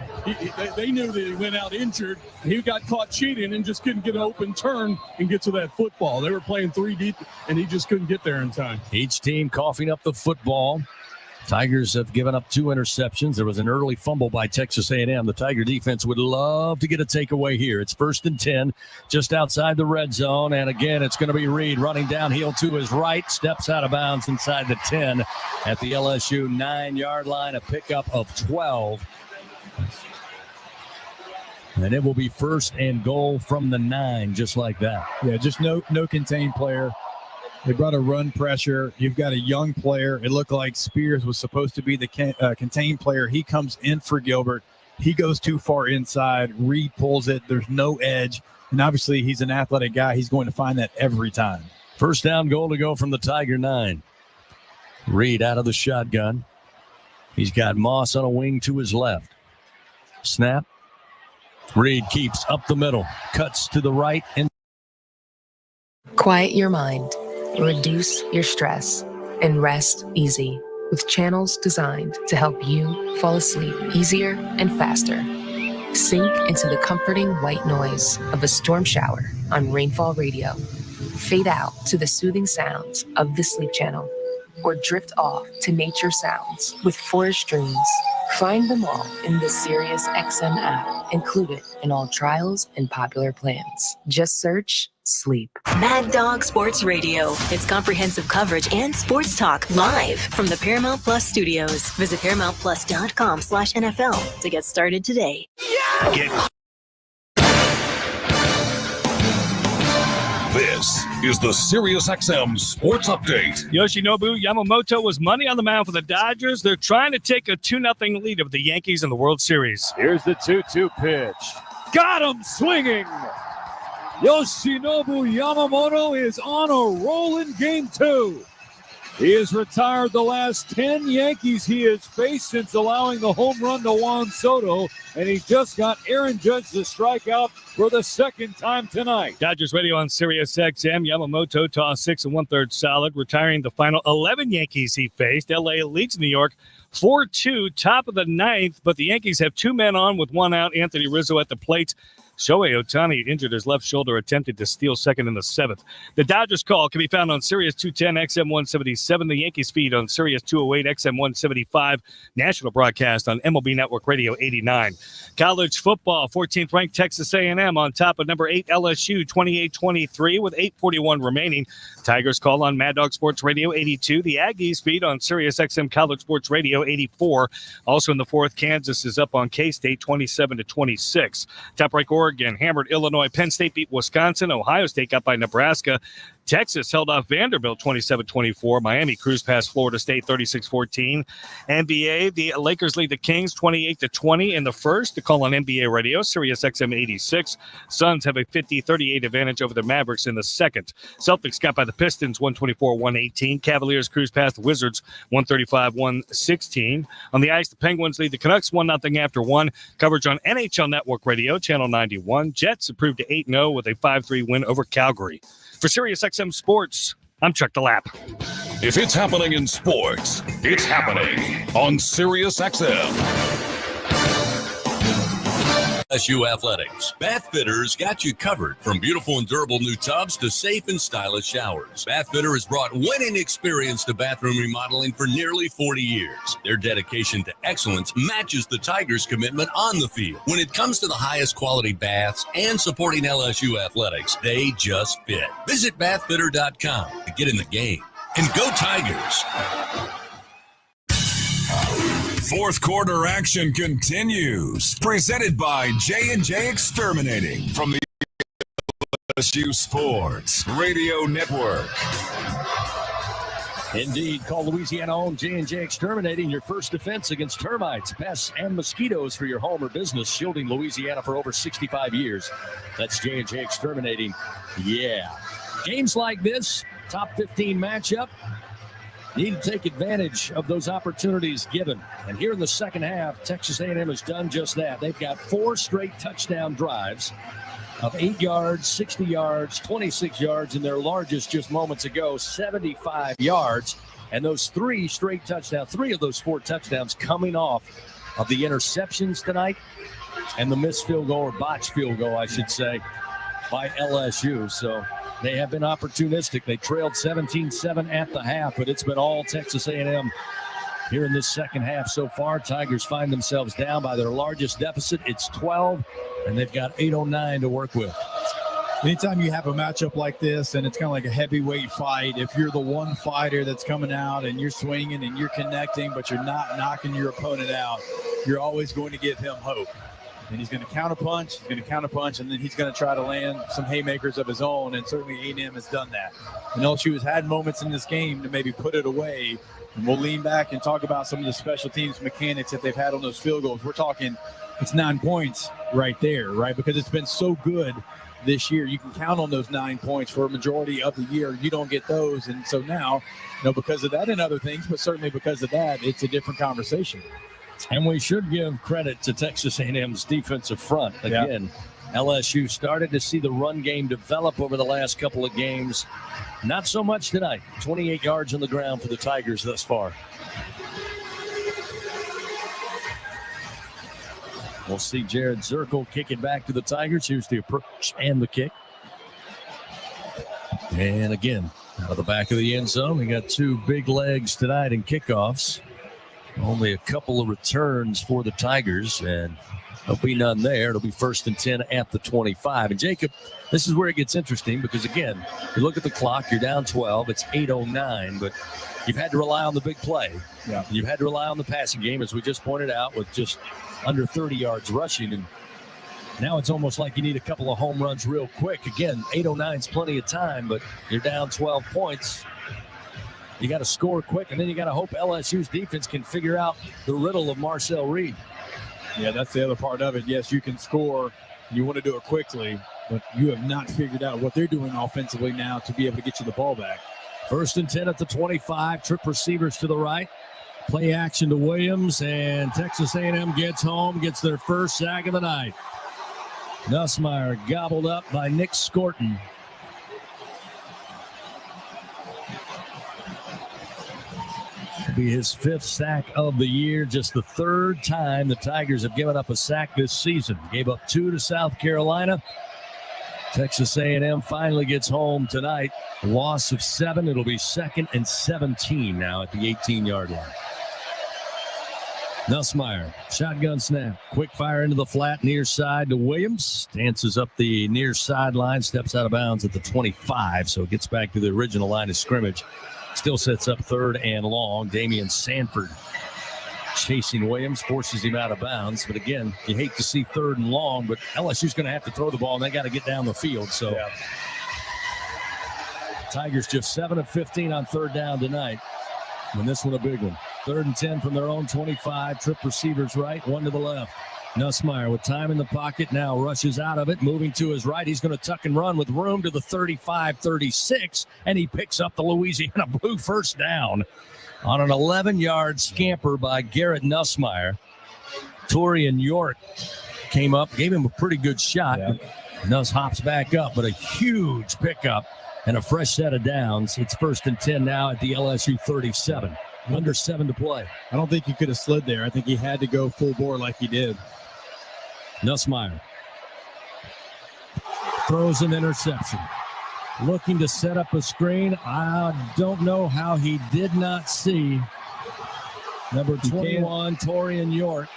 they knew that he went out injured. He got caught cheating and just couldn't get an open turn and get to that football. They were playing 3 deep, and he just couldn't get there in time. Each team coughing up the football. Tigers have given up 2 interceptions. There was an early fumble by Texas A&M. The Tiger defense would love to get a takeaway here. It's 1st and 10, just outside the red zone. And again, it's going to be Reed running downhill to his right, steps out of bounds inside the 10 at the LSU 9-yard line, a pickup of 12. And it will be 1st and goal from the 9, just like that. Yeah, just no contained player. They brought a run pressure. You've got a young player. It looked like Spears was supposed to be the contained player. He comes in for Gilbert. He goes too far inside. Reed pulls it. There's no edge. And obviously, he's an athletic guy. He's going to find that every time. 1st down goal to go from the Tiger 9. Reed out of the shotgun. He's got Moss on a wing to his left. Snap. Reed keeps up the middle. Cuts to the right. And Quiet your mind. Reduce your stress and rest easy with channels designed to help you fall asleep easier and faster. Sink into the comforting white noise of a storm shower on Rainfall Radio. Fade out to the soothing sounds of the Sleep Channel, or drift off to nature sounds with Forest Dreams. Find them all in the Sirius XM app, included in all trials and popular plans. Just search Sleep. Mad Dog Sports Radio. It's comprehensive coverage and sports talk live from the Paramount Plus studios. Visit ParamountPlus.com/NFL to get started today. Yeah! This is the SiriusXM Sports Update. Yoshinobu Yamamoto was money on the mound for the Dodgers. They're trying to take a 2-0 lead of the Yankees in the World Series. Here's the 2-2 pitch. Got him swinging. Yoshinobu Yamamoto is on a roll in Game 2. He has retired the last 10 Yankees he has faced since allowing the home run to Juan Soto, and he just got Aaron Judge to strike out for the 2nd time tonight. Dodgers radio on Sirius XM. Yamamoto tossed 6 1/3 solid, retiring the final 11 Yankees he faced. LA leads New York 4-2, top of the 9th, but the Yankees have 2 men on with 1 out. Anthony Rizzo at the plate. Shohei Ohtani injured his left shoulder, attempted to steal second in the 7th. The Dodgers call can be found on Sirius 210, XM 177, the Yankees feed on Sirius 208, XM 175, national broadcast on MLB Network Radio 89. College football, 14th ranked Texas A&M on top of number 8 LSU, 28-23 with 8:41 remaining. Tigers call on Mad Dog Sports Radio 82. The Aggies feed on Sirius XM College Sports Radio 84. Also in the 4th, Kansas is up on K-State 27-26. Top rank Oregon hammered Illinois. Penn State beat Wisconsin. Ohio State got by Nebraska. Texas held off Vanderbilt 27-24. Miami cruised past Florida State 36-14. NBA, the Lakers lead the Kings 28-20 in the first. To call on NBA radio, Sirius XM 86. Suns have a 50-38 advantage over the Mavericks in the second. Celtics got by the Pistons 124-118. Cavaliers cruised past the Wizards 135-116. On the ice, the Penguins lead the Canucks 1-0 after 1. Coverage on NHL Network Radio, Channel 91. Jets improved to 8-0 with a 5-3 win over Calgary. For SiriusXM Sports, I'm Chuck DeLapp. If it's happening in sports, it's happening on SiriusXM. LSU Athletics. Bath Fitters got you covered. From beautiful and durable new tubs to safe and stylish showers. Bath Fitter has brought winning experience to bathroom remodeling for nearly 40 years. Their dedication to excellence matches the Tigers' commitment on the field. When it comes to the highest quality baths and supporting LSU Athletics, they just fit. Visit bathfitter.com to get in the game. And go Tigers! Fourth quarter action continues. Presented by J&J Exterminating from the LSU Sports Radio Network. Indeed, call Louisiana-owned J&J Exterminating, your first defense against termites, pests, and mosquitoes for your home or business, shielding Louisiana for over 65 years. That's J&J Exterminating. Yeah. Games like this, top 15 matchup, need to take advantage of those opportunities given. And here in the second half, Texas A&M has done just that. They've got 4 straight touchdown drives of 8 yards, 60 yards, 26 yards, and their largest just moments ago, 75 yards. And those 3 straight touchdowns, 3 of those 4 touchdowns coming off of the interceptions tonight and the missed field goal, or botched field goal, I should say, by LSU. So they have been opportunistic. They trailed 17-7 at the half, but it's been all Texas A&M here in this second half so far. Tigers find themselves down by their largest deficit. It's 12, and they've got 8:09 to work with. Anytime you have a matchup like this, and it's kind of like a heavyweight fight, if you're the one fighter that's coming out and you're swinging and you're connecting, but you're not knocking your opponent out, you're always going to give him hope. And he's going to counterpunch, and then he's going to try to land some haymakers of his own, and certainly A&M has done that. And LSU has had moments in this game to maybe put it away, and we'll lean back and talk about some of the special teams mechanics that they've had on those field goals. We're talking it's 9 points right there, right? Because it's been so good this year. You can count on those 9 points for a majority of the year. You don't get those. And so now, because of that and other things, but certainly because of that, it's a different conversation. And we should give credit to Texas A&M's defensive front. Again, LSU started to see the run game develop over the last couple of games. Not so much tonight. 28 yards on the ground for the Tigers thus far. We'll see Jared Zirkle kick it back to the Tigers. Here's the approach and the kick. And again, out of the back of the end zone, we got two big legs tonight in kickoffs. Only a couple of returns for the Tigers, and there'll be none there. It'll be 1st and 10 at the 25. And Jacob, this is where it gets interesting because, again, you look at the clock, you're down 12. It's 8:09, but you've had to rely on the big play. Yeah. You've had to rely on the passing game, as we just pointed out, with just under 30 yards rushing. And now it's almost like you need a couple of home runs real quick. Again, 8:09 is plenty of time, but you're down 12 points. You got to score quick, and then you got to hope LSU's defense can figure out the riddle of Marcel Reed. Yeah, that's the other part of it. Yes, you can score. You want to do it quickly, but you have not figured out what they're doing offensively now to be able to get you the ball back. 1st and 10 at the 25. Trip receivers to the right. Play action to Williams, and Texas A&M gets home, gets their first sack of the night. Nussmeier gobbled up by Nick Scorton. Be his 5th sack of the year, just the 3rd time the Tigers have given up a sack this season. Gave up 2 to South Carolina. Texas A&M finally gets home tonight. A loss of 7. It'll be 2nd and 17 now at the 18-yard line. Nussmeier, shotgun snap, quick fire into the flat near side to Williams. Dances up the near sideline, steps out of bounds at the 25, so it gets back to the original line of scrimmage. Still sets up 3rd and long. Damian Sanford chasing Williams, forces him out of bounds. But again, you hate to see 3rd and long, but LSU's going to have to throw the ball, and they got to get down the field. So Tigers just 7 of 15 on 3rd down tonight. And this one a big one. 3rd and 10 from their own 25. Trip receivers right, 1 to the left. Nussmeier with time in the pocket now rushes out of it, moving to his right. He's going to tuck and run with room to the 35-36, and he picks up the Louisiana Blue first down on an 11-yard scamper by Garrett Nussmeier. Torian York came up, gave him a pretty good shot. Yeah. Nuss hops back up, but a huge pickup and a fresh set of downs. It's 1st and 10 now at the LSU 37. Under 7 to play. I don't think he could have slid there. I think he had to go full bore like he did. Nussmeier throws an interception. Looking to set up a screen. I don't know how he did not see number 21, Torian York,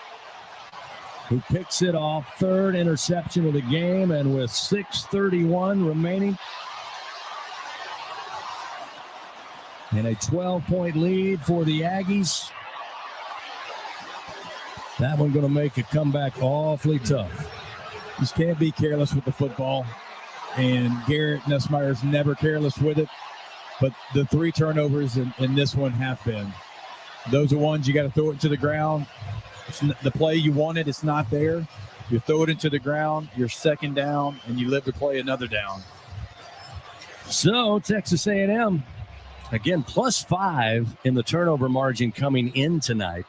who picks it off. 3rd interception of the game, and with 6:31 remaining, and a 12-point lead for the Aggies. That one going to make a comeback awfully tough. Just can't be careless with the football. And Garrett Nussmeier's never careless with it. But the 3 turnovers in this one have been. Those are ones you got to throw it into the ground. It's the play you wanted, it's not there. You throw it into the ground, you're 2nd down, and you live to play another down. So Texas A&M, again, +5 in the turnover margin coming in tonight.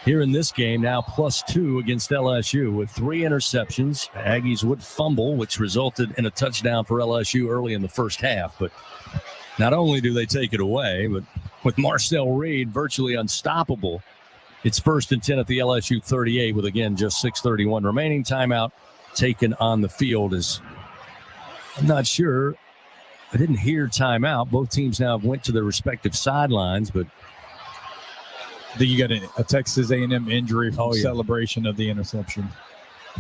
Here in this game, now +2 against LSU with 3 interceptions. Aggies would fumble, which resulted in a touchdown for LSU early in the first half. But not only do they take it away, but with Marcel Reed virtually unstoppable, it's 1st and 10 at the LSU 38 with, again, just 6:31 remaining. Timeout taken on the field. Is I'm not sure. I didn't hear timeout. Both teams now went to their respective sidelines, but Then you got a Texas A&M injury from celebration of the interception.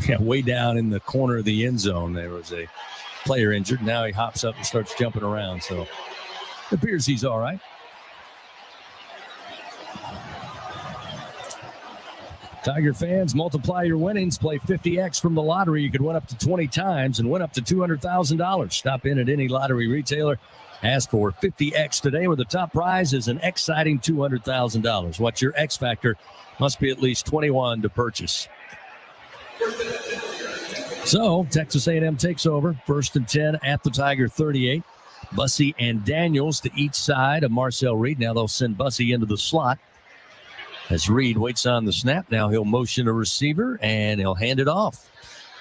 Yeah, way down in the corner of the end zone, there was a player injured. Now he hops up and starts jumping around. So it appears he's all right. Tiger fans, multiply your winnings. Play 50X from the lottery. You could win up to 20 times and win up to $200,000. Stop in at any lottery retailer. Ask for 50X today, where the top prize is an exciting $200,000. What's your X factor? Must be at least 21 to purchase. So Texas A&M takes over. 1st and 10 at the Tiger 38. Bussey and Daniels to each side of Marcel Reed. Now they'll send Bussey into the slot. As Reed waits on the snap, now he'll motion a receiver and he'll hand it off.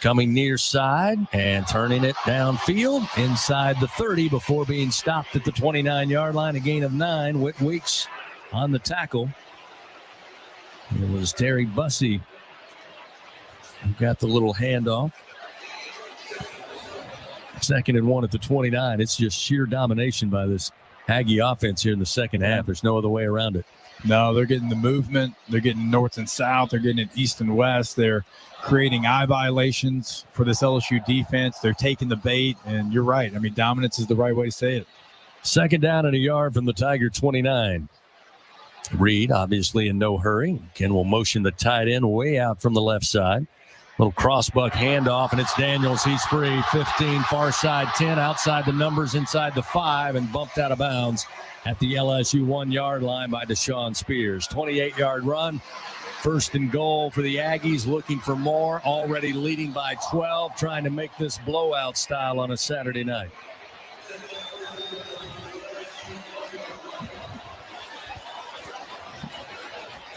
Coming near side and turning it downfield inside the 30 before being stopped at the 29-yard line. A gain of 9. Whit Weeks on the tackle. It was Terry Bussey who got the little handoff. 2nd and 1 at the 29. It's just sheer domination by this Aggie offense here in the second half. There's no other way around it. No, they're getting the movement. They're getting north and south. They're getting it east and west. They're creating eye violations for this LSU defense. They're taking the bait, and you're right. I mean, dominance is the right way to say it. 2nd down and a yard from the Tiger 29. Reed, obviously in no hurry. Ken will motion the tight end way out from the left side. Little cross-buck handoff, and it's Daniels. He's free. 15, far side 10, outside the numbers, inside the 5, and bumped out of bounds at the LSU 1-yard line by Deshaun Spears. 28-yard run. 1st and goal for the Aggies, looking for more. Already leading by 12, trying to make this blowout style on a Saturday night.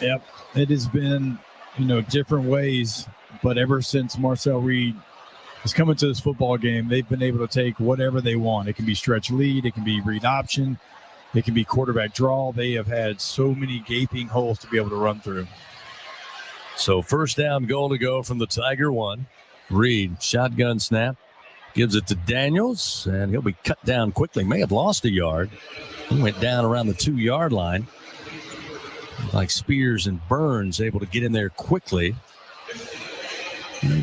Yep, it has been, different ways. But ever since Marcel Reed has come into this football game, they've been able to take whatever they want. It can be stretch lead. It can be read option. It can be quarterback draw. They have had so many gaping holes to be able to run through. So 1st down, goal to go from the Tiger 1. Reed, shotgun snap, gives it to Daniels, and he'll be cut down quickly. May have lost a yard. He went down around the 2-yard line. Like Spears and Burns able to get in there quickly.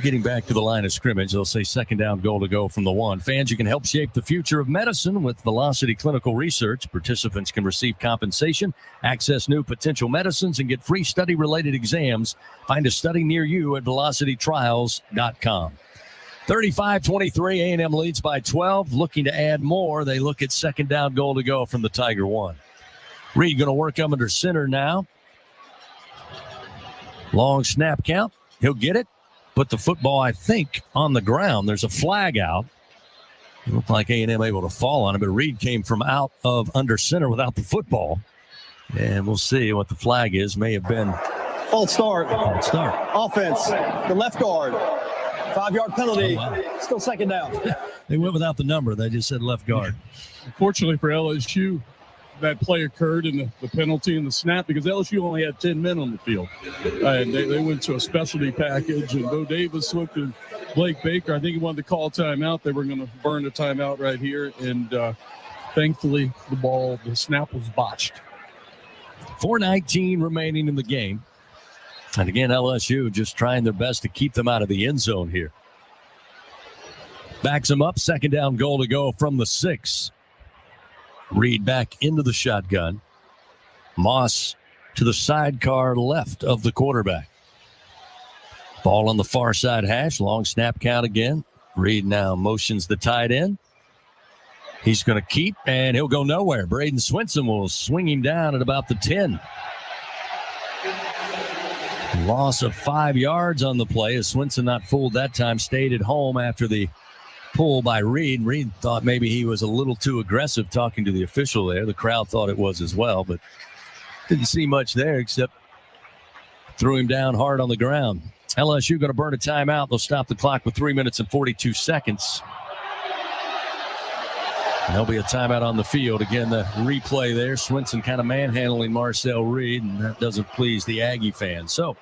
Getting back to the line of scrimmage, they'll say 2nd down, goal to go from the 1. Fans, you can help shape the future of medicine with Velocity Clinical Research. Participants can receive compensation, access new potential medicines, and get free study-related exams. Find a study near you at velocitytrials.com. 35-23, A&M leads by 12. Looking to add more. They look at 2nd down, goal to go from the Tiger 1. Reed going to work up under center now. Long snap count. He'll get it. Put the football, I think, on the ground. There's a flag out. It looked like A&M able to fall on it, but Reed came from out of under center without the football. And we'll see what the flag is. May have been false start. False start. Offense, the left guard. 5-yard penalty. Oh, wow. Still 2nd down. They went without the number. They just said left guard. Fortunately for LSU, that play occurred in the penalty and the snap because LSU only had 10 men on the field. And they went to a specialty package, and Bo Davis looked at Blake Baker. I think he wanted to call a timeout. They were going to burn a timeout right here, and thankfully the snap was botched. 4:19 remaining in the game. And again, LSU just trying their best to keep them out of the end zone here. Backs them up. 2nd down, goal to go from the 6. Reed back into the shotgun. Moss to the sidecar left of the quarterback. Ball on the far side hash. Long snap count again. Reed now motions the tight end. He's going to keep, and he'll go nowhere. Braden Swinson will swing him down at about the 10. Loss of 5 yards on the play as Swinson, not fooled that time, stayed at home after the pull by Reed. Reed thought maybe he was a little too aggressive talking to the official there. The crowd thought it was as well, but didn't see much there except threw him down hard on the ground. LSU going to burn a timeout. They'll stop the clock with 3 minutes and 42 seconds. And there'll be a timeout on the field. Again, the replay there. Swinson kind of manhandling Marcel Reed, and that doesn't please the Aggie fans. So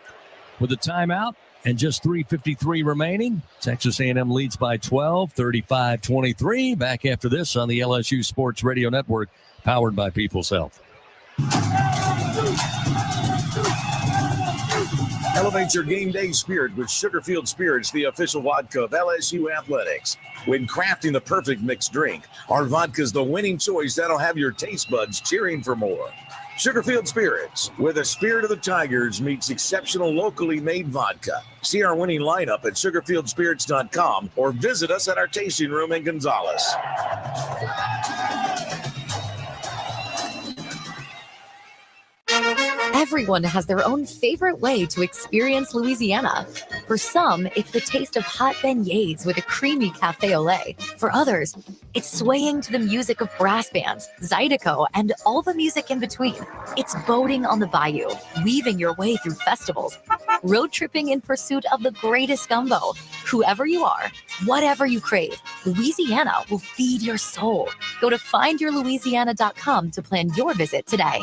with a timeout and just 3:53 remaining, Texas A&M leads by 12, 35-23. Back after this on the LSU Sports Radio Network, powered by People's Health. Elevate your game day spirit with Sugarfield Spirits, the official vodka of LSU Athletics. When crafting the perfect mixed drink, our vodka is the winning choice that'll have your taste buds cheering for more. Sugarfield Spirits, where the spirit of the Tigers meets exceptional locally made vodka. See our winning lineup at sugarfieldspirits.com or visit us at our tasting room in Gonzales. Everyone has their own favorite way to experience Louisiana. For some, it's the taste of hot beignets with a creamy cafe au lait. For others, it's swaying to the music of brass bands, Zydeco, and all the music in between. It's boating on the bayou, weaving your way through festivals, road tripping in pursuit of the greatest gumbo. Whoever you are, whatever you crave, Louisiana will feed your soul. Go to findyourlouisiana.com to plan your visit today.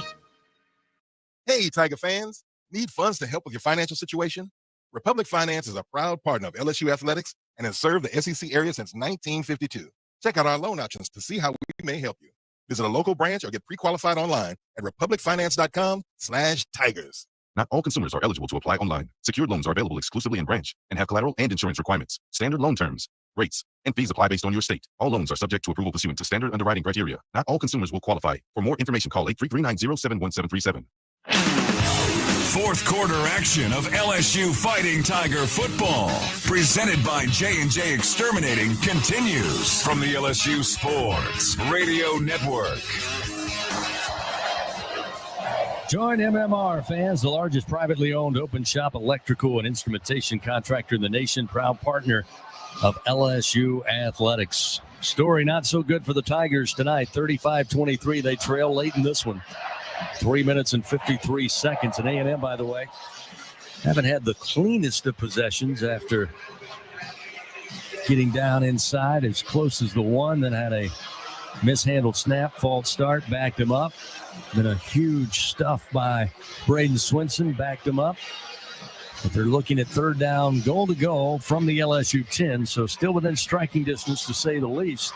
Hey, Tiger fans. Need funds to help with your financial situation? Republic Finance is a proud partner of LSU Athletics and has served the SEC area since 1952. Check out our loan options to see how we may help you. Visit a local branch or get pre-qualified online at republicfinance.com/tigers. Not all consumers are eligible to apply online. Secured loans are available exclusively in branch and have collateral and insurance requirements. Standard loan terms, rates, and fees apply based on your state. All loans are subject to approval pursuant to standard underwriting criteria. Not all consumers will qualify. For more information, call 833-907-1737. Fourth quarter action of LSU Fighting Tiger football, presented by J&J Exterminating, continues from the LSU Sports Radio Network. Join MMR fans, the largest privately owned open shop electrical and instrumentation contractor in the nation, proud partner of LSU Athletics. Story not so good for the Tigers tonight, 35-23. They trail late in this one. 3 minutes and 53 seconds. And A&M, by the way, haven't had the cleanest of possessions after getting down inside as close as the one, then had a mishandled snap, false start, backed him up. Then a huge stuff by Braden Swinson, backed him up. But they're looking at third down, goal to go from the LSU 10, so still within striking distance to say the least.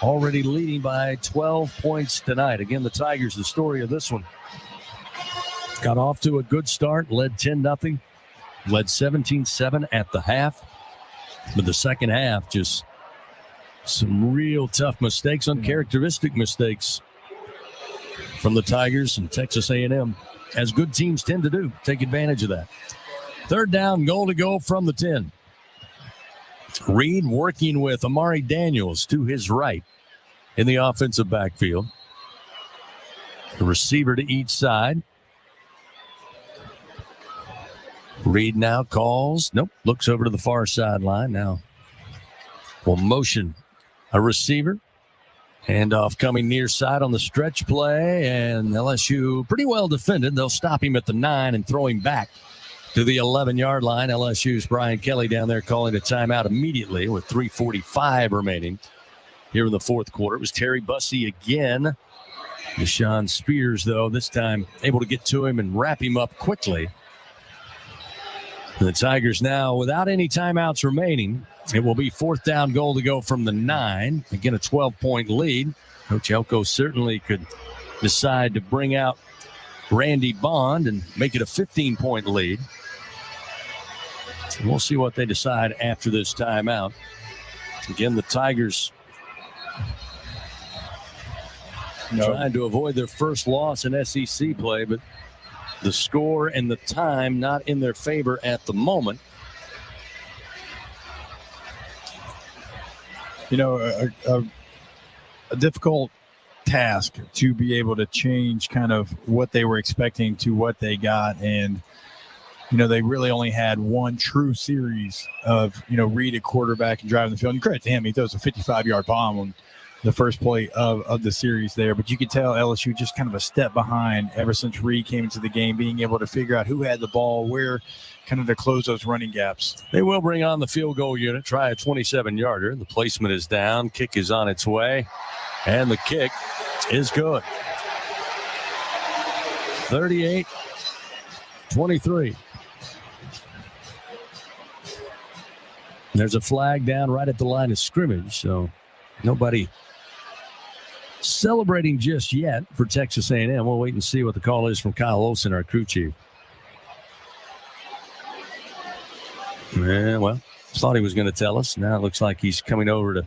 Already leading by 12 points tonight. Again, the Tigers, the story of this one. Got off to a good start, led 10-0, led 17-7 at the half. But the second half, just some real tough mistakes, uncharacteristic mistakes from the Tigers and Texas A&M, as good teams tend to do. Take advantage of that. Third down, goal to go from the 10. Reed working with Amari Daniels to his right in the offensive backfield. The receiver to each side. Reed now calls. Nope, looks over to the far sideline now. Will motion a receiver. Handoff coming near side on the stretch play, and LSU pretty well defended. They'll stop him at the 9 and throw him back to the 11-yard line. LSU's Brian Kelly down there calling a timeout immediately with 3:45 remaining here in the fourth quarter. It was Terry Bussey again. Deshaun Spears, though, this time able to get to him and wrap him up quickly. The Tigers now without any timeouts remaining. It will be fourth down, goal to go from the 9. Again, a 12-point lead. Coach Elko certainly could decide to bring out Randy Bond and make it a 15-point lead. We'll see what they decide after this timeout. Again, the Tigers trying to avoid their first loss in SEC play, but the score and the time not in their favor at the moment. You know, a difficult task to be able to change kind of what they were expecting to what they got. And, you know, they really only had one true series of, you know, Reed at quarterback and driving the field. And credit to him, he throws a 55-yard bomb on the first play of the series there. But you could tell LSU just kind of a step behind ever since Reed came into the game, being able to figure out who had the ball, where kind of to close those running gaps. They will bring on the field goal unit, try a 27-yarder. The placement is down. Kick is on its way. And the kick is good. 38-23. There's a flag down right at the line of scrimmage, so nobody celebrating just yet for Texas A&M. We'll wait and see what the call is from Kyle Olsen, our crew chief. Yeah, well, thought he was going to tell us. Now it looks like he's coming over to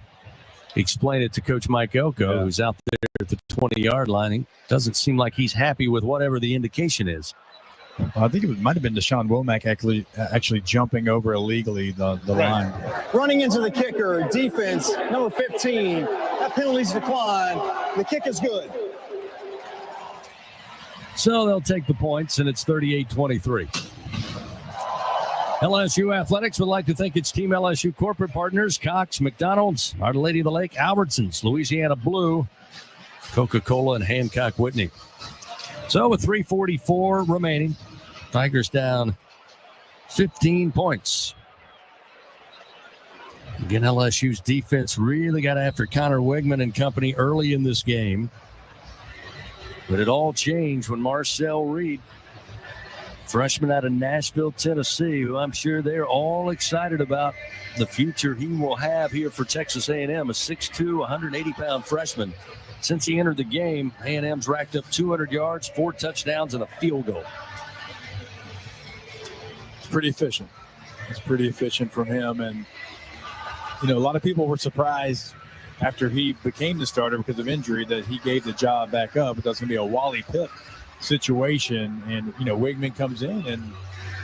explain it to Coach Mike Elko, who's out there at the 20-yard line. He doesn't seem like he's happy with whatever the indication is. Well, I think it might have been Deshaun Womack actually jumping over illegally the line. Running into the kicker, defense, number 15. That penalty's declined. The kick is good. So they'll take the points, and it's 38-23. LSU Athletics would like to thank its Team LSU corporate partners, Cox, McDonald's, Our Lady of the Lake, Albertsons, Louisiana Blue, Coca-Cola, and Hancock Whitney. So with 3:44 remaining, Tigers down 15 points. Again, LSU's defense really got after Connor Wigman and company early in this game. But it all changed when Marcel Reed, freshman out of Nashville, Tennessee, who I'm sure they're all excited about the future he will have here for Texas A&M, a 6'2", 180-pound freshman. Since he entered the game, A&M's racked up 200 yards, 4 touchdowns, and a field goal. It's pretty efficient. It's pretty efficient from him. And, you know, a lot of people were surprised after he became the starter because of injury that he gave the job back up. But that's going to be a Wally Pipp situation. And, you know, Wigman comes in and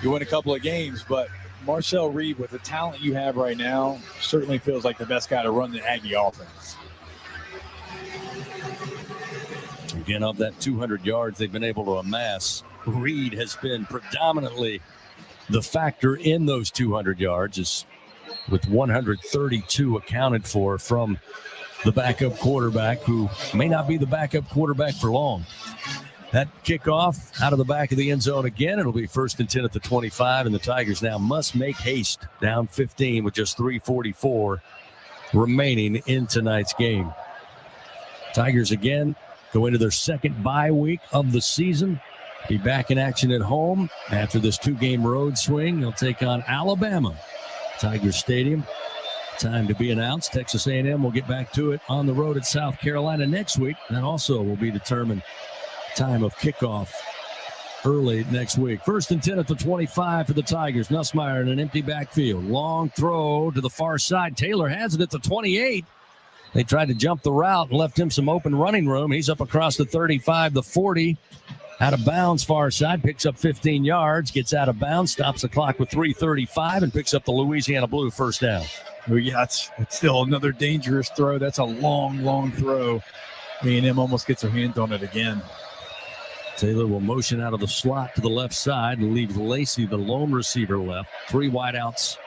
you win a couple of games. But Marcel Reed, with the talent you have right now, certainly feels like the best guy to run the Aggie offense. Again, of that 200 yards they've been able to amass, Reed has been predominantly the factor in those 200 yards, with 132 accounted for from the backup quarterback, who may not be the backup quarterback for long. That kickoff out of the back of the end zone again. It'll be 1st and 10 at the 25, and the Tigers now must make haste, down 15 with just 3:44 remaining in tonight's game. Tigers again go into their second bye week of the season. Be back in action at home after this 2-game road swing. They'll take on Alabama. Tigers Stadium. Time to be announced. Texas A&M will get back to it on the road at South Carolina next week. That also will be determined. Time of kickoff early next week. 1st and 10 at the 25 for the Tigers. Nussmeier in an empty backfield. Long throw to the far side. Taylor has it at the 28. They tried to jump the route and left him some open running room. He's up across the 35, the 40. Out of bounds, far side, picks up 15 yards, gets out of bounds, stops the clock with 3:35, and picks up the Louisiana Blue first down. Oh, yeah, it's still another dangerous throw. That's a long throw. A&M almost gets their hands on it again. Taylor will motion out of the slot to the left side and leaves Lacey, the lone receiver, left. 3 wideouts,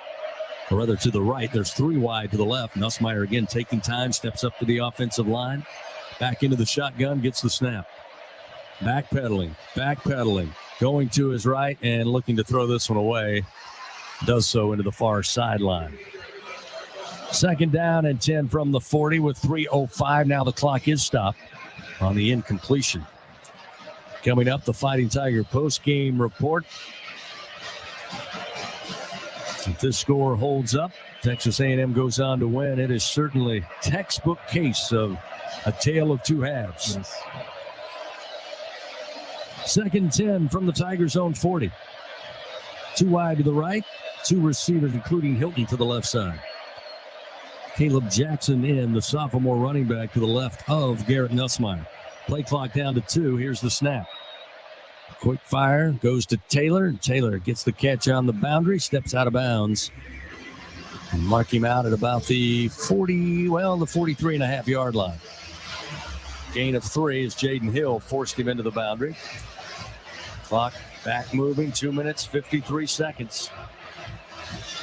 or rather to the right. There's 3 wide to the left. Nussmeier again taking time, steps up to the offensive line. Back into the shotgun, gets the snap. Backpedaling, going to his right and looking to throw this one away. Does so into the far sideline. 2nd down and 10 from the 40 with 3:05. Now the clock is stopped on the incompletion. Coming up, the Fighting Tiger post-game report. If this score holds up, Texas A&M goes on to win. It is certainly a textbook case of a tale of two halves. Yes. 2nd 10 from the Tigers' own 40. 2 wide to the right, 2 receivers, including Hilton to the left side. Caleb Jackson in, the sophomore running back, to the left of Garrett Nussmeier. Play clock down to 2. Here's the snap. Quick fire goes to Taylor. Taylor gets the catch on the boundary, steps out of bounds. And mark him out at about the 43.5-yard line. Gain of 3 as Jaden Hill forced him into the boundary. Clock back moving, 2 minutes, 53 seconds.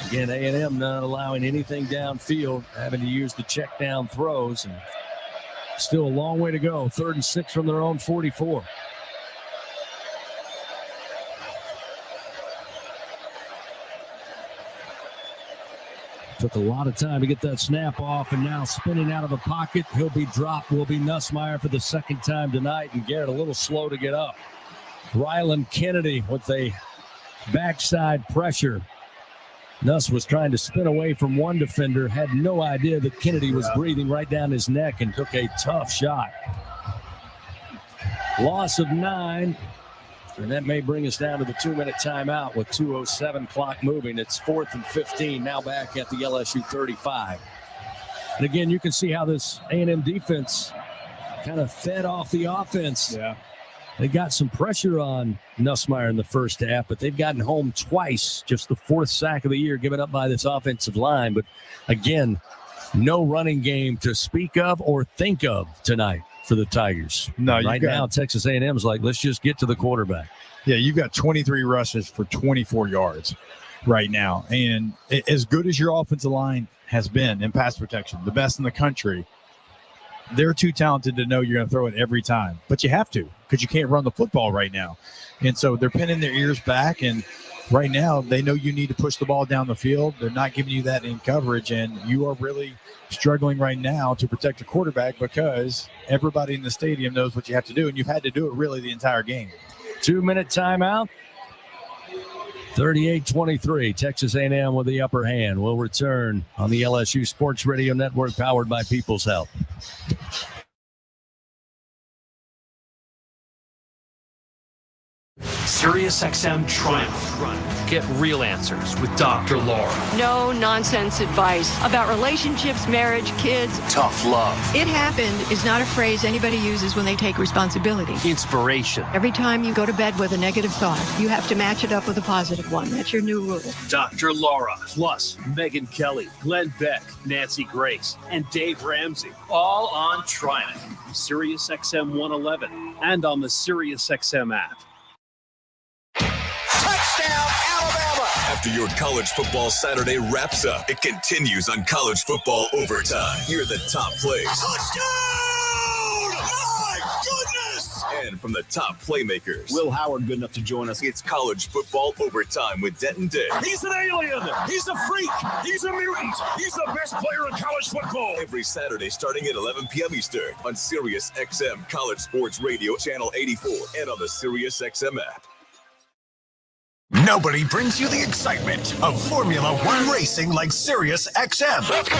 Again, A&M not allowing anything downfield, having to use the check down throws. And still a long way to go. 3rd and 6 from their own 44. Took a lot of time to get that snap off, and now spinning out of the pocket. He'll be dropped. Will be Nussmeier for the 2nd time tonight, and Garrett a little slow to get up. Ryland Kennedy with a backside pressure. Nuss was trying to spin away from one defender, had no idea that Kennedy was breathing right down his neck, and took a tough shot. Loss of 9. And that may bring us down to the 2-minute timeout with 2:07 clock moving. It's 4th and 15, now back at the LSU 35. And again, you can see how this A&M defense kind of fed off the offense. Yeah. They got some pressure on Nussmeier in the first half, but they've gotten home twice, just the 4th sack of the year given up by this offensive line. But again, no running game to speak of or think of tonight for the Tigers. No, right now, Texas A&M is like, let's just get to the quarterback. Yeah, you've got 23 rushes for 24 yards right now. And as good as your offensive line has been in pass protection, the best in the country, they're too talented to know you're going to throw it every time. But you have to, because you can't run the football right now. And so they're pinning their ears back. And right now, they know you need to push the ball down the field. They're not giving you that in coverage. And you are really struggling right now to protect the quarterback because everybody in the stadium knows what you have to do. And you've had to do it really the entire game. 2-minute timeout. 38-23. Texas A&M with the upper hand. Will return on the LSU Sports Radio Network, powered by People's Health. SiriusXM Triumph. Get real answers with Dr. Laura. No nonsense advice about relationships, marriage, kids. Tough love. It happened is not a phrase anybody uses when they take responsibility. Inspiration. Every time you go to bed with a negative thought, you have to match it up with a positive one. That's your new rule. Dr. Laura, plus Megyn Kelly, Glenn Beck, Nancy Grace, and Dave Ramsey. All on Triumph. SiriusXM 111 and on the SiriusXM app. Touchdown, Alabama! After your college football Saturday wraps up, it continues on College Football Overtime. Hear the top plays. Touchdown! My goodness! And from the top playmakers. Will Howard good enough to join us? It's College Football Overtime with Denton Day. He's an alien! He's a freak! He's a mutant! He's the best player in college football! Every Saturday starting at 11 p.m. Eastern on SiriusXM College Sports Radio, Channel 84, and on the SiriusXM app. Nobody brings you the excitement of Formula One racing like SiriusXM. Let's go,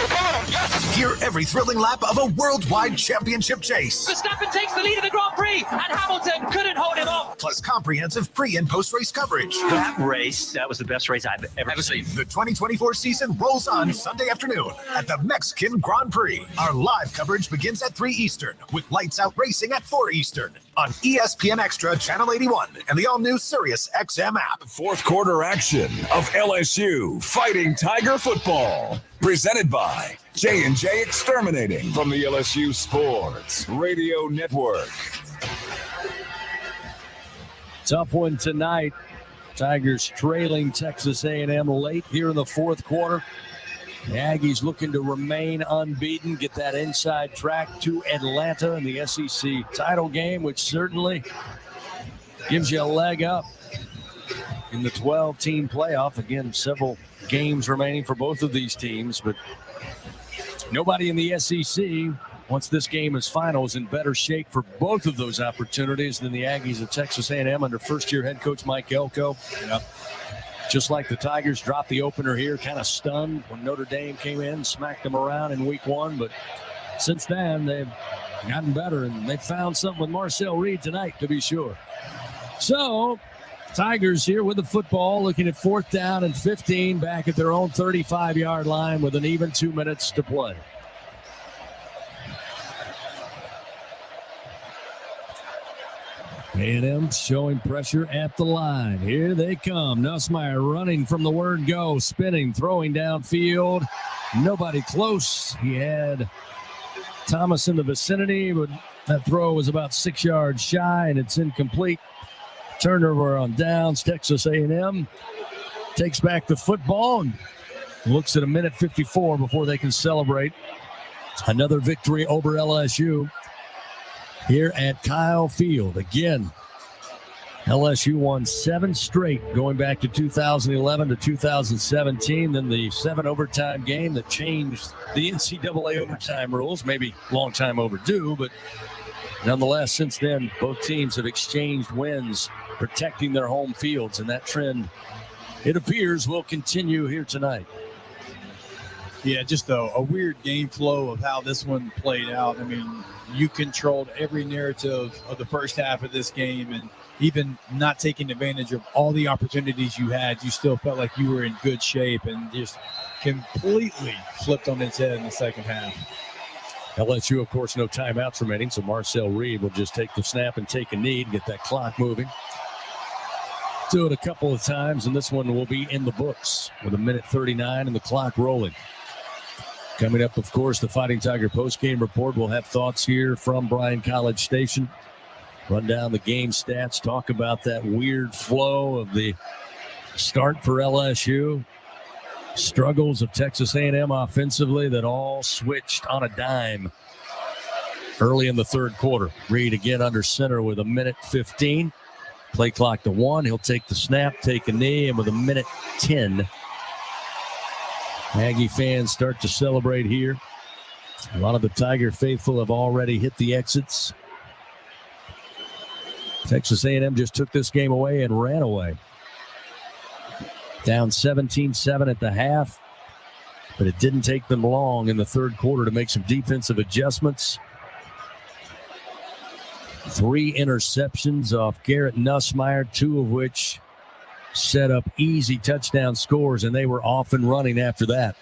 yes! Hear every thrilling lap of a worldwide championship chase. Verstappen takes the lead of the Grand Prix, and Hamilton couldn't hold him off. Plus comprehensive pre- and post-race coverage. That was the best race I've ever seen. The 2024 season rolls on Sunday afternoon at the Mexican Grand Prix. Our live coverage begins at 3 Eastern, with Lights Out Racing at 4 Eastern on ESPN Extra, Channel 81, and the all-new SiriusXM app. Fourth quarter action of LSU Fighting Tiger Football. Presented by J&J Exterminating from the LSU Sports Radio Network. Tough one tonight. Tigers trailing Texas A&M late here in the fourth quarter. The Aggies looking to remain unbeaten, get that inside track to Atlanta in the SEC title game, which certainly gives you a leg up in the 12-team playoff. Again, several games remaining for both of these teams, but nobody in the SEC, once this game is final, is in better shape for both of those opportunities than the Aggies of Texas A&M under first-year head coach Mike Elko. Yep. Just like the Tigers dropped the opener here, kind of stunned when Notre Dame came in, smacked them around in week one. But since then, they've gotten better, and they found something with Marcel Reed tonight, to be sure. So, Tigers here with the football, looking at 4th down and 15, back at their own 35-yard line with an even 2 minutes to play. A&M showing pressure at the line. Here they come. Nussmeier running from the word go, spinning, throwing downfield. Nobody close. He had Thomas in the vicinity, but that throw was about 6 yards shy, and it's incomplete. Turnover on downs. Texas A&M takes back the football and looks at a minute 54 before they can celebrate another victory over LSU here at Kyle Field. Again, LSU won 7 straight going back to 2011 to 2017. Then the 7 overtime game that changed the NCAA overtime rules, maybe long time overdue, but nonetheless, since then, both teams have exchanged wins, protecting their home fields, and that trend, it appears, will continue here tonight. Yeah, just a weird game flow of how this one played out. I mean, you controlled every narrative of the first half of this game, and even not taking advantage of all the opportunities you had, you still felt like you were in good shape, and just completely flipped on its head in the second half. LSU, of course, no timeouts remaining, so Marcel Reed will just take the snap and take a knee and get that clock moving. Do it a couple of times, and this one will be in the books with 1:39 and the clock rolling. Coming up, of course, the Fighting Tiger postgame report. We'll have thoughts here from Bryan College Station. Run down the game stats, talk about that weird flow of the start for LSU. Struggles of Texas A&M offensively that all switched on a dime early in the third quarter. Reed again under center with 1:15. Play clock to 1. He'll take the snap, take a knee, and with 1:10, Aggie fans start to celebrate here. A lot of the Tiger faithful have already hit the exits. Texas A&M just took this game away and ran away. Down 17-7 at the half, but it didn't take them long in the third quarter to make some defensive adjustments. 3 interceptions off Garrett Nussmeier, 2 of which set up easy touchdown scores, and they were off and running after that.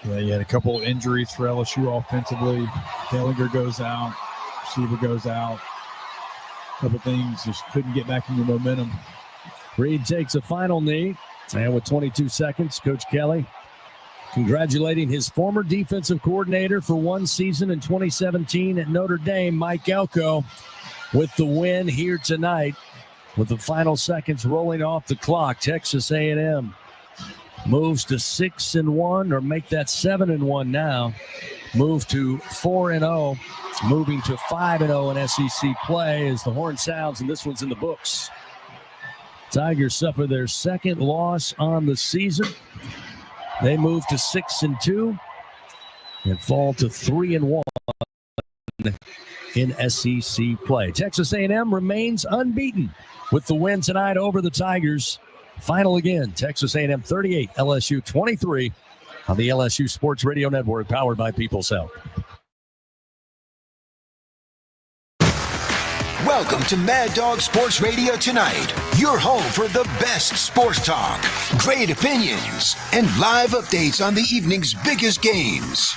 Yeah, you had a couple injuries for LSU offensively. Dellinger goes out, receiver goes out. A couple things, just couldn't get back into momentum. Reed takes a final knee, and with 22 seconds, Coach Kelly congratulating his former defensive coordinator for one season in 2017 at Notre Dame, Mike Elko, with the win here tonight. With the final seconds rolling off the clock, Texas A&M moves to 6-1, or make that 7-1 now. Move to 4-0, moving to 5-0 in SEC play as the horn sounds, and this one's in the books. Tigers suffer their second loss on the season. They move to 6-2 and fall to 3-1 in SEC play. Texas A&M remains unbeaten with the win tonight over the Tigers. Final again, Texas A&M 38, LSU 23 on the LSU Sports Radio Network, powered by People's Health. Welcome to Mad Dog Sports Radio Tonight, your home for the best sports talk, great opinions, and live updates on the evening's biggest games.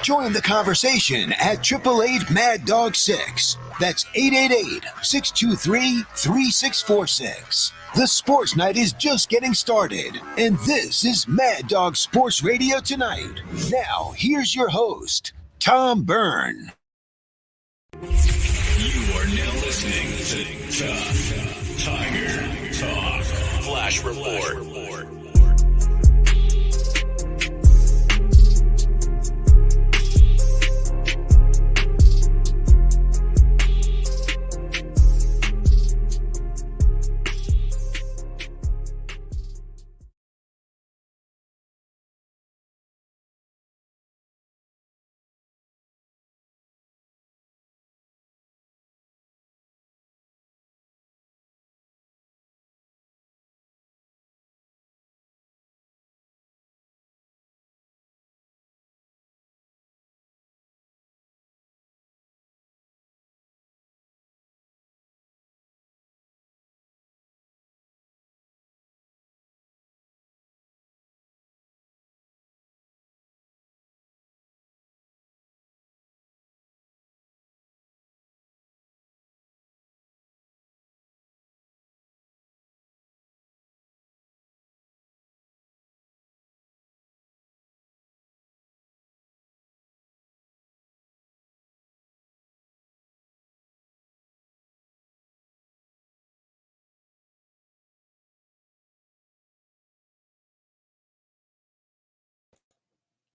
Join the conversation at 888-MAD-DOG-6. That's 888-623-3646. The sports night is just getting started, and this is Mad Dog Sports Radio Tonight. Now, here's your host, Tom Byrne. You are now listening to Tough Tiger Talk Flash Report.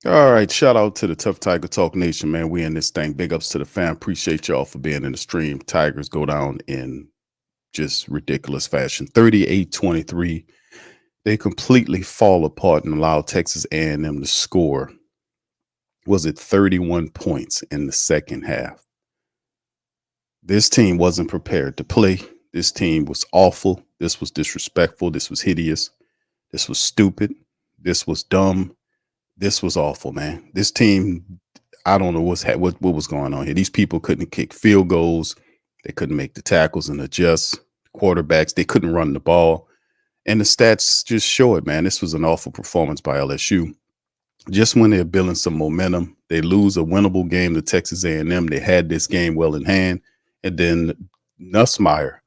All right, shout out to the Tough Tiger Talk Nation, man. We in this thing. Big ups to the fam. Appreciate y'all for being in the stream. Tigers go down in just ridiculous fashion. 38-23. They completely fall apart and allow Texas A&M to score. Was it 31 points in the second half? This team wasn't prepared to play. This team was awful. This was disrespectful. This was hideous. This was stupid. This was dumb. This was awful, man. This team, I don't know what was going on here. These people couldn't kick field goals. They couldn't make the tackles and adjust. Quarterbacks, they couldn't run the ball. And the stats just show it, man. This was an awful performance by LSU. Just when they're building some momentum, they lose a winnable game to Texas A&M. They had this game well in hand. And then Nussmeier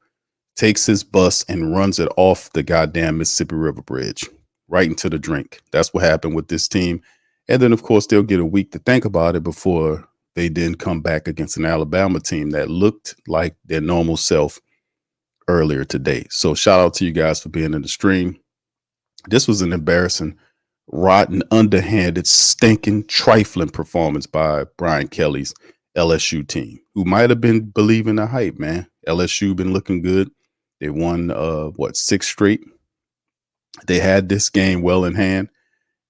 takes his bus and runs it off the goddamn Mississippi River Bridge right into the drink. That's what happened with this team. And then, of course, they'll get a week to think about it before they then come back against an Alabama team that looked like their normal self earlier today. So shout out to you guys for being in the stream. This was an embarrassing, rotten, underhanded, stinking, trifling performance by Brian Kelly's LSU team, who might have been believing the hype, man. LSU been looking good. They won, 6 straight. They had this game well in hand.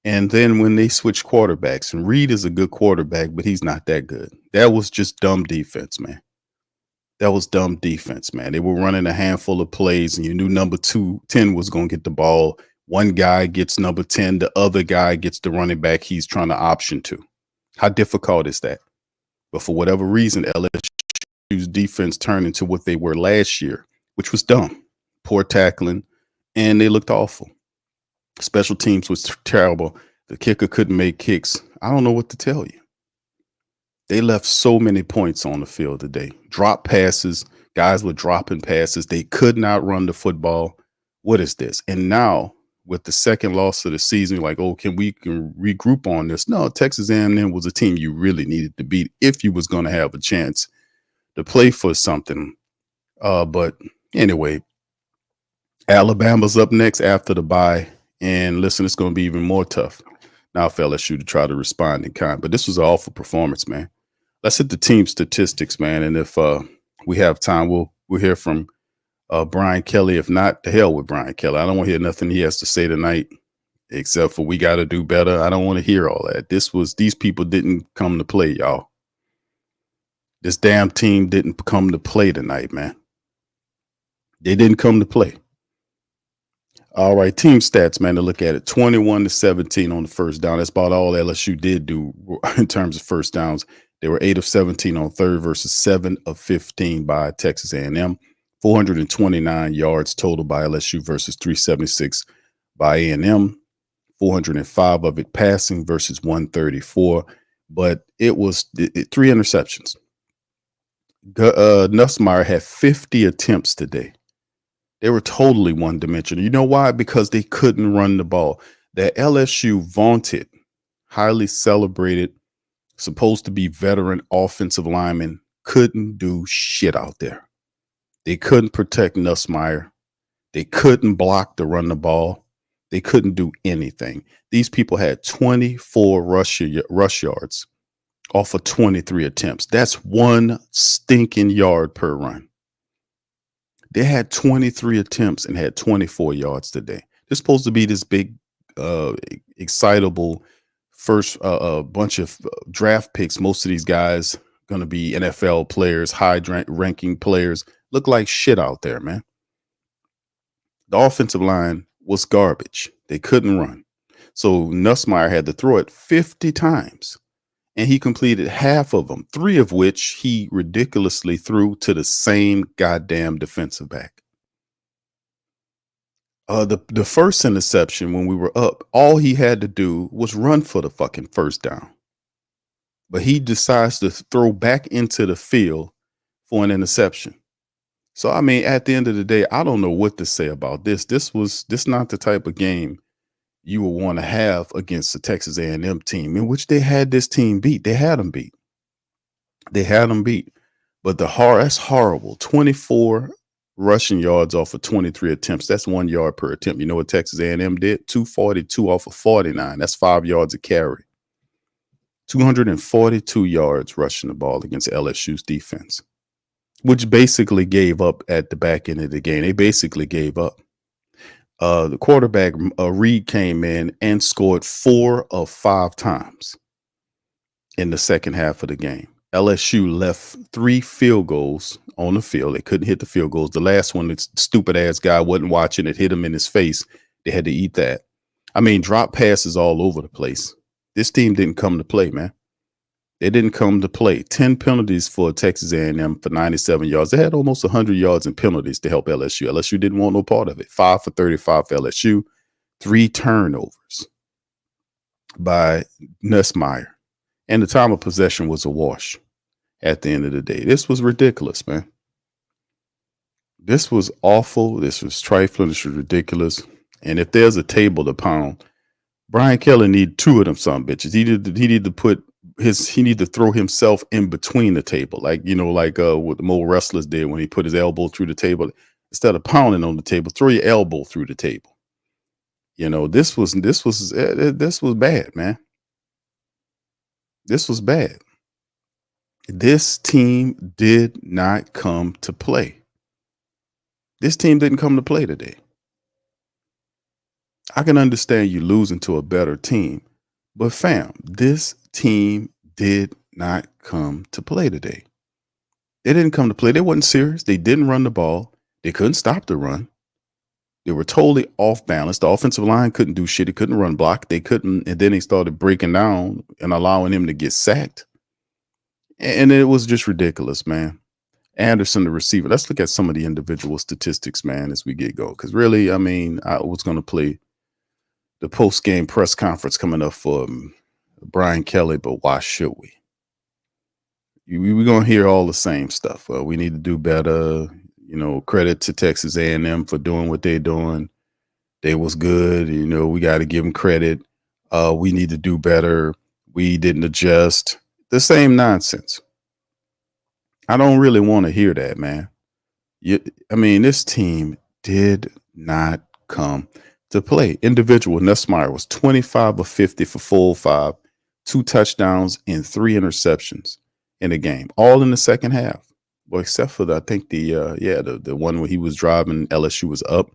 And then when they switched quarterbacks, and Reed is a good quarterback, but he's not that good. That was just dumb defense, man. That was dumb defense, man. They were running a handful of plays, and you knew number 10 was going to get the ball. One guy gets number 10. The other guy gets the running back he's trying to option to. How difficult is that? But for whatever reason, LSU's defense turned into what they were last year, which was dumb, poor tackling, and they looked awful. Special teams was terrible. The kicker couldn't make kicks. I don't know what to tell you. They left so many points on the field today. Drop passes. Guys were dropping passes. They could not run the football. What is this? And now with the second loss of the season, like, oh, can regroup on this? No, Texas A&M was a team you really needed to beat if you was going to have a chance to play for something. But anyway, Alabama's up next after the bye. And listen, it's going to be even more tough now for LSU to try to respond in kind. But this was an awful performance, man. Let's hit the team statistics, man. And if we have time, we'll hear from Brian Kelly. If not, to hell with Brian Kelly. I don't want to hear nothing he has to say tonight, except for we got to do better. I don't want to hear all that. These people didn't come to play, y'all. This damn team didn't come to play tonight, man. They didn't come to play. All right, team stats, man, to look at it. 21-17 on the first down. That's about all LSU did do in terms of first downs. They were 8 of 17 on third versus 7 of 15 by Texas A&M. 429 yards total by LSU versus 376 by A&M. 405 of it passing versus 134. But it was 3 interceptions. Nussmeier had 50 attempts today. They were totally one-dimensional. You know why? Because they couldn't run the ball. That LSU vaunted, highly celebrated, supposed to be veteran offensive linemen couldn't do shit out there. They couldn't protect Nussmeier. They couldn't block to run the ball. They couldn't do anything. These people had 24 rush yards off of 23 attempts. That's 1 stinking yard per run. They had 23 attempts and had 24 yards today. They're supposed to be this big, excitable first bunch of draft picks. Most of these guys going to be NFL players, high-ranking players. Look like shit out there, man. The offensive line was garbage. They couldn't run. So Nussmeier had to throw it 50 times. And he completed half of them, 3 of which he ridiculously threw to the same goddamn defensive back. The first interception when we were up, all he had to do was run for the fucking first down. But he decides to throw back into the field for an interception. So, I mean, at the end of the day, I don't know what to say about this. This not the type of game you would want to have against the Texas A&M team, in which they had this team beat. They had them beat. But that's horrible. 24 rushing yards off of 23 attempts. That's 1 yard per attempt. You know what Texas A&M did? 242 off of 49. That's 5 yards a carry. 242 yards rushing the ball against LSU's defense, which basically gave up at the back end of the game. They basically gave up. The quarterback, Reed, came in and scored 4 of 5 times in the second half of the game. LSU left 3 field goals on the field. They couldn't hit the field goals. The last one, the stupid-ass guy wasn't watching it, hit him in his face. They had to eat that. I mean, drop passes all over the place. This team didn't come to play, man. They didn't come to play. 10 penalties for Texas A&M for 97 yards. They had almost 100 yards in penalties to help LSU. LSU didn't want no part of it. 5 for 35 for LSU. 3 turnovers by Nussmeier. And the time of possession was a wash at the end of the day. This was ridiculous, man. This was awful. This was trifling. This was ridiculous. And if there's a table to pound, Brian Kelly need 2 of them some bitches. He need to throw himself in between the table, like what the old wrestlers did when he put his elbow through the table. Instead of pounding on the table, throw your elbow through the table. This was bad, man. This was bad. This team did not come to play. This team didn't come to play today. I can understand you losing to a better team, but fam, this team did not come to play today. They didn't come to play. They wasn't serious. They didn't run the ball. They couldn't stop the run. They were totally off balance. The offensive line couldn't do shit. It couldn't run block. They couldn't. And then they started breaking down and allowing him to get sacked. And it was just ridiculous, man. Anderson, the receiver. Let's look at some of the individual statistics, man, as we get going. Because really, I was going to play the post-game press conference coming up for Brian Kelly, but why should we? We're going to hear all the same stuff. We need to do better. Credit to Texas A&M for doing what they're doing. They was good. We got to give them credit. We need to do better. We didn't adjust. The same nonsense. I don't really want to hear that, man. This team did not come to play. Individual, Nussmeier was 25 of 50 for 405, 2 touchdowns and 3 interceptions in the game, all in the second half. Well, except for the one where he was driving, LSU was up.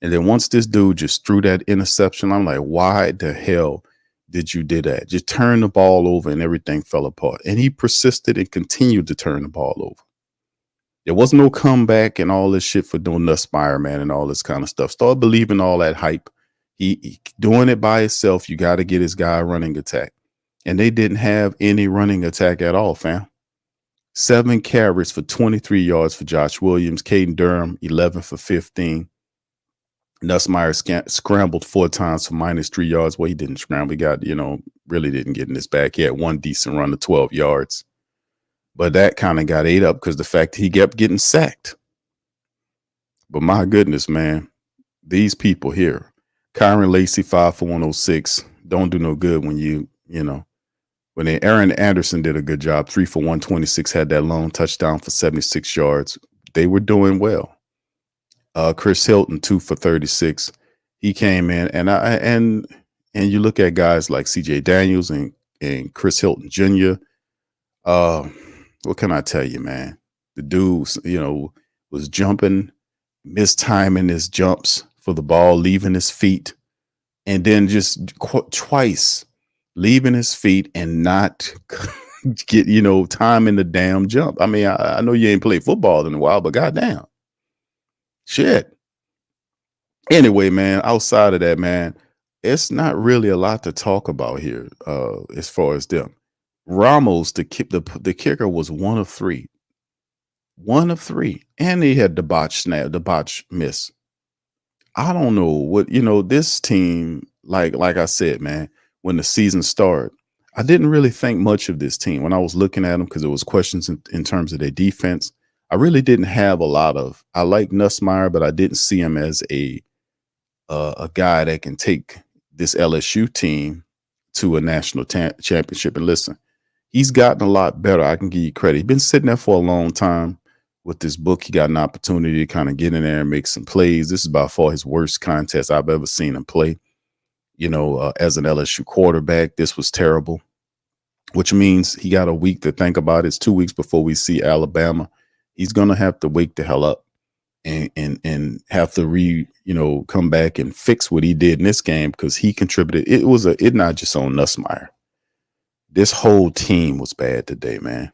And then once this dude just threw that interception, I'm like, why the hell did you do that? Just turn the ball over and everything fell apart. And he persisted and continued to turn the ball over. There was no comeback and all this shit for doing Nussmeier, man, and all this kind of stuff. Start believing all that hype. He doing it by himself. You got to get his guy a running attack. And they didn't have any running attack at all, fam. 7 carries for 23 yards for Josh Williams. Caden Durham, 11 for 15. Nussmeier scrambled 4 times for -3 yards. Well, he didn't scramble. He got, really didn't get in his back. He had 1 decent run of 12 yards. But that kind of got ate up because the fact that he kept getting sacked. But my goodness, man, these people here. Kyron Lacey, 5 for 106. Don't do no good when when Aaron Anderson did a good job, 3 for 126, had that long touchdown for 76 yards. They were doing well. Chris Hilton, 2 for 36. He came in and you look at guys like CJ Daniels and Chris Hilton Jr. What can I tell you, man? The dude, was jumping, mistiming his jumps for the ball, leaving his feet, and then just twice leaving his feet and not get, timing the damn jump. I know you ain't played football in a while, but goddamn. Shit. Anyway, man, outside of that, man, it's not really a lot to talk about here as far as them. Ramos, the kicker, was 1 of 3. 1 of 3. And he had the botch miss. I don't know what, this team, like I said, man, when the season started, I didn't really think much of this team when I was looking at them because there was questions in terms of their defense. I really didn't have a lot of. I like Nussmeier, but I didn't see him as a guy that can take this LSU team to a national championship. And listen, he's gotten a lot better. I can give you credit. He's been sitting there for a long time with this book. He got an opportunity to kind of get in there and make some plays. This is by far his worst contest I've ever seen him play. As an LSU quarterback, this was terrible, which means he got a week to think about it. It's 2 weeks before we see Alabama. He's going to have to wake the hell up and have to come back and fix what he did in this game because he contributed. It not just on Nussmeier. This whole team was bad today, man.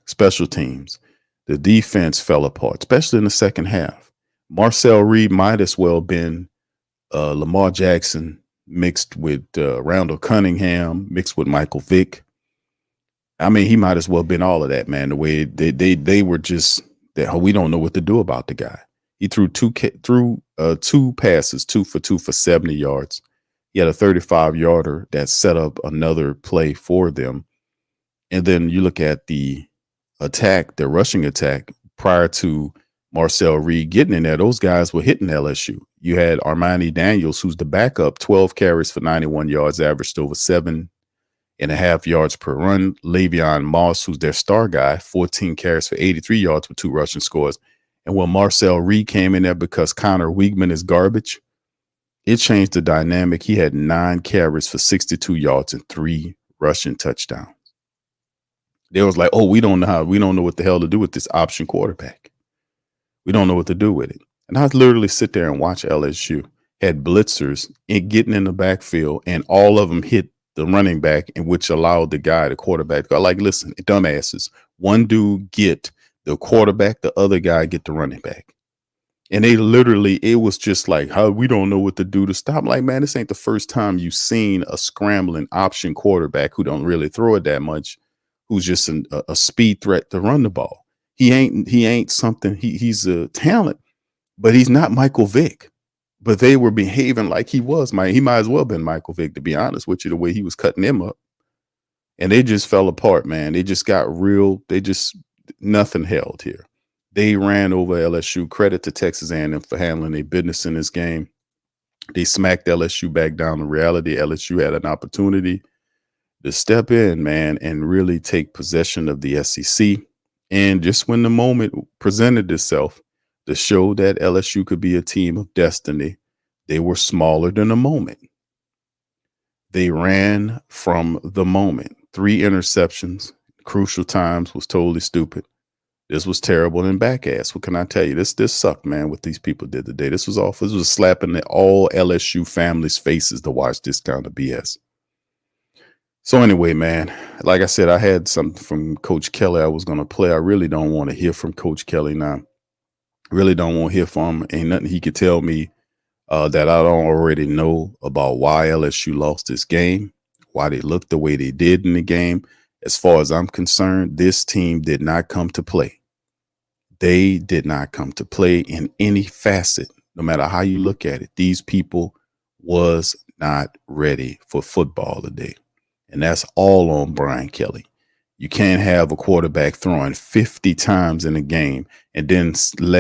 Special teams. The defense fell apart, especially in the second half. Marcel Reed might as well been Lamar Jackson mixed with Randall Cunningham, mixed with Michael Vick. I mean, he might as well have been all of that, man. The way they were just that we don't know what to do about the guy. He threw two passes, 2 for 2 for 70 yards. He had a 35-yarder that set up another play for them. And then you look at the attack, the rushing attack prior to Marcel Reed getting in there. Those guys were hitting LSU. You had Armani Daniels, who's the backup, 12 carries for 91 yards, averaged over 7.5 yards per run. Le'Veon Moss, who's their star guy, 14 carries for 83 yards with 2 rushing scores. And when Marcel Reed came in there because Connor Weigman is garbage, it changed the dynamic. He had 9 carries for 62 yards and 3 rushing touchdowns. They was like, oh, we don't know what the hell to do with this option quarterback. We don't know what to do with it. And I literally sit there and watch LSU had blitzers getting in the backfield, and all of them hit the running back, in which allowed the quarterback, like, listen, dumbasses, one dude get the quarterback, the other guy get the running back. And they literally, it was just like, how we don't know what to do to stop. Like, man, this ain't the first time you've seen a scrambling option quarterback who don't really throw it that much, who's just a speed threat to run the ball. He ain't something. He's a talent, but he's not Michael Vick. But they were behaving like he was. He might as well have been Michael Vick, to be honest with you, the way he was cutting them up. And they just fell apart, man. They just got real. Nothing held here. They ran over LSU. Credit to Texas A&M for handling their business in this game. They smacked LSU back down to reality. LSU had an opportunity to step in, man, and really take possession of the SEC. And just when the moment presented itself to show that LSU could be a team of destiny, they were smaller than the moment. They ran from the moment. 3 interceptions, crucial times, was totally stupid. This was terrible and back ass. What can I tell you? This sucked, man, what these people did today. This was awful. This was slapping all LSU families' faces to watch this kind of BS. So anyway, man, like I said, I had something from Coach Kelly I was going to play. I really don't want to hear from Coach Kelly now. Really don't want to hear from him. Ain't nothing he could tell me that I don't already know about why LSU lost this game, why they looked the way they did in the game. As far as I'm concerned, this team did not come to play. They did not come to play in any facet, no matter how you look at it. These people was not ready for football today. And that's all on Brian Kelly. You can't have a quarterback throwing 50 times in a game and then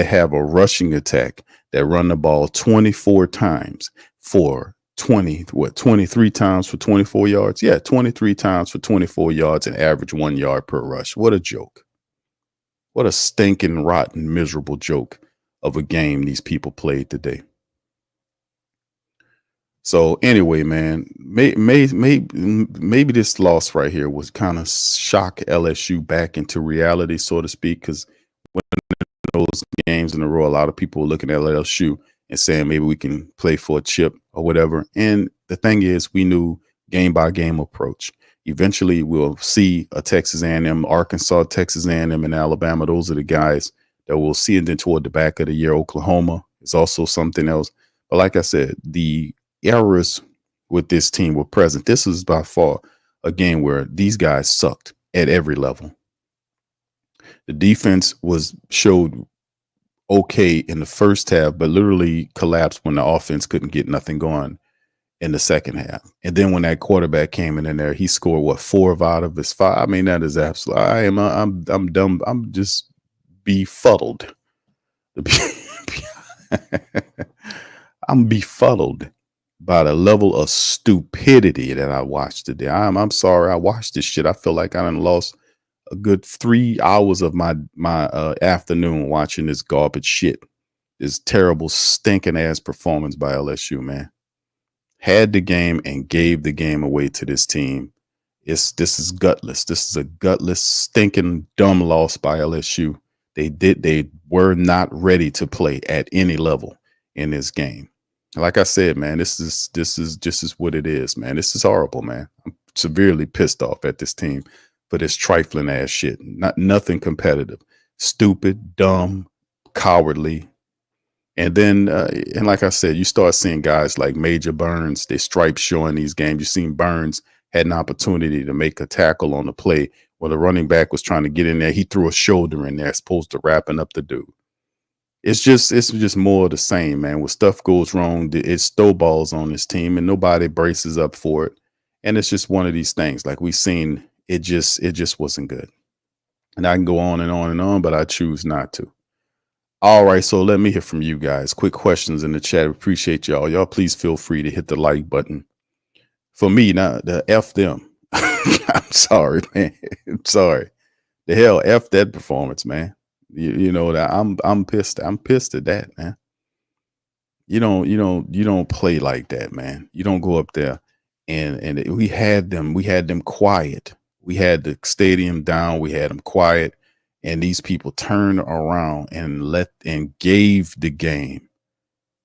have a rushing attack that run the ball 24 times for 23 times for 24 yards? Yeah, 23 times for 24 yards and average 1 yard per rush. What a joke. What a stinking, rotten, miserable joke of a game these people played today. So anyway, man, maybe this loss right here was kind of shock LSU back into reality, so to speak, because when those games in a row, a lot of people were looking at LSU and saying maybe we can play for a chip or whatever. And the thing is, we knew game by game approach. Eventually, we'll see a Texas A&M, Arkansas, Texas A&M, and Alabama. Those are the guys that we'll see. And then toward the back of the year, Oklahoma is also something else. But like I said, the errors with this team were present. This is by far a game where these guys sucked at every level. The defense showed okay in the first half, but literally collapsed when the offense couldn't get nothing going in the second half. And then when that quarterback came in there, he scored 4 out of his 5. I mean, that is absolute. I'm dumb. I'm just befuddled. I'm befuddled by the level of stupidity that I watched today. I'm sorry I watched this shit. I feel like I done lost a good 3 hours of my afternoon watching this garbage shit. This terrible, stinking ass performance by LSU, man. Had the game and gave the game away to this team. This is gutless. This is a gutless, stinking, dumb loss by LSU. They were not ready to play at any level in this game. Like I said, man, this is what it is, man. This is horrible, man. I'm severely pissed off at this team for this trifling ass shit. Nothing competitive. Stupid, dumb, cowardly. And then, and like I said, you start seeing guys like Major Burns, their stripes showing these games. You've seen Burns had an opportunity to make a tackle on the play Well, the running back was trying to get in there. He threw a shoulder in there, supposed to wrapping up the dude. It's just more of the same, man. When stuff goes wrong, it snowballs on this team, and nobody braces up for it. And it's just one of these things. Like we've seen, it just wasn't good. And I can go on and on and on, but I choose not to. All right, so let me hear from you guys. Quick questions in the chat. Appreciate y'all. Y'all please feel free to hit the like button. For me, now the F them. I'm sorry, man. I'm sorry. The hell, F that performance, man. You know that I'm pissed. I'm pissed at that, man. You don't play like that, man. You don't go up there and we had them quiet. We had the stadium down. We had them quiet, and these people turned around and gave the game.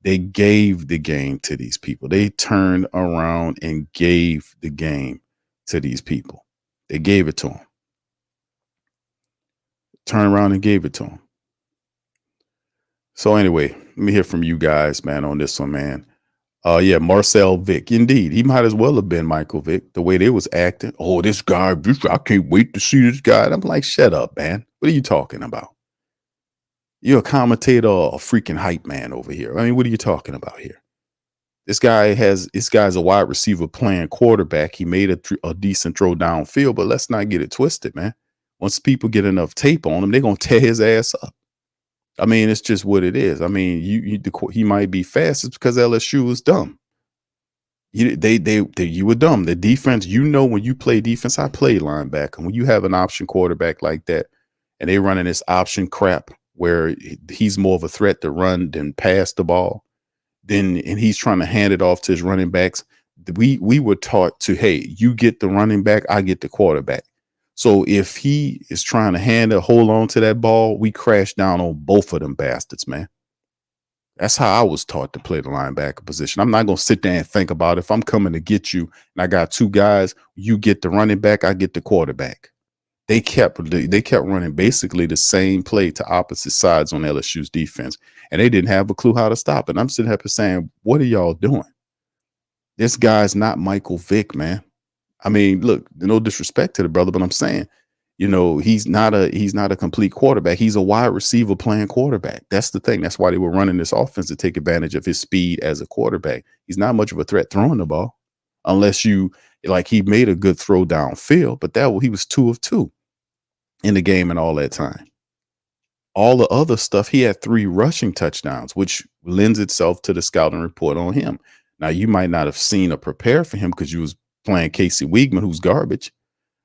They gave the game to these people. They turned around and gave the game to these people. They gave it to them. Turned around and gave it to them. So anyway, let me hear from you guys, man, on this one, man. Yeah, Marcel Vick. Indeed, he might as well have been Michael Vick, the way they was acting. Oh, this guy, I can't wait to see this guy. And I'm like, shut up, man. What are you talking about? You're a commentator or a freaking hype man over here. I mean, what are you talking about here? This guy's a wide receiver playing quarterback. He made a decent throw downfield, but let's not get it twisted, man. Once people get enough tape on him, they're going to tear his ass up. I mean, it's just what it is. I mean, he might be fast. It's because LSU was dumb. You were dumb. The defense, when you play defense, I play linebacker. When you have an option quarterback like that, and they running this option crap where he's more of a threat to run than pass the ball, and he's trying to hand it off to his running backs. We were taught to, hey, you get the running back, I get the quarterback. So if he is trying to hold on to that ball, we crash down on both of them bastards, man. That's how I was taught to play the linebacker position. I'm not going to sit there and think about if I'm coming to get you and I got two guys, you get the running back, I get the quarterback. They kept running basically the same play to opposite sides on LSU's defense, and they didn't have a clue how to stop it. I'm sitting here saying, what are y'all doing? This guy's not Michael Vick, man. I mean, look, no disrespect to the brother, but I'm saying, he's not a complete quarterback. He's a wide receiver playing quarterback. That's the thing. That's why they were running this offense to take advantage of his speed as a quarterback. He's not much of a threat throwing the ball unless he made a good throw downfield, but he was 2 of 2 in the game and all that time. All the other stuff, he had 3 rushing touchdowns, which lends itself to the scouting report on him. Now, you might not have seen or prepared for him because you was playing Casey Wiegman, who's garbage.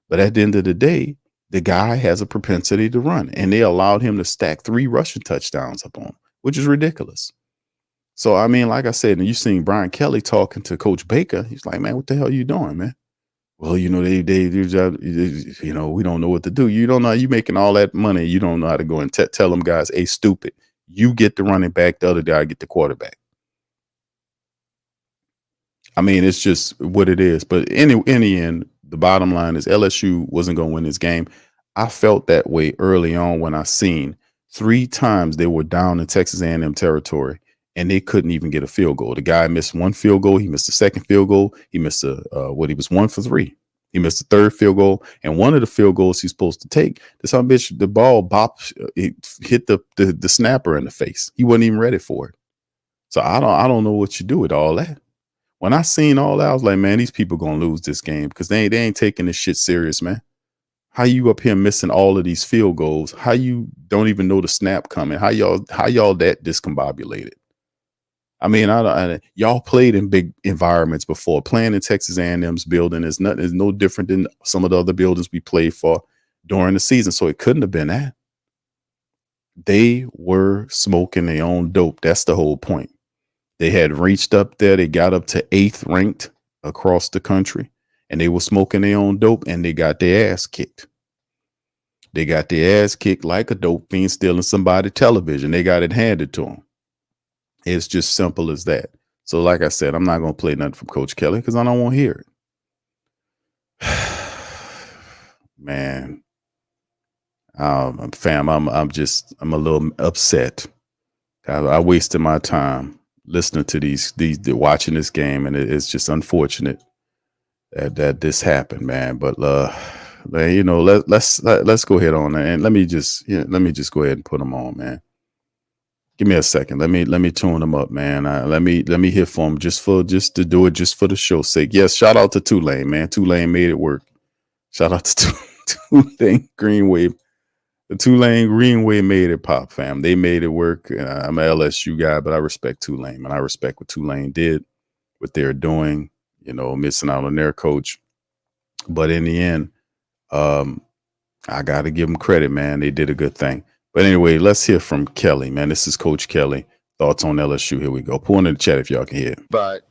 But at the end of the day, the guy has a propensity to run, and they allowed him to stack 3 rushing touchdowns up on him, which is ridiculous. So, I mean, like I said, and you seen Brian Kelly talking to Coach Baker. He's like, man, what the hell are you doing, man? Well, we don't know what to do. You don't know, you making all that money. You don't know how to go and tell them guys, hey, stupid, you get the running back, the other guy get the quarterback. I mean, it's just what it is. But in the end, the bottom line is LSU wasn't going to win this game. I felt that way early on when I seen 3 times they were down in Texas A&M territory, and they couldn't even get a field goal. The guy missed 1 field goal. He missed the 2nd field goal. He missed he was 1 for 3. He missed the 3rd field goal, and one of the field goals he's supposed to take, the ball bopped, it hit the snapper in the face. He wasn't even ready for it. So I don't know what you do with all that. When I seen all that, I was like, man, these people gonna lose this game because they ain't taking this shit serious, man. How you up here missing all of these field goals? How you don't even know the snap coming? How y'all that discombobulated? I mean, y'all played in big environments before. Playing in Texas A&M's building is no different than some of the other buildings we played for during the season. So it couldn't have been that. They were smoking their own dope. That's the whole point. They had reached up there. They got up to 8th ranked across the country, and they were smoking their own dope, and they got their ass kicked. They got their ass kicked like a dope fiend stealing somebody's television. They got it handed to them. It's just simple as that. So like I said, I'm not going to play nothing from Coach Kelly because I don't want to hear it. Man, fam, I'm a little upset. I wasted my time listening to these watching this game, and it's just unfortunate that this happened, man. But let's go ahead on and let me just go ahead and put them on, man. Give me a second. Let me tune them up, man. Let me hit for them just to do it just for the show's sake. Yes, shout out to Tulane, man. Tulane made it work. Shout out to Tulane Greenway. The Tulane Greenway made it pop, fam. They made it work. I'm an LSU guy, but I respect Tulane, man. I respect what Tulane did, what they're doing, missing out on their coach. But in the end, I got to give them credit, man. They did a good thing. But anyway, let's hear from Kelly, man. This is Coach Kelly. Thoughts on LSU. Here we go. Pull in the chat if y'all can hear it. But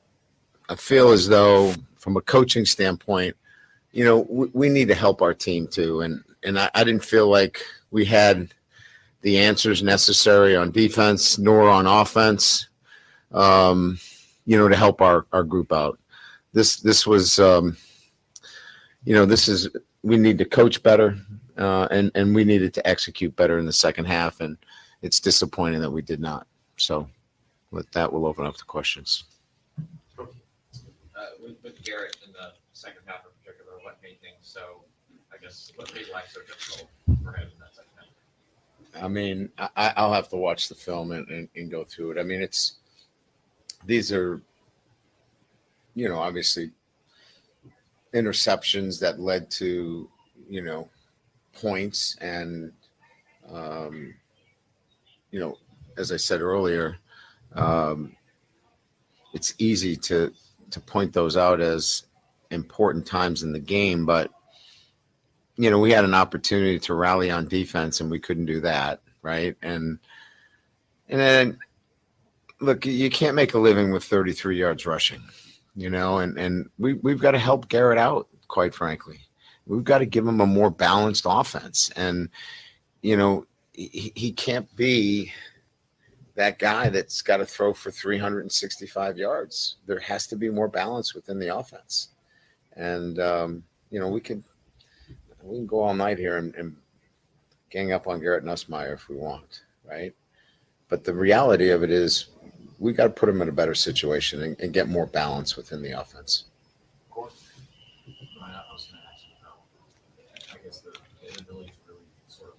I feel as though from a coaching standpoint, we need to help our team too. And I didn't feel like we had the answers necessary on defense nor on offense, to help our group out. This was, we need to coach better, and we needed to execute better in the second half, and it's disappointing that we did not. So with that, we'll open up the questions. With Garrett in the second half in particular, what made things so, I guess, what made life so difficult for him in that second half? I mean, I'll have to watch the film and go through it. I mean, these are, obviously interceptions that led to, points. And, as I said earlier, it's easy to point those out as important times in the game, but we had an opportunity to rally on defense and we couldn't do that. Right. And then look, you can't make a living with 33 yards rushing, and we've got to help Garrett out, quite frankly. We've got to give him a more balanced offense. And, he can't be that guy that's got to throw for 365 yards. There has to be more balance within the offense. And, we can go all night here and gang up on Garrett Nussmeier if we want, right? But the reality of it is we got to put him in a better situation and get more balance within the offense. Of course. I was going to ask you about, I guess, the inability to really sort of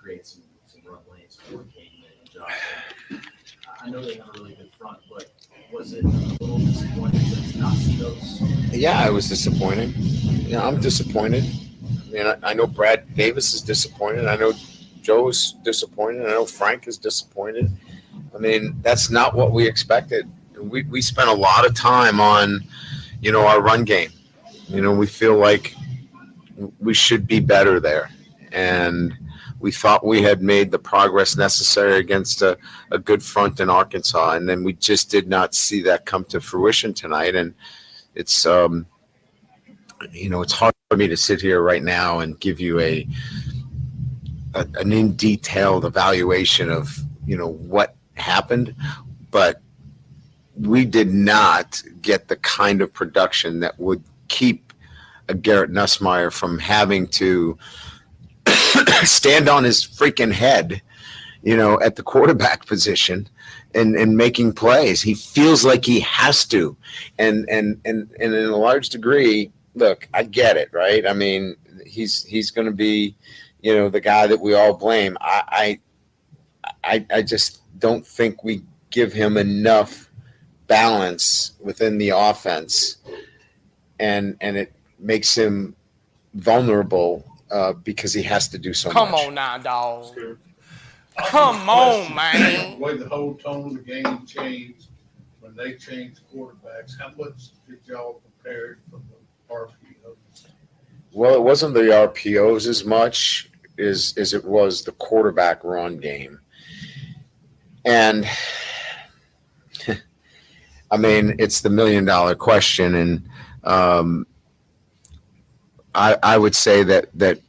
create some run lanes for Caden and Josh. I know they have a really good front, but was it a little disappointing to not see those? Yeah, it was disappointing. I'm disappointed. I mean, I know Brad Davis is disappointed. I know Joe's disappointed. I know Frank is disappointed. I mean, that's not what we expected. We spent a lot of time on, our run game. We feel like we should be better there. And we thought we had made the progress necessary against a good front in Arkansas. And then we just did not see that come to fruition tonight. And it's, it's hard for me to sit here right now and give you an in detailed evaluation of, what happened, but we did not get the kind of production that would keep a Garrett Nussmeier from having to stand on his freaking head, at the quarterback position and making plays. He feels like he has to. And in a large degree, look, I get it, right? I mean, he's going to be, the guy that we all blame. I just don't think we give him enough balance within the offense, and it makes him vulnerable because he has has to do so Come much. on now, dog. Come on, man. The way the whole tone of the game changed when they changed quarterbacks, how much did y'all compare from the RPOs? Well, it wasn't the RPOs as much as it was the quarterback run game. And I mean, it's the $1 million question. And I would say that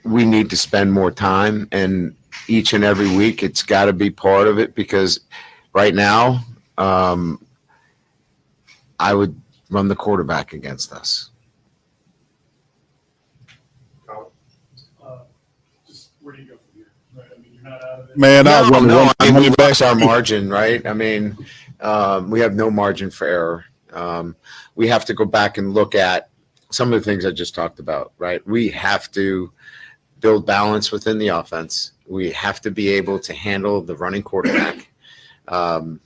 we need to spend more time, and each and every week it's got to be part of it, because right now I would run the quarterback against us. Where do you go from here? Right? I mean, you're not out of it. Man, I mean, we lost our margin, right? I mean, we have no margin for error. We have to go back and look at some of the things I just talked about, right? We have to build balance within the offense. We have to be able to handle the running quarterback. The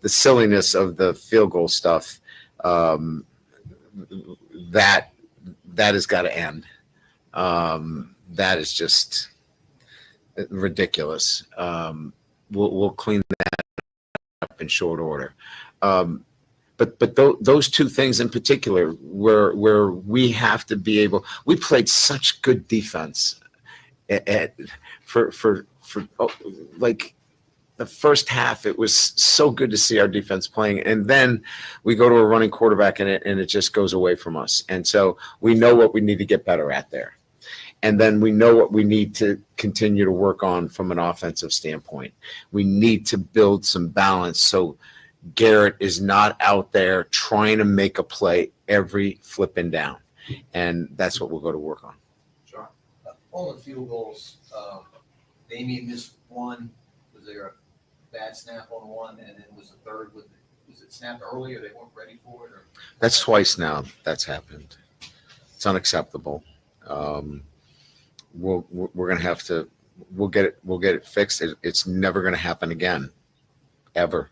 silliness of the field goal stuff, that has got to end. That is just ridiculous. We'll clean that up in short order. But those two things in particular, where we have to be able, we played such good defense like the first half. It was so good to see our defense playing, and then we go to a running quarterback and it just goes away from us. And so we know what we need to get better at there. And then we know what we need to continue to work on from an offensive standpoint. We need to build some balance so Garrett is not out there trying to make a play every flipping down. And that's what we'll go to work on. Sure. On the field goals, Damien missed one. Was there a bad snap on one? And then was the third, was it snapped early or they weren't ready for it? Or? That's twice now that's happened. It's unacceptable. We're going to have to, we'll get it fixed. It's never going to happen again, ever.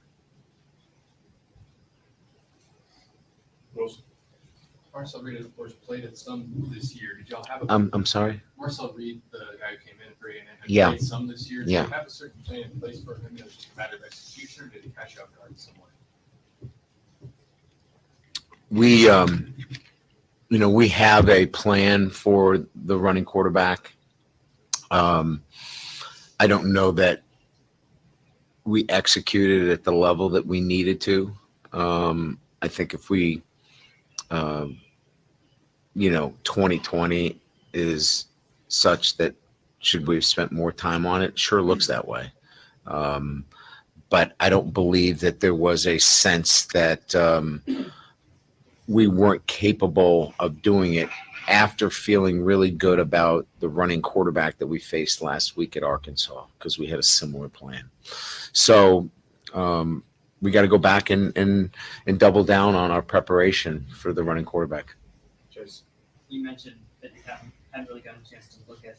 Marcel Reed, of course, played at some this year. Did y'all have a? I'm sorry. Marcel Reed, the guy who came in for A&M, played some this year. Did you have a certain plan in place for him? It was just a matter of execution, or did he catch up guard in some way? We have a plan for the running quarterback. I don't know that we executed at the level that we needed to. I think if we 2020 is such that should we have spent more time on it? Sure looks that way. But I don't believe that there was a sense that we weren't capable of doing it after feeling really good about the running quarterback that we faced last week at Arkansas, because we had a similar plan. So we got to go back and double down on our preparation for the running quarterback. You mentioned that you haven't really gotten a chance to look at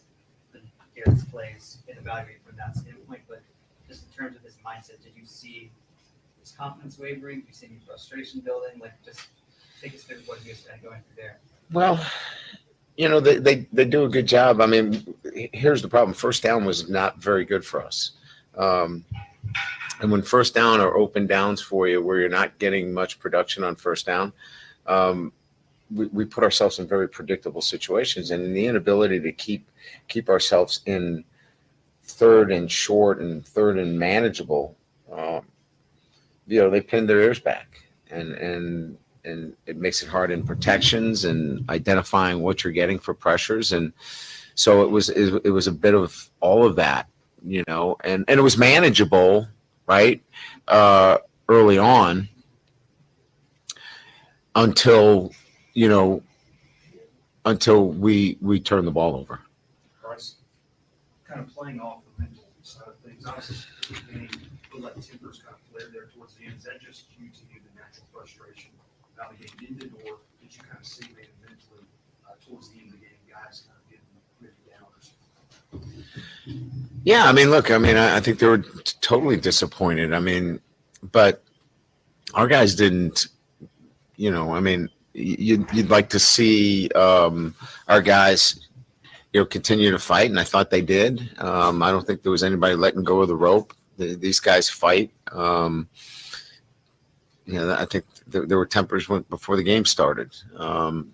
the Garrett's plays and evaluate from that standpoint, but just in terms of his mindset, did you see his confidence wavering? Did you see any frustration building? Like, just take us through what he was going through there. Well, they do a good job. I mean, here's the problem. First down was not very good for us. And when first down or open downs for you where you're not getting much production on first down, we put ourselves in very predictable situations, and the inability to keep ourselves in third and short and third and manageable, they pinned their ears back, and it makes it hard in protections and identifying what you're getting for pressures. And so it was a bit of all of that, and it was manageable, right? Early on until we turn the ball over. Bryce, kind of playing off the mental side of things, obviously, we'll let tempers kind of flare there towards the end. Is that just due to the natural frustration how the game ended, or did you kind of see maybe mentally towards the end of the game, guys kind of getting really down or something? Yeah, I mean, look, I think they were totally disappointed. But our guys didn't, you'd like to see our guys, continue to fight, and I thought they did. I don't think there was anybody letting go of the rope. These guys fight. I think there were tempers before the game started.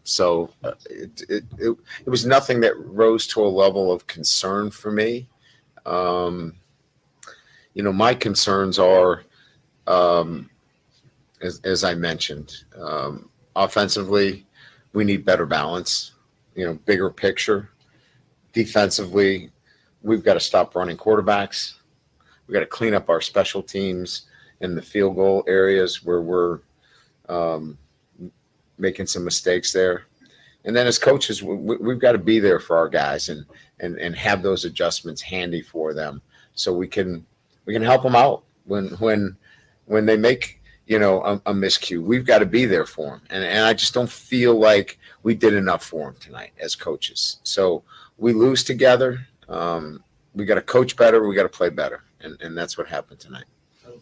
So it was nothing that rose to a level of concern for me. My concerns are, as I mentioned, offensively, we need better balance, bigger picture. Defensively, we've got to stop running quarterbacks. We've got to clean up our special teams in the field goal areas where we're making some mistakes there. And then as coaches, we've got to be there for our guys and have those adjustments handy for them so we can help them out when they make a miscue. We've got to be there for him. And I just don't feel like we did enough for him tonight as coaches. So we lose together. We got to coach better. We got to play better. And that's what happened tonight.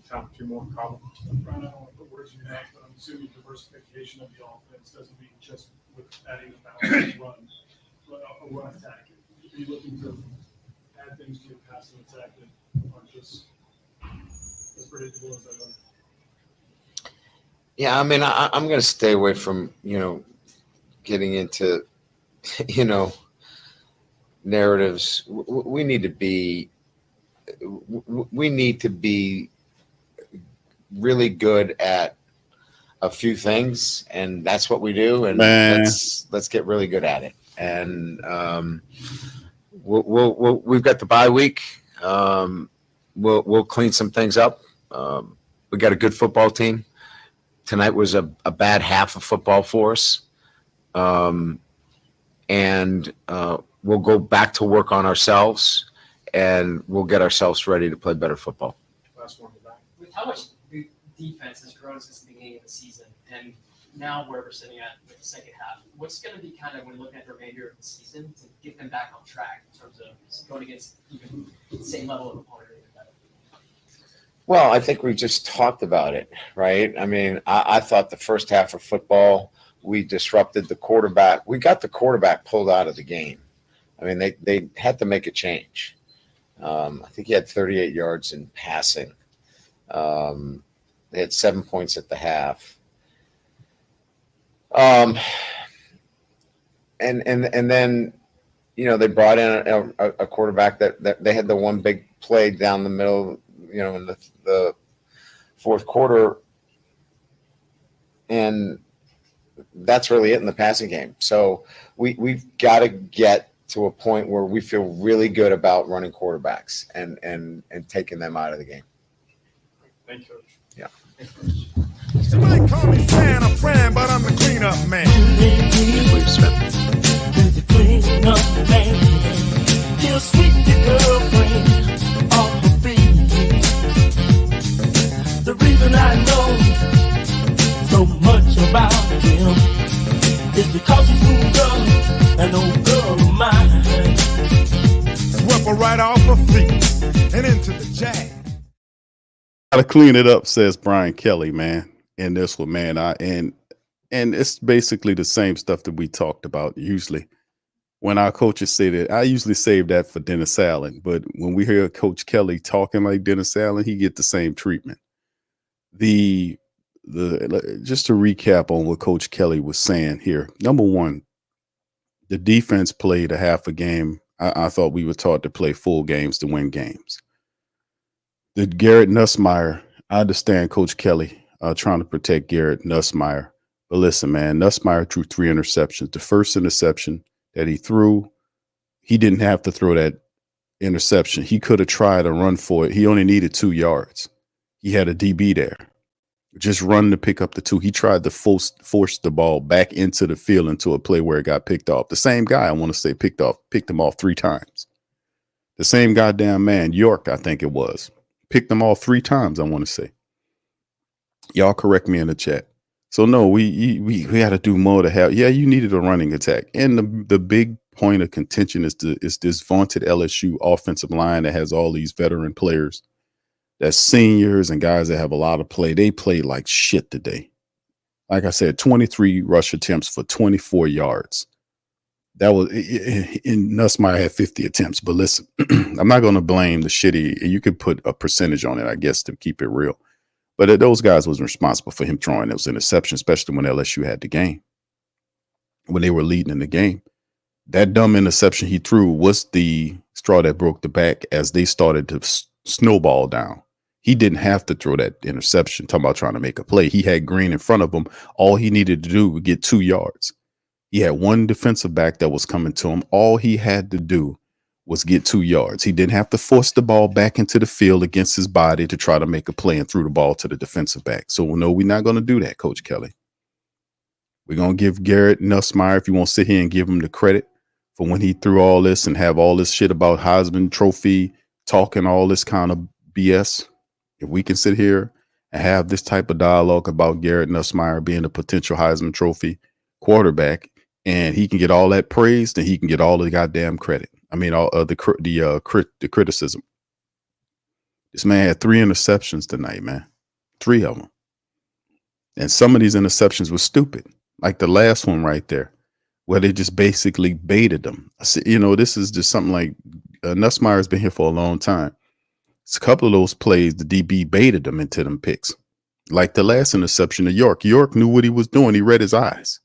Time for two more comments. Brian, I don't want to put words in your mouth, but I'm assuming diversification of the offense doesn't mean just with adding a balanced run, but a run attack. Are you looking to add things to your passing attack that aren't just as predictable as that are? Yeah, I mean, I'm going to stay away from, getting into, narratives. We need to be really good at a few things, and that's what we do. And let's get really good at it. And we've got the bye week. We'll clean some things up. We got a good football team. Tonight was a bad half of football for us. And we'll go back to work on ourselves, and we'll get ourselves ready to play better football. Last one. With how much the defense has grown since the beginning of the season, and now where we're sitting at with the second half, what's going to be kind of, when looking at the remainder of the season, to get them back on track in terms of going against even the same level of opponent or even better? Well, I think we just talked about it, right? I mean, I thought the first half of football, we disrupted the quarterback. We got the quarterback pulled out of the game. I mean, they had to make a change. I think he had 38 yards in passing. They had 7 points at the half. And then, they brought in a quarterback that they had the one big play down the middle, in the fourth quarter. And that's really it in the passing game. So we've got to get to a point where we feel really good about running quarterbacks and taking them out of the game. Thank you, Coach. Yeah. You might call me fan or friend, but I'm the cleanup man. The cleanup man. He'll sweep your girlfriend off her feet. The reason I know so much about him is because he's moved up an old girl of mine. Swept her right off her feet and into the jag. Gotta clean it up, says Brian Kelly, man. And this one, man, and it's basically the same stuff that we talked about usually. When our coaches say that, I usually save that for Dennis Allen. But when we hear Coach Kelly talking like Dennis Allen, he get the same treatment. Just to recap on what Coach Kelly was saying here. Number one, the defense played a half a game. I thought we were taught to play full games to win games. The Garrett Nussmeier, I understand Coach Kelly trying to protect Garrett Nussmeier. But listen, man, Nussmeier threw 3 interceptions. The first interception that he threw, he didn't have to throw that interception. He could have tried to run for it. He only needed 2 yards. He had a DB there. Just run to pick up the 2. He tried to force the ball back into the field into a play where it got picked off. The same guy, I want to say, picked him off 3 times. The same goddamn man, York, I think it was. Picked them off 3 times, I want to say. Y'all correct me in the chat. So no, we had to do more to have. Yeah, you needed a running attack, and the big point of contention is this vaunted LSU offensive line that has all these veteran players, that's seniors and guys that have a lot of play. They played like shit today. Like I said, 23 rush attempts for 24 yards. That was in Nussmeier had 50 attempts. But listen, I'm not going to blame the shitty. You could put a percentage on it, I guess, to keep it real. But those guys wasn't responsible for him throwing those interceptions, especially when LSU had the game, when they were leading in the game. That dumb interception he threw was the straw that broke the back as they started to snowball down. He didn't have to throw that interception, talking about trying to make a play. He had Green in front of him. All he needed to do was get 2 yards. He had one defensive back that was coming to him. All he had to do was get 2 yards. He didn't have to force the ball back into the field against his body to try to make a play and threw the ball to the defensive back. So, no, we're not going to do that, Coach Kelly. We're going to give Garrett Nussmeier, if you want to sit here and give him the credit for when he threw all this and have all this shit about Heisman Trophy, talking all this kind of BS. If we can sit here and have this type of dialogue about Garrett Nussmeier being a potential Heisman Trophy quarterback, and he can get all that praise, then he can get all the goddamn credit. I mean, all the criticism. This man had 3 interceptions tonight, man. 3 of them. And some of these interceptions were stupid, like the last one right there, where they just basically baited them. You know, this is just something like Nussmeier's been here for a long time. It's a couple of those plays, the DB baited them into them picks. Like the last interception of York. York knew what he was doing. He read his eyes.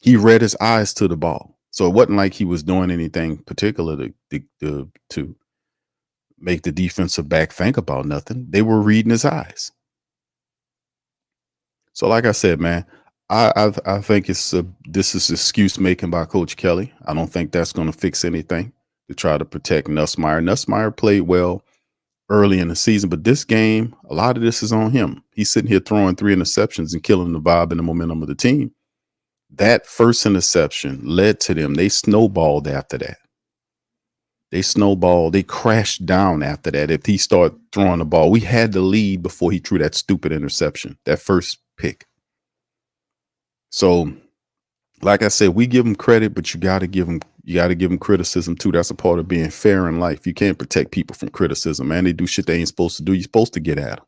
He read his eyes to the ball. So it wasn't like he was doing anything particular to make the defensive back think about nothing. They were reading his eyes. So like I said, man, I think this is excuse making by Coach Kelly. I don't think that's going to fix anything to try to protect Nussmeier. Nussmeier played well early in the season, but this game, a lot of this is on him. He's sitting here throwing 3 interceptions and killing the vibe and the momentum of the team. That first interception led to them. They snowballed after that. They crashed down after that. If he started throwing the ball, we had the lead before he threw that stupid interception, that first pick. So, like I said, we give him credit, but you got to give him criticism too. That's a part of being fair in life. You can't protect people from criticism, man. They do shit they ain't supposed to do. You're supposed to get at them.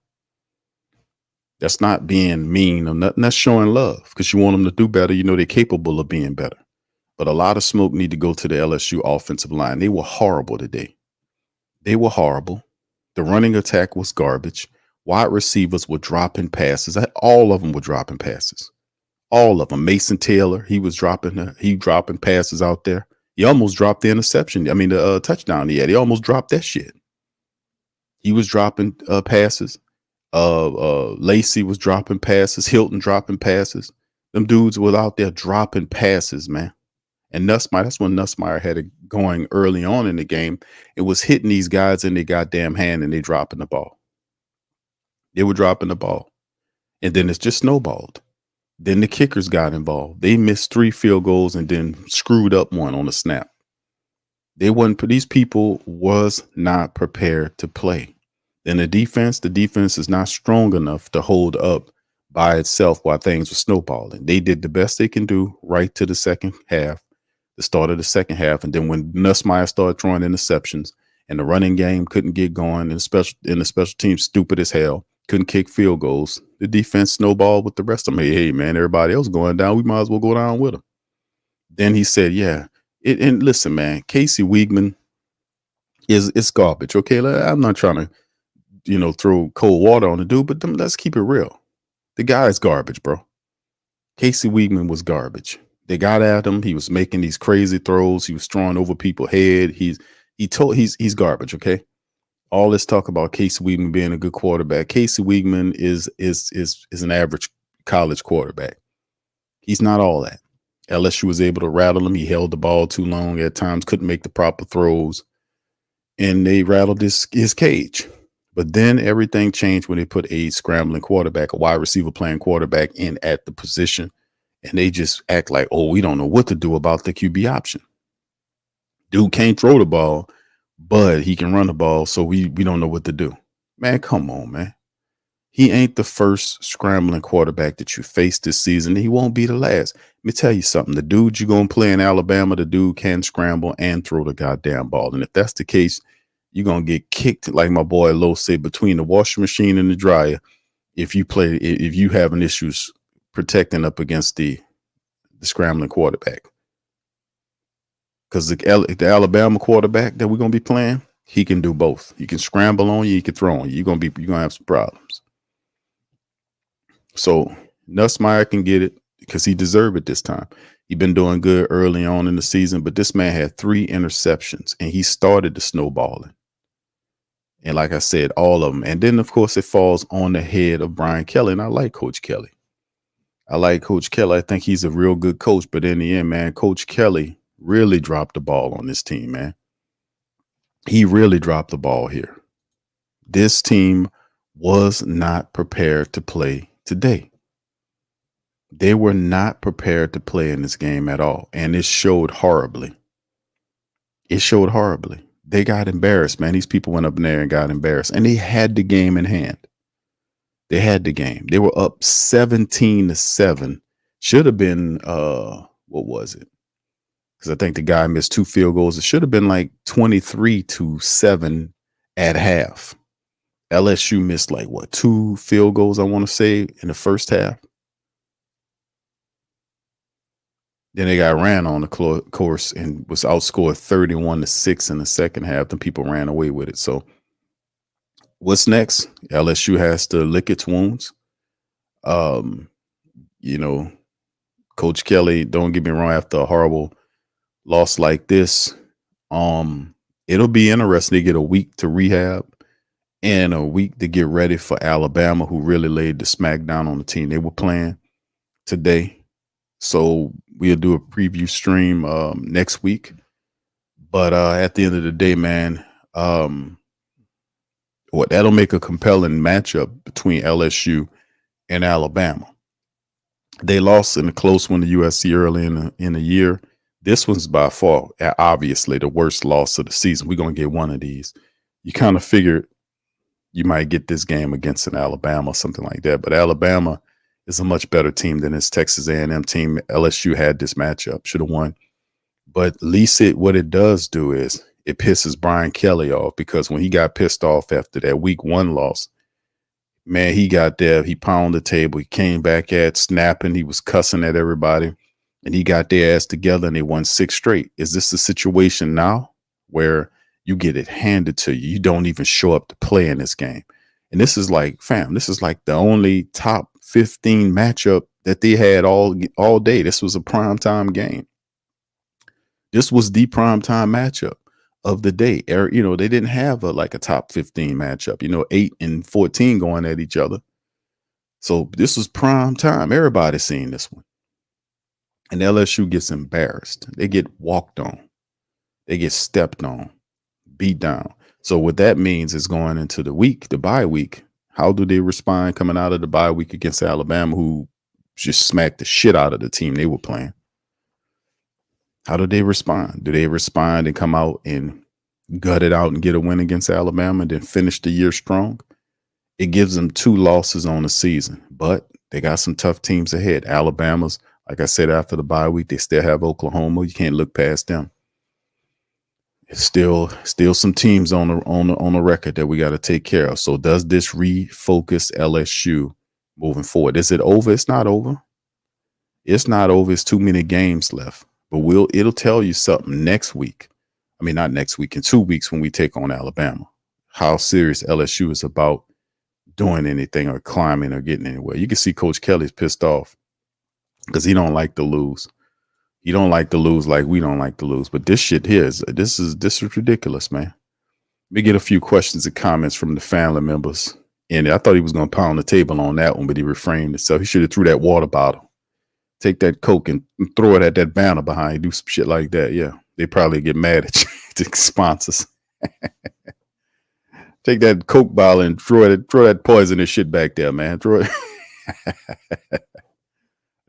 That's not being mean or nothing. That's showing love because you want them to do better. You know they're capable of being better. But a lot of smoke need to go to the LSU offensive line. They were horrible today. They were horrible. The running attack was garbage. Wide receivers were dropping passes. All of them were dropping passes. All of them. Mason Taylor, he dropping passes out there. He almost dropped the interception. I mean, the touchdown he had. He almost dropped that shit. He was dropping passes. Lacey was dropping passes. Hilton dropping passes. Them dudes were out there dropping passes, man. And Nussmeier, that's when Nussmeier had it going early on in the game. It was hitting these guys in their goddamn hand and they dropping the ball. They were dropping the ball. And then it's just snowballed. Then the kickers got involved. They missed 3 field goals and then screwed up one on the snap. These people was not prepared to play. Then the defense is not strong enough to hold up by itself while things were snowballing. They did the best they can do right to the second half, the start of the second half. And then when Nussmeier started throwing interceptions and the running game couldn't get going and the special team stupid as hell, couldn't kick field goals, the defense snowballed with the rest of them. Hey, man, everybody else going down. We might as well go down with them. Then he said, yeah. And listen, man, Casey Wiegman it's garbage. Okay, I'm not trying to, throw cold water on the dude, but let's keep it real. The guy is garbage, bro. Casey Wiegman was garbage. They got at him. He was making these crazy throws. He was throwing over people's head. He's garbage. Okay. All this talk about Casey Wiegman being a good quarterback. Casey Wiegman is an average college quarterback. He's not all that. LSU was able to rattle him. He held the ball too long at times, couldn't make the proper throws, and they rattled his cage. But then everything changed when they put a scrambling quarterback, a wide receiver playing quarterback in at the position, and they just act like, oh, we don't know what to do about the QB option. Dude can't throw the ball, but he can run the ball, so we don't know what to do. Man, come on, man. He ain't the first scrambling quarterback that you face this season. He won't be the last. Let me tell you something. The dude you're going to play in Alabama, the dude can scramble and throw the goddamn ball. And if that's the case, you're going to get kicked, like my boy Lo said, between the washing machine and the dryer if you having issues protecting up against the scrambling quarterback. Because the Alabama quarterback that we're going to be playing, he can do both. He can scramble on you, he can throw on you. You're going to have some problems. So Nussmeier can get it because he deserved it this time. He's been doing good early on in the season, but this man had 3 interceptions and he started the snowballing. And like I said, all of them. And then, of course, it falls on the head of Brian Kelly. And I like Coach Kelly. I think he's a real good coach. But in the end, man, Coach Kelly really dropped the ball on this team, man. He really dropped the ball here. This team was not prepared to play today. They were not prepared to play in this game at all. And it showed horribly. They got embarrassed, man. These people went up in there and got embarrassed. And they had the game in hand. They had the game. They were up 17-7. Should have been what was it? Because I think the guy missed 2 field goals. It should have been like 23-7 at half. LSU missed like what, 2 field goals, I want to say, in the first half. Then they got ran on the course and was outscored 31-6 in the second half. Then people ran away with it. So what's next? LSU has to lick its wounds. You know, Coach Kelly, don't get me wrong, after a horrible loss like this, it'll be interesting to get a week to rehab and a week to get ready for Alabama, who really laid the smackdown on the team they were playing today. So we'll do a preview stream next week. But at the end of the day, man, that'll make a compelling matchup between LSU and Alabama. They lost in a close one to USC early in the year. This one's by far, obviously, the worst loss of the season. We're going to get one of these. You kind of figured you might get this game against an Alabama or something like that. But Alabama is a much better team than this Texas A&M team. LSU had this matchup, should have won. But at least what it does do is it pisses Brian Kelly off, because when he got pissed off after that week 1 loss, man, he got there, he pounded the table, he came back at snapping, he was cussing at everybody, and he got their ass together and they won 6 straight. Is this the situation now where you get it handed to you? You don't even show up to play in this game. And this is like, fam, this is like the only top 15 matchup that they had all day. This was a primetime game. This was the primetime matchup of the day. You know, they didn't have a top 15 matchup, 8 and 14 going at each other. So this was prime time. Everybody's seen this one. And LSU gets embarrassed. They get walked on. They get stepped on, beat down. So what that means is going into the bye week, how do they respond coming out of the bye week against Alabama, who just smacked the shit out of the team they were playing? How do they respond? Do they respond and come out and gut it out and get a win against Alabama and then finish the year strong? It gives them 2 losses on the season, but they got some tough teams ahead. Alabama's, like I said, after the bye week, they still have Oklahoma. You can't look past them. It's still some teams on the record that we got to take care of. So does this refocus LSU moving forward? Is it over? It's not over. It's not over. It's too many games left. But it'll tell you something next week. I mean, not next week, in 2 weeks when we take on Alabama, how serious LSU is about doing anything or climbing or getting anywhere. You can see Coach Kelly's pissed off because he don't like to lose. He don't like to lose like we don't like to lose. But this shit here this is ridiculous, man. Let me get a few questions and comments from the family members. And I thought he was going to pound the table on that one, but he refrained himself. He should have threw that water bottle. Take that Coke and throw it at that banner behind you. Do some shit like that. Yeah, they probably get mad at you, the sponsors. Take that Coke bottle and throw that poisonous shit back there, man. Throw it.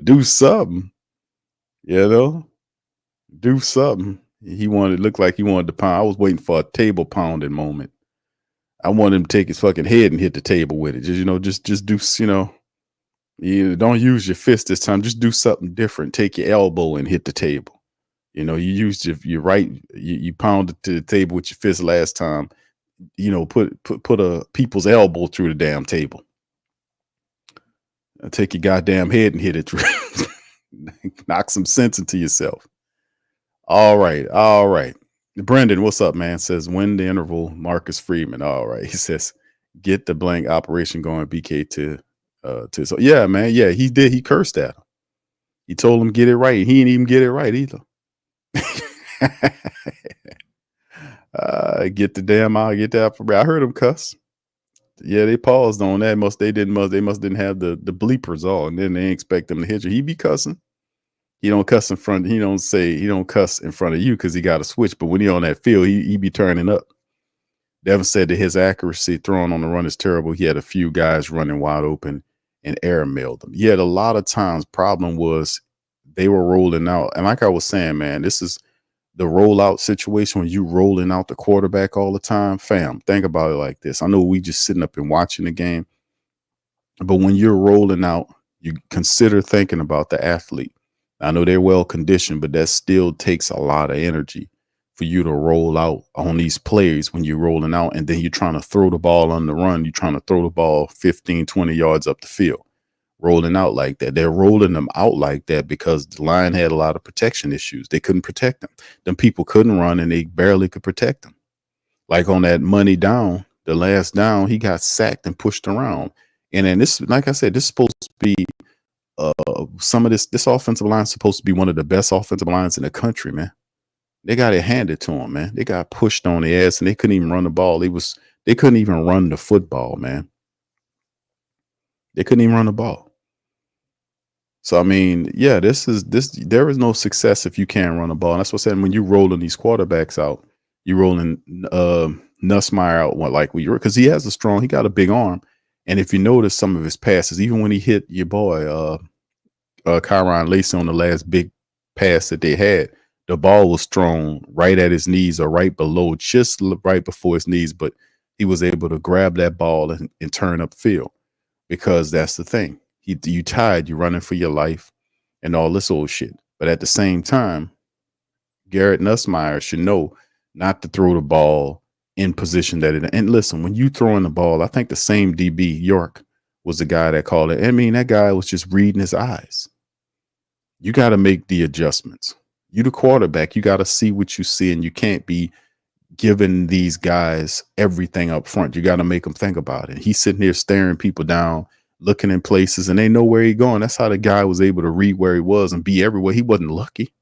Do something. Do something. Looked like he wanted to pound. I was waiting for a table pounding moment. I wanted him to take his fucking head and hit the table with it. Just do, you don't use your fist this time. Just do something different. Take your elbow and hit the table. You used your right. You pounded to the table with your fist last time. Put a people's elbow through the damn table. Take your goddamn head and hit it through. Knock some sense into yourself. All right. Brendan, what's up, man? Says win the interval. Marcus Freeman. All right. He says get the blank operation going. BK to so yeah, man. Yeah, he did. He cursed at him. He told him get it right. He didn't even get it right either. Get the damn out. Get that. I heard him cuss. Yeah, they paused on that. They must didn't have the bleepers on, and then they expect them to hit you. He be cussing. He don't cuss in front. He don't cuss in front of you because he got a switch. But when he on that field, he be turning up. Devin said that his accuracy throwing on the run is terrible. He had a few guys running wide open and air mailed them. He had a lot of times. Problem was they were rolling out, and like I was saying, man, this is the rollout situation when you rolling out the quarterback all the time. Fam, think about it like this. I know we just sitting up and watching the game. But when you're rolling out, you consider thinking about the athlete. I know they're well conditioned, but that still takes a lot of energy for you to roll out on these players when you're rolling out, and then you're trying to throw the ball on the run. You're trying to throw the ball 15, 20 yards up the field, rolling out like that. They're rolling them out like that because the line had a lot of protection issues. They couldn't protect them. Them people couldn't run, and they barely could protect them. Like on that money down, the last down, he got sacked and pushed around. And then this, like I said, this is supposed to be some of this offensive line is supposed to be one of the best offensive lines in the country, man. They got it handed to them, man. They got pushed on the ass and they couldn't even run the ball. They couldn't even run the football, man. They couldn't even run the ball. So I mean, yeah, there is no success if you can't run the ball. And that's what I'm saying. When you're rolling these quarterbacks out, you're rolling Nussmeier out because he got a big arm. And if you notice some of his passes, even when he hit your boy Kyron Lacey on the last big pass that they had, the ball was thrown right at his knees or right below, just right before his knees. But he was able to grab that ball and turn up field, because that's the thing. You tired, you're running for your life and all this old shit. But at the same time, Garrett Nussmeier should know not to throw the ball in position that it. And listen, when you throwing the ball, I think the same DB York was the guy that called it. I mean, that guy was just reading his eyes. You got to make the adjustments. You the quarterback, you got to see what you see, and you can't be giving these guys everything up front. You got to make them think about it. He's sitting here staring people down, looking in places, and they know where he's going. That's how the guy was able to read where he was and be everywhere. He wasn't lucky.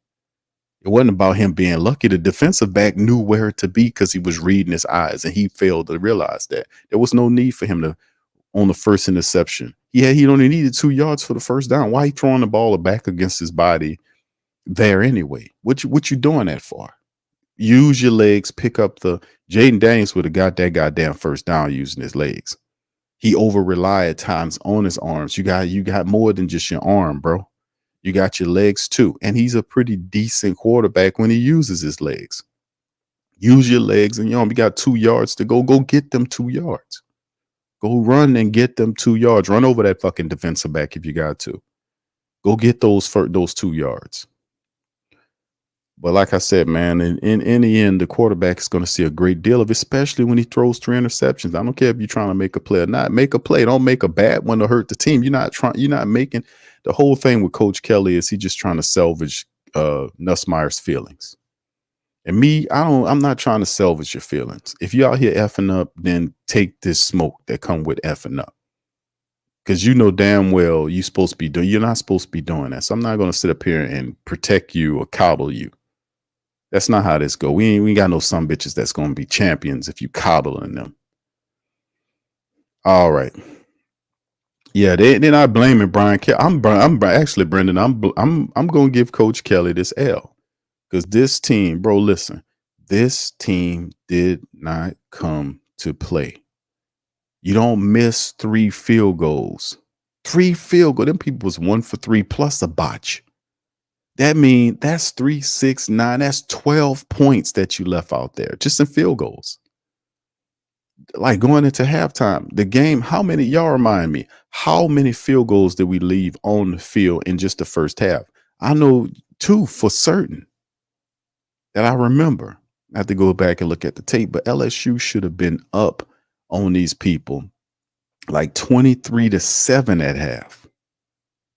It wasn't about him being lucky. The defensive back knew where to be because he was reading his eyes, and he failed to realize that. There was no need for him to, on the first interception. He only needed 2 yards for the first down. Why he throwing the ball back against his body there anyway? What you doing that for? Use your legs, pick up the Jaden Daniels would have got that goddamn first down using his legs. He over relied at times on his arms. You got more than just your arm, bro. You got your legs too. And he's a pretty decent quarterback when he uses his legs. Use your legs, and you got 2 yards to go. Go get them 2 yards. Go run and get them 2 yards. Run over that fucking defensive back if you got to. Go get those 2 yards. But like I said, man, in the end, the quarterback is going to see a great deal of it, especially when he throws 3 interceptions. I don't care if you're trying to make a play or not. Make a play. Don't make a bad one to hurt the team. You're not making the whole thing with Coach Kelly is he just trying to salvage Nussmeier's feelings. And I'm not trying to salvage your feelings. If you're out here effing up, then take this smoke that come with effing up. Because you know damn well you're not supposed to be doing that. So I'm not going to sit up here and protect you or coddle you. That's not how this go. We ain't got no some bitches that's going to be champions if you coddling them. All right. Yeah, they're not blaming Brian Kelly. I'm actually, Brendan, I'm going to give Coach Kelly this L. Because this team, bro, listen, this team did not come to play. You don't miss 3 field goals. 3 field goals. Them people was 1 for 3 plus a botch. That means that's 3, 6, 9. That's 12 points that you left out there just in field goals. Like going into halftime, the game, y'all remind me, how many field goals did we leave on the field in just the first half? I know 2 for certain that I remember. I have to go back and look at the tape, but LSU should have been up on these people like 23-7 at half,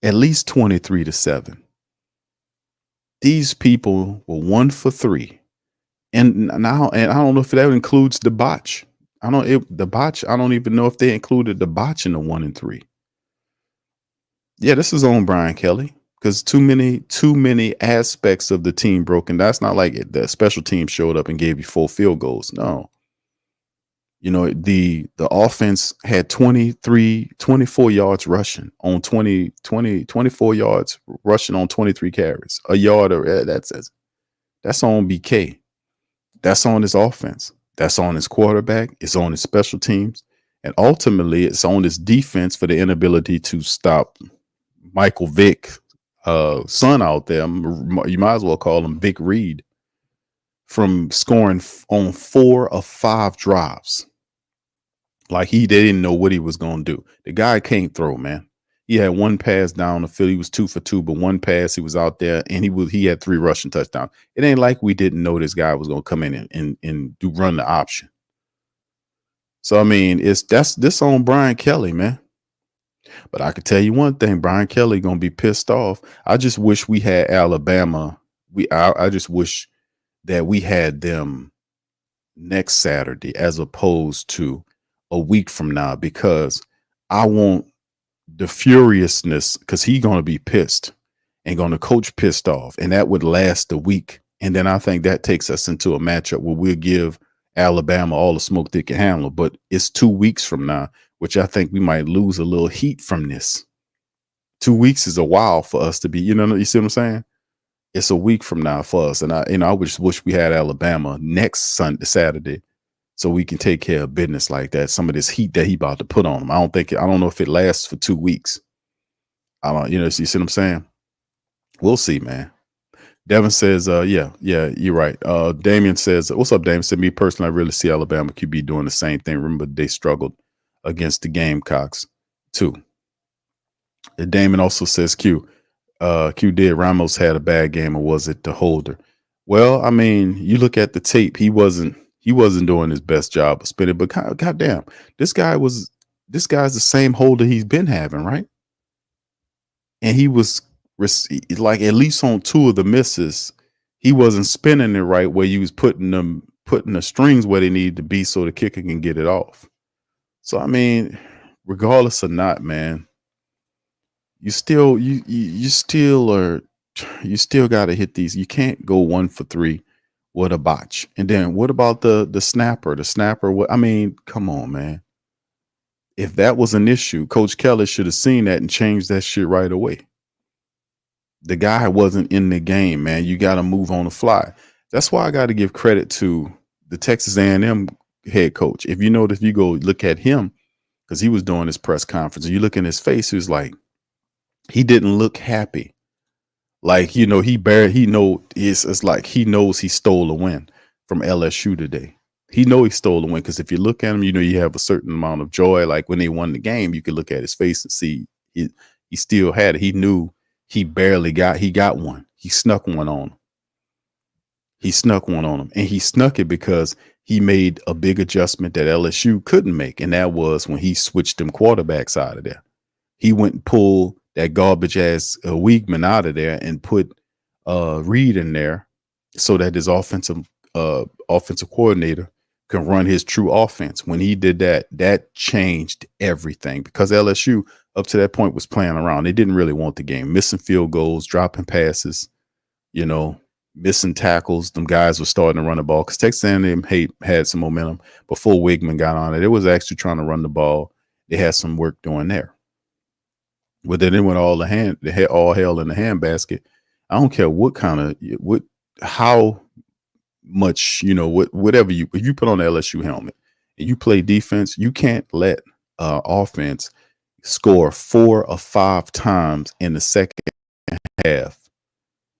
at least 23-7. These people were 1 for 3, and I don't know if that includes the botch. I don't even know if they included the botch in the 1 and 3. Yeah, this is on Brian Kelly because too many aspects of the team broken. That's not like the special team showed up and gave you 4 field goals. No. The offense had 24 yards rushing on 24 yards rushing on 23 carries. A yard or that's on BK. That's on his offense. That's on his quarterback. It's on his special teams. And ultimately, it's on his defense for the inability to stop Michael Vick's son out there. You might as well call him Vic Reed, from scoring on 4 of 5 drives. Like they didn't know what he was going to do. The guy can't throw, man. He had one pass down the field. He was 2 for 2, but one pass he was out there, and he had 3 rushing touchdowns. It ain't like we didn't know this guy was going to come in and do run the option. So I mean, this on Brian Kelly, man. But I can tell you one thing: Brian Kelly gonna be pissed off. I just wish we had Alabama. I just wish that we had them next Saturday as opposed to a week from now, because I want the furiousness, because he's going to be pissed and going to coach pissed off, and that would last a week. And then I think that takes us into a matchup where we'll give Alabama all the smoke they can handle. But it's 2 weeks from now, which I think we might lose a little heat from this. 2 weeks is a while for us to be, you see what I'm saying? It's a week from now for us. And I just wish we had Alabama next Saturday, so we can take care of business like that. Some of this heat that he about to put on him. I don't know if it lasts for 2 weeks. I don't, you see what I'm saying? We'll see, man. Devin says, yeah, you're right. Damian says, what's up, Damian? Said, me personally, I really see Alabama QB doing the same thing. Remember, they struggled against the Gamecocks too. And Damon also says, Q did Ramos had a bad game, or was it the holder? Well, I mean, you look at the tape, he wasn't doing his best job of spinning, but goddamn, this guy's the same holder he's been having, right? And he was like, at least on 2 of the misses, he wasn't spinning it right, where you was putting the strings where they needed to be so the kicker can get it off. So I mean, regardless or not, man, you still got to hit these. You can't go 1 for 3 with a botch. And then what about the snapper? The snapper, what I mean, come on, man. If that was an issue, Coach Kelly should have seen that and changed that shit right away. The guy wasn't in the game, man. You got to move on the fly. That's why I got to give credit to the Texas A&M head coach. If you go look at him, because he was doing his press conference, and you look in his face, he was like, he didn't look happy. Like, it's like he knows he stole a win from LSU today. He know he stole a win, because if you look at him, you have a certain amount of joy. Like when they won the game, you could look at his face and see he still had it. He knew he got one. He snuck one on him. And he snuck it because he made a big adjustment that LSU couldn't make. And that was when he switched them quarterbacks out of there. He went and pulled that garbage ass Weigman out of there and put Reed in there, so that his offensive coordinator can run his true offense. When he did that, that changed everything, because LSU up to that point was playing around. They didn't really want the game, missing field goals, dropping passes, missing tackles. Them guys were starting to run the ball, because Texas A&M had some momentum before Weigman got on it. It was actually trying to run the ball. They had some work doing there. But then it went all hell in the handbasket. I don't care how much, whatever if you put on the LSU helmet and you play defense, you can't let offense score 4 or 5 times in the second half.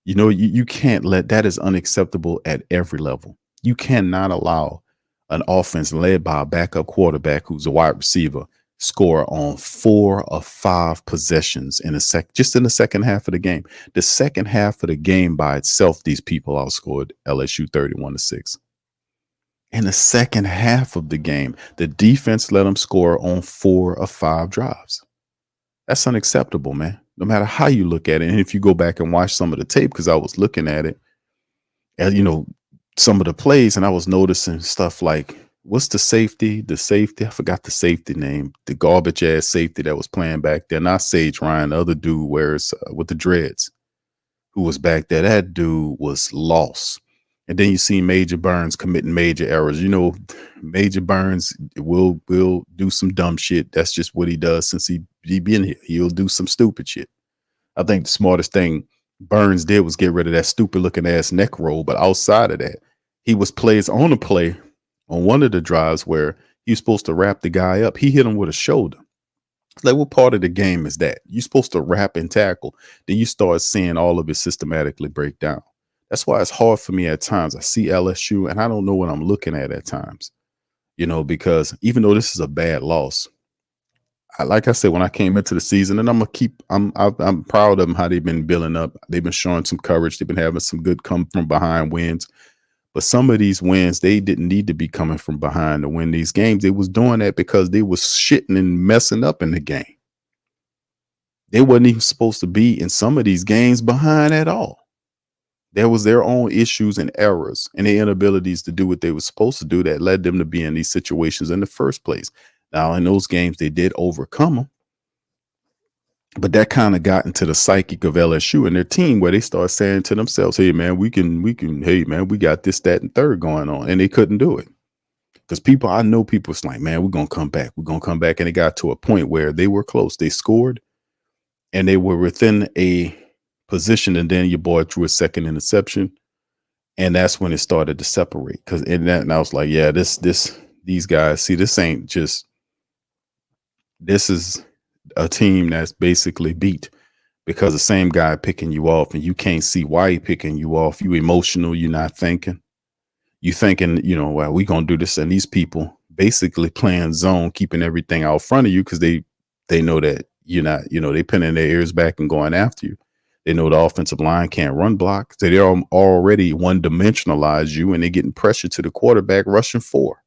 You can't let that. Is unacceptable at every level. You cannot allow an offense led by a backup quarterback who's a wide receiver score on 4 or 5 possessions in just in the second half of the game. The second half of the game by itself, these people outscored LSU 31-6. In the second half of the game, the defense let them score on 4 or 5 drives. That's unacceptable, man. No matter how you look at it. And if you go back and watch some of the tape, because I was looking at it, and some of the plays, and I was noticing stuff like, what's the safety? I forgot the safety name. The garbage ass safety that was playing back there. Not Sage Ryan, the other dude wears with the dreads, who was back there. That dude was lost. And then you see Major Burns committing major errors. Major Burns will do some dumb shit. That's just what he does since he been here. He'll do some stupid shit. I think the smartest thing Burns did was get rid of that stupid looking ass neck roll. But outside of that, he was plays on a play on one of the drives where he was supposed to wrap the guy up. He hit him with a shoulder. It's like, what part of the game is that? You're supposed to wrap and tackle. Then you start seeing all of it systematically break down. That's why it's hard for me at times. I see LSU and I don't know what I'm looking at times. because even though this is a bad loss, like I said, when I came into the season, and I'm proud of them how they've been building up. They've been showing some courage. They've been having some good come from behind wins. But some of these wins, they didn't need to be coming from behind to win these games. They was doing that because they was shitting and messing up in the game. They wasn't even supposed to be in some of these games behind at all. There was their own issues and errors and their inabilities to do what they were supposed to do that led them to be in these situations in the first place. Now, in those games, they did overcome them. But that kind of got into the psychic of LSU and their team where they start saying to themselves, hey, man, we can, hey, man, we got this, that, and third going on. And they couldn't do it. Because I know people was like, man, we're going to come back. We're going to come back. And it got to a point where they were close. They scored and they were within a position. And then your boy threw a second interception. And that's when it started to separate. And I was like, yeah, these guys, see, this is a team that's basically beat because the same guy picking you off and you can't see why he picking you off. You emotional. You're not thinking. You thinking, well, we going to do this. And these people basically playing zone, keeping everything out front of you because they know that you're not, they pinning their ears back and going after you. They know the offensive line can't run block. So they're already one-dimensionalized you and they're getting pressure to the quarterback rushing 4.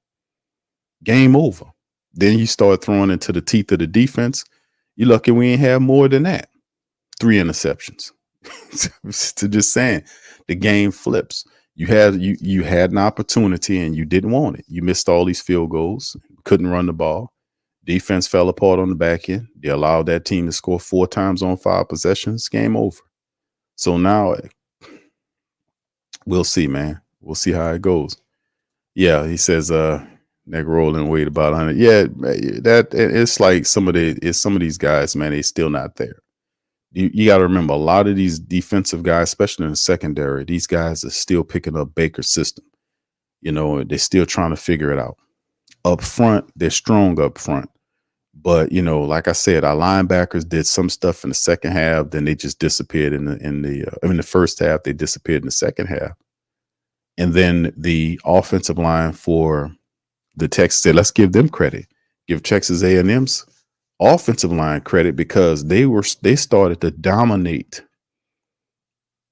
Game over. Then you start throwing into the teeth of the defense. You're lucky we ain't have more than that. 3 interceptions. To just saying, the game flips. You had an opportunity and you didn't want it. You missed all these field goals. Couldn't run the ball. Defense fell apart on the back end. They allowed that team to score 4 times on 5 possessions. Game over. So now we'll see, man. We'll see how it goes. Yeah, he says neck rolling weight about 100. Yeah, that it's like some of these guys, man, they still not there. You got to remember, a lot of these defensive guys, especially in the secondary, these guys are still picking up Baker's system. They're still trying to figure it out. Up front, they're strong up front. But, like I said, our linebackers did some stuff in the second half, then they just disappeared in the first half, they disappeared in the second half. And then the offensive line for the Texas, let's give them credit. Give Texas A&M's offensive line credit because they started to dominate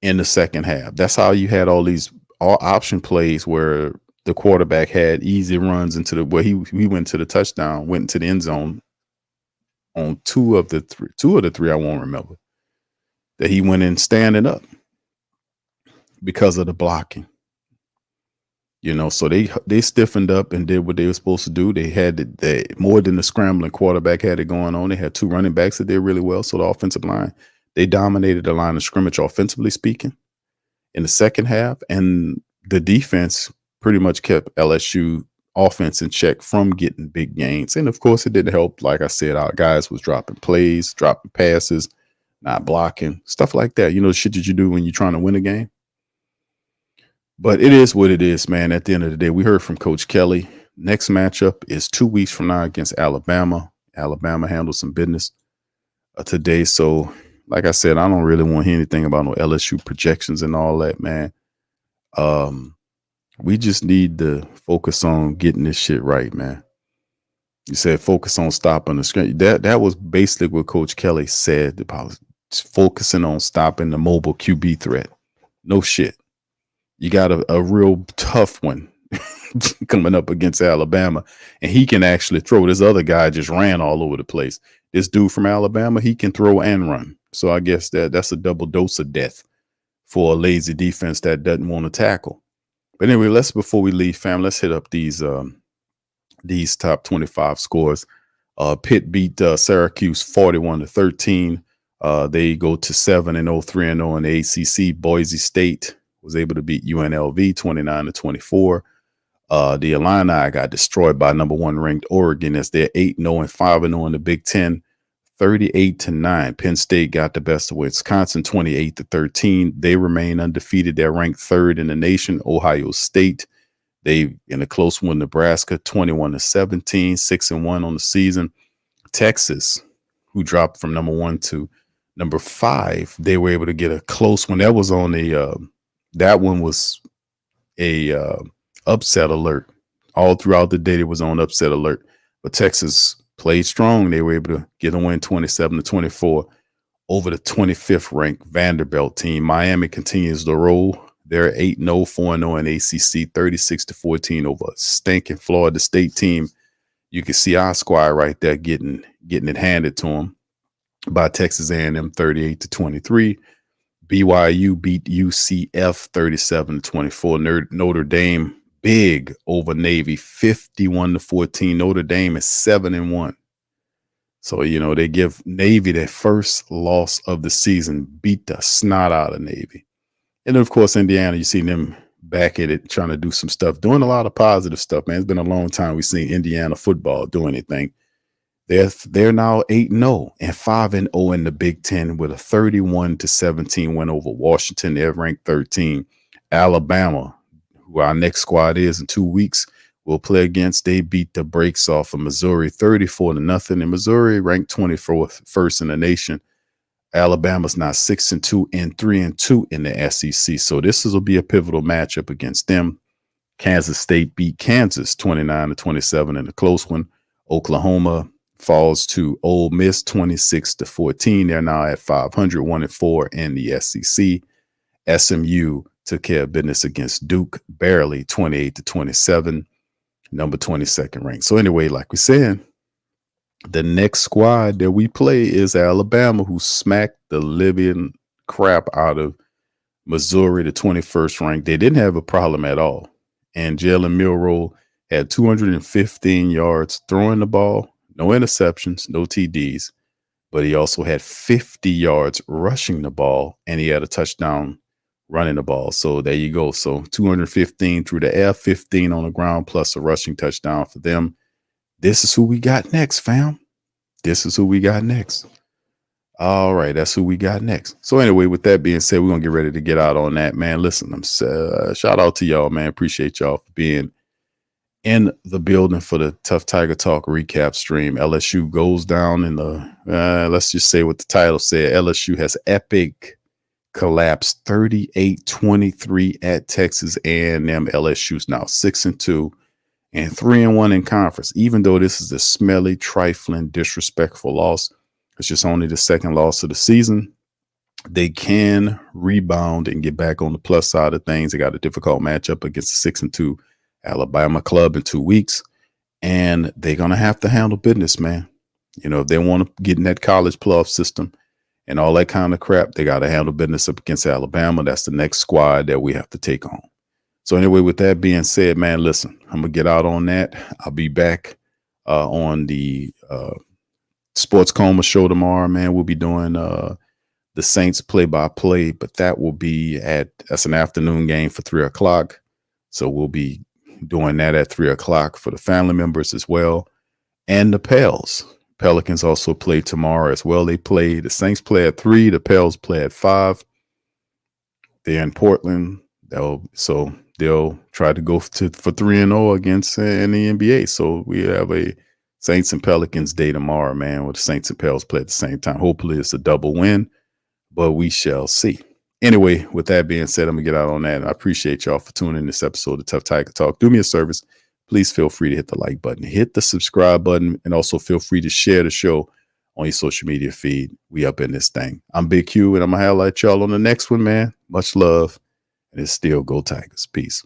in the second half. That's how you had all these option plays where the quarterback had easy runs into he went to the touchdown, went into the end zone on 2 of the 3 I won't remember that he went in standing up because of the blocking. So they stiffened up and did what they were supposed to do. They had more than the scrambling quarterback had it going on. They had 2 running backs that did really well. So the offensive line, they dominated the line of scrimmage, offensively speaking, in the second half. And the defense pretty much kept LSU offense in check from getting big gains. And of course, it didn't help. Like I said, our guys was dropping plays, dropping passes, not blocking, stuff like that. The shit that you do when you're trying to win a game. But it is what it is, man. At the end of the day, we heard from Coach Kelly. Next matchup is 2 weeks from now against Alabama. Alabama handled some business today. So, like I said, I don't really want to hear anything about no LSU projections and all that, man. We just need to focus on getting this shit right, man. You said focus on stopping the screen. That was basically what Coach Kelly said about focusing on stopping the mobile QB threat. No shit. You got a real tough one coming up against Alabama, and he can actually throw. This other guy just ran all over the place. This dude from Alabama, he can throw and run. So I guess that's a double dose of death for a lazy defense that doesn't want to tackle. But anyway, before we leave, fam, let's hit up these top 25 scores. Pitt beat Syracuse 41-13. They go to 7-0, 3-0 in the ACC. Boise State was able to beat UNLV 29-24. The Illini got destroyed by number 1 ranked Oregon as they're 8-0 and 5-0 in the Big Ten, 38-9. Penn State got the best of Wisconsin 28-13. They remain undefeated. They're ranked 3rd in the nation. Ohio State, they in a close one, Nebraska 21-17, 6-1 on the season. Texas, who dropped from number 1 to number 5, they were able to get a close one. That was on that one was a upset alert. all throughout the day, it was on upset alert. But Texas played strong. They were able to get a win 27-24 over the 25th ranked Vanderbilt team. Miami continues the roll. They're 8-0, 4-0 in ACC, 36-14 over a stinking Florida State team. You can see our squad right there getting it handed to them by Texas A&M 38-23. BYU beat UCF 37-24. Notre Dame big over Navy 51-14. Notre Dame is 7-1. So, they give Navy their first loss of the season, beat the snot out of Navy. And then, of course, Indiana, you see them back at it, trying to do some stuff, doing a lot of positive stuff, man. It's been a long time we've seen Indiana football do anything. They're now 8-0 and 5-0 in the Big Ten with a 31-17 win over Washington. They're ranked 13. Alabama, who our next squad is in 2 weeks, will play against. They beat the brakes off of Missouri 34-0. And Missouri ranked 21st in the nation. Alabama's now 6-2 and 3-2 in the SEC. So this will be a pivotal matchup against them. Kansas State beat Kansas 29-27 in a close one. Oklahoma falls to Ole Miss 26-14. They're now at 500, 1-4 in the SEC. SMU took care of business against Duke, barely 28-27, number 22nd ranked. So anyway, like we said, the next squad that we play is Alabama, who smacked the living crap out of Missouri, the 21st ranked. They didn't have a problem at all. And Jalen Milroe had 215 yards throwing the ball, no interceptions, no TDs, but he also had 50 yards rushing the ball, and he had a touchdown running the ball. So there you go. So 215 through the air, 15 on the ground, plus a rushing touchdown for them. This is who we got next, fam. This is who we got next. All right, that's who we got next. So anyway, with that being said, we're going to get ready to get out on that, man. Listen, shout out to y'all, man. Appreciate y'all for being in the building for the Tough Tiger Talk recap stream. LSU goes down in the, let's just say what the title said. LSU has epic collapse 38-23 at Texas A&M. LSU's now 6-2 and 3-1 in conference. Even though this is a smelly, trifling, disrespectful loss, it's just only the second loss of the season. They can rebound and get back on the plus side of things. They got a difficult matchup against the 6-2 Alabama club in 2 weeks, and they're going to have to handle business, man. If they want to get in that college playoff system and all that kind of crap, they got to handle business up against Alabama. That's the next squad that we have to take on. So anyway, with that being said, man, listen, I'm going to get out on that. I'll be back on the Sports Coma show tomorrow, man. We'll be doing the Saints play-by-play, but that will be that's an afternoon game for 3 o'clock. So we'll be doing that at 3 o'clock for the family members as well. And the Pelicans also play tomorrow as well. The Saints play at 3, the Pels play at 5. They're in Portland. They'll try to go for 3-0 against in the NBA. So we have a Saints and Pelicans day tomorrow, man, where the Saints and Pels play at the same time. Hopefully it's a double win, but we shall see. Anyway, with that being said, I'm going to get out on that. And I appreciate y'all for tuning in this episode of Tough Tiger Talk. Do me a service. Please feel free to hit the like button, hit the subscribe button, and also feel free to share the show on your social media feed. We up in this thing. I'm Big Q, and I'm going to highlight y'all on the next one, man. Much love. And it's still Go Tigers. Peace.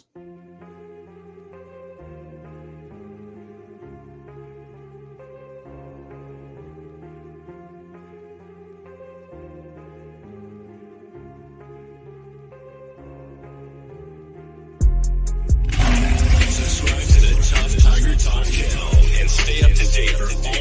Subscribe to the Tough Tiger Talk channel and stay up to date for all